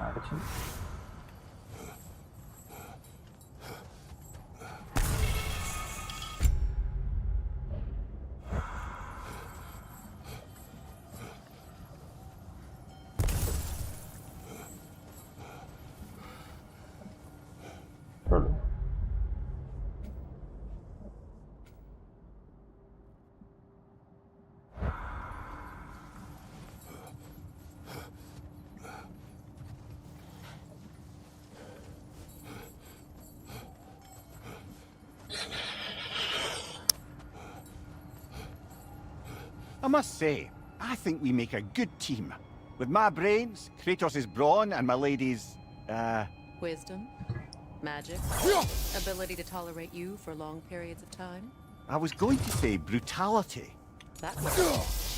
S1: അടച്ചു.
S7: I must say, I think we make a good team. With my brains, Kratos' brawn, and my lady's,
S2: Wisdom, magic, ability to tolerate you for long periods of time.
S7: I was going to say brutality.
S2: That works.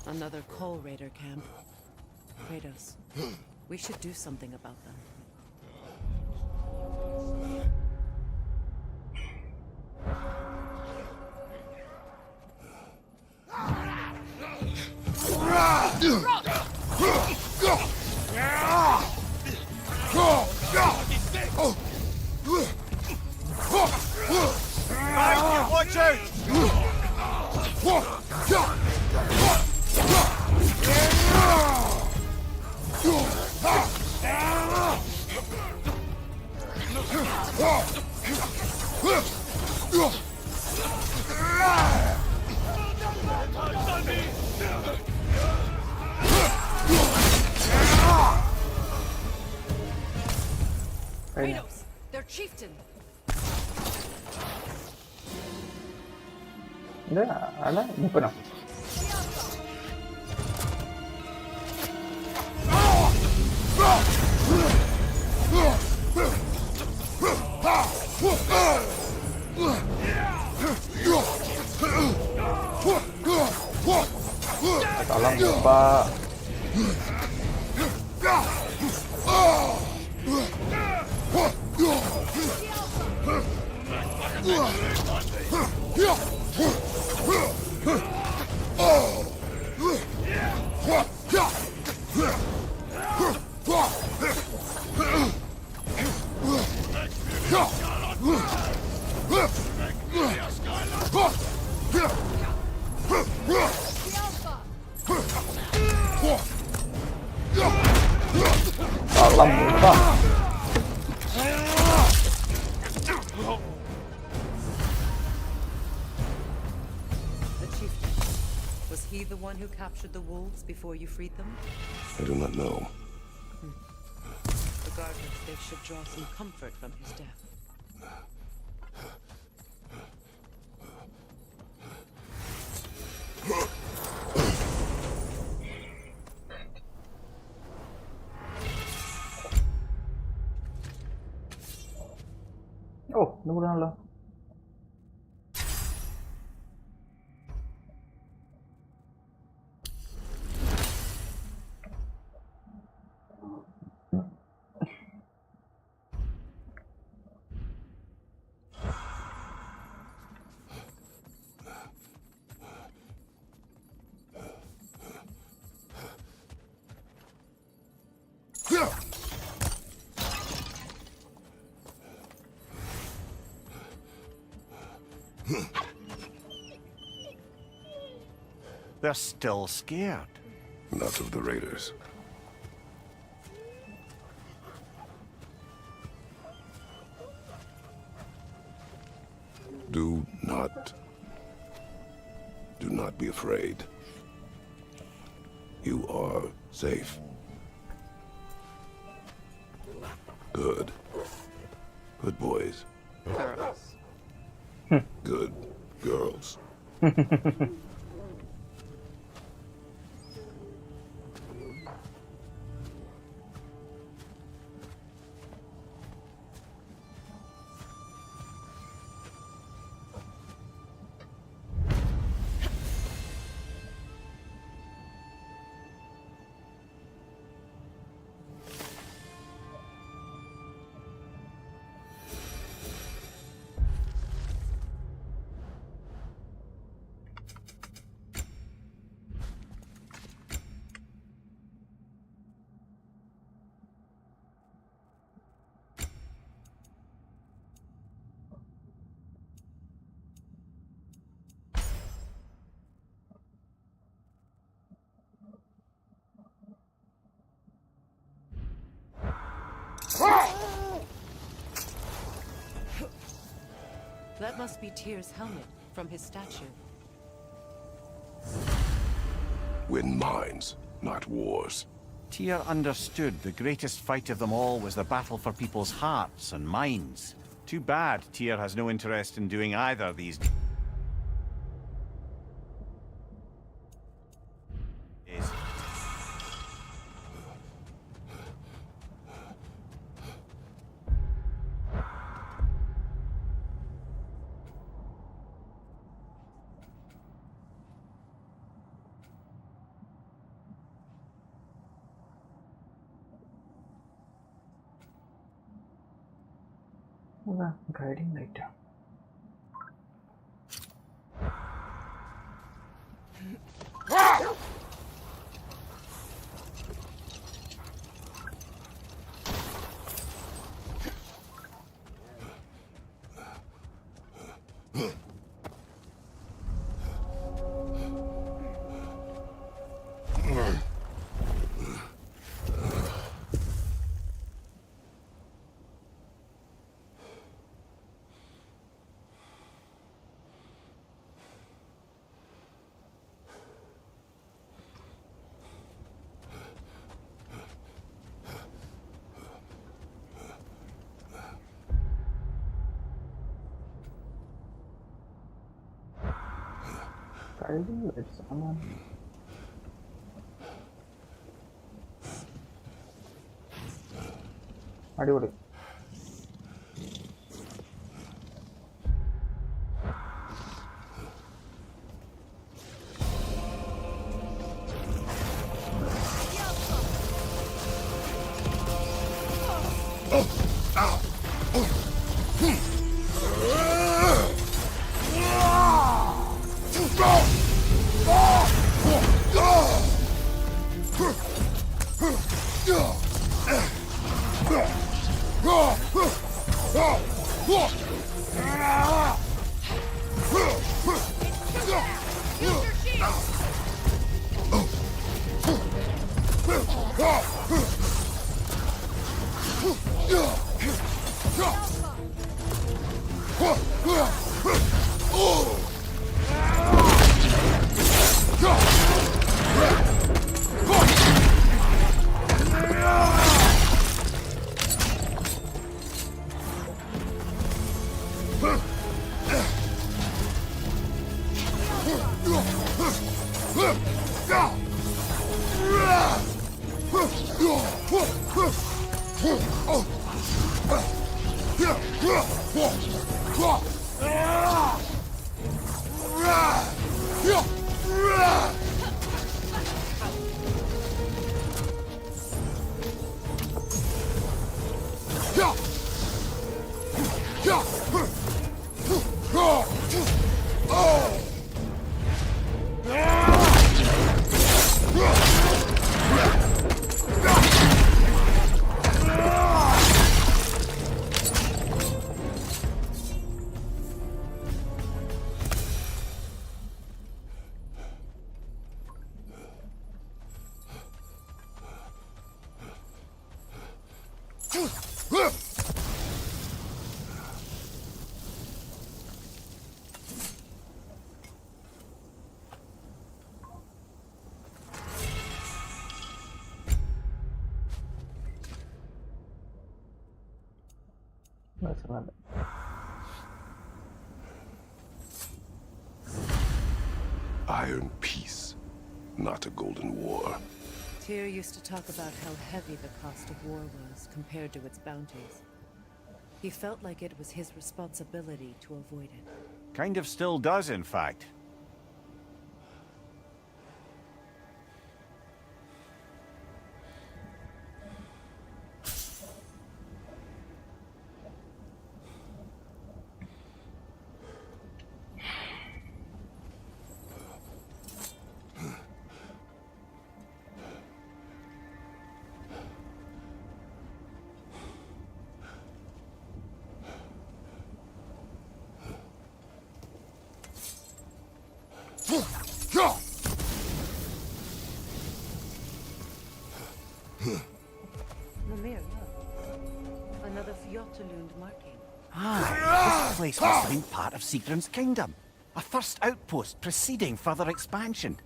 S2: Another coal raider camp. Kratos, we should do something about them.
S10: Watch out!
S2: Kratos, their chieftain.
S1: അല്ല മുപ്പനോ Lampa. Lampa.
S2: The chieftain. Was he the one who captured the wolves before you freed them?
S3: I do not know.
S2: Regardless, they should draw some comfort from his death.
S1: Oh, ഇത് കൂടാണല്ലോ.
S7: They're still scared.
S3: Not of the raiders. Do not be afraid. You are safe. Good. Good boys.
S2: Girls.
S3: Good girls.
S2: That must be Tyr's helmet from his statue.
S3: Win minds, not wars.
S7: Tyr understood the greatest fight of them all was the battle for people's hearts and minds. Too bad Tyr has no interest in doing either these days.
S1: Guiding light. Guiding lights on. അടിപൊളി.
S3: Iron peace, not a golden war.
S2: Tyr used to talk about how heavy the cost of war was compared to its bounties. He felt like it was his responsibility to avoid it.
S7: Kind of still does, in fact.
S2: Mimir, look. Another Fjotalund marking.
S7: Ah, this place must have been part of Sigrun's kingdom. A first outpost preceding further expansion.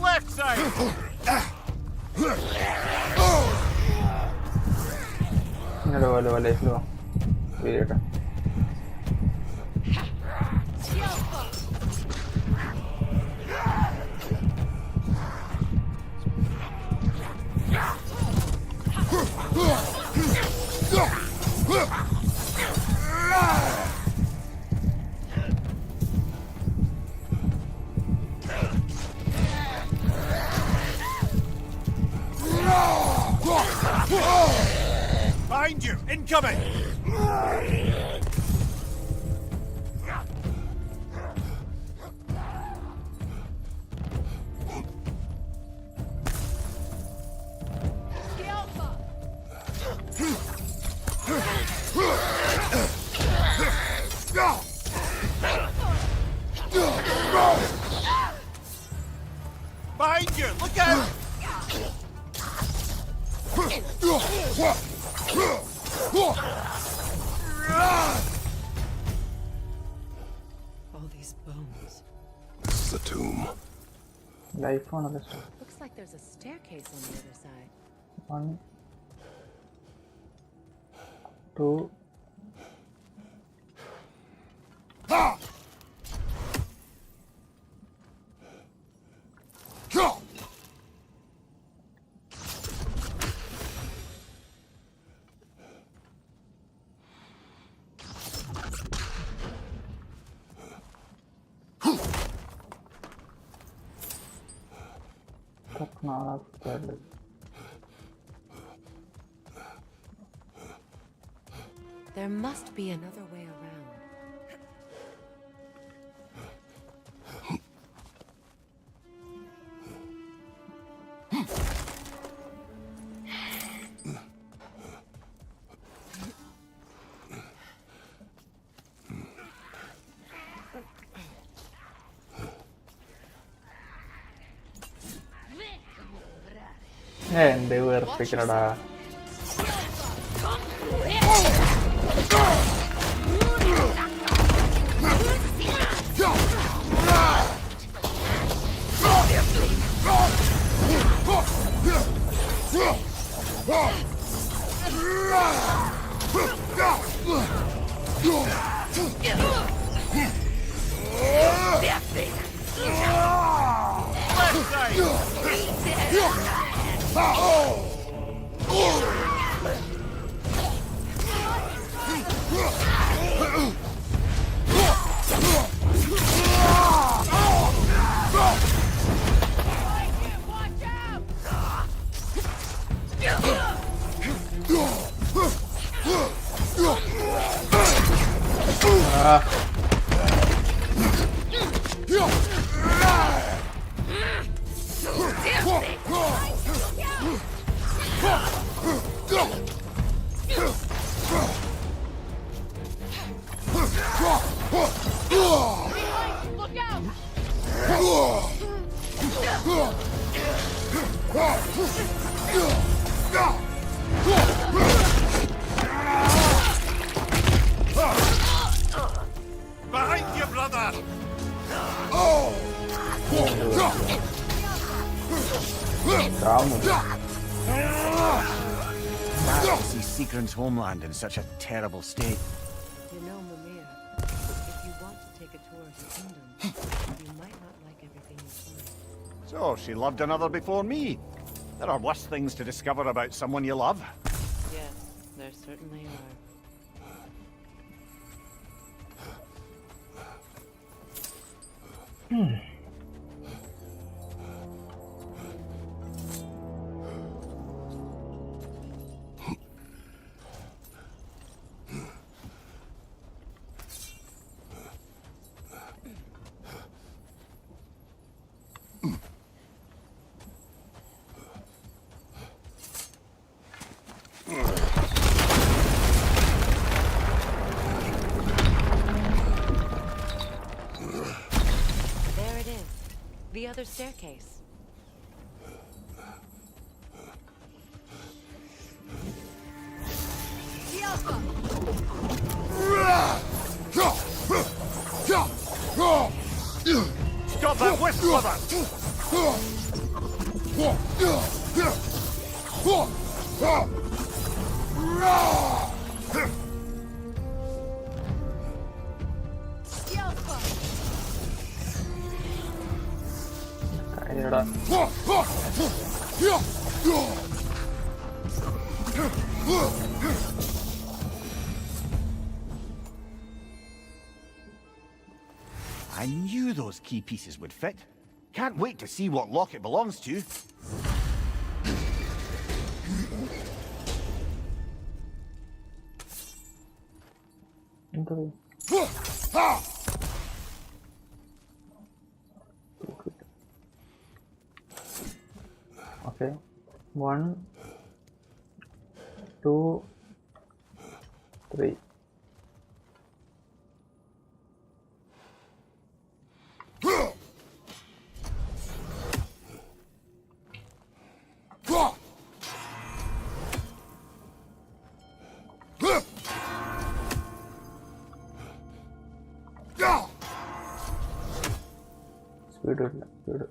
S10: Left side!
S1: Vale, slow. Wait.
S10: Behind you! Incoming! Behind you! Look out!
S2: All these bones.
S3: This is a tomb.
S1: Life on the
S2: Looks like there's a staircase on the other side.
S1: 1, 2.
S2: There must be another way around.
S1: എന്റെ വേർപ്പിക്കലടാ.
S4: Behind you, brother!
S7: Sad to see Seagram's homeland in such a terrible state.
S2: You know, Mimir, if you want to take a tour of the kingdom, you might not like everything you find.
S7: So, she loved another before me. There are worse things to discover about someone you love.
S2: Yes, there certainly are. There it is. The other staircase.
S7: Stop that whisk, brother! I knew those key pieces would fit. Can't wait to see what lock it belongs to.
S1: Okay. 1, 2, 3. Speed it, speed it.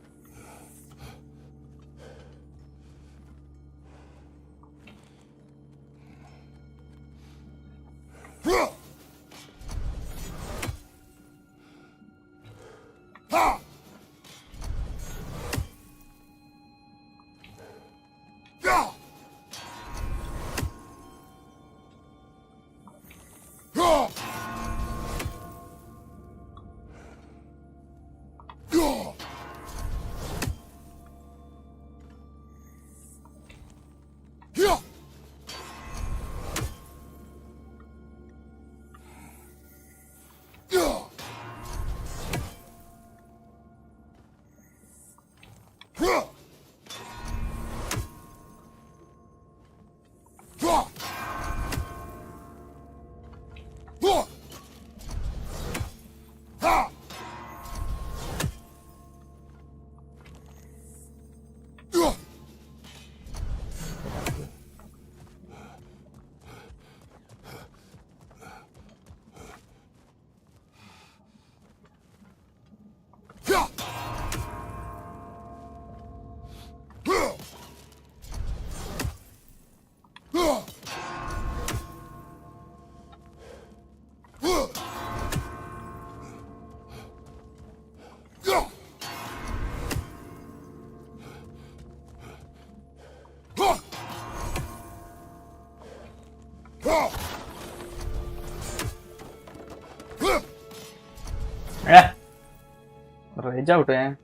S1: Rage out, eh?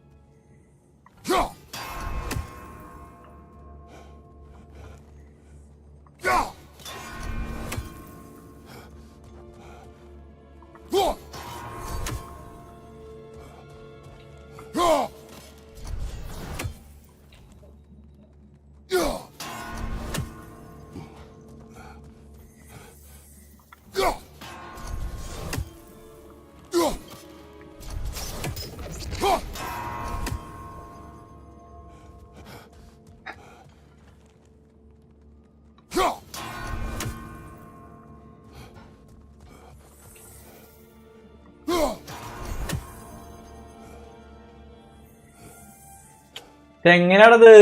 S1: എങ്ങനെയാണത്?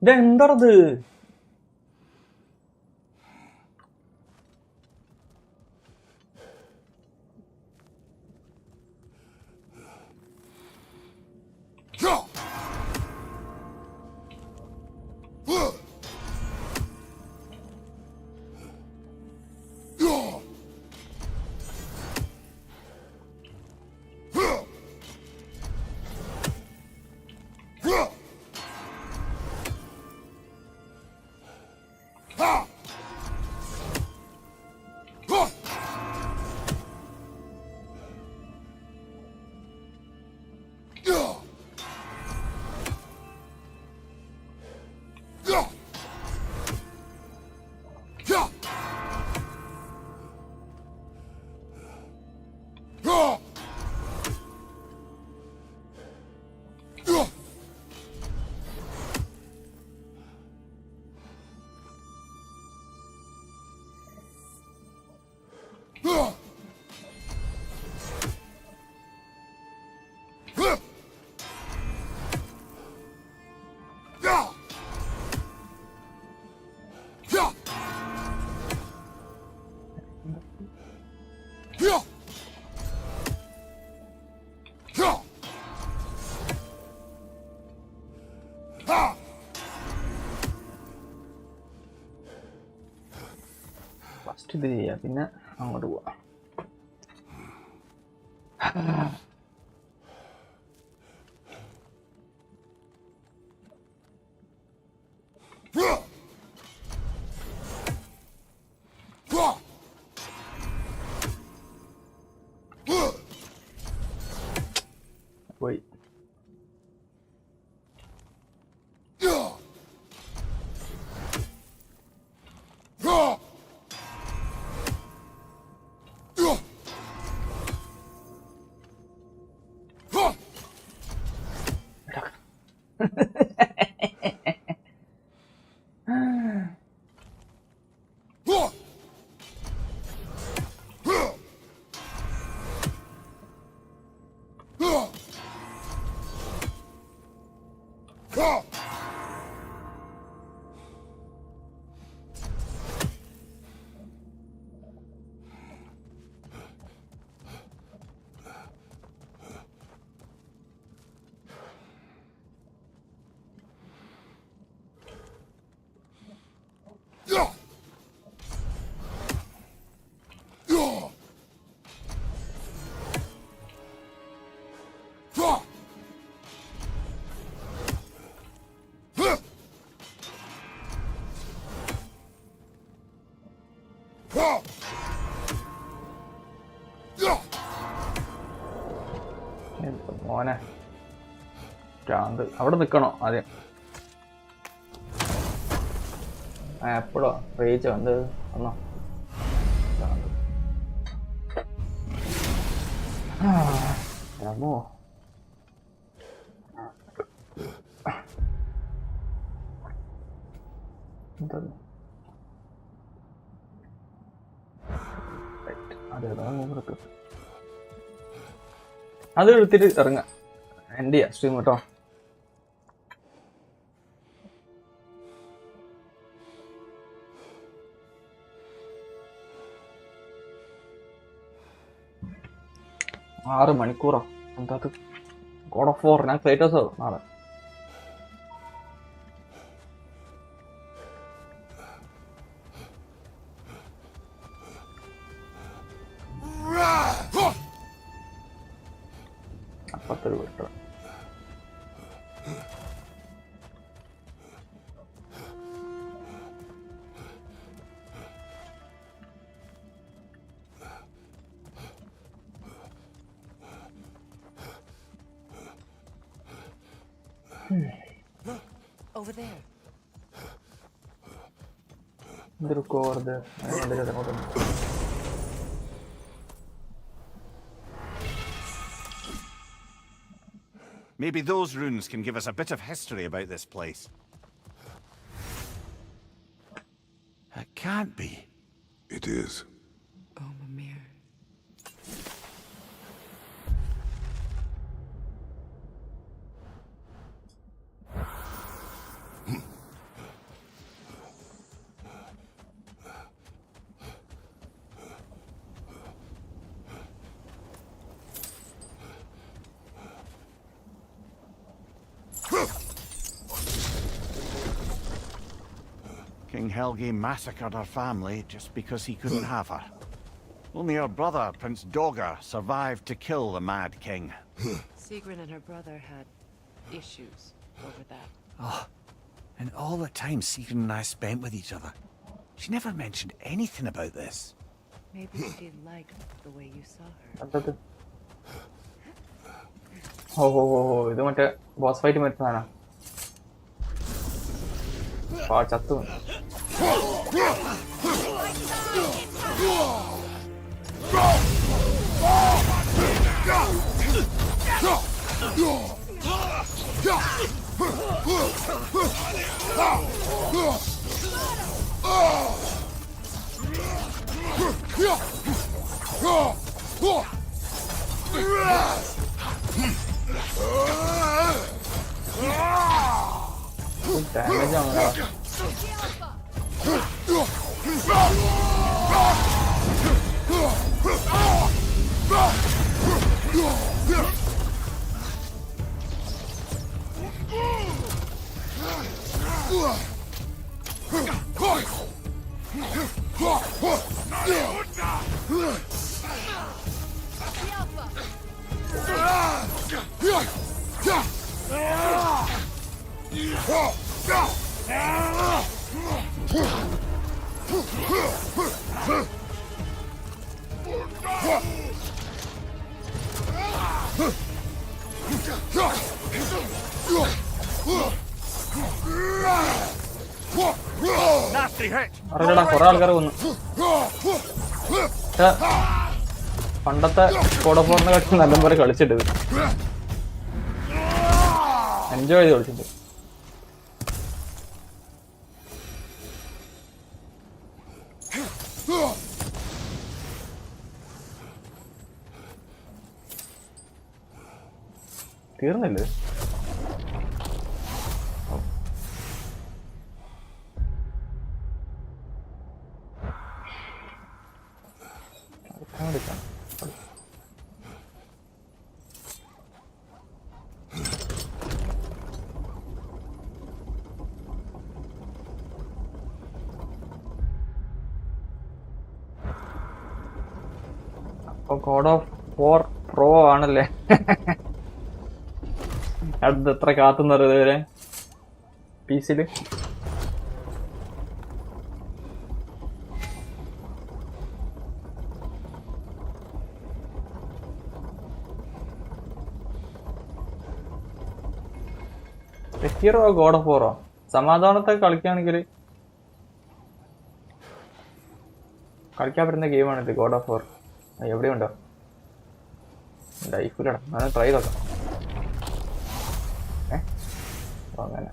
S1: ഇതെന്താണത്? First ഇത് ചെയ്യാം, പിന്നെ അങ്ങോട്ട് പോവാം. പോയി. മോനെ ചാന്ത് അവിടെ നിൽക്കണോ ആദ്യം? എപ്പോഴോ റേച്ച് വന്ന് വന്നോ? അമ്മോ അത് എടുത്തിട്ട് ഇറങ്ങാം. എൻ്റെ സ്ട്രീം കേട്ടോ. ആറ് മണിക്കൂറോ എന്താ? ഗോഡ് ഓഫ് വാർ. ഞാൻ ക്രേറ്റോസോ നാളെ. അപ്പത്തൊരു വിട്ടോ.
S2: Look, over there.
S7: Maybe those runes can give us a bit of history about this place. It can't be.
S3: It is.
S17: Oh, Mimir.
S7: King Helgi massacred her family just because he couldn't have her. Only her brother, Prince Dogger, survived to kill the Mad King.
S2: Sigrun and her brother had issues over that.
S7: Oh, and all the time Sigrun and I spent with each other. She never mentioned anything about this.
S2: Maybe she liked the way you saw her.
S1: ഇത് മറ്റേ boss fight മറ്റാണ്. ചത്തു. Damage ആണല്ലോ. അറിയടാ കുറെ ആൾക്കാരെ കൊന്നു. പണ്ടത്തെ code of വാറിനെ കളിച്ച് നല്ലപോലെ കളിച്ചിട്ട് എൻജോയ് ചെയ്ത് കളിച്ചിട്ട്. തീർന്നില്ലേ? അപ്പൊ ഗോഡ് ഓഫ് വാർ പ്രോ ആണല്ലേ? അടുത്ത് എത്ര കാത്തുന്നത് വരെ പി സിയില്? Sekiro God of War. സമാധാനത്തെ കളിക്കുകയാണെങ്കിൽ കളിക്കാൻ പറ്റുന്ന ഗെയിമാണിത് ഗോഡ് ഓഫ് വാർ. എവിടെയുണ്ടോ ലൈഫിലടാ, ഞാൻ ട്രൈ ചെയ്തോക്കാം. അങ്ങനെ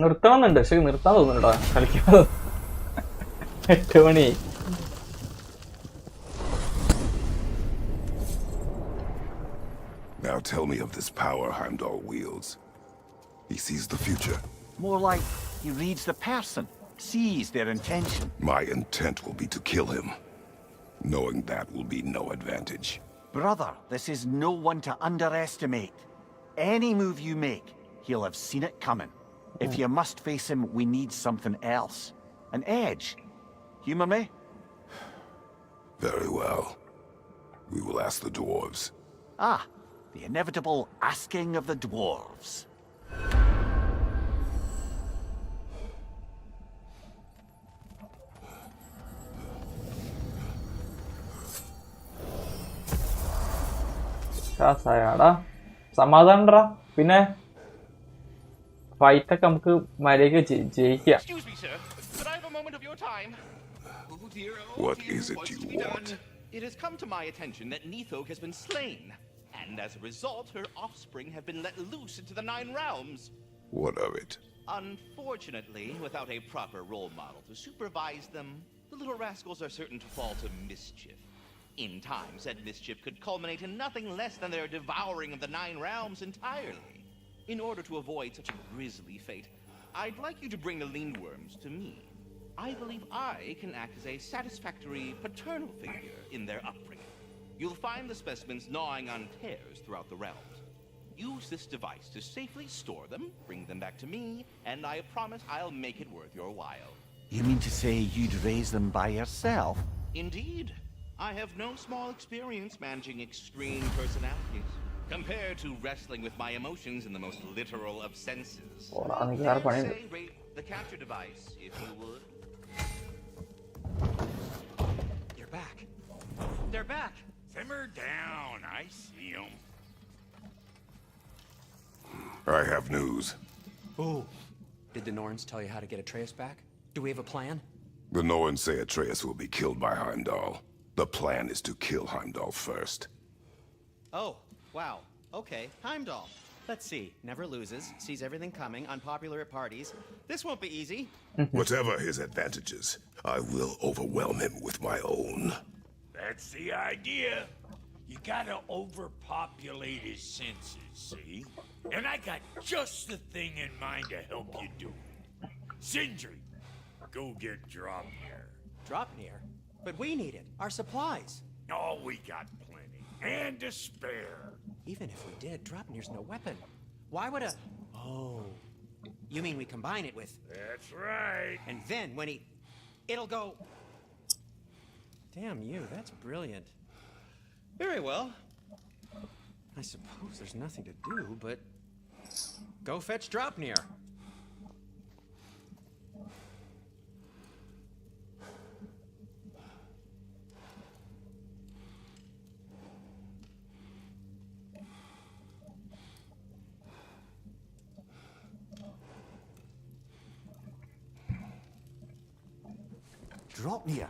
S1: നിർത്തണമെന്നുണ്ട്, പക്ഷെ നിർത്താൻ തോന്നുന്നുണ്ടോ കളിക്കാതെ. 8 മണി.
S3: Now tell me of this power Heimdall wields. He sees the future.
S7: More like he reads the person, sees their intention.
S3: My intent will be to kill him. Knowing that will be no advantage.
S7: Brother, this is no one to underestimate. Any move you make, he'll have seen it coming. If you must face him, we need something else. An edge. Humor me?
S3: Very well. We will ask the dwarves.
S7: Ah, the inevitable asking of the dwarves.
S1: സമാധാനണ്ടാ. പിന്നെ ഫൈറ്റൊക്കെ നമുക്ക് മര്യാദയ്ക്ക് ജയിക്കാം.
S3: What is it you want?
S11: It has come to my attention that Nithog has been slain, and as a result, her offspring have been let loose into the 9 realms.
S3: What of it?
S11: Unfortunately, without a proper role model to supervise them, the little rascals are certain to fall to mischief. In time, said mischief could culminate in nothing less than their devouring of the 9 realms entirely. In order to avoid such a grisly fate, I'd like you to bring the lindworms to me. I believe I can act as a satisfactory paternal figure in their upbringing. You'll find the specimens gnawing on tears throughout the realms. Use this device to safely store them, bring them back to me, and I promise I'll make it worth your while.
S7: You mean to say you'd raise them by yourself?
S11: Indeed. I have no small experience managing extreme personalities. Compared to wrestling with my emotions in the most literal of senses. Say, rate the capture device, if you would.
S4: You're back. They're back. Simmer down. I see them.
S3: I have news.
S21: Oh. Did the Norns tell you how to get Atreus back? Do we have a plan?
S3: The Norns say Atreus will be killed by Heimdall. The plan is to kill Heimdall first.
S21: Oh. Wow. Okay, Heimdall. Let's see. Never loses, sees everything coming, unpopular at parties. This won't be easy.
S3: Whatever his advantages, I will overwhelm him with my own.
S4: That's the idea. You gotta overpopulate his senses, see? And I got just the thing in mind to help you do it. Sindri, go get Dropnir.
S21: Dropnir? But we need it. Our supplies.
S4: Oh, we got plenty. And to spare.
S21: Even if we did, Dropnir's no weapon. Why would a... Oh. You mean we combine it with...
S4: That's right.
S21: And then when he... It'll go... Damn you, that's brilliant. Very well. I suppose there's nothing to do, but... Go fetch Dropnir.
S7: Dropnir.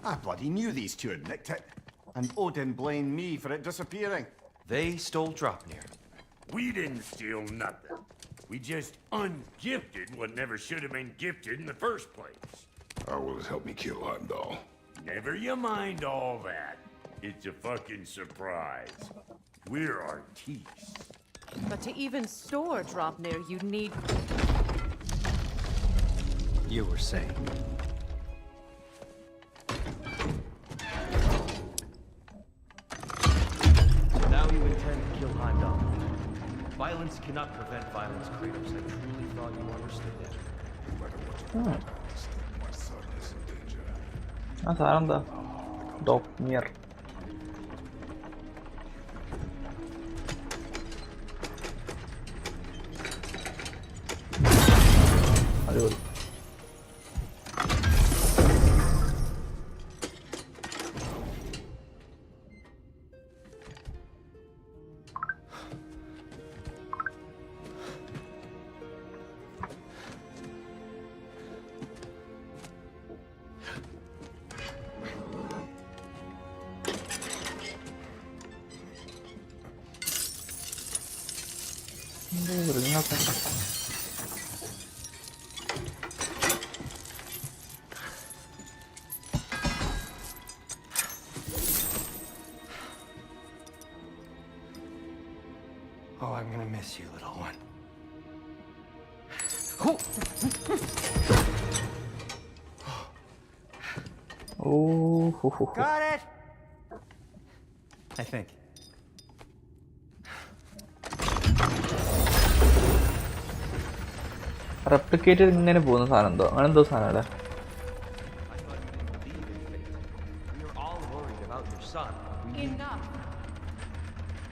S7: I bloody knew these two had nicked it. And Odin blamed me for it disappearing.
S12: They stole Dropnir.
S4: We didn't steal nothing. We just ungifted what never should have been gifted in the first place.
S3: How will it help me kill Heimdall?
S4: Never you mind all that. It's a fucking surprise. We're artistes.
S2: But to even store Dropnir, you'd need...
S16: You were saying. Now you intend to kill Heimdall. Violence cannot prevent violence, Kratos. I truly thought you understood that.
S1: ആ സാധനം എന്താ? ഡോപ്നിയർ. അടിപൊളി.
S12: Oh, I'm gonna miss you, little one.
S1: Oh,
S12: got it. I think.
S1: Replicate ഇങ്ങനെ പോകുന്ന സാധനം എന്തോ അങ്ങനെ എന്തോ സാധനം അല്ലേ?
S2: Enough!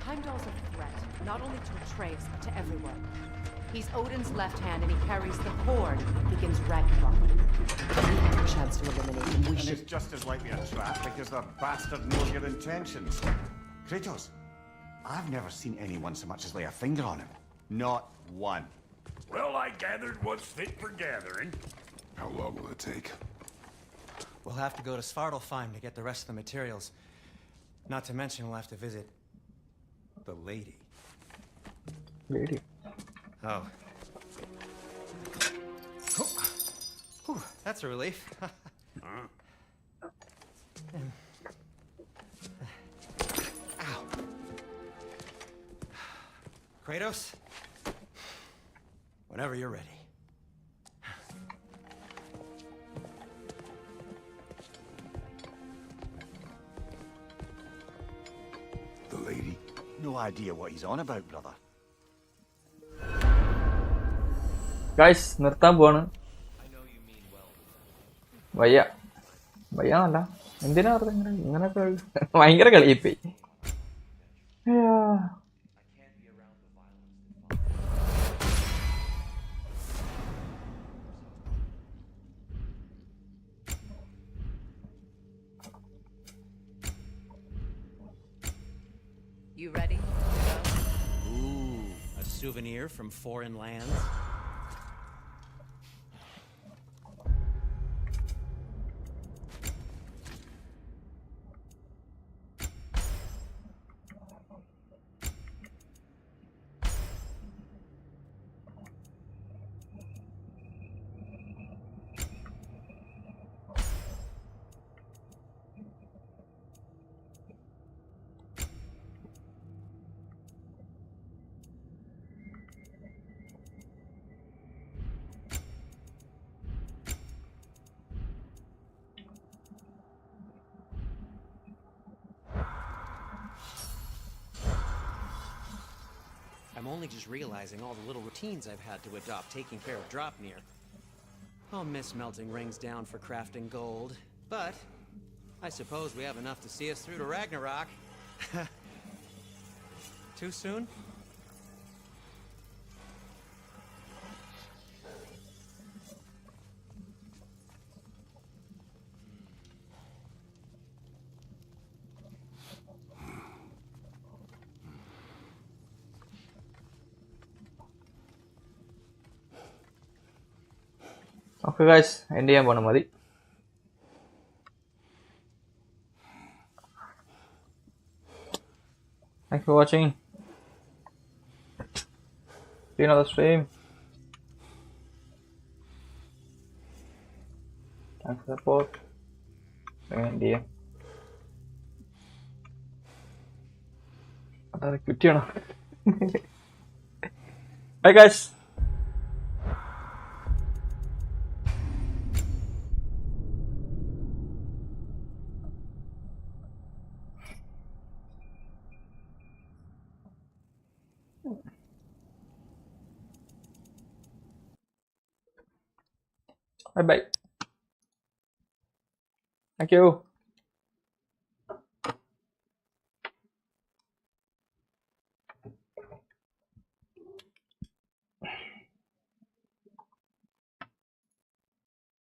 S2: Heimdall's a threat, not only to Atreus, but to everyone. He's Odin's left hand and he carries the cord that begins Ragnarok. We have a chance to eliminate him. We
S7: And
S2: should...
S7: it's just as likely a trap because the bastard knows your intentions. Kratos, I've never seen anyone so much as lay a finger on him. Not one.
S4: Well, I gathered what's fit for gathering.
S3: How long will it take?
S21: We'll have to go to Svartalfheim to get the rest of the materials. Not to mention we'll have to visit the lady.
S1: Lady.
S21: Oh. Whew, that's a relief. Ow. Kratos? Whenever you're ready.
S3: The lady?
S7: No idea what he's on about, brother.
S1: Guys നിർത്താൻ പോവാണ്. വയ്യ വയ്യാന്നല്ല, എന്തിനാ വെറുതെ ഇങ്ങനൊക്കെ ഭയങ്കര കളിയിപ്പോയി.
S2: You ready?
S21: Ooh, a souvenir from foreign lands? I'm only just realizing all the little routines I've had to adopt taking care of Dropnir. I'll miss melting rings down for crafting gold, but I suppose we have enough to see us through to Ragnarok. Too soon?
S1: Okay guys, end ചെയ്യാൻ പോണം, മതി. Thanks for watching. See you another stream. Thanks for support എന്ത് ചെയ്യാം അതാണ് quit ചെയ്യണം bye guys bye bye. Thank you.